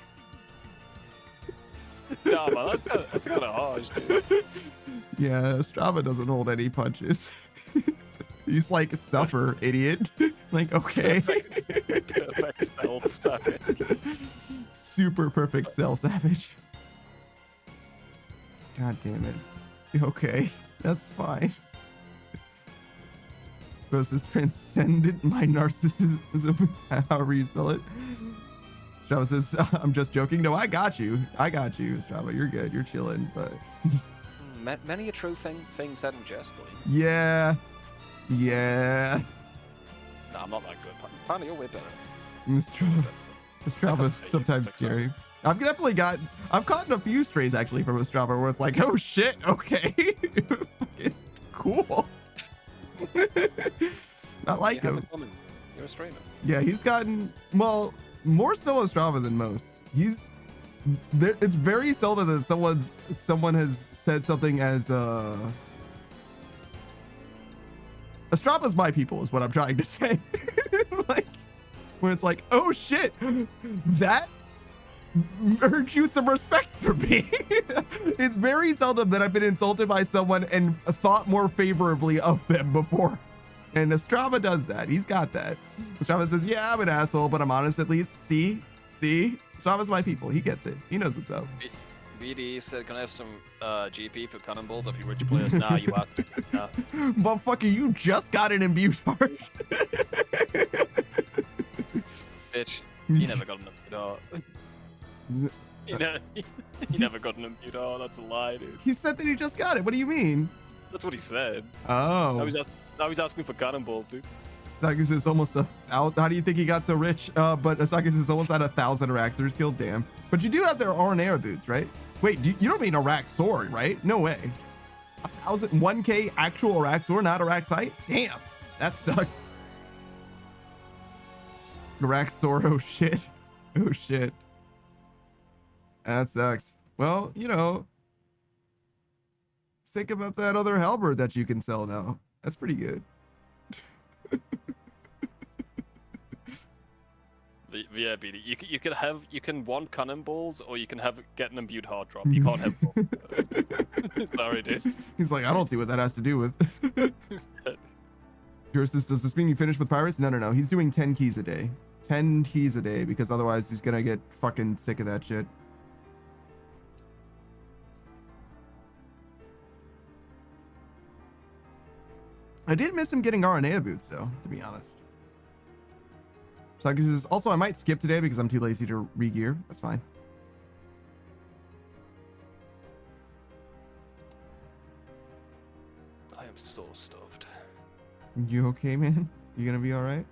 Nah, man, that's kind of harsh, dude. Yeah, Strava doesn't hold any punches. He's like, suffer, idiot. Like, okay. Perfect self, Savage. Super perfect cell, Savage. God damn it. Okay, that's fine. Versus transcendent my narcissism, however you spell it. Strava says, I'm just joking. No, I got you, Strava. You're good. You're chilling, but just... Many a true thing said in jest, though. Yeah. Nah, I'm not that good. Panda, you're way better. Strava's sometimes scary. I've caught a few strays actually from a Strava where it's like, oh shit, okay. Cool. I like him. You're a streamer. Yeah, he's gotten, well, more so on Strava than most. it's very seldom that someone has said something as Estrava's my people is what I'm trying to say. Like when it's like, oh shit, that earned you some respect for me. It's very seldom that I've been insulted by someone and thought more favorably of them before. And Estrava does that. He's got that. Estrava says, yeah, I'm an asshole, but I'm honest at least. See? Estrava's my people. He gets it. He knows what's up. BD said, can I have some GP for Cannonballs if you rich players? Nah, you are. Nah. Motherfucker, you just got an imbued heart. Bitch, you never got an imbued heart. You never got an imbued heart. That's a lie, dude. He said that he just got it. What do you mean? That's what he said. Oh. Now he's asking for Cannonballs, dude. Sakis is almost how do you think he got so rich? But Sakis is almost at 1,000 Araxers killed. Damn. But you do have their Aranera boots, right? Wait, you don't mean Arax sword, right? No way. 1,000, 1K actual Araxor, not Arax height? Damn, that sucks. Araxor, oh shit. Oh shit. That sucks. Well, you know, think about that other halberd that you can sell now. That's pretty good. Yeah, BD. You can want Cannonballs or you can get an imbued heart drop. You can't have both. Sorry, dude. He's like, I don't see what that has to do with. Does this mean you finished with Pirates? No. He's doing 10 keys a day. 10 keys a day because otherwise he's gonna get fucking sick of that shit. I did miss him getting Aranea boots though, to be honest. Sakis says, also I might skip today because I'm too lazy to re-gear. That's fine. I am so stuffed. You okay, man? You gonna be all right?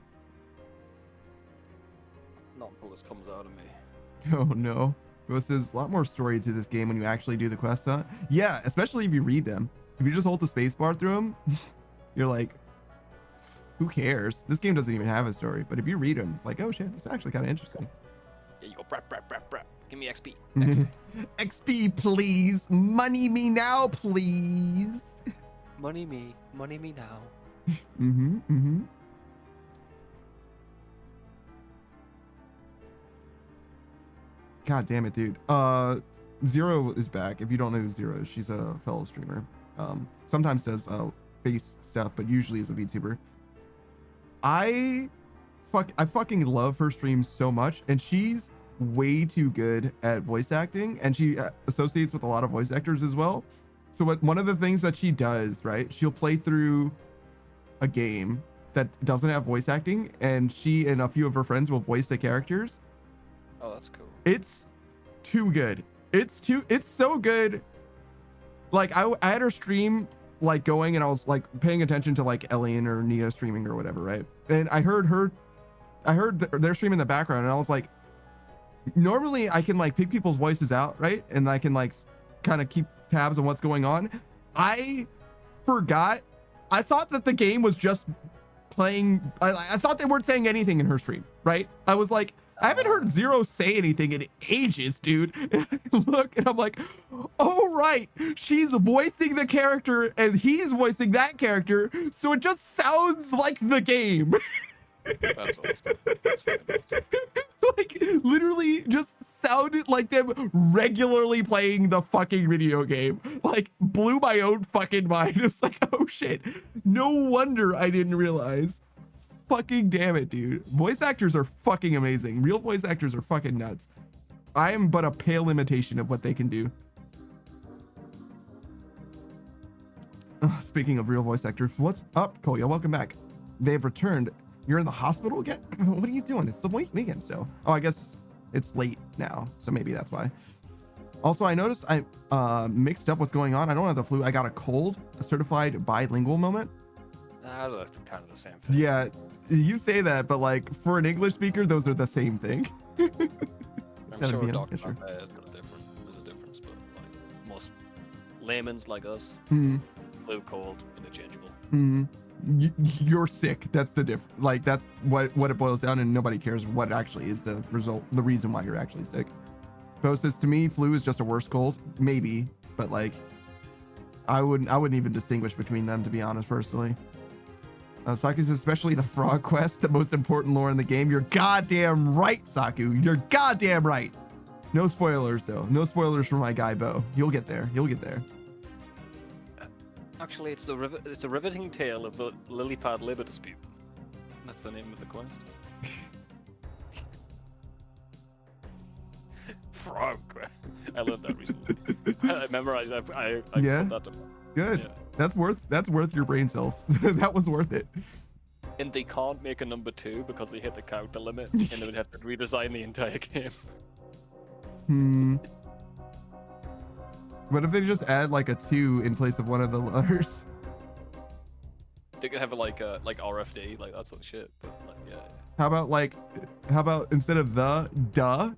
Not until this comes out of me. Oh no. Ghost says a lot more story to this game when you actually do the quest hunt. Yeah, especially if you read them. If you just hold the space bar through them, you're like, who cares? This game doesn't even have a story. But if you read them, it's like, oh shit, this is actually kind of interesting. Yeah, you go, brap. Give me XP. Next. XP, please. Money me now, please. Money me now. Mm-hmm. God damn it, dude. Zero is back. If you don't know who Zero is, she's a fellow streamer. Sometimes does face stuff, but usually is a VTuber. I fucking love her streams so much, and she's way too good at voice acting, and she associates with a lot of voice actors as well. So one of the things that she does, right? She'll play through a game that doesn't have voice acting, and she and a few of her friends will voice the characters. Oh, that's cool. It's too good. It's so good. Like I had her stream like going, and I was like paying attention to like Elian or Nia streaming or whatever, right? And I heard their stream in the background, and I was like, normally I can like pick people's voices out, right? And I can like kind of keep tabs on what's going on. I forgot. I thought that the game was just playing. I thought they weren't saying anything in her stream, right? I was like, I haven't heard Zero say anything in ages, dude. And I look, and I'm like, oh, right. She's voicing the character, and he's voicing that character, so it just sounds like the game. That's awesome. That's fantastic. Like, literally just sounded like them regularly playing the fucking video game. Like, blew my own fucking mind. It's like, oh, shit. No wonder I didn't realize. Fucking damn it, dude. Voice actors are fucking amazing. Real voice actors are fucking nuts. I am but a pale imitation of what they can do. Speaking of real voice actors, what's up, Koya? Welcome back. They've returned. You're in the hospital again? What are you doing? It's the weekend still. Oh, I guess it's late now, so maybe that's why. Also, I noticed I mixed up what's going on. I don't have the flu. I got a cold, a certified bilingual moment. That's kind of the same thing. Yeah, you say that, but like for an English speaker, those are the same thing. I'm sure a doctor out there has got a difference, but like most laymen's like us, flu, cold, interchangeable. You're sick. That's the difference. Like that's what it boils down, and nobody cares what actually is the result, the reason why you're actually sick. Bo says, to me, flu is just a worse cold. Maybe, but like, I wouldn't even distinguish between them, to be honest, personally. Saku says, especially the frog quest, the most important lore in the game. You're goddamn right, Saku. You're goddamn right. No spoilers, though. No spoilers for my guy, Bo. You'll get there. You'll get there. Actually, it's a riveting tale of the lily pad labor dispute. That's the name of the quest. Frog quest. I learned that recently. I memorized. I Yeah? put that to. Good. Yeah. That's worth your brain cells. That was worth it. And they can't make a number 2 because they hit the character limit, and they would have to redesign the entire game. What if they just add like a 2 in place of one of the letters? They could have like RFD, like that sort of shit. But like, yeah. How about instead of the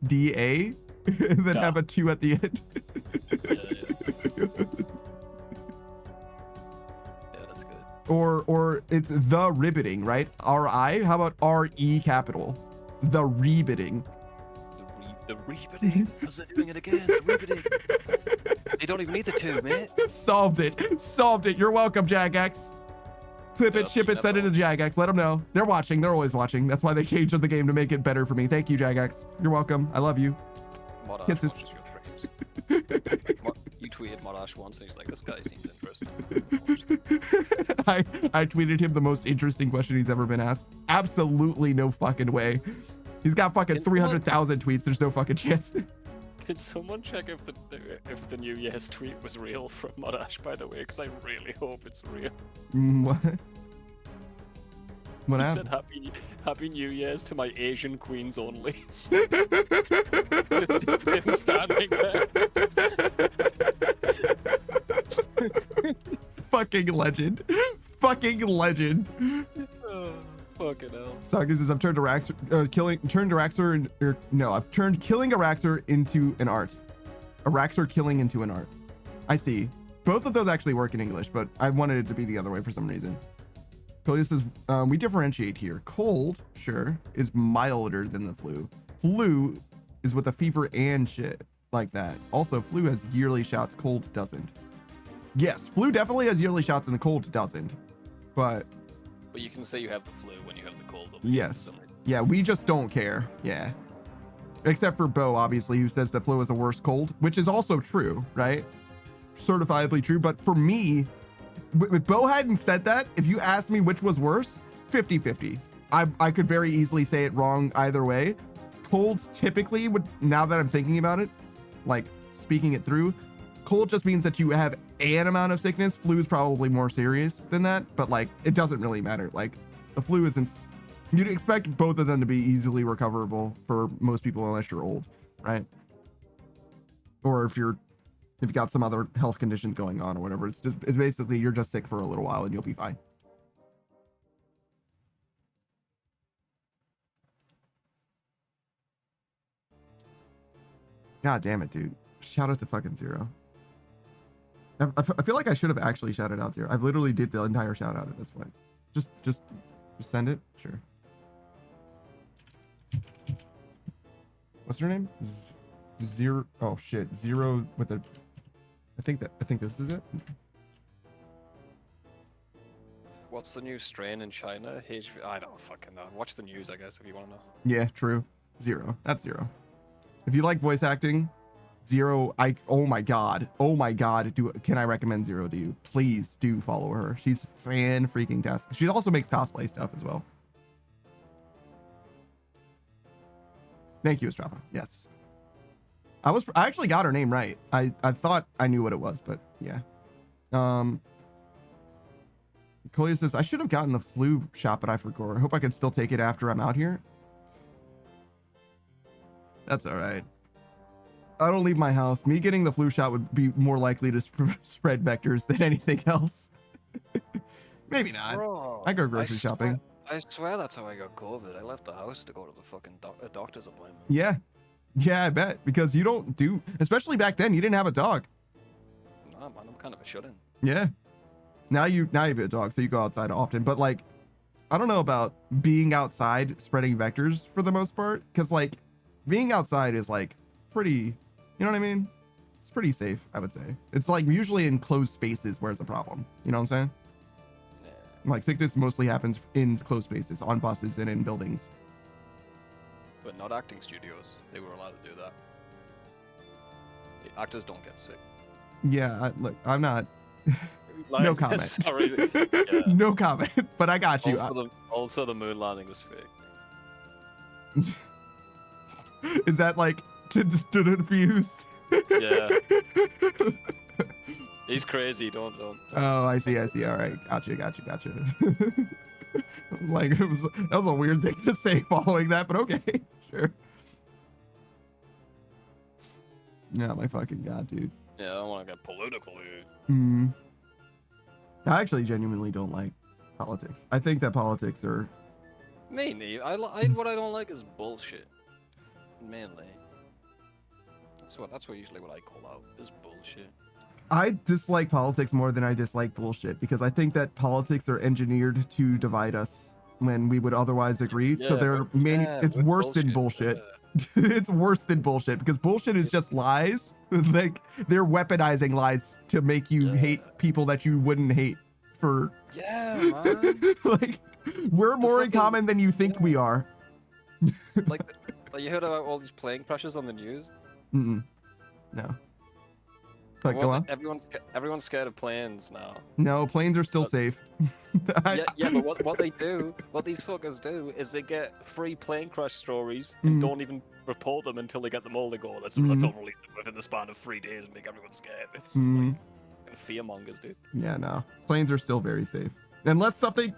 DA, and then Duh. have a 2 at the end? Yeah, that's good. Or it's the ribbiting, right? RI. How about RE capital? The rebitting. The rebooting. How's they doing it again? The rebooting. They don't even need the 2, mate. Solved it. You're welcome, Jagex. Clip it, Yeah, ship it, send it to Jagex. Let them know. They're watching. They're always watching. That's why they changed the game to make it better for me. Thank you, Jagex. You're welcome. I love you. Modash Kisses. watches your streams. You tweeted Modash once, and he's like, "This guy seems interesting." I tweeted him the most interesting question he's ever been asked. Absolutely no fucking way. He's got fucking Can someone- 300,000 tweets. There's no fucking chance. Can someone check if the New Year's tweet was real from Modash, by the way? Because I really hope it's real. What? What He happened? said Happy New Year's to my Asian queens only. It's just him standing there. Fucking legend. Fucking legend. Oh, fucking hell. Saga says, I've turned I've turned killing Araxer into an art. Araxer killing into an art. I see. Both of those actually work in English, but I wanted it to be the other way for some reason. Colia says, we differentiate here. Cold, sure, is milder than the flu. Flu is with a fever and shit like that. Also, flu has yearly shots, cold doesn't. Yes, flu definitely has yearly shots and the cold doesn't. But you can say you have the flu when you have the cold. yes. Yeah, we just don't care. Yeah. Except for Bo, obviously, who says that flu is a worse cold, which is also true, right? Certifiably true. But for me, if Bo hadn't said that, if you asked me which was worse, 50-50. I could very easily say it wrong either way. Colds typically would, now that I'm thinking about it, like speaking it through, cold just means that you have an amount of sickness. Flu is probably more serious than that, but like it doesn't really matter. Like the flu isn't, you'd expect both of them to be easily recoverable for most people unless you're old, right? Or if you've got some other health conditions going on or whatever. It's basically you're just sick for a little while and you'll be fine. God damn it, dude. Shout out to fucking Zero. I feel like I should have actually shouted out Zero. I've literally did the entire shout out at this point. Just send it. Sure. What's her name? Zero. Oh shit. Zero with a. I think this is it. What's the new strain in China? I don't fucking know. Watch the news, I guess, if you want to know. Yeah, true. Zero. That's Zero. If you like voice acting, Zero. Oh my god. Can I recommend Zero to you? Please do follow her. She's fan freaking tastic. She also makes cosplay stuff as well. Thank you, Estrapa. Yes. I actually got her name right. I thought I knew what it was, but yeah. Colia says, I should have gotten the flu shot, but I forgot. I hope I can still take it after I'm out here. That's all right. I don't leave my house. Me getting the flu shot would be more likely to spread vectors than anything else. Maybe not. Bro, I go grocery shopping. I swear that's how I got COVID. I left the house to go to the fucking doctor's appointment. Yeah. Yeah, I bet. Because you don't do, especially back then, you didn't have a dog. Nah, man, I'm kind of a shut-in. Yeah. Now you have a dog, so you go outside often. But like, I don't know about being outside spreading vectors for the most part. Because like, being outside is like pretty You know what I mean? It's pretty safe, I would say. It's like usually in closed spaces where it's a problem. You know what I'm saying? Yeah. Like sickness mostly happens in closed spaces, on buses and in buildings. But not acting studios. They were allowed to do that. The actors don't get sick. Yeah, look, I'm not. No Like, comment. Sorry. Yeah. No comment. But I got you. Also, the moon landing was fake. Is that like to diffuse? Yeah. He's crazy. Don't. Oh, I see. All right, gotcha. I was like, that was a weird thing to say following that, but okay, sure. Yeah, my fucking god, dude. Yeah, I don't want to get political here. I actually genuinely don't like politics. I think that politics are. Mainly, what I don't like is bullshit. Mainly. That's usually what I call out is bullshit. I dislike politics more than I dislike bullshit because I think that politics are engineered to divide us when we would otherwise agree. So it's worse than bullshit. Yeah. It's worse than bullshit because bullshit is just lies. Like they're weaponizing lies to make you hate people that you wouldn't hate for. Yeah, man. Like we're more in common than you think we are. like you heard about all these plane crashes on the news? No. But go on. Everyone's scared of planes now. No, planes are still safe. Yeah, but what these fuckers do is they get free plane crash stories and don't even report them until they get them all. They go, let's all release them within the span of 3 days and make everyone scared. It's like fearmongers, dude. Yeah, no. Planes are still very safe. Unless something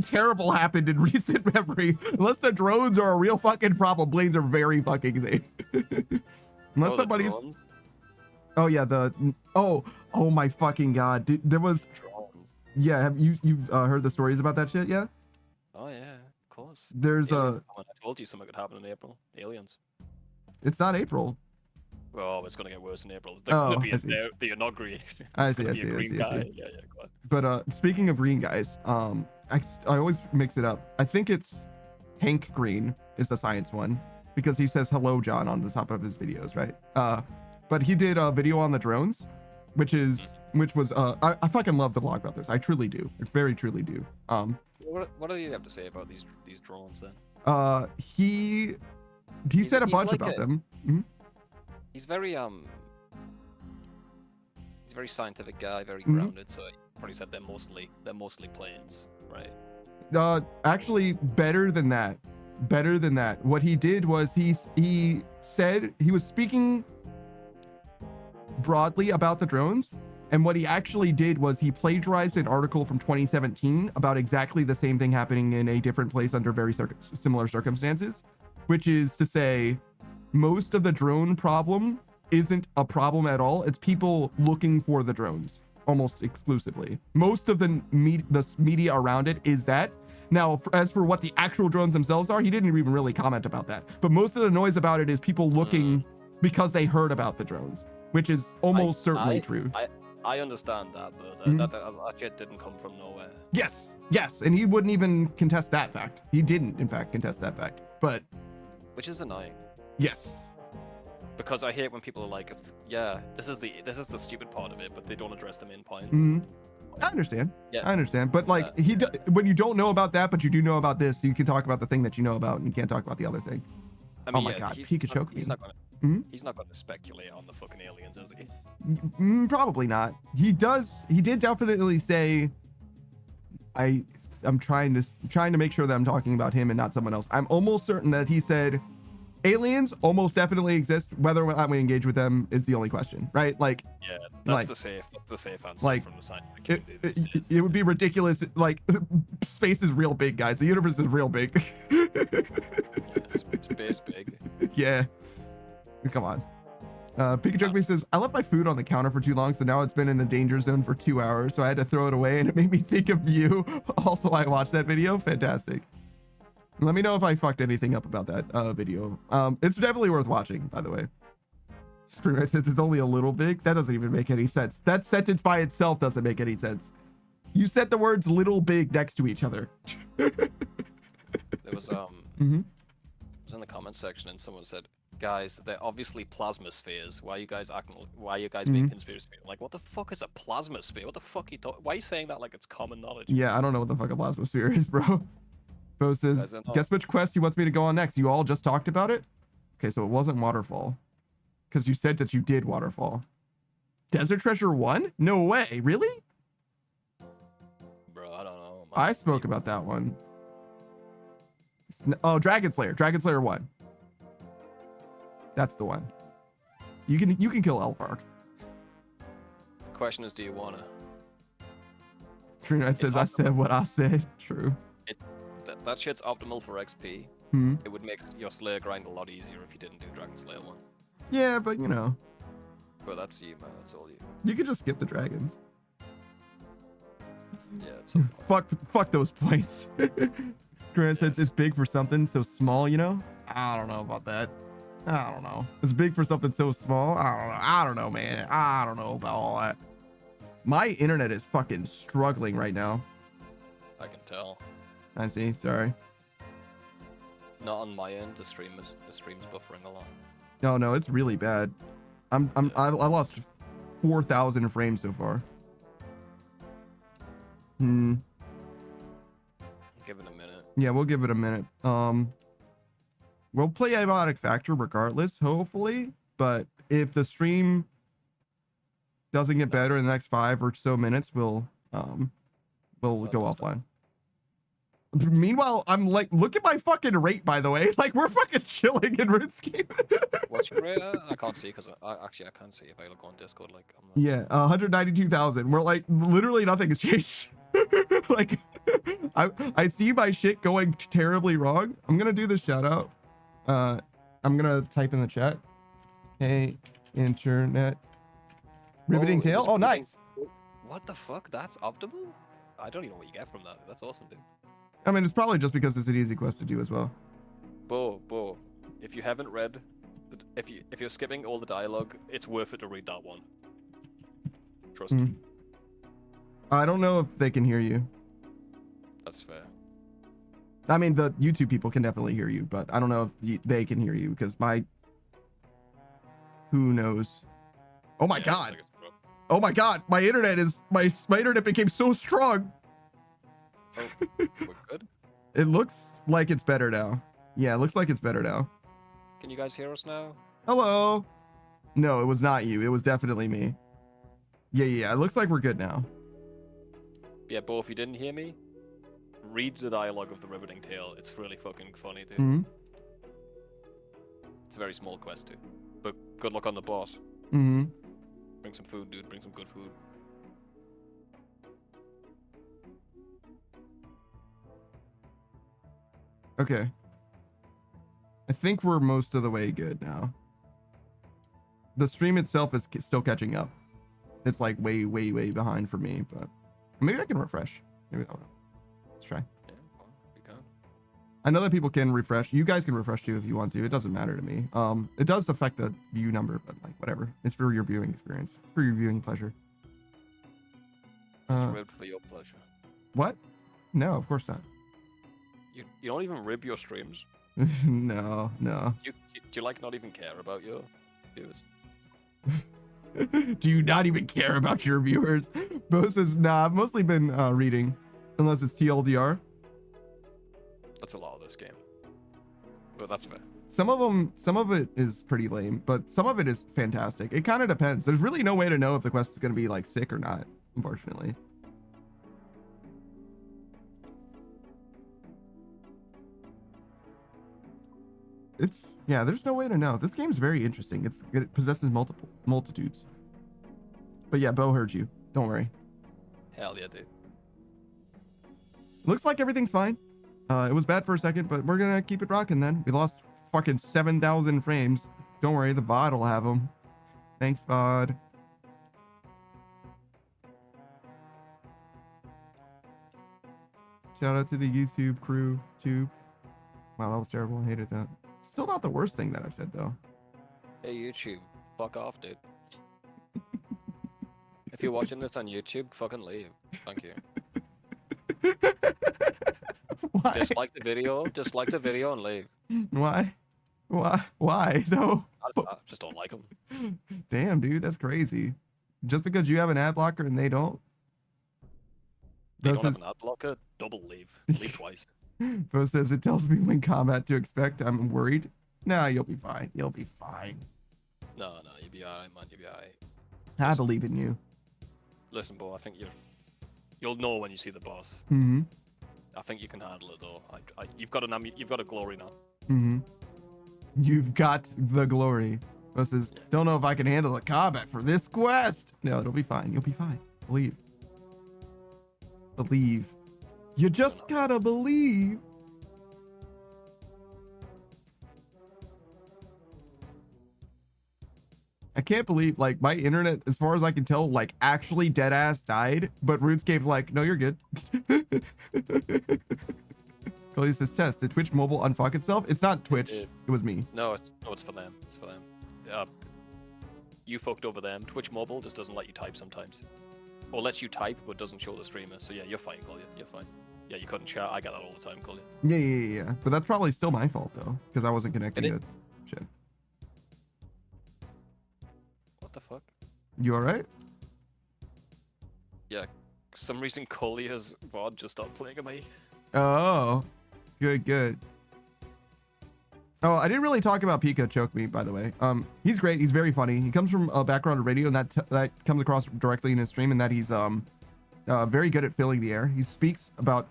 terrible happened in recent memory, unless the drones are a real fucking problem, planes are very fucking safe. Unless somebody's. Oh yeah, oh my fucking god, there was. Drones. Yeah, have you've heard the stories about that shit? Yeah. Oh yeah, of course. There's I told you something could happen in April. Aliens. It's not April. Oh, it's gonna get worse in April. They're gonna be the inauguration. I see. Yeah, go on. But speaking of green guys, I always mix it up. I think it's Hank Green is the science one because he says hello John on the top of his videos, right? But he did a video on the drones, which was I fucking love the Vlogbrothers. I truly do. I very truly do. What do you have to say about these drones then? He said a bunch about them. Mm-hmm. He's very scientific guy, very grounded. So he probably said they're mostly planes, right? Actually, better than that. What he did was he said he was speaking broadly about the drones, and what he actually did was he plagiarized an article from 2017 about exactly the same thing happening in a different place under very similar circumstances, which is to say most of the drone problem isn't a problem at all. It's people looking for the drones almost exclusively. Most of the media around it is that. Now, as for what the actual drones themselves are, he didn't even really comment about that. But most of the noise about it is people looking because they heard about the drones, which is almost certainly true. I understand that, but that shit didn't come from nowhere. Yes, and he wouldn't even contest that fact. He didn't, in fact, contest that fact. But which is annoying. Yes. Because I hate when people are like, yeah, this is the stupid part of it, but they don't address the main point. I understand. Yeah. I understand. But like when you don't know about that, but you do know about this, you can talk about the thing that you know about, and you can't talk about the other thing. I mean, oh my god, he could choke me. He's not going to speculate on the fucking aliens, is he? Probably not. He did definitely say, I'm trying to make sure that I'm talking about him and not someone else. I'm almost certain that he said aliens almost definitely exist. Whether or not we engage with them is the only question, right? Like, yeah, that's the safe answer like, from the scientific community. It would be ridiculous. Like, space is real big, guys. The universe is real big. Yeah, space big. Yeah. Come on. Pikachu says, I left my food on the counter for too long, so now it's been in the danger zone for 2 hours, so I had to throw it away, and it made me think of you. Also, I watched that video. Fantastic. Let me know if I fucked anything up about that video. It's definitely worth watching, by the way. Since it's only a little big, that doesn't even make any sense. That sentence by itself doesn't make any sense. You said the words little big next to each other. There was it was in the comments section, and someone said, guys, they're obviously plasma spheres. Why are you guys acting? Why are you guys being conspiracy theories? Like, what the fuck is a plasma sphere? What the fuck are you talking? Why are you saying that like it's common knowledge? Yeah, I don't know what the fuck a plasmasphere is, bro. Bo says, Guys, they're not- guess which quest he wants me to go on next. You all just talked about it? Okay, so it wasn't Waterfall. Because you said that you did Waterfall. Desert Treasure 1? No way. Really? Bro, I don't know. Man. I spoke about that one. Oh, Dragon Slayer. Dragon Slayer 1. That's the one. You can kill Elfark. The question is, do you wanna? True Knight says, I said what I said. True. That shit's optimal for XP. Hmm. It would make your Slayer grind a lot easier if you didn't do Dragon Slayer 1. Yeah, but you know. But that's you, man. That's all you. You could just skip the dragons. Yeah. It's some point. Fuck those points. Grant says it's big for something so small, you know? I don't know about that. I don't know. It's big for something so small. I don't know, man. I don't know about all that. My internet is fucking struggling right now. I can tell. I see. Sorry. Not on my end. The stream's buffering a lot. No, it's really bad. I lost 4,000 frames so far. Give it a minute. Yeah, we'll give it a minute. We'll play Ionic Factor regardless, hopefully. But if the stream doesn't get better in the next 5 or so minutes, we'll go offline. Meanwhile, I'm like, look at my fucking rate, by the way. Like, we're fucking chilling in RuneScape. What's your rate? I can't see because I can't see if I look on Discord. Like, I'm not... Yeah, 192,000. We're like, literally nothing has changed. Like, I see my shit going terribly wrong. I'm gonna do the shout out. I'm gonna type in the chat. Hey, internet. Riveting tail. Oh, nice. What the fuck? That's optimal? I don't even know what you get from that. That's awesome, dude. I mean, it's probably just because it's an easy quest to do as well. Bo, if you haven't read, if you're skipping all the dialogue, it's worth it to read that one. Trust me. I don't know if they can hear you. That's fair. I mean, the YouTube people can definitely hear you, but I don't know if they can hear you because who knows? Oh my god! Oh my god! My internet became so strong. Oh, we're good. It looks like it's better now. Yeah, it looks like it's better now. Can you guys hear us now? Hello. No, it was not you. It was definitely me. Yeah. It looks like we're good now. Yeah, Bo, if you didn't hear me, read the dialogue of the Riveting Tale. It's really fucking funny, dude. Mm-hmm. It's a very small quest, too. But good luck on the boss. Mm-hmm. Bring some food, dude. Bring some good food. Okay. I think we're most of the way good now. The stream itself is still catching up. It's like way behind for me, but maybe I can refresh. Maybe that will. Let's try. Yeah, well, you can. I know that people can refresh. You guys can refresh too if you want to. It doesn't matter to me. It does affect the view number, but like whatever. It's for your viewing experience, for your viewing pleasure. Ribbed for your pleasure. What? No, of course not. You don't even rib your streams. No. Do you like not even care about your viewers? Do you not even care about your viewers? Bo says, nah, I've mostly been reading, unless it's TLDR. That's a lot of this game. But that's fair. Some of it is pretty lame, but some of it is fantastic. It kind of depends. There's really no way to know if the quest is going to be like sick or not, unfortunately. There's no way to know. This game's very interesting. It possesses multitudes. But yeah, Bo heard you. Don't worry. Hell yeah, dude. Looks like everything's fine. It was bad for a second, but we're gonna keep it rocking then. We lost fucking 7,000 frames. Don't worry, the VOD will have them. Thanks, VOD. Shout out to the YouTube crew, too. Wow, that was terrible. I hated that. Still not the worst thing that I've said, though. Hey, YouTube. Fuck off, dude. If you're watching this on YouTube, fucking leave. Thank you. Why? Just like the video and leave. Why? Why though? I just don't like them. Damn, dude, that's crazy. Just because you have an ad blocker and they don't. They Bo don't have says, an ad blocker. Double leave. Leave twice. Bo says it tells me when combat to expect. I'm worried. Nah, you'll be fine. You'll be fine. No, you'll be alright, man. You'll be alright. I believe in you. Listen, Bo, I think you'll know when you see the boss. Mm-hmm. I think you can handle it though. You've got a glory now. Mm-hmm. You've got the glory. Bo says, don't know if I can handle the combat for this quest. No, it'll be fine. You'll be fine. Believe. Believe. You just gotta believe. I can't believe, like, my internet, as far as I can tell, like, actually dead ass died, but RuneScape's like, no, you're good. Cody says, test, did Twitch mobile unfuck itself? It's not Twitch, it was me. No, it's for them. It's for them. You fucked over them. Twitch mobile just doesn't let you type sometimes. Or lets you type, but doesn't show the streamer. So yeah, you're fine, Collier. You're fine. Yeah, you couldn't chat. I get that all the time, Collier. Yeah. But that's probably still my fault, though, because I wasn't connecting to shit. What the fuck? You alright? Yeah, for some reason Collier's VOD just stopped playing at me. Oh, good. Oh, I didn't really talk about Pika Choke Me, by the way. He's great. He's very funny. He comes from a background of radio, and that comes across directly in his stream, and that he's very good at filling the air. He speaks about,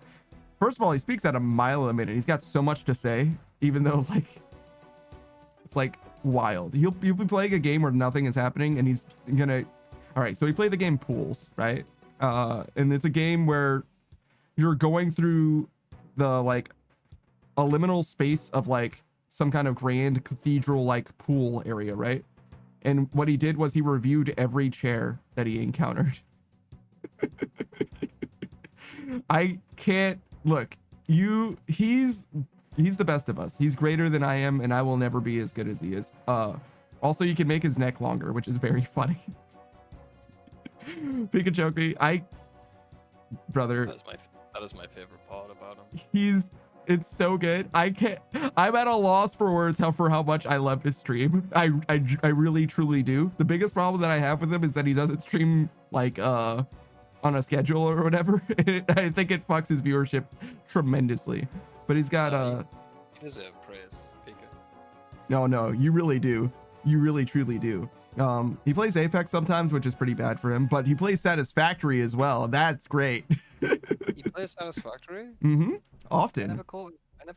first of all, he speaks at a mile a minute. He's got so much to say, even though like it's like wild. He'll be playing a game where nothing is happening, and he's gonna. All right, so we play the game Pools, right? And it's a game where you're going through the like a liminal space of like some kind of grand cathedral like pool area, right? And what he did was he reviewed every chair that he encountered. I can't look. He's the best of us. He's greater than I am, and I will never be as good as he is. Also, you can make his neck longer, which is very funny. Pikachu, brother. That is my favorite part about him. It's so good. I'm at a loss for words for how much I love his stream. I really truly do. The biggest problem that I have with him is that he doesn't stream like on a schedule or whatever. I think it fucks his viewership tremendously. But he's got You deserve praise, Pika. No, you really do. You really truly do. He plays Apex sometimes, which is pretty bad for him, but he plays Satisfactory as well. That's great. He plays Satisfactory? Mm-hmm. Often. I never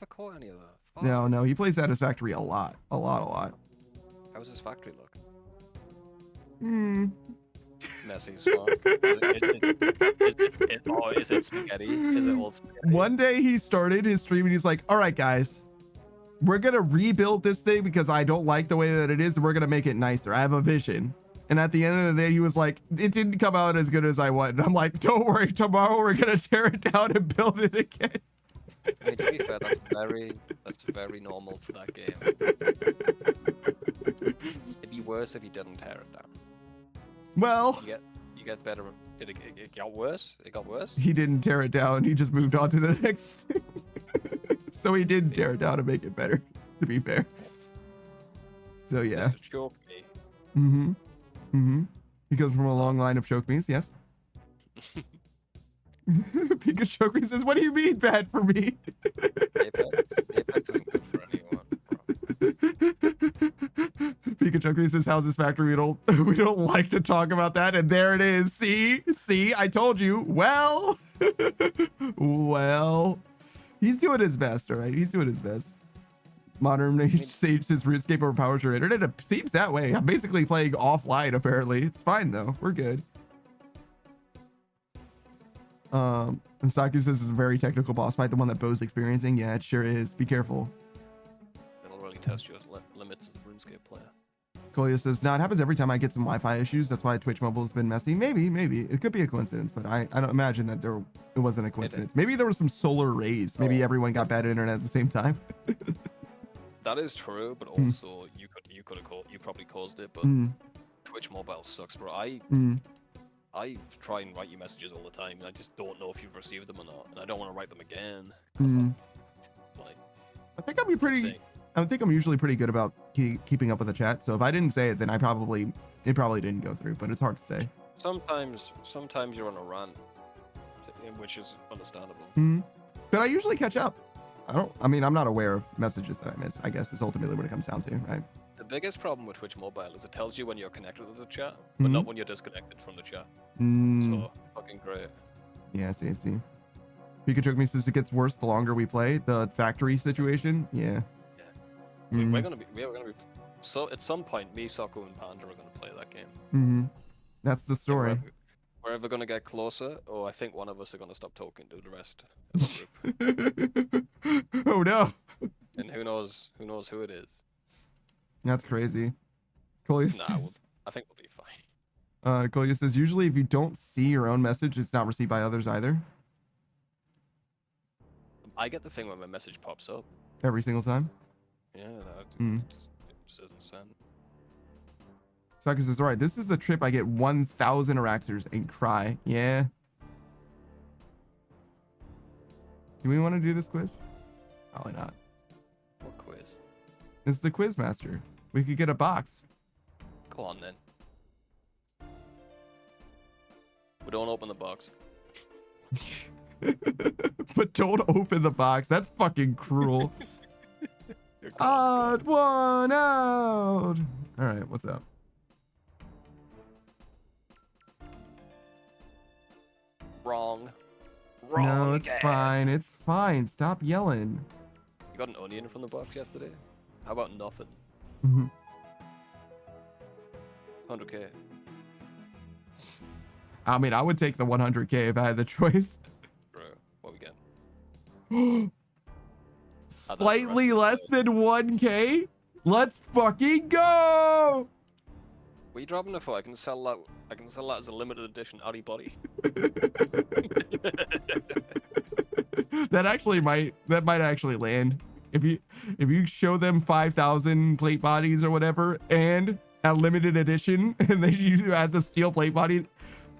caught any of that. Fuck. No, he plays Satisfactory a lot. How's his factory look? Messy as fuck. Is it spaghetti? Is it old spaghetti? One day he started his stream and he's like, all right, guys, we're going to rebuild this thing because I don't like the way that it is. And we're going to make it nicer. I have a vision. And at the end of the day, he was like, it didn't come out as good as I wanted. And I'm like, don't worry. Tomorrow we're going to tear it down and build it again. I mean, to be fair, that's very normal for that game. It'd be worse if you didn't tear it down. Well, you get better. It got worse? It got worse? He didn't tear it down. He just moved on to the next thing. So he didn't tear it down to make it better, to be fair. So yeah. Mr. Choke Me. He comes from a long line of choke me's, yes. Pika Choke Me says, what do you mean bad for me? Apex isn't good for anyone, bro. Pika Choke Me says, how's this factory? We don't like to talk about that. And there it is. See, I told you. Well, he's doing his best, all right? He's doing his best. Modern Age Sage says RuneScape overpowers your internet. It seems that way. I'm basically playing offline, apparently. It's fine, though. We're good. And Saku says it's a very technical boss fight, the one that Bo's experiencing. Yeah, it sure is. Be careful. It'll really test your limits as a RuneScape player. Kolia says, no, it happens every time I get some Wi-Fi issues. That's why Twitch Mobile has been messy. Maybe. It could be a coincidence, but I don't imagine that it wasn't a coincidence. Maybe there were some solar rays. Maybe everyone got bad internet at the same time. That is true, but also you probably caused it, but Twitch Mobile sucks, bro. I try and write you messages all the time, and I just don't know if you've received them or not, and I don't want to write them again. Like, I think I'll be pretty. I think I'm usually pretty good about keeping up with the chat. So if I didn't say it, then it probably didn't go through. But it's hard to say. Sometimes you're on a rant, which is understandable. But I usually catch up. I mean, I'm not aware of messages that I miss, I guess is ultimately what it comes down to, right? The biggest problem with Twitch Mobile is it tells you when you're connected to the chat, but not when you're disconnected from the chat. So, fucking great. Yeah, I see. Pikachu says it gets worse the longer we play. The factory situation, yeah. I mean, we're gonna be. So at some point, me, Sokko, and Panda are gonna play that game. That's the story. We're either gonna get closer, or I think one of us are gonna stop talking to the rest of the group. Oh no! And who knows who it is. That's crazy. Colia Nah, I think we'll be fine. Colia says usually if you don't see your own message, it's not received by others either. I get the thing when my message pops up. Every single time. Yeah, it just isn't sent. Sakus says, all right, this is the trip I get 1,000 Araxers and cry. Yeah. Do we want to do this quiz? Probably not. What quiz? It's the quiz master. We could get a box. Go on then. We don't open the box. But don't open the box. That's fucking cruel. Odd one out. All right, what's up? Wrong. No, it's again. fine. It's fine. Stop yelling. You got an onion from the box yesterday? How about nothing? 100k. I mean, I would take the 100k if I had the choice. Bro, what we get? Slightly less than 1k? Let's fucking go! What are you dropping it for? I can sell that. I can sell that as a limited edition Addy body. That might actually land. If you show them 5,000 plate bodies or whatever, and a limited edition, and then you add the steel plate body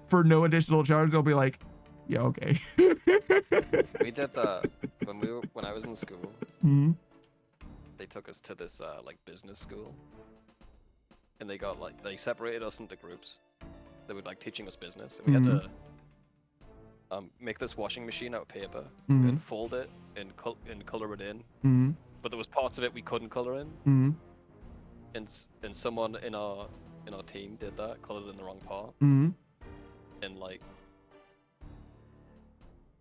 for no additional charge, they'll be like, yeah, okay. We did that when I was in school. They took us to this like business school, and they separated us into groups. They were like teaching us business, and we had to make this washing machine out of paper and fold it and color it in. But there was parts of it we couldn't color in. And someone in our team did that, colored in the wrong part. And like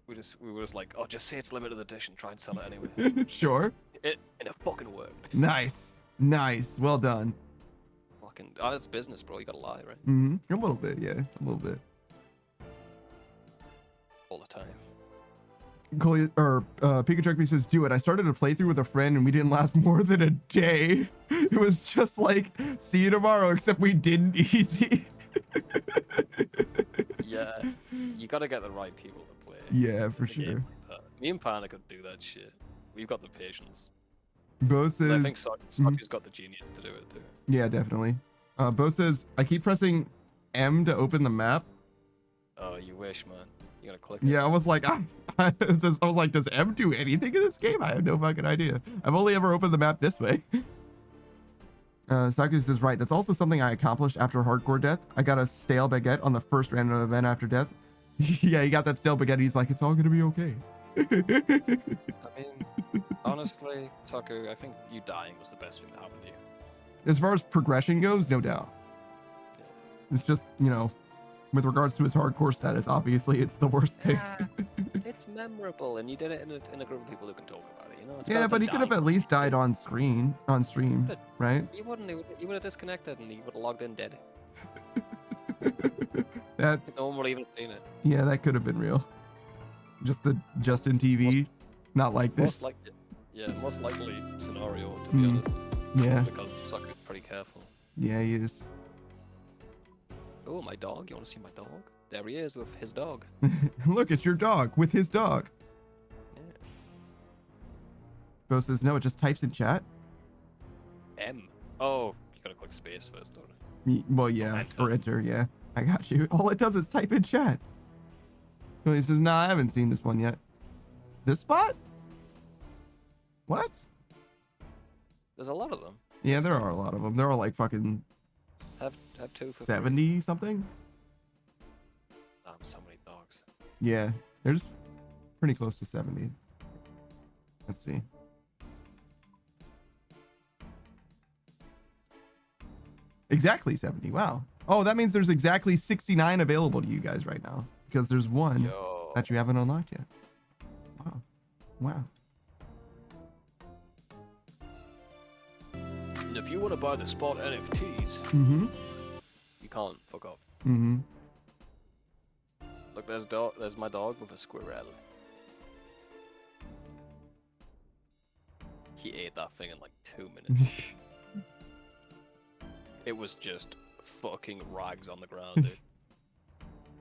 we were just like, oh, just say it's limited edition, try and sell it anyway. Sure. And it fucking worked. Nice. Well done. Fucking, it's business, bro. You gotta lie, right? A little bit, yeah, a little bit. All the time. Pikachu says, do it. I started a playthrough with a friend and we didn't last more than a day. It was just like, see you tomorrow, except we didn't easy. Yeah, you gotta get the right people to play. Yeah, for sure. Like me and Pana could do that shit. We've got the patience. Bo says, I think Saku's got the genius to do it too. Yeah, definitely. Bo says, I keep pressing M to open the map. Oh, you wish, man. You gotta click it. Yeah, I was like, does M do anything in this game? I have no fucking idea. I've only ever opened the map this way. Saku says, right, that's also something I accomplished after hardcore death. I got a stale baguette on the first random event after death. Yeah, he got that stale baguette. He's like, it's all gonna be okay. I mean, honestly, Saku, I think you dying was the best thing that happened to you. As far as progression goes, no doubt. It's just, with regards to his hardcore status, obviously it's the worst thing. It's memorable, and you did it in a group of people who can talk about it. It's yeah, but he could have at least died on stream, But right? You wouldn't. You would have disconnected, and he would have logged in dead. That. No one would have even seen it. Yeah, that could have been real. Just in TV, not like this. Most likely scenario, to be honest. Yeah. Because Saku's pretty careful. Yeah, he is. Oh, my dog. You want to see my dog? There he is with his dog. Look, it's your dog with his dog. Yeah. Bo says, no, it just types in chat. M. Oh, you gotta click space first, don't you? Well, yeah, or enter, yeah. I got you. All it does is type in chat. So he says, no, I haven't seen this one yet. This spot? What? There's a lot of them. Yeah, there are a lot of them. They're all like fucking Have two for free. 70 something. So many dogs. Yeah, there's pretty close to 70. Let's see. Exactly 70. Wow. Oh, that means there's exactly 69 available to you guys right now because there's one Yo. that you haven't unlocked yet. Wow. Wow. And if you want to buy the spot NFTs, Mm-hmm. you can't. Fuck off. Mm-hmm. Look, there's my dog with a squirrel. He ate that thing in like 2 minutes. It was just fucking rags on the ground,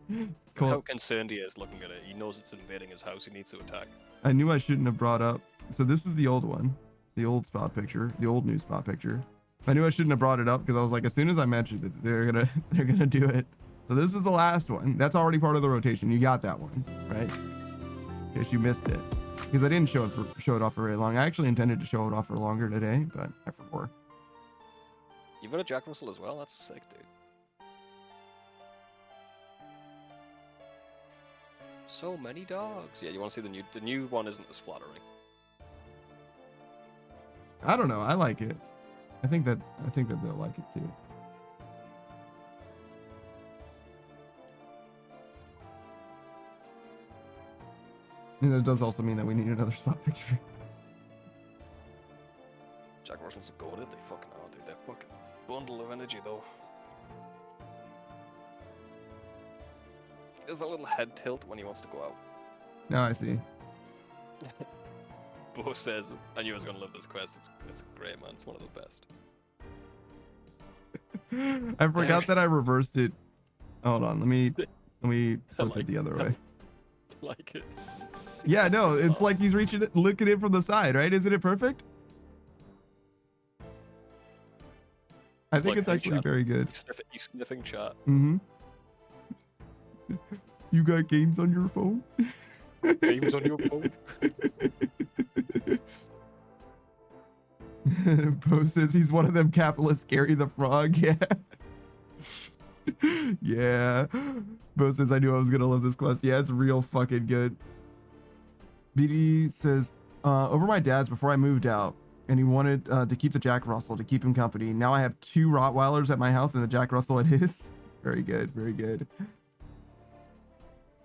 dude. Cool. How concerned he is looking at it. He knows it's invading his house. He needs to attack. I knew I shouldn't have brought up. So this is the old one, the old spot picture, the old new spot picture. I knew I shouldn't have brought it up because I was like, as soon as I mentioned it, they're gonna do it. So this is the last one. That's already part of the rotation. You got that one, right? In case you missed it, because I didn't show it off for very long. I actually intended to show it off for longer today, but I forgot. You've got a Jack Russell as well? That's sick, dude. So many dogs. Yeah, you want to see the new one isn't as flattering. I don't know. I like it. I think that they'll like it too. And it does also mean that we need another spot picture. Jack Russell's a goated. They fucking are, dude. They're fucking bundle of energy, though. He does a little head tilt when he wants to go out. Now I see. Bo says, I knew I was going to love this quest. It's great, man. It's one of the best. I forgot that I reversed it. Hold on, let me flip like it the other way. Like it. Yeah, no, it's like he's looking in from the side, right? Isn't it perfect? I think like it's actually chat. very good. He's sniffing chat. Mm-hmm. You got games on your phone? Games on your phone. Bo says he's one of them capitalists, Gary the Frog. Yeah. Yeah. Bo says I knew I was gonna love this quest. Yeah, it's real fucking good. BD says, over my dad's before I moved out, and he wanted to keep the Jack Russell to keep him company. Now I have 2 Rottweilers at my house and the Jack Russell at his. Very good, very good.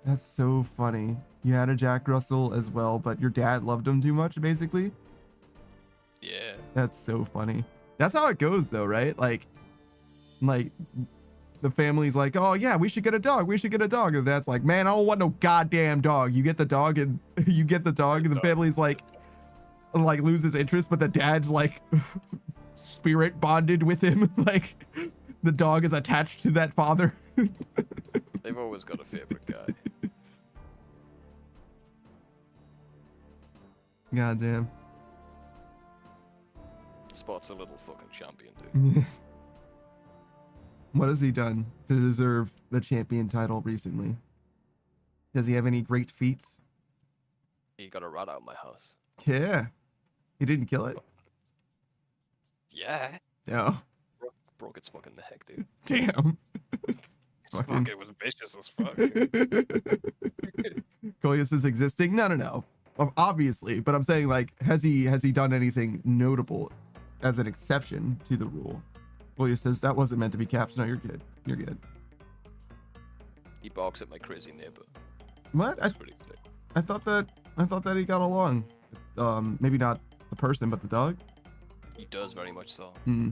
That's so funny. You had a Jack Russell as well, but your dad loved him too much, basically. Yeah. That's so funny. That's how it goes, though, right? Like the family's like, oh yeah, we should get a dog. We should get a dog. And that's like, man, I don't want no goddamn dog. You get the dog, and the family's like loses interest, but the dad's like spirit bonded with him. Like the dog is attached to that father. They've always got a favorite guy. Goddamn. Spot's a little fucking champion, dude. What has he done to deserve the champion title recently? Does he have any great feats? He got a rat out of my house. Yeah. He didn't kill it? Yeah. No. Broke its fucking neck, dude. Damn. Fuck, it was vicious as fuck. Coleus is existing? No. Obviously, but I'm saying, like, has he done anything notable as an exception to the rule? Coleus says that wasn't meant to be caps. No, you're good. You're good. He barks at my crazy neighbor. What? That's pretty sick. I thought that he got along. Maybe not the person, but the dog. He does very much so. Hmm.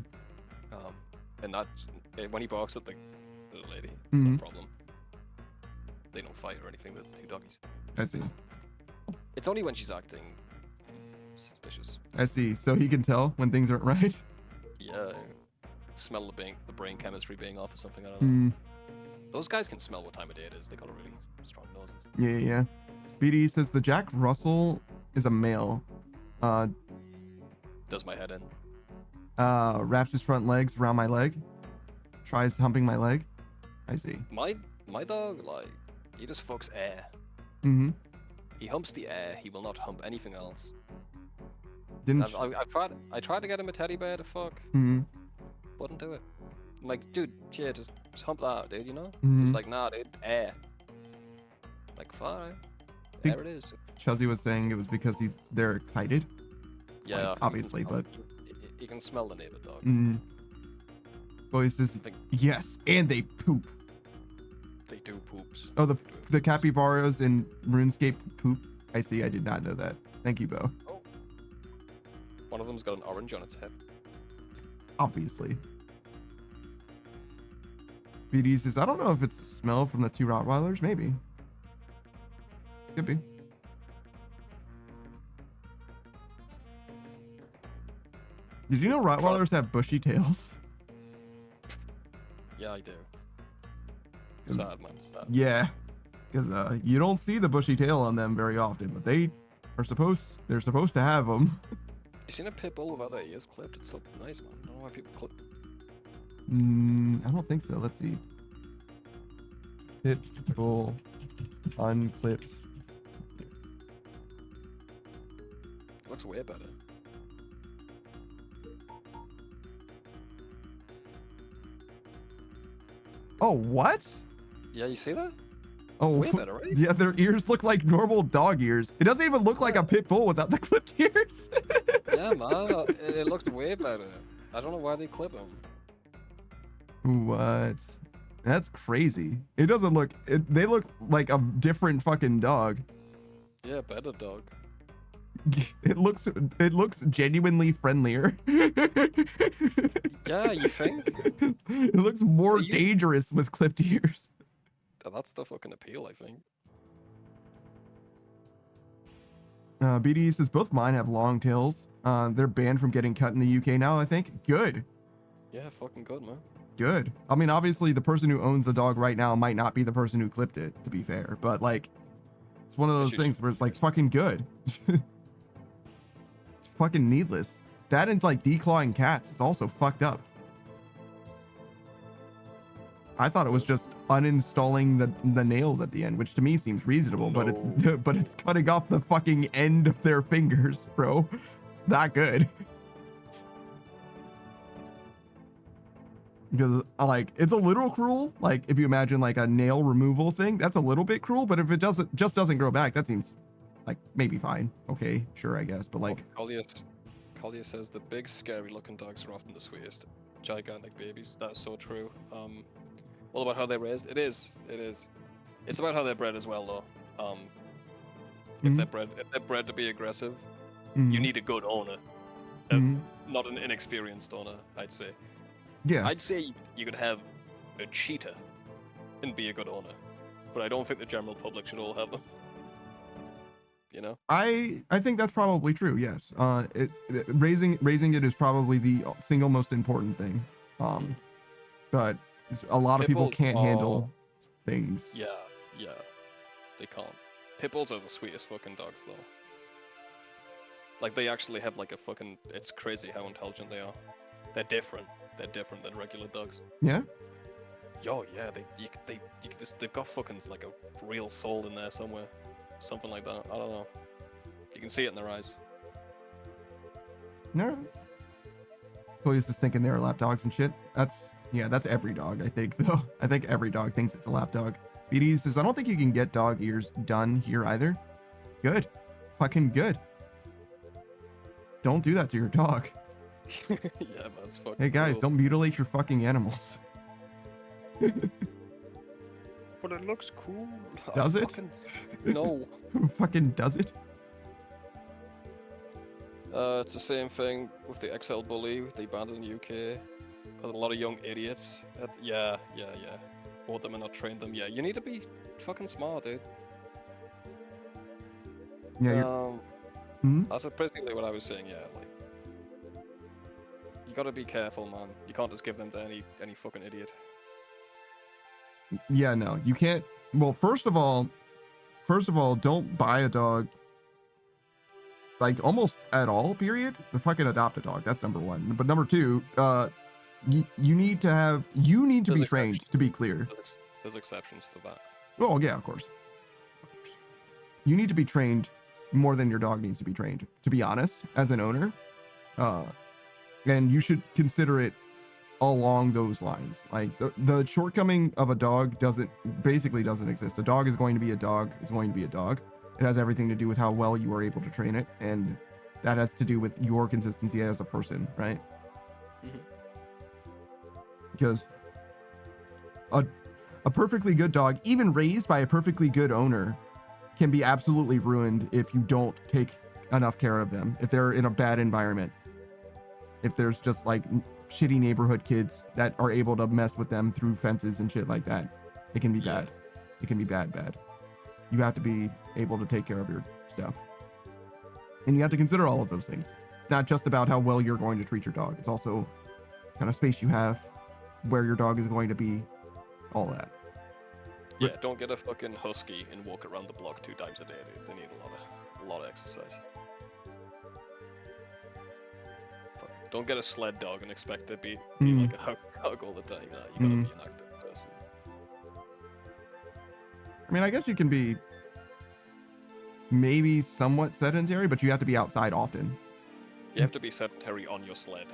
And that when he barks at the lady, it's Mhm. no problem. They don't fight or anything. The 2 doggies. I see. It's only when she's acting suspicious. I see. So he can tell when things aren't right. Yeah. Smell the brain chemistry being off or something. I don't know. Hmm. Those guys can smell what time of day it is. They got a really strong noses. Yeah. BD says the Jack Russell is a male. Does my head in. Wraps his front legs around my leg. Tries humping my leg. I see. My dog, like, he just fucks air. Mm-hmm. He humps the air. He will not hump anything else. Didn't. I tried to get him a teddy bear to fuck. Mhm. Wouldn't do it. I'm like, dude, yeah, just hump that out, dude, you know? Mhm. He's like, nah, dude, air. Like, fine. Think- There it is. Chelsea was saying it was because they're excited. Yeah, Like, I think obviously, you can but- smell- you can smell the neighbor dog. Mm. Boys, this Think- yes, and they poop. They do poops. Oh, They do it. the capybaras in RuneScape poop. I see. I did not know that. Thank you, Bo. One of them's got an orange on its head. Obviously. BD says, I don't know if it's a smell from the two Rottweilers. Maybe. Could be. Did you know Rottweilers have bushy tails? Yeah, I do. Is- Sad, man. Sad. Yeah. Because you don't see the bushy tail on them very often, but they're supposed to have them. You seen a pit bull without their ears clipped? It's so nice, man. I don't know why people clip. I don't think so. Let's see. Pit bull unclipped. Looks way better. Oh, what? Yeah, you see that? Oh, Way better, right? yeah, their ears look like normal dog ears. It doesn't even look like a pit bull without the clipped ears. Yeah, man. It looks way better. I don't know why they clip them. What? That's crazy. It doesn't look. They look like a different fucking dog. Yeah, better dog. It looks genuinely friendlier. Yeah, you think? It looks more So you- dangerous with clipped ears. That's the fucking appeal, I think. BD says both mine have long tails. They're banned from getting cut in the UK now, I think. Good. Yeah, fucking good, man. Good. I mean, obviously, the person who owns the dog right now might not be the person who clipped it, to be fair. But, like, it's one of those things where it's, like, fucking good. It's fucking needless. That and, like, declawing cats is also fucked up. I thought it was just uninstalling the nails at the end, which to me seems reasonable, but it's cutting off the fucking end of their fingers, bro. It's not good. Because like it's a little cruel. Like if you imagine like a nail removal thing, that's a little bit cruel. But if it doesn't grow back, that seems like maybe fine. Okay, sure, I guess. But like, Collier says the big, scary-looking dogs are often the sweetest. Gigantic babies. That's so true. All about how they're raised. It is. It's about how they're bred as well, though. If they're bred to be aggressive, you need a good owner, not an inexperienced owner. I'd say. yeah, I'd say you could have a cheetah and be a good owner, but I don't think the general public should all have them. You know? I think that's probably true. Yes. Raising it is probably the single most important thing. But a lot of people Pitbulls can't are- handle things. Yeah, they can't. Pit bulls are the sweetest fucking dogs, though. Like they actually have like a fucking. It's crazy how intelligent they are. They're different. They're different than regular dogs. Yeah. Yo, yeah, they've got fucking like a real soul in there somewhere, something like that. I don't know. You can see it in their eyes. No. Police is thinking they're lap dogs and shit. That's every dog, I think, though. I think every dog thinks it's a lap dog. BD says, I don't think you can get dog ears done here either. Good. Fucking good. Don't do that to your dog. Yeah, man, it's fucking. Hey guys, cool. don't mutilate your fucking animals. But it looks cool. Does it? No. Who fucking does it? It's the same thing with the XL Bully. They banned it in the UK. Got a lot of young idiots. Yeah. Bought them and not trained them. Yeah, you need to be fucking smart, dude. Yeah, you're, That's basically what I was saying. Yeah, like you gotta be careful, man. You can't just give them to any fucking idiot. yeah, no, you can't. Well, first of all, don't buy a dog like almost at all, period. Fucking adopt a dog. That's number one. But number two, you need to be There's trained, exceptions. to be clear. There's exceptions to that. Oh yeah, of course. You need to be trained more than your dog needs to be trained, to be honest, as an owner. And you should consider it along those lines. Like the shortcoming of a dog basically doesn't exist. A dog is going to be a dog, is going to be a dog. It has everything to do with how well you are able to train it, and that has to do with your consistency as a person, right? Because a perfectly good dog, even raised by a perfectly good owner, can be absolutely ruined if you don't take enough care of them, if they're in a bad environment, if there's just like shitty neighborhood kids that are able to mess with them through fences and shit like that. It can be bad. It can be bad. You have to be able to take care of your stuff, and you have to consider all of those things. It's not just about how well you're going to treat your dog. It's also kind of space you have, where your dog is going to be, all that. Yeah, don't get a fucking husky and walk around the block 2 times a day. They need a lot of exercise. Don't get a sled dog and expect to be like a hug all the time. You gotta be an active person. I mean, I guess you can be maybe somewhat sedentary, but you have to be outside often. You have to be sedentary on your sled.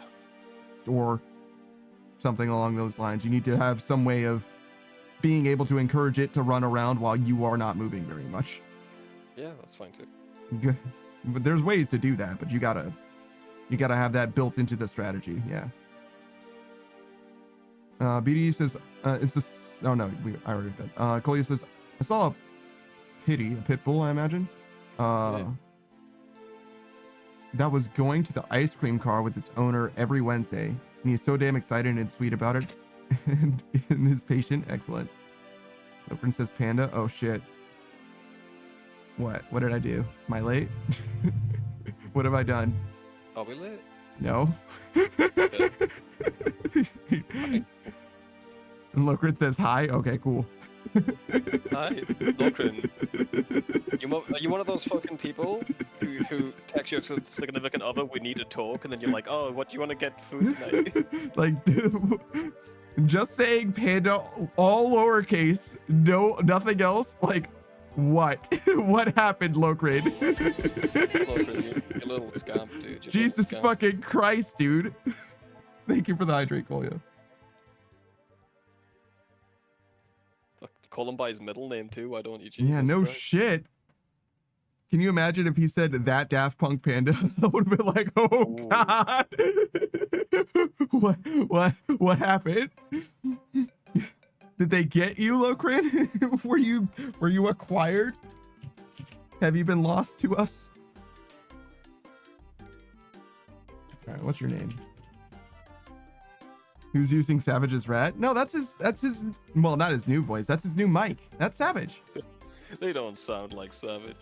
Or something along those lines. You need to have some way of being able to encourage it to run around while you are not moving very much. Yeah, that's fine too. But there's ways to do that, but you gotta have that built into the strategy. Yeah. BD says, is this, oh no, I already did that. Collier says, I saw a pit bull, I imagine. That was going to the ice cream car with its owner every Wednesday. And he's so damn excited and sweet about it. and is patient. Excellent. The Princess Panda. Oh shit. What did I do? Am I late? What have I done? Are we late? No. And Lokrin says hi. Okay, cool. Hi, Lokrin. Are you one of those fucking people who text your significant other, we need to talk, and then you're like, oh, what do you want to get food tonight? Like, just saying Panda, all lowercase, nothing else. Like, what? What happened, Lokrin? Lokrin, you little scamp, dude. Jesus fucking Christ, dude. Thank you for the hydrate, Kolya. Call him by his middle name too. Why don't you? Jesus Yeah, no Christ. shit. Can you imagine if he said that Daft Punk Panda? I would have been like, oh God. What happened? Did they get you, Lokrin? were you acquired? Have you been lost to us? All right, what's your name? Who's using Savage's rat? No, that's his, well, not his new voice. That's his new mic. That's Savage. They don't sound like Savage.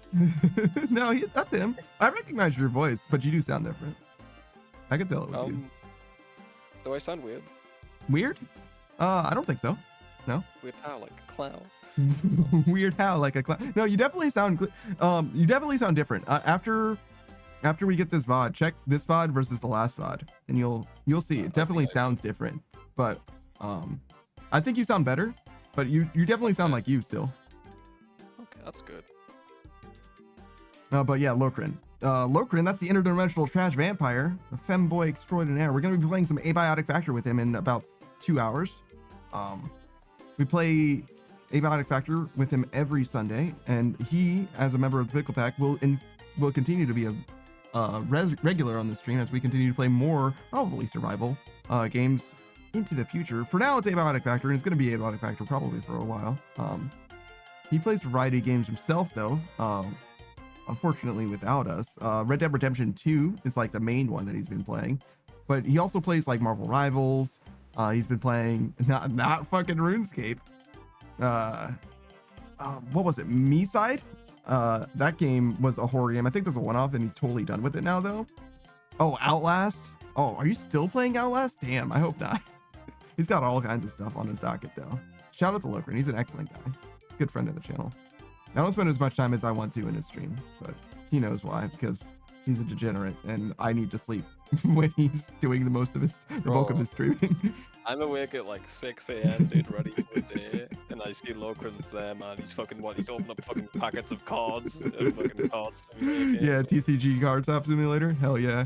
No, that's him. I recognize your voice, but you do sound different. I could tell it was you. Do I sound weird? Weird? I don't think so. No. Weird how, like a clown? Weird how, like a clown? No, you definitely sound different. After we get this VOD, check this VOD versus the last VOD, and you'll see it definitely sounds different. But I think you sound better, but you definitely sound like you still. Okay, that's good. But yeah, Lokrin. Lokrin, that's the interdimensional trash vampire, the femboy extraordinaire. We're gonna be playing some Abiotic Factor with him in about 2 hours. We play Abiotic Factor with him every Sunday, and he, as a member of the Pickle Pack, will continue to be a regular on the stream as we continue to play more, probably survival games into the future. For now, it's Abiotic Factor, and it's going to be Abiotic Factor probably for a while. He plays a variety of games himself, though, unfortunately without us. Red Dead Redemption 2 is like the main one that he's been playing, but he also plays like Marvel Rivals. He's been playing not fucking RuneScape. What was it? Me-Side? That game was a horror game. I think there's a one-off, and he's totally done with it now, though. Oh, Outlast. Oh, are you still playing Outlast? Damn, I hope not. He's got all kinds of stuff on his docket, though. Shout out to Lokrin. He's an excellent guy. Good friend of the channel. I don't spend as much time as I want to in his stream, but he knows why, because he's a degenerate, and I need to sleep when he's doing the bulk of his streaming. I'm awake at like 6 a.m. dude, ready for the day, and and I see Lokrin's there, man. He's fucking what? He's opening up fucking packets of cards and fucking cards. Yeah, TCG Card Swap Simulator. Hell yeah.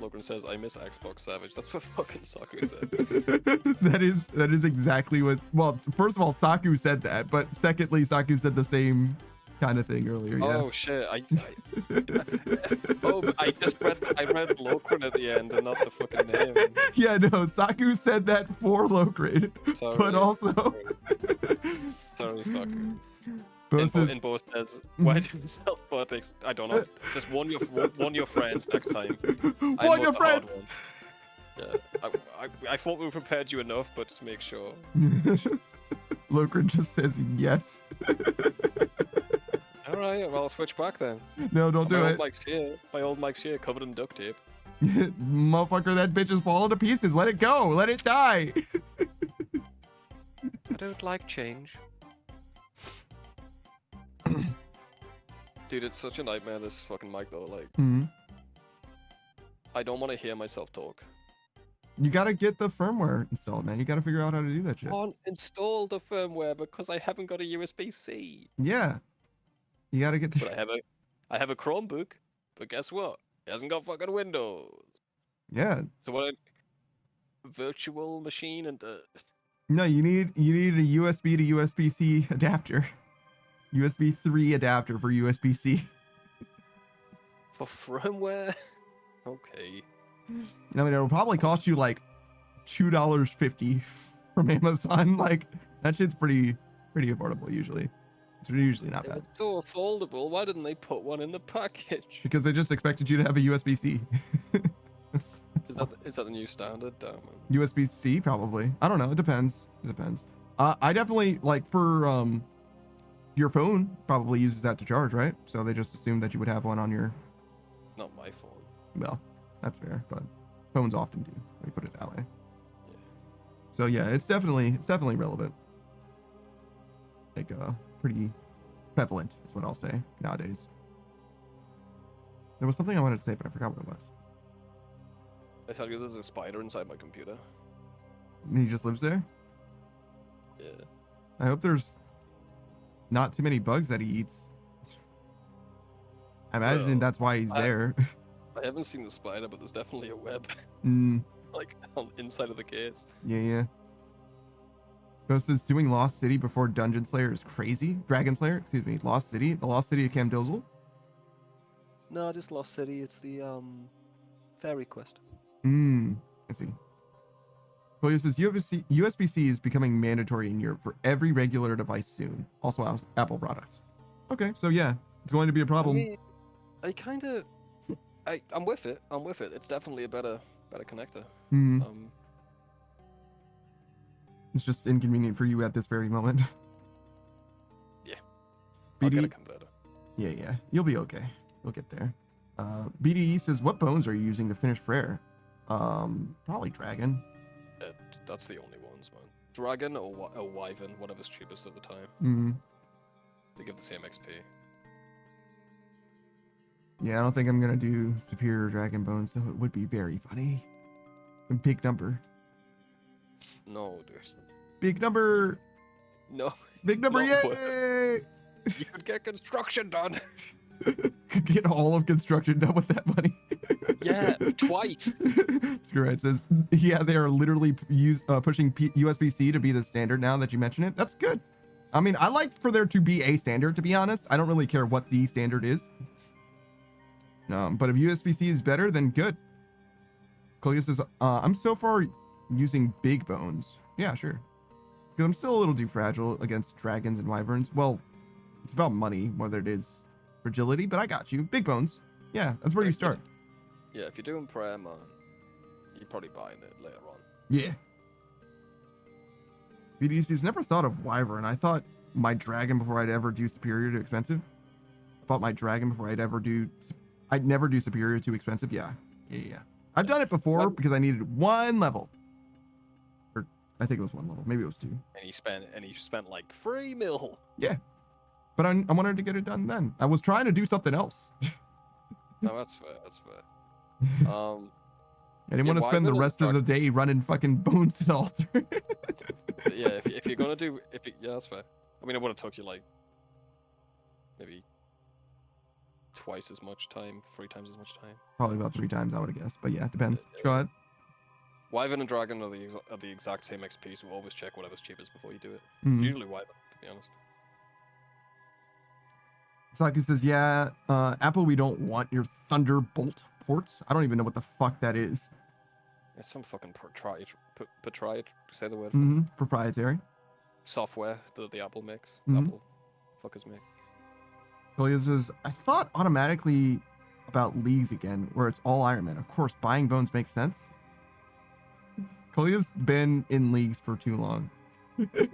Lokrin says, "I miss Xbox Savage." That's what fucking Saku said. that is exactly what. Well, first of all, Saku said that, but secondly, Saku said the same kind of thing earlier. Yeah. Oh shit! But I read Lokrin at the end and not the fucking name. Yeah, no, Saku said that for Lokrin, Sorry. but also. Sorry, Saku. Both In both says, why did you sell politics? I don't know. Just warn your friends next time. Warn your friends. Yeah, I thought we prepared you enough, but just make sure. Lokrin just says yes. All right, well, I'll switch back then. No, don't do it. My old mic's here, covered in duct tape. Motherfucker, that bitch is falling to pieces. Let it go. Let it die. I don't like change. Dude, it's such a nightmare, this fucking mic, though. Like, I don't want to hear myself talk. You gotta get the firmware installed, man. You gotta figure out how to do that shit. I can't install the firmware because I haven't got a USB-C. Yeah. You gotta get the... But I have a Chromebook, but guess what? It hasn't got fucking Windows. Yeah. So what? Virtual machine and No, you need a USB to USB-C adapter. USB 3 adapter for USB-C. for firmware? Okay. I mean, it'll probably cost you like $2.50 from Amazon. Like, that shit's pretty affordable usually. It's usually not bad. It's so affordable. Why didn't they put one in the package? Because they just expected you to have a USB-C. Is that the new standard? Damn. USB-C probably. I don't know. It depends. I definitely like for your phone probably uses that to charge, right? So they just assumed that you would have one on your. Not my phone. Well, that's fair, but phones often do. Let me put it that way. Yeah. So yeah, it's definitely relevant. Like pretty prevalent is what I'll say nowadays. There was something I wanted to say, but I forgot what it was. I tell you, there's a spider inside my computer. And he just lives there? Yeah. I hope there's not too many bugs that he eats. I imagine Well, that's why he's there. I haven't seen the spider, but there's definitely a web. Like on inside of the case. Yeah. Ghost is doing Lost City before Dungeon Slayer is crazy. Dragon Slayer, excuse me. Lost City. The Lost City of Camdozel. No, just Lost City. It's the fairy quest. I see. Well, says USB-C is becoming mandatory in Europe for every regular device soon. Also Apple products. Okay, so yeah, it's going to be a problem. I'm with it. It's definitely a better connector. It's just inconvenient for you at this very moment. Yeah. I'll get a converter. Yeah. You'll be okay. We'll get there. BDE says, what bones are you using to finish prayer? Probably dragon. That's the only ones, man. Dragon or wyvern, whatever's cheapest at the time. They give the same XP. Yeah, I don't think I'm gonna do superior dragon bones, though it would be very funny. A big number. No, dude. Big number. No. Big number, yay! You could get construction done. Could get all of construction done with that money. Yeah, twice. Screw it. It says, yeah, they are literally pushing USB-C to be the standard now that you mention it. That's good. I mean, I like for there to be a standard, to be honest. I don't really care what the standard is. But if USB-C is better, then good. Colia says, I'm so far using big bones. Yeah, sure. Because I'm still a little too fragile against dragons and wyverns. Well, it's about money more than it is fragility, but I got you. Big bones. Yeah, that's where you start. Yeah, if you're doing prayer, man, you're probably buying it later on. Yeah. BDC's never thought of wyvern. I thought my dragon before I'd ever do superior to expensive. I thought my dragon before I'd never do superior to expensive. Yeah. I've done it before because I needed one level. Or I think it was one level. Maybe it was 2. And you spent like 3 mil. Yeah. But I wanted to get it done then. I was trying to do something else. No, that's fair. I didn't want to spend the rest of the day running fucking bones to the altar. But yeah, if you're gonna do, yeah, that's fair. I mean, it would have took you like maybe twice as much time, 3 times as much time. Probably about 3 times, I would have guessed. But yeah, it depends. Go ahead. Wyvern and Dragon are the exact same XP, so always check whatever's cheapest before you do it. Mhm. Usually Wyvern, to be honest. Saku says, yeah, Apple, we don't want your Thunderbolt ports. I don't even know what the fuck that is. It's some fucking say the word. Proprietary. Software that the Apple makes. Mhm. Apple fuckers make. Kolia says, I thought automatically about leagues again, where it's all Iron Man. Of course, buying bones makes sense. Kolia's been in leagues for too long.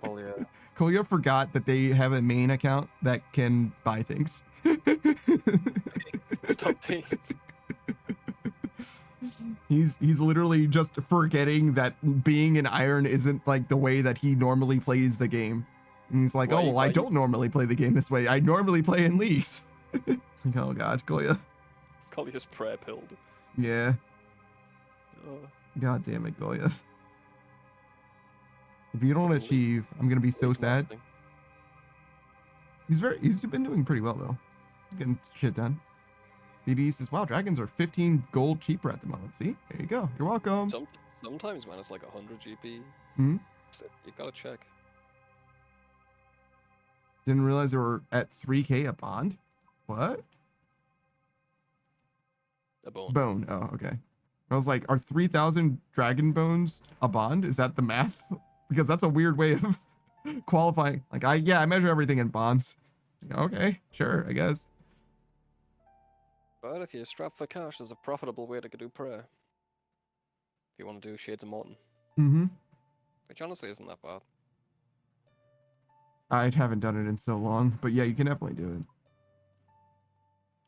Oh yeah. Kolia forgot that they have a main account that can buy things. Stop paying. He's literally just forgetting that being an Iron isn't like the way that he normally plays the game. And he's like, Why- oh, well, I why- don't normally play the game this way. I normally play in leagues. Like, oh god, Kolia. Collier's prayer pilled. Yeah. Oh. God damn it, Goya. If you don't Fucking achieve, I'm gonna be so League sad. lasting. He's been doing pretty well though. Getting shit done. BD says, wow, dragons are 15 gold cheaper at the moment. See? There you go. You're welcome. Sometimes, man, it's like 100 GP. Hmm? So you gotta check. Didn't realize they were at 3k a bond. What? A bone. Bone. Oh, okay. I was like, are 3,000 dragon bones a bond? Is that the math? Because that's a weird way of qualifying. Like, I measure everything in bonds. Okay, sure, I guess. But if you're strapped for cash, there's a profitable way to do prayer. If you want to do Shades of Morton. Mm-hmm. Which honestly isn't that bad. I haven't done it in so long, but yeah, you can definitely do it.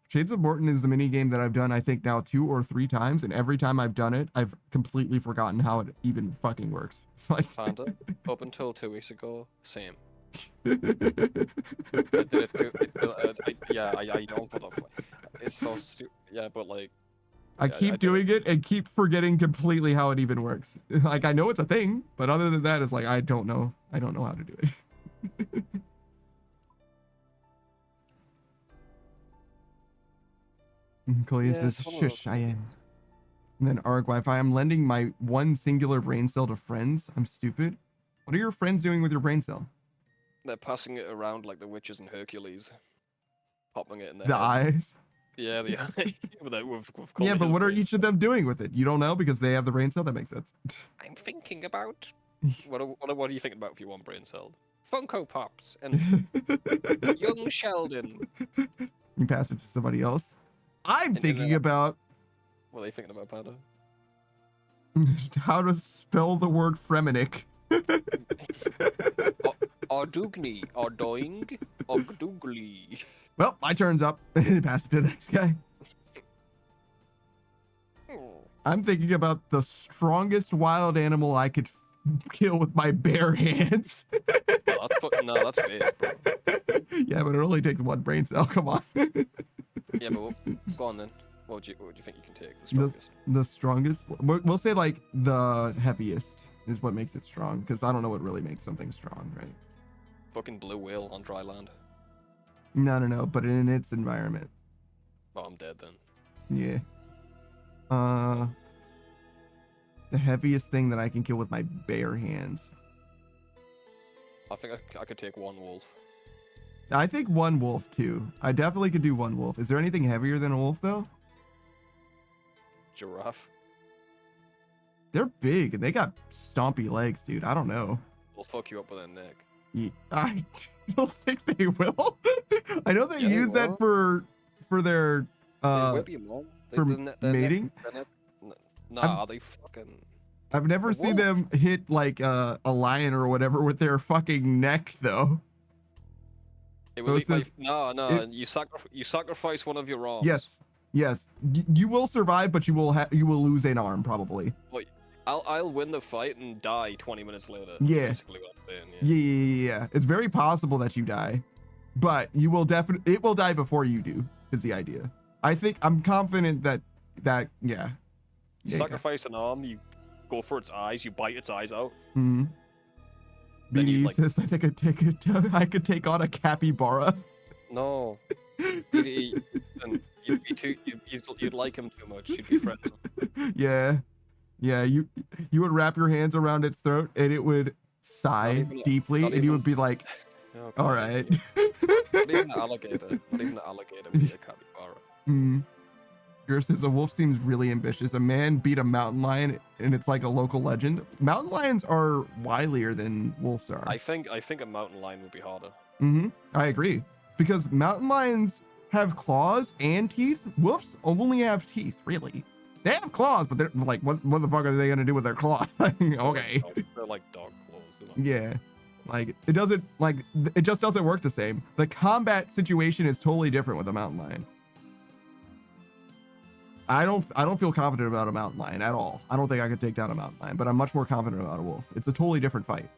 Shades of Morton is the mini game that I've done, I think now 2 or 3 times, and every time I've done it, I've completely forgotten how it even fucking works. It's like Panda, up until 2 weeks ago, same. I did it I don't put up. It's so stupid. Yeah, but like. I yeah, keep did doing it and keep forgetting completely how it even works. Like I know it's a thing, but other than that, it's like I don't know how to do it. Kolia Yeah, says, it's one of those shush, I am. And then Arg Wi-Fi, I'm lending my one singular brain cell to friends. I'm stupid. What are your friends doing with your brain cell? They're passing it around like the witches in Hercules. Popping it in their The heads. eyes? Yeah, the eye. with Yeah, but Collier's what are brain. each of them doing with it? You don't know because they have the brain cell? That makes sense. I'm thinking about. What are you thinking about if you want brain cell? Funko Pops and young Sheldon. You pass it to somebody else. I'm And then thinking about What are they thinking about, Panda? how to spell the word Fremenic. Ardugni, Ardoing, Ogdugli. Well, my turn's up. Pass it to the next guy. I'm thinking about the strongest wild animal I could kill with my bare hands. No, that's base, bro. Yeah, but it only takes one brain cell. Come on. Yeah, but go on then. What do you think you can take? The strongest. The strongest. We'll say like the heaviest is what makes it strong, because I don't know what really makes something strong, right? Fucking blue whale on dry land. No, but in its environment. Oh, I'm dead then. Yeah. The heaviest thing that I can kill with my bare hands. I think I could take one wolf. I think one wolf too. I definitely could do one wolf. Is there anything heavier than a wolf though? Giraffe. They're big and they got stompy legs, dude. I don't know. Will fuck you up with their neck. I don't think they will. I know they Yeah, they use that will. for their They whip you, man. for mating? Nah, they fucking. I've never A seen wolf. them hit like a lion or whatever with their fucking neck though. It will eat Versus- no. it- You sacrifice one of your arms. Yes. You will survive, but you will lose an arm probably. I'll win the fight and die 20 minutes later. Yeah. Basically what I'm saying, Yeah. It's very possible that you die, but you will definitely it will die before you do. Is the idea? I'm confident that yeah. You sacrifice an arm, you go for its eyes, you bite its eyes out. Mhm. then you BD like says, I think I could take on a capybara. no. You'd be too. You'd like him too much. You'd be friends with him. Yeah. Yeah, you would wrap your hands around its throat and it would sigh even- deeply not and you even- would be like, Oh, all God. right. Not even an alligator. Not even an alligator would be a capybara. Mm. Yours says a wolf seems really ambitious. A man beat a mountain lion and it's like a local legend. Mountain lions are wilier than wolves are. I think a mountain lion would be harder. Mm-hmm. I agree. Because mountain lions have claws and teeth. Wolves only have teeth, really. They have claws, but they're like, what the fuck are they gonna do with their claws? Okay. They're like dog claws. They're like- Yeah. Like it doesn't like it just doesn't work the same. The combat situation is totally different with a mountain lion. I don't feel confident about a mountain lion at all. I don't think I could take down a mountain lion, but I'm much more confident about a wolf. It's a totally different fight.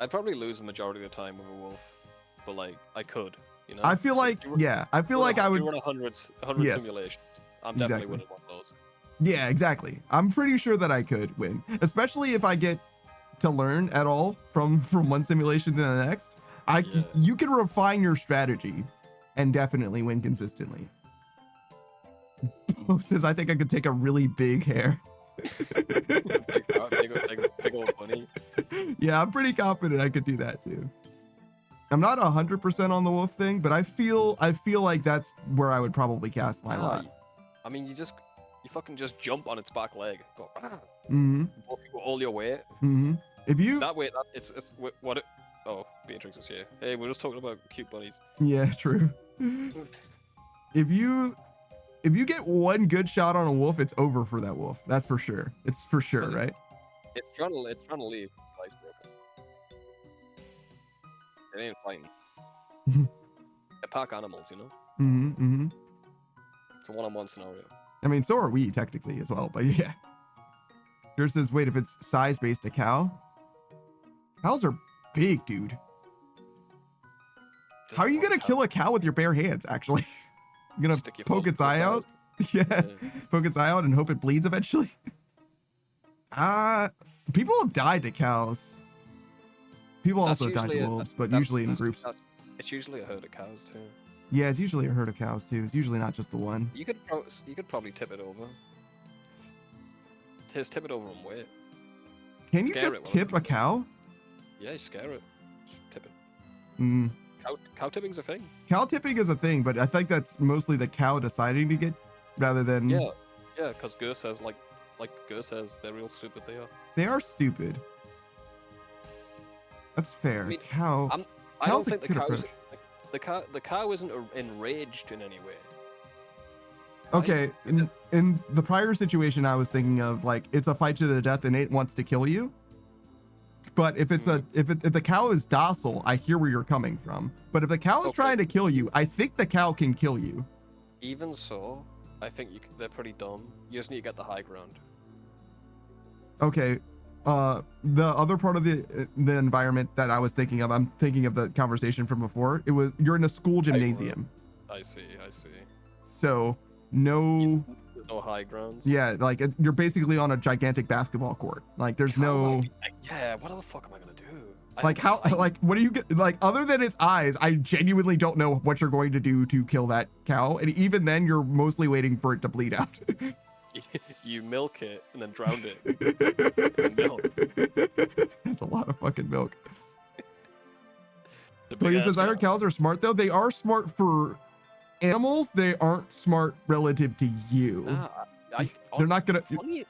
I'd probably lose the majority of the time with a wolf, but like I could, you know. I feel like yeah, I feel like I would run 100 Yes. simulations. I'm definitely Exactly. winning one of those. Yeah, exactly. I'm pretty sure that I could win, especially if I get to learn at all from one simulation to the next. Yeah. You can refine your strategy and definitely win consistently. Bo says I think I could take a really big hair. Big old bunny. Yeah, I'm pretty confident I could do that too. I'm not 100% on the wolf thing, but I feel like that's where I would probably cast my lot. I mean, you fucking just jump on its back leg. Go, Mm-hmm. go all your weight. Mm-hmm. If you That way, it's what it. Oh, Beatrix is here. Hey, we're just talking about cute bunnies. Yeah, true. If you get one good shot on a wolf, it's over for that wolf. That's for sure. It's for sure, Does it- right? It's trying to leave. Its legs broken. It ain't fighting. They're pack animals, you know. Mm-hmm. Mm-hmm. It's a one-on-one scenario. I mean, so are we technically as well, but yeah. Yours says, wait, if it's size-based, a cow? Cows are big, dude. How are you gonna kill a cow with your bare hands, actually? You're gonna Stick your poke phone its eye out? Yeah, Yeah. poke its eye out and hope it bleeds eventually? People have died to cows. People That's also died usually to a- wolves, but that- usually in that's- groups. It's usually a herd of cows too. Yeah, it's usually a herd of cows too. It's usually not just the one. You could probably tip it over. Just tip it over and wait. Can you Scare just it, won't tip you? a cow? Yeah, you scare it. Just tip it. Mm. Cow tipping's a thing. Cow tipping is a thing, but I think that's mostly the cow deciding to get rather than Yeah, because Gur says like Gur says they're real stupid. They are. they are stupid. That's fair. I mean, Cow. I don't Cow's a think the good cow is, approach. the cow isn't enraged in any way. Okay, in the prior situation I was thinking of, like, it's a fight to the death and it wants to kill you. But if it's if the cow is docile, I hear where you're coming from. But if the cow is Okay. trying to kill you, I think the cow can kill you. Even so, I think they're pretty dumb. You just need to get the high ground. Okay. The other part of the environment that I was thinking of, I'm thinking of the conversation from before. It was you're in a school gymnasium. I see. So no There's no high grounds. yeah, like you're basically on a gigantic basketball court. Like there's no Yeah, what the fuck am I gonna do? like how like what do you get like other than its eyes, I genuinely don't know what you're going to do to kill that cow. And even then you're mostly waiting for it to bleed out. You milk it and then drown it in milk. That's a lot of fucking milk. The But he big-ass says, I heard cow. cows are smart though. They are smart for animals. They aren't smart relative to you. Nah, They're not gonna- Funny,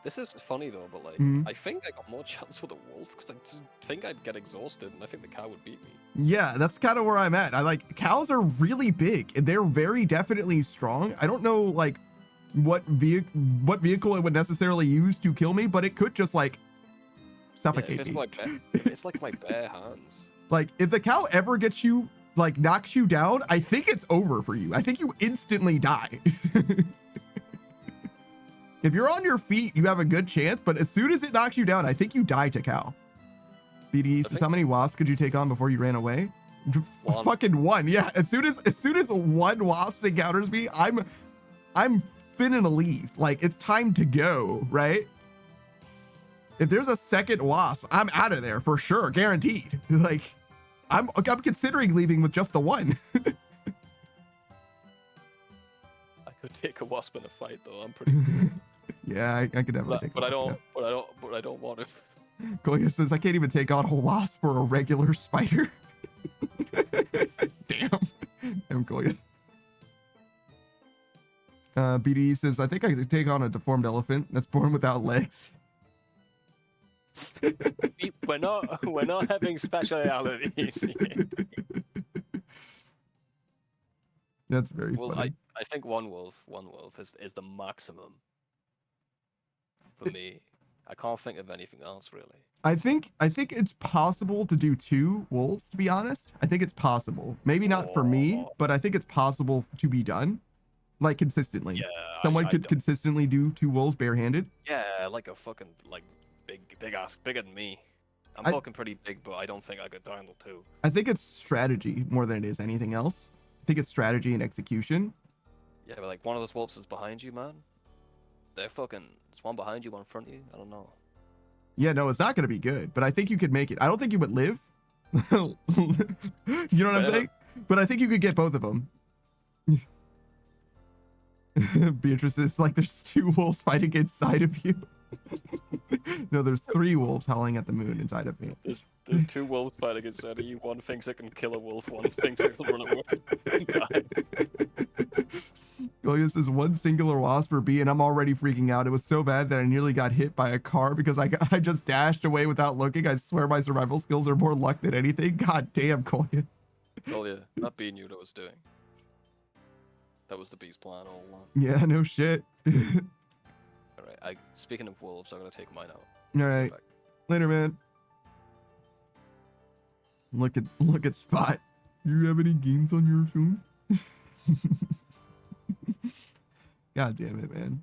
this is funny though, but like, Mhm. I think I got more chance with a wolf because I just think I'd get exhausted, and I think the cow would beat me. Yeah, that's kind of where I'm at. I like cows are really big and they're very definitely strong. I don't know like what vehicle it would necessarily use to kill me, but it could just like Yeah, suffocate if me. it's like my bare hands. Like if the cow ever gets you, like knocks you down, I think it's over for you. I think you instantly die. If you're on your feet, you have a good chance, but as soon as it knocks you down, I think you die to cow. BD says, how many wasps could you take on before you ran away? One. Fucking one. Yeah. As soon as one wasp encounters me, I'm finna leave. Like it's time to go, right? If there's a second wasp, I'm out of there for sure, guaranteed. Like, I'm considering leaving with just the one. I could take a wasp in a fight though. I'm pretty. Yeah, I could definitely take. But I a wasp, don't want to. Goya says I can't even take on a wasp or a regular spider. Damn, Goya. BDE says I think I could take on a deformed elephant that's born without legs. We're not having specialities yet. That's very Well, funny. I think one wolf is the maximum for me. I can't think of anything else really. I think it's possible to do 2 wolves, to be honest. I think it's possible. Maybe not for me, but I think it's possible to be done. Like consistently. Yeah. Someone I could don't- consistently do 2 wolves barehanded. Yeah, like a fucking like big ass, bigger than me. I'm I- fucking pretty big, but I don't think I could handle 2. I think it's strategy more than it is anything else. I think it's strategy and execution. Yeah, but like one of those wolves is behind you, man. They're fucking. There's one behind you, one in front of you. I don't know. Yeah, no, it's not going to be good, but I think you could make it. I don't think you would live. You know what I'm saying? But I think you could get both of them. Beatrice is like, there's 2 wolves fighting inside of you. No, there's 3 wolves howling at the moon inside of me. There's 2 wolves fighting inside of you. One thinks it can kill a wolf. One thinks it can run away. Goya says 1 singular wasp or bee, and I'm already freaking out. It was so bad that I nearly got hit by a car because I just dashed away without looking. I swear my survival skills are more luck than anything. God damn, Goya. Oh yeah, that bee knew what it was doing. That was the bee's plan all along. Yeah, no shit. All right. Speaking of wolves, I'm gonna take mine out. All right. Later, man. Look at Spot. You have any games on your phone? God damn it, man.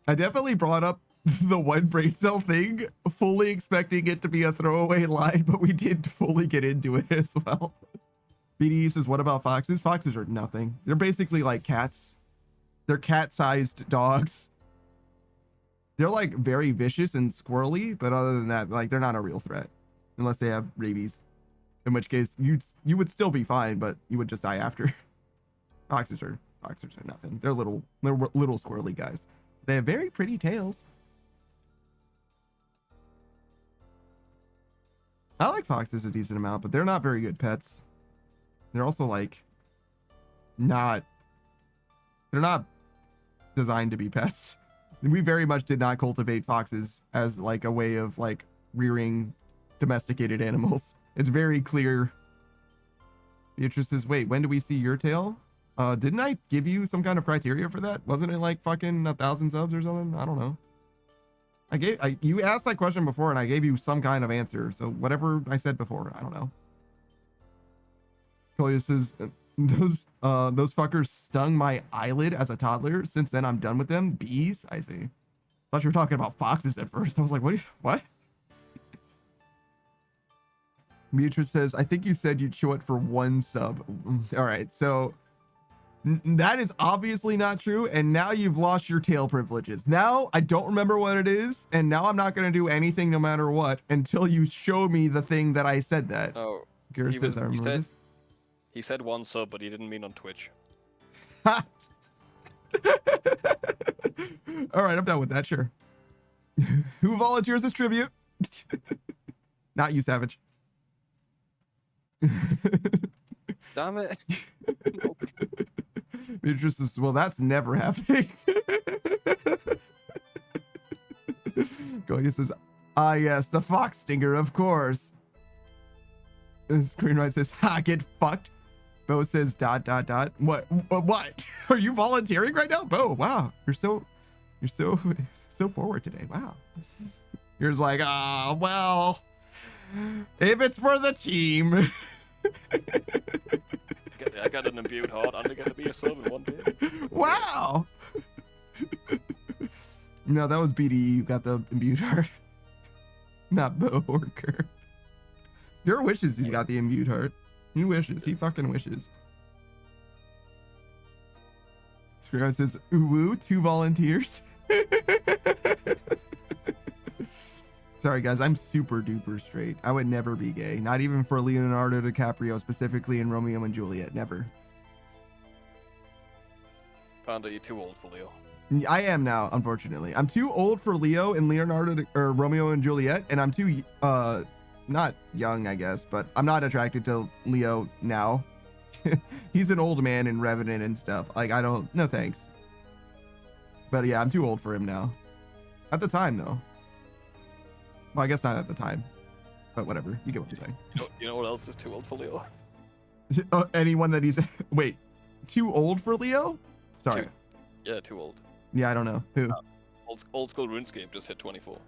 I definitely brought up the one brain cell thing, fully expecting it to be a throwaway line, but we did fully get into it as well. BDE says, what about foxes? Foxes are nothing. They're basically like cats. They're cat-sized dogs. They're like very vicious and squirrely, but other than that, like they're not a real threat unless they have rabies. In which case you would still be fine, but you would just die after. Foxes are nothing. They're little squirrely guys. They have very pretty tails. I like foxes a decent amount, but they're not very good pets. They're also like they're not designed to be pets. We very much did not cultivate foxes as like a way of like rearing domesticated animals. It's very clear. Beatrice says, wait, when do we see your tail? Didn't I give you some kind of criteria for that? Wasn't it like fucking 1,000 subs or something? I don't know. You asked that question before and I gave you some kind of answer. So whatever I said before, I don't know. Koya says, those fuckers stung my eyelid as a toddler. Since then, I'm done with them. Bees? I see. Thought you were talking about foxes at first. I was like, what? Beatrice says, I think you said you'd show it for 1 sub. All right, so that is obviously not true. And now you've lost your tail privileges. Now I don't remember what it is. And now I'm not going to do anything no matter what until you show me the thing that I said that. Oh, Garrett says, I remember this. He said 1 sub, but he didn't mean on Twitch. All right, I'm done with that. Sure. Who volunteers as tribute? Not you, Savage. Damn it. Beatrice says, well, that's never happening. Goya says, ah, yes, the fox stinger, of course. And Screenwrite says, ha, get fucked. Bo says, ... What? Are you volunteering right now? Bo, wow. You're so forward today. Wow. You're just like, well, if it's for the team. I got an imbued heart. I'm gonna be a sub in one day. Wow. No, that was BDE. You got the imbued heart. Not Bo Worker. Your wishes, you got the imbued heart. He wishes. He fucking wishes. Screenwriter says, ooh, 2 volunteers. Sorry, guys. I'm super duper straight. I would never be gay. Not even for Leonardo DiCaprio, specifically in Romeo and Juliet. Never. Panda, you're too old for Leo. I am now, unfortunately. I'm too old for Leo and or Romeo and Juliet, and I'm too not young, I guess, but I'm not attracted to Leo now. He's an old man in Revenant and stuff. Like, I don't, no thanks. But yeah, I'm too old for him now. At the time, though. Well, I guess not at the time, but whatever. You get what I'm saying. You know what else is too old for Leo? Anyone that he's wait, too old for Leo? Sorry. Yeah, too old. Yeah, I don't know who. Old school RuneScape just hit 24.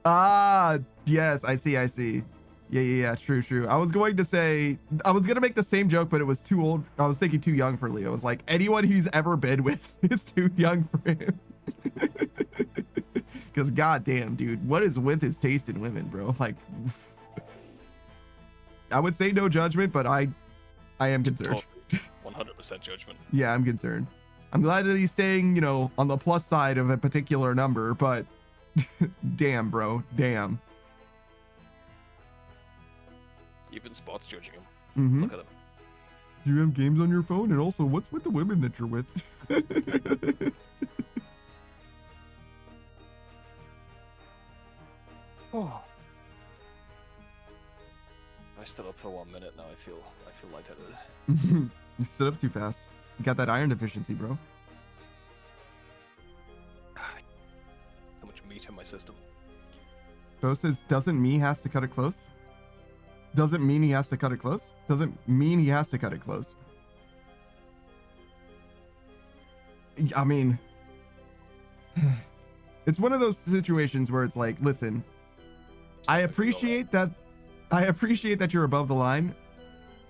Ah, yes, I see. Yeah. True. I was going to make the same joke, but it was too old. I was thinking too young for Leo. It was like anyone he's ever been with is too young for him. Because goddamn, dude, what is with his taste in women, bro? Like, I would say no judgment, but I am concerned. 100% judgment. Yeah, I'm concerned. I'm glad that he's staying, you know, on the plus side of a particular number, but damn, bro, damn. Even Spot's judging him. Mm-hmm. Look at him. Do you have games on your phone? And also, what's with the women that you're with? Oh. I stood up for 1 minute now. I feel lightheaded. You stood up too fast. You got that iron deficiency, bro. Too much meat in my system. Bo says, doesn't me has to cut it close? Doesn't mean he has to cut it close? Doesn't mean he has to cut it close. I mean, it's one of those situations where it's like, listen, I appreciate that you're above the line.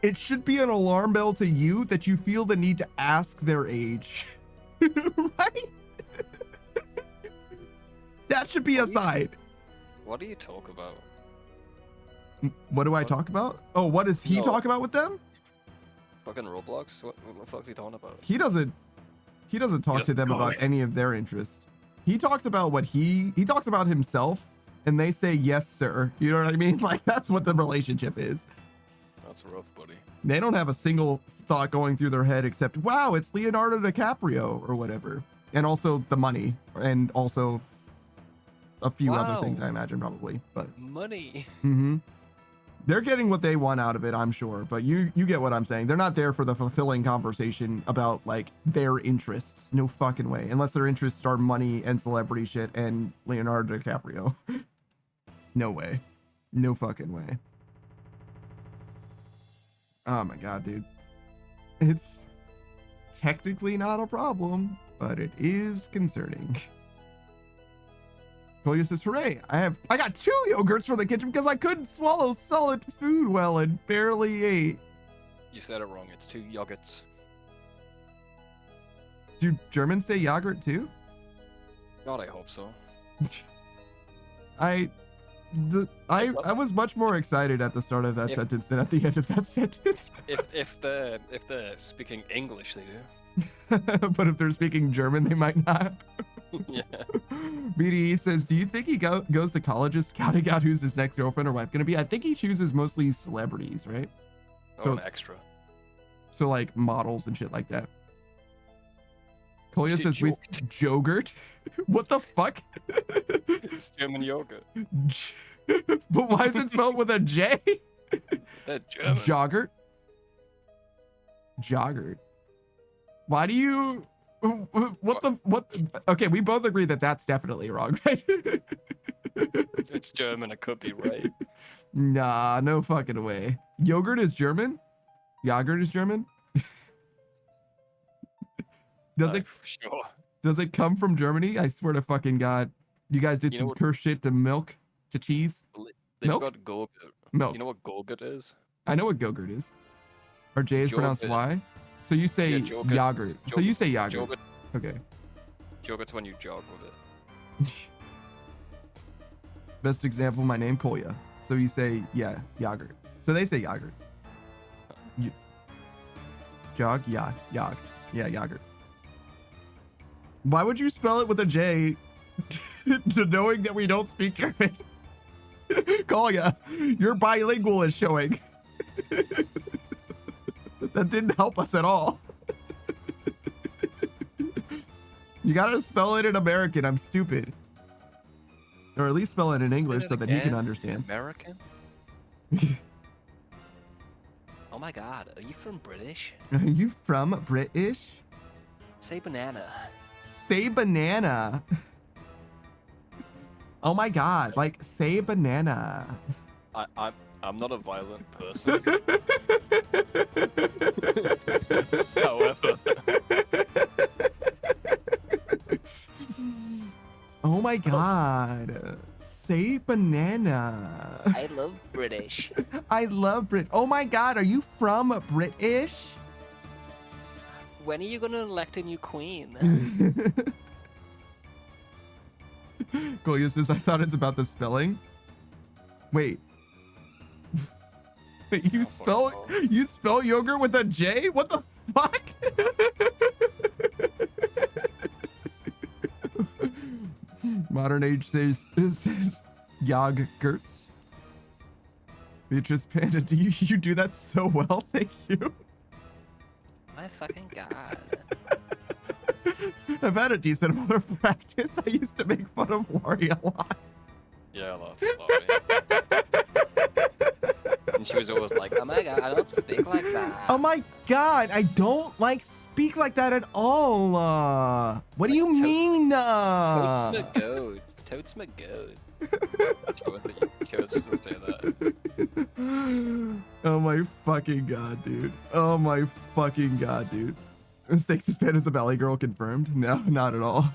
It should be an alarm bell to you that you feel the need to ask their age. Right? That should be a sign. What do you talk about? What do I talk about? Oh, what does he talk about with them? Fucking Roblox? What the fuck's he talking about? He doesn't talk to them about any of their interests. He talks about what he talks about himself, and they say, yes, sir. You know what I mean? Like, that's what the relationship is. That's rough, buddy. They don't have a single thought going through their head except, wow, it's Leonardo DiCaprio or whatever. And also the money, and also a few other things, I imagine, probably. But money. Mm-hmm. They're getting what they want out of it, I'm sure. But you get what I'm saying. They're not there for the fulfilling conversation about, like, their interests. No fucking way. Unless their interests are money and celebrity shit and Leonardo DiCaprio. No way. No fucking way. Oh my god, dude. It's technically not a problem, but it is concerning. Koya says, hooray, I got 2 yogurts from the kitchen because I couldn't swallow solid food well and barely ate. You said it wrong. It's 2 yogurts. Do Germans say yogurt too? God, I hope so. I was much more excited at the start of that sentence than at the end of that sentence. if they're speaking English, they do. But if they're speaking German, they might not. Yeah. BDE says, do you think he goes to colleges scouting out who's his next girlfriend or wife gonna be? I think he chooses mostly celebrities, right? So an extra. So like models and shit like that. Kolya says, yogurt? What the fuck? It's German yogurt. But why is it spelled with a J? They're German. Joggert. Why do you... What? Okay, we both agree that that's definitely wrong, right? It's German. It could be right. Nah, no fucking way. Yogurt is German? Yogurt is German? Sure. Does it come from Germany? I swear to fucking God. You guys did some cursed shit to milk, to cheese? They've Milk? got Go-Gurt. Milk. You know what Go-Gurt is? I know what Gogurt is. Or J is pronounced Y. So you say yogurt. So you say yogurt. Okay. Yogurt's when you jog with it. Best example, my name, Kolya. So you say, yeah, yogurt. So they say yogurt. Jog? Yeah, yog. Yeah, yogurt. Why would you spell it with a J? to knowing that we don't speak German. Kolya, your bilingual is showing. That didn't help us at all. You gotta spell it in American. I'm stupid. Or at least spell it in English so that he can understand. American? Oh my god, are you from British? Are you from British? Say banana. Say banana. Oh my god, like say banana. I'm not a violent person. However. Oh my god. Say banana. I love British. I love Brit. Oh my god, are you from British? When are you gonna elect a new queen? Kolya says, I thought it's about the spelling. Wait. Wait, you spell yogurt with a J? What the fuck? Modern Age says yogurts. Beatrice Panda, you do that so well, thank you. My fucking god. I've had a decent amount of practice. I used to make fun of Laurie a lot. Yeah, that's Laurie. And she was always like, oh my god, I don't speak like that. Oh my god, I don't like speak like that at all. What do you mean? Totes my goats. Totes my goats. She was just to say that. Oh my fucking god, dude. Oh my fucking god, dude. Mistakes Span is a Valley Girl confirmed? No, not at all.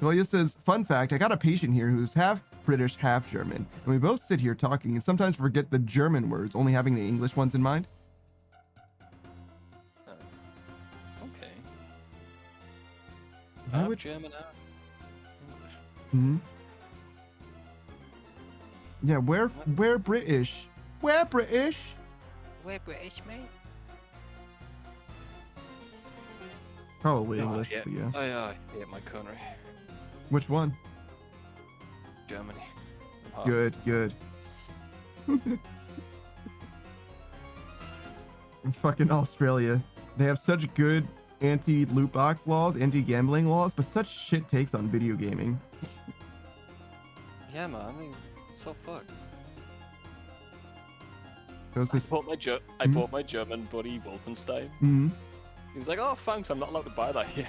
Kolya says, fun fact, I got a patient here who's half British, half German. And we both sit here talking and sometimes forget the German words, only having the English ones in mind. Okay. I Half would... German, half English. Hmm. Yeah, we're British. We're British. We're British, mate. Probably Oh, English, yeah. but yeah. I hate my country. Which one? Germany. I'm half. Good, good. In fucking Australia, they have such good anti-loot box laws, anti-gambling laws, but such shit takes on video gaming. Yeah, man. I mean, it's so fucked. Those I this, bought my German buddy Wolfenstein. Mhm. He was like, "Oh, thanks. I'm not allowed to buy that here."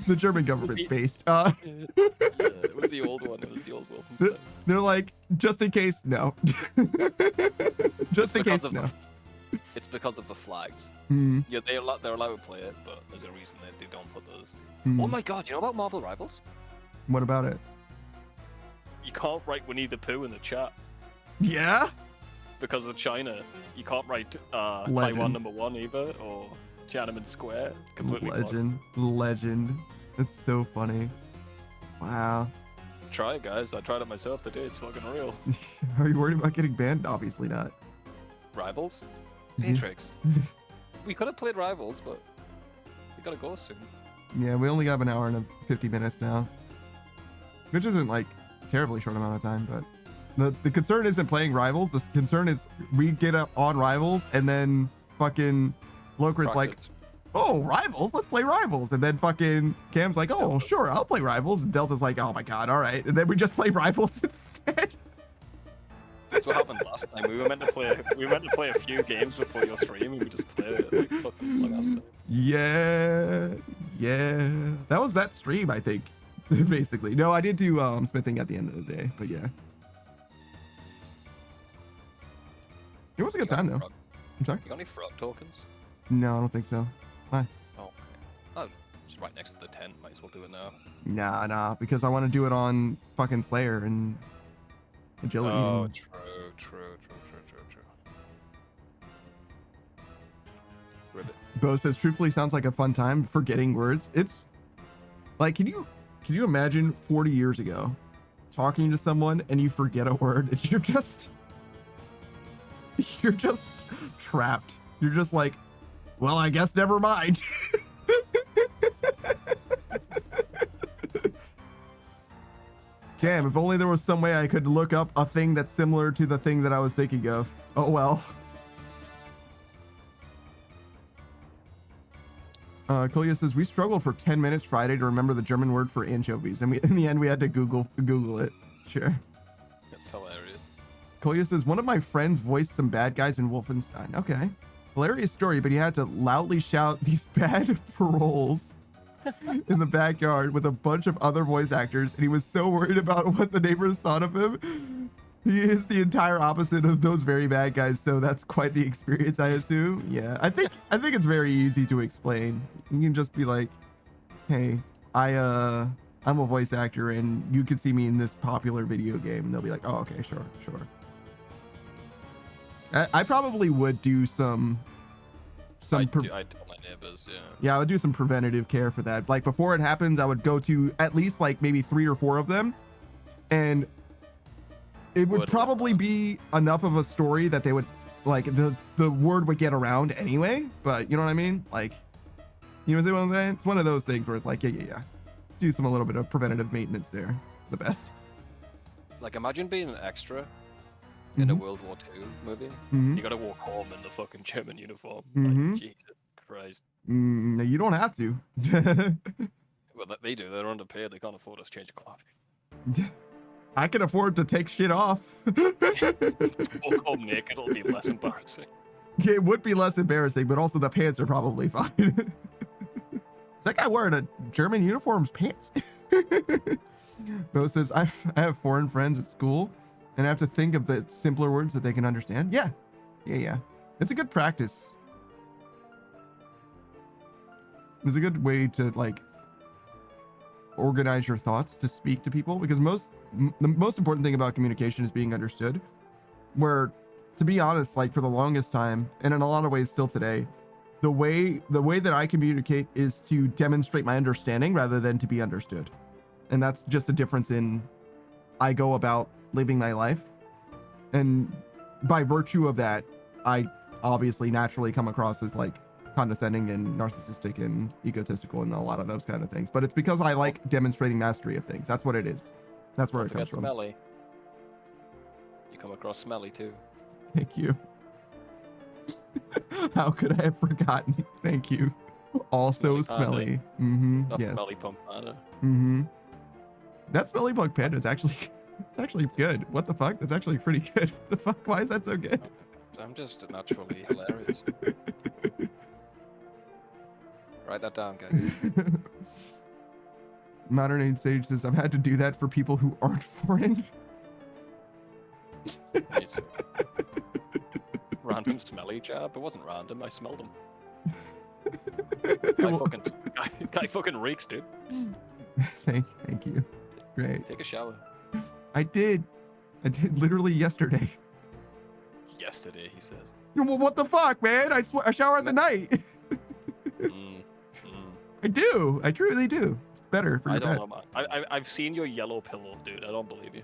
The German government's based. Yeah, it was the old one. It was the old Wolfenstein. They're like, just in case, no. Just in case, no. It's because of the flags. Hmm. Yeah, they're allowed to play it, but there's a reason that they don't put those. Hmm. Oh my god, you know about Marvel Rivals? What about it? You can't write Winnie the Pooh in the chat Yeah? because of China. You can't write Legend. Taiwan #1 either, or Tiananmen Square. Completely blocked. Legend. It's so funny. Wow. Try it, guys. I tried it myself today. It's fucking real. Are you worried about getting banned? Obviously not. Rivals? Mhm. Matrix. We could have played Rivals, but we gotta go soon. Yeah, we only have an hour and 50 minutes now. Which isn't like a terribly short amount of time, but the concern isn't playing Rivals. The concern is we get up on Rivals and then fucking Locrit's like, Practice. oh, Rivals, let's play Rivals. And then fucking Cam's like, oh, sure, I'll play Rivals. And Delta's like, oh my god, all right. And then we just play Rivals instead. That's what happened last time. We were meant to play a few games before your stream, and we just played it like fucking long ass time. Yeah. That was that stream, I think. Basically. No, I did do smithing at the end of the day, but yeah. It was a good time though. I'm sorry? You got any frog tokens? No, I don't think so. Why? Oh, okay. Oh, just right next to the tent. Might as well do it now. Nah, because I want to do it on fucking Slayer and Agility. Oh, and- true. Ribbit. Bo says, truthfully sounds like a fun time forgetting words. It's like, can you imagine 40 years ago talking to someone and you forget a word and you're just trapped. You're just like, Well, I guess never mind. Damn, if only there was some way I could look up a thing that's similar to the thing that I was thinking of. Oh well. Kolya says, we struggled for 10 minutes Friday to remember the German word for anchovies, and in the end we had to Google it. Sure. That's hilarious. Kolya says, one of my friends voiced some bad guys in Wolfenstein. Okay. Hilarious story, but he had to loudly shout these bad paroles in the backyard with a bunch of other voice actors, and he was so worried about what the neighbors thought of him. He is the entire opposite of those very bad guys, so that's quite the experience, I assume. Yeah, I think it's very easy to explain. You can just be like, hey, I'm a voice actor and you can see me in this popular video game, and they'll be like, oh, okay, sure. I probably would do some I tell my neighbors, yeah. Yeah, I would do some preventative care for that. Like before it happens, I would go to at least like maybe 3 or 4 of them, and it would probably be enough of a story that they would like the word would get around anyway. But you know what I mean? Like, you know what I'm saying? It's one of those things where it's like, yeah. Do a little bit of preventative maintenance there. The best. Like, imagine being an extra in a World War II movie. You gotta walk home in the fucking German uniform. Like, Jesus Christ. No, you don't have to. Well, they do. They're underpaid. They can't afford us to change the cloth. I can afford to take shit off. Walk home naked. It'll be less embarrassing. It would be less embarrassing, but also the pants are probably fine. Is that guy wearing a German uniform's pants? Bo says, I have foreign friends at school, and I have to think of the simpler words that they can understand. Yeah. It's a good practice. It's a good way to like organize your thoughts to speak to people, because the most important thing about communication is being understood. Where, to be honest, like for the longest time, and in a lot of ways still today, the way that I communicate is to demonstrate my understanding rather than to be understood. And that's just a difference in I go about living my life. And by virtue of that, I obviously naturally come across as like condescending and narcissistic and egotistical and a lot of those kind of things. But it's because I like demonstrating mastery of things. That's what it is. That's where it comes from. Smelly. You come across smelly too. Thank you. How could I have forgotten? Thank you. Also smelly. Not Yes. smelly punk panda. That smelly punk panda is actually it's actually good. What the fuck? That's actually pretty good. What the fuck? Why is that so good? I'm just naturally hilarious. Write that down, guys. Modern Age Sage says, I've had to do that for people who aren't foreign. Random smelly jab? It wasn't random, I smelled him. Guy fucking reeks, dude. Thank you. Great. Take a shower. I did literally yesterday. Yesterday, he says. Well, what the fuck, man? I shower at the night. I do. I truly do. It's better for your I don't bed. know, man. I've seen your yellow pillow, dude. I don't believe you.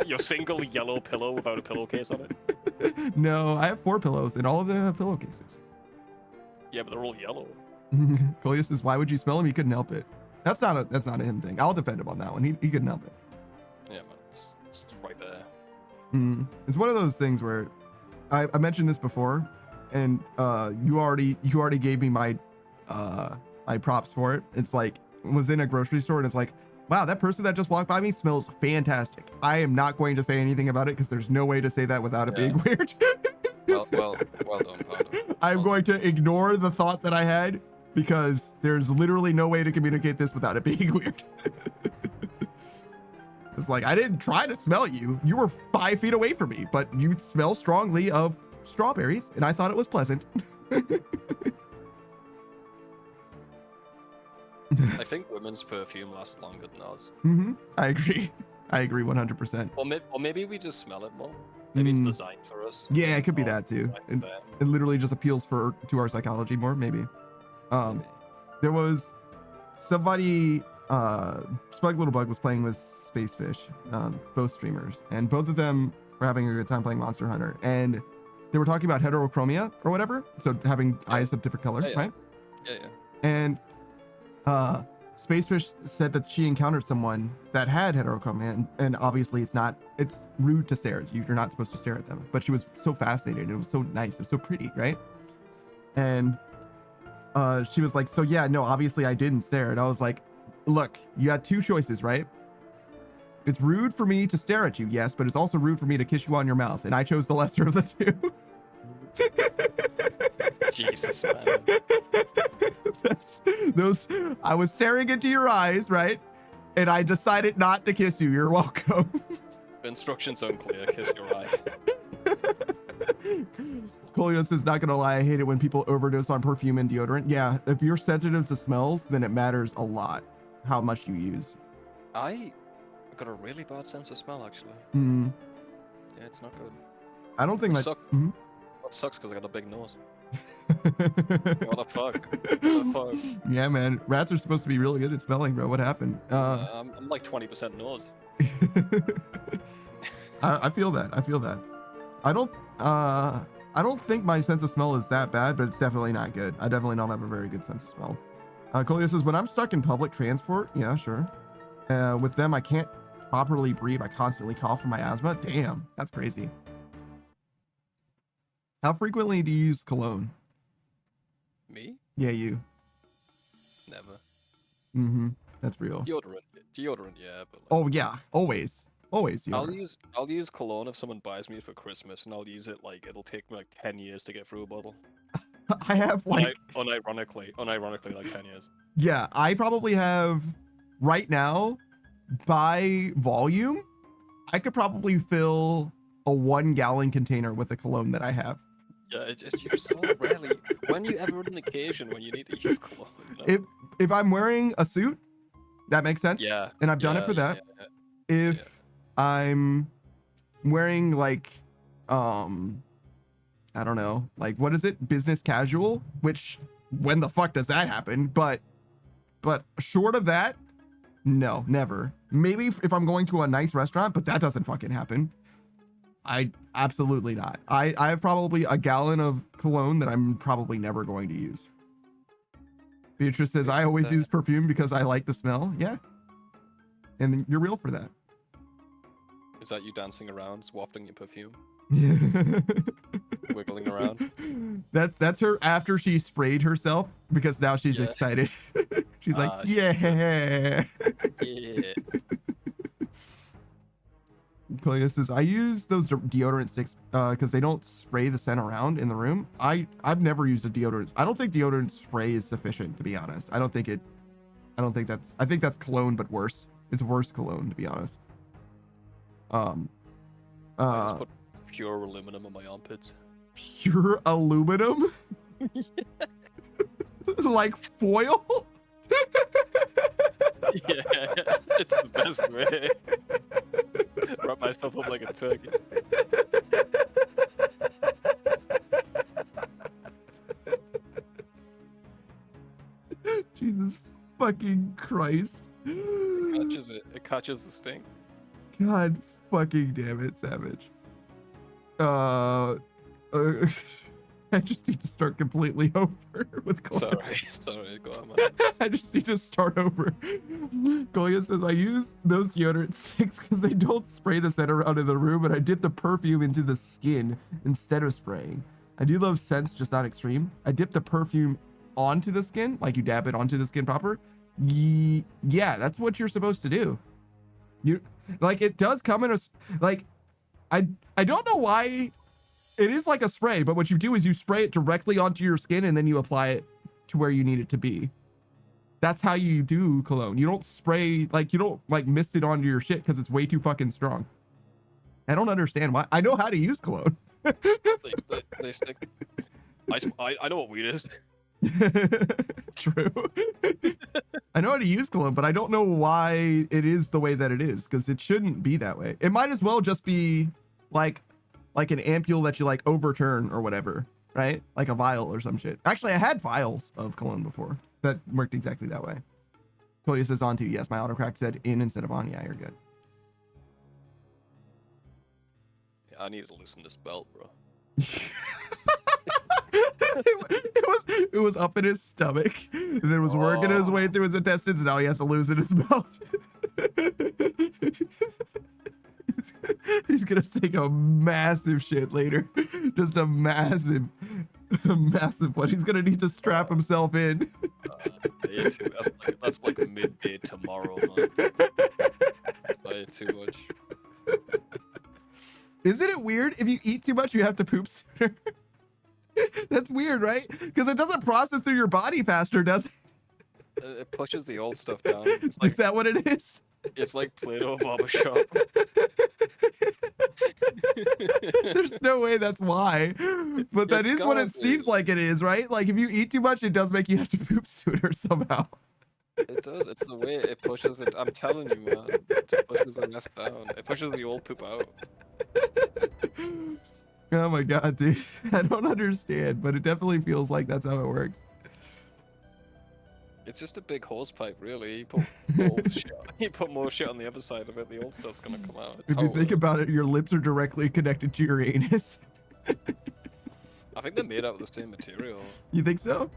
your single yellow pillow without a pillowcase on it. No, I have 4 pillows and all of them have pillowcases. Yeah, but they're all yellow. Kolya says, why would you smell him? He couldn't help it. That's not a him thing. I'll defend him on that one. He couldn't help it. Yeah, man. It's right there. It's one of those things where I mentioned this before, and you already gave me my props for it. It's like, was in a grocery store and it's like, wow, that person that just walked by me smells fantastic. I am not going to say anything about it because there's no way to say that without it being weird. well done, Panda. I'm going to ignore the thought that I had because there's literally no way to communicate this without it being weird. It's like, I didn't try to smell you. You were 5 feet away from me, but you smell strongly of strawberries, and I thought it was pleasant. I think women's perfume lasts longer than ours. I agree. I agree 100%. Or maybe we just smell it more. Maybe it's designed for us. Yeah, it could be that too. It literally just appeals to our psychology more, maybe. There was somebody, Spug Little Bug was playing with Spacefish, both streamers, and both of them were having a good time playing Monster Hunter. And they were talking about heterochromia or whatever. So having eyes of different color, Yeah, yeah. right? Yeah, yeah. And Spacefish said that she encountered someone that had heterochromia, and obviously it's rude to stare at you. You're not supposed to stare at them. But she was so fascinated. It was so nice. It was so pretty, right? And she was like, so yeah, no, obviously I didn't stare. And I was like, look, you had two choices, right? It's rude for me to stare at you, yes, but it's also rude for me to kiss you on your mouth. And I chose the lesser of the two. Jesus, man. I was staring into your eyes, right? And I decided not to kiss you. You're welcome. The instructions unclear. Kiss your eye. Colio says, not gonna lie, I hate it when people overdose on perfume and deodorant. Yeah, if you're sensitive to smells, then it matters a lot how much you use. I got a really bad sense of smell, actually. Mm, Yeah, it's not good. I don't think It my. sucks. Mhm. That sucks because I got a big nose. What the fuck? What the fuck? Yeah, man. Rats are supposed to be really good at smelling, bro. What happened? I'm like 20% nose. I feel that. I feel that. I don't think my sense of smell is that bad, but it's definitely not good. I definitely don't have a very good sense of smell. Colia says, when I'm stuck in public transport, yeah, sure. With them, I can't properly breathe. I constantly cough from my asthma. Damn, that's crazy. How frequently do you use cologne? Me? Yeah, you. Never. Mm-hmm. That's real. Deodorant, yeah, but like, Oh yeah, always. Always. I'll Deodorant. use cologne if someone buys me it for Christmas, and I'll use it like it'll take me like 10 years to get through a bottle. I have like Unironically like 10 years. yeah, I probably have right now by volume, I could probably fill a 1-gallon container with the cologne that I have. Yeah, it's just you're so rarely. When you ever on an occasion when you need to use cologne? You know? If I'm wearing a suit, that makes sense. Yeah. And I've done it for that. If I'm wearing like I don't know, like what is it? Business casual, which when the fuck does that happen? But short of that, no, never. Maybe if I'm going to a nice restaurant, but that doesn't fucking happen. I absolutely not. I have probably a gallon of cologne that I'm probably never going to use. Beatrice says, I always use perfume because I like the smell. Yeah. And you're real for that. Is that you dancing around, just wafting your perfume, Yeah. wiggling around? That's her after she sprayed herself because now she's Yeah. excited. She's like, She's yeah. Yeah. Colia says, I use those deodorant sticks because they don't spray the scent around in the room. I've never used a deodorant. I don't think deodorant spray is sufficient, to be honest. I think that's cologne, but worse. It's worse cologne, to be honest. I just put pure aluminum on my armpits. Pure aluminum? Like foil? Yeah, it's the best way. Wrap myself up like a turkey. Jesus fucking Christ. It catches the sting. God fucking damn it, Savage. I just need to start completely over with Golia. Sorry, go on, man. I just need to start over. Golia says, I use those deodorant sticks because they don't spray the scent around in the room, and I dip the perfume into the skin instead of spraying. I do love scents, just not extreme. I dip the perfume onto the skin, like you dab it onto the skin proper. Yeah, that's what you're supposed to do. You like it does come in a like I don't know why it is like a spray, but what you do is you spray it directly onto your skin and then you apply it to where you need it to be. That's how you do cologne. You don't spray, like you don't like mist it onto your shit because it's way too fucking strong. I don't understand why. I know how to use cologne. they stick. I know what weed is. True. I know how to use cologne, but I don't know why it is the way that it is, because it shouldn't be that way. It might as well just be like an ampule that you like overturn or whatever, right? Like a vial or some shit. Actually, I had vials of cologne before that worked exactly that way. Colia says on to, yes, my autocrack said in instead of on. Yeah, you're good. Yeah, I need to loosen this belt, bro. it was up in his stomach, and then it was working his way through his intestines, and now he has to lose in his mouth. He's gonna take a massive shit later. Just a massive one. He's gonna need to strap himself in. Yeah, that's like midday tomorrow, man. Way too much. Isn't it weird? If you eat too much, you have to poop sooner. That's weird, right? Because it doesn't process through your body faster, does it? It pushes the old stuff down. It's like, Is that what it is? it's like Play-Doh barbershop. There's no way that's why. But that It's is what gotta it seems be. like it is, right? Like if you eat too much, it does make you have to poop sooner somehow. It does. It's the way it pushes it. I'm telling you, man. It pushes the mess down. It pushes the old poop out. Oh my god, dude. I don't understand, but it definitely feels like that's how it works. It's just a big hose pipe, really. You put more shit. You put more shit on the other side of it. The old stuff's gonna come out. If you think about it, your lips are directly connected to your anus. I think they're made out of the same material. You think so?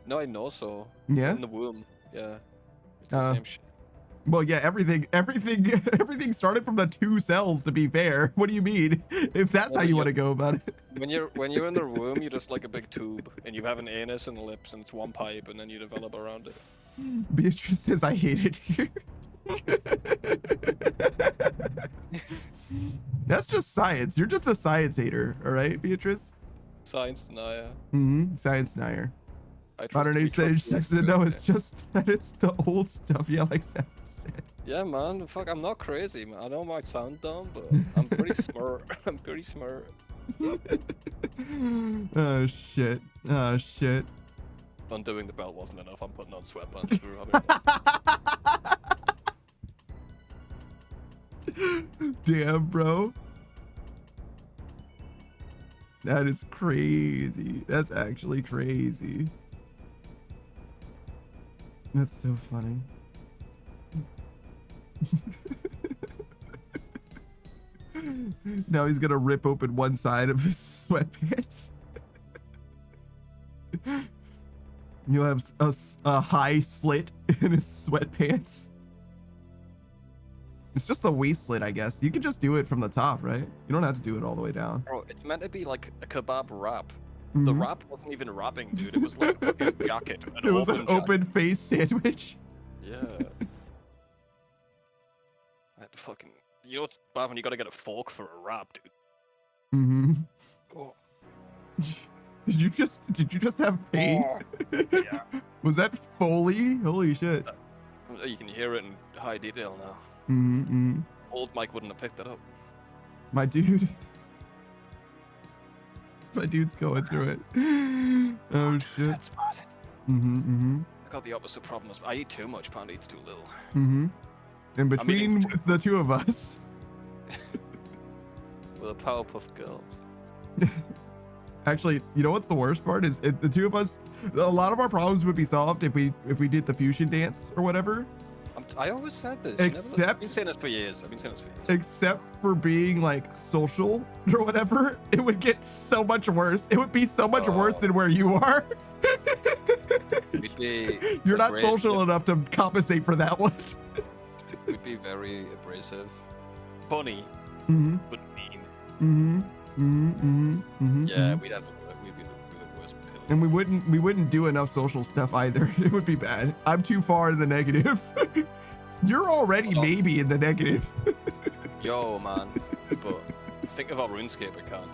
No, I know so. Yeah. In the womb. Yeah. It's the same shit. Well, yeah, everything started from the 2 cells, to be fair. What do you mean? If that's Well, how you yeah. want to go about it. When you're in the womb, you're just like a big tube, and you have an anus and lips, and it's one pipe, and then you develop around it. Beatrice says, I hate it here. That's just science. You're just a science hater, all right, Beatrice? Science denier. Mm-hmm. Science denier. I trust Modern you, age stage trust 6 you. no, it's just that it's the old stuff. Yeah, like Sam said. Yeah, man. Fuck, I'm not crazy, man. I know I might sound dumb, but I'm pretty smart. I'm pretty smart. Oh shit. Oh shit. Undoing the belt wasn't enough. I'm putting on sweatpants. For rubbing it. Damn, bro. That is crazy. That's actually crazy. That's so funny. Now he's gonna rip open one side of his sweatpants. You'll have a high slit in his sweatpants. It's just a waist slit, I guess. You can just do it from the top, right? You don't have to do it all the way down. Bro, it's meant to be like a kebab wrap. Mhm. The wrap wasn't even wrapping, dude. It was like a fucking jacket. It was an jacket. open face sandwich. Yeah. That fucking. You know what's bad when you gotta get a fork for a wrap, dude. Mm-hmm. Oh. Did you just have pain? Yeah. Was that Foley? Holy shit. You can hear it in high detail now. Mm-hmm. Old Mike wouldn't have picked that up. My dude. My dude's going through it. Oh shit. That's bad. Mm-hmm. Mm-hmm. I got the opposite problem. I eat too much, Panda eats too little. Mm-hmm. And I'm eating between the two of us. With the Powerpuff Girls. Actually, you know what's the worst part is the two of us. A lot of our problems would be solved if we did the fusion dance or whatever. I always said this. Except- I've been saying this for years. Except for being like social or whatever, it would get so much worse. It would be so much worse than where you are. We'd be You're not abrasive. social enough to compensate for that one. We'd be very abrasive. Funny, Mm-hmm. but mean. Mm-hmm. Mm-hmm. Mm-hmm. Mm-hmm. Yeah, we'd be the worst. And we wouldn't do enough social stuff either. It would be bad. I'm too far in the negative. You're already maybe in the negative. Yo, man. But think of our RuneScape account.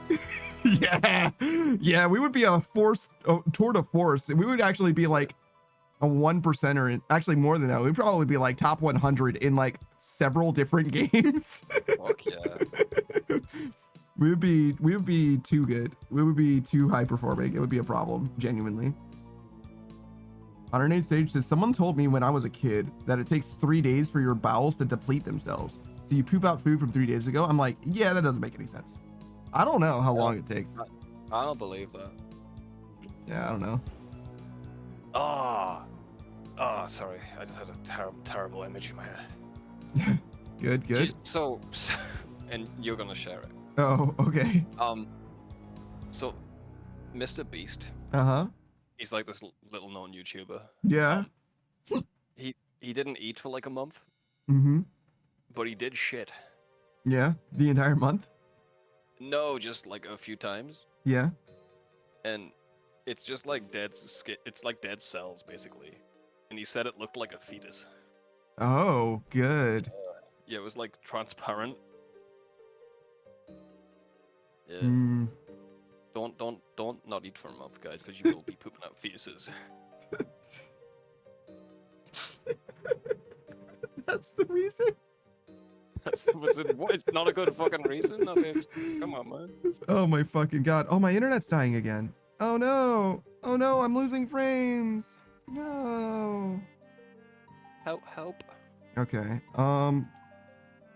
Yeah, we would be a tour de force. We would actually be like a 1%er, in, actually more than that. We'd probably be like top 100 in like several different games. Fuck yeah. We would be too good. We would be too high performing. It would be a problem, genuinely. Modern Sage says, someone told me when I was a kid that it takes 3 days for your bowels to deplete themselves. So you poop out food from 3 days ago. I'm like, yeah, that doesn't make any sense. I don't know how long it takes. I don't believe that. Yeah, I don't know. Oh, sorry. I just had a terrible image in my head. Good. So, and you're gonna share it. Oh, okay. So Mr. Beast. Uh-huh. He's like this little known YouTuber. Yeah. He didn't eat for like a month, Mm-hmm. but he did shit. Yeah. The entire month? No, just like a few times, Yeah. and it's just like dead skin. It's like dead cells basically, and he said it looked like a fetus. Oh, good. Yeah, it was like transparent. Yeah. Mm. Don't not eat for a month, guys, because you will be pooping out fetuses. That's the reason? It's not a good fucking reason. I mean, come on, man. Oh my fucking god. Oh, my internet's dying again. Oh no. Oh no, I'm losing frames. No. Help. Okay.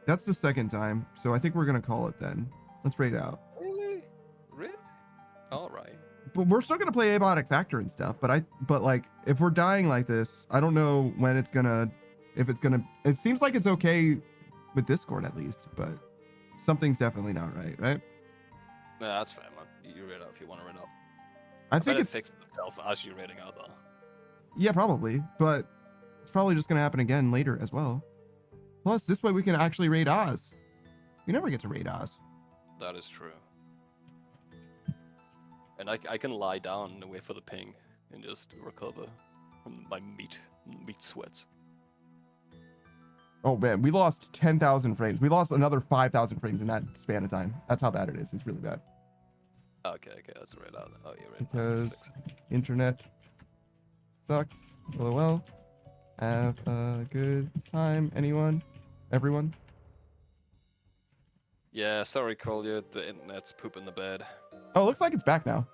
That's the second time, so I think we're gonna call it then. Let's rate out. Really? All right. But we're still gonna play Abiotic Factor and stuff. But like, if we're dying like this, I don't know when it's gonna. If it's gonna. It seems like it's okay with Discord at least, but something's definitely not right, right? Yeah, that's fair, man. You rate out if you want to rate out. I think Bet it's it fixed itself as you're rating out, though. yeah, probably, but it's probably just gonna happen again later as well. Plus, this way we can actually raid Oz. We never get to raid Oz. That is true. And I can lie down and wait for the ping and just recover from my meat sweats. Oh man, we lost 10,000 frames. We lost another 5,000 frames in that span of time. That's how bad it is. It's really bad. Okay, that's right out. Oh, you're right. Because internet sucks. LOL. Have a good time, anyone? Everyone? Yeah, sorry, Collier. The internet's pooping the bed. Oh, it looks like it's back now.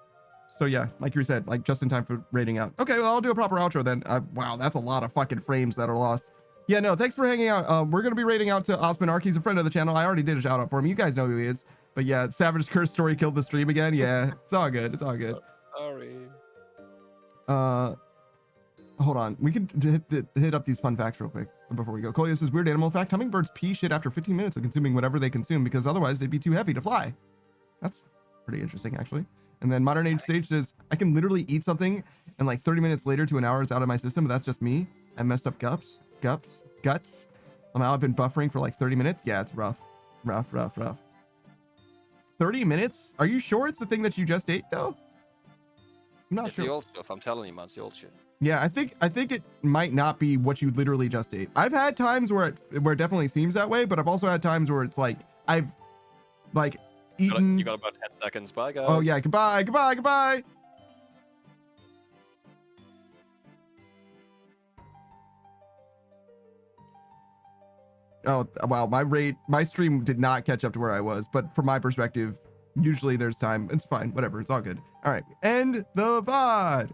So yeah, like you said, like just in time for rating out. Okay, well, I'll do a proper outro then. Wow, that's a lot of fucking frames that are lost. Yeah, no, thanks for hanging out. We're going to be rating out to Osman Ark. He's a friend of the channel. I already did a shout out for him. You guys know who he is. But yeah, Savage's Curse story killed the stream again. Yeah, it's all good. It's all good. Sorry. Hold on. We can hit up these fun facts real quick before we go. Colia says, weird animal fact. Hummingbirds pee shit after 15 minutes of consuming whatever they consume because otherwise they'd be too heavy to fly. That's pretty interesting, actually. And then Modern Age Sage says, I can literally eat something and like 30 minutes later to an hour it's out of my system, but that's just me. I messed up guts. I've been buffering for like 30 minutes. Yeah, it's rough. 30 minutes? Are you sure it's the thing that you just ate though? I'm not It's sure. the old stuff. I'm telling you, man. It's the old shit. Yeah, I think it might not be what you literally just ate. I've had times where it definitely seems that way, but I've also had times where it's like I've like eaten. You got about 10 seconds. Bye, guys. Oh yeah, goodbye. Oh wow, my stream did not catch up to where I was, but from my perspective, usually there's time. It's fine, whatever, it's all good. All right, end the VOD.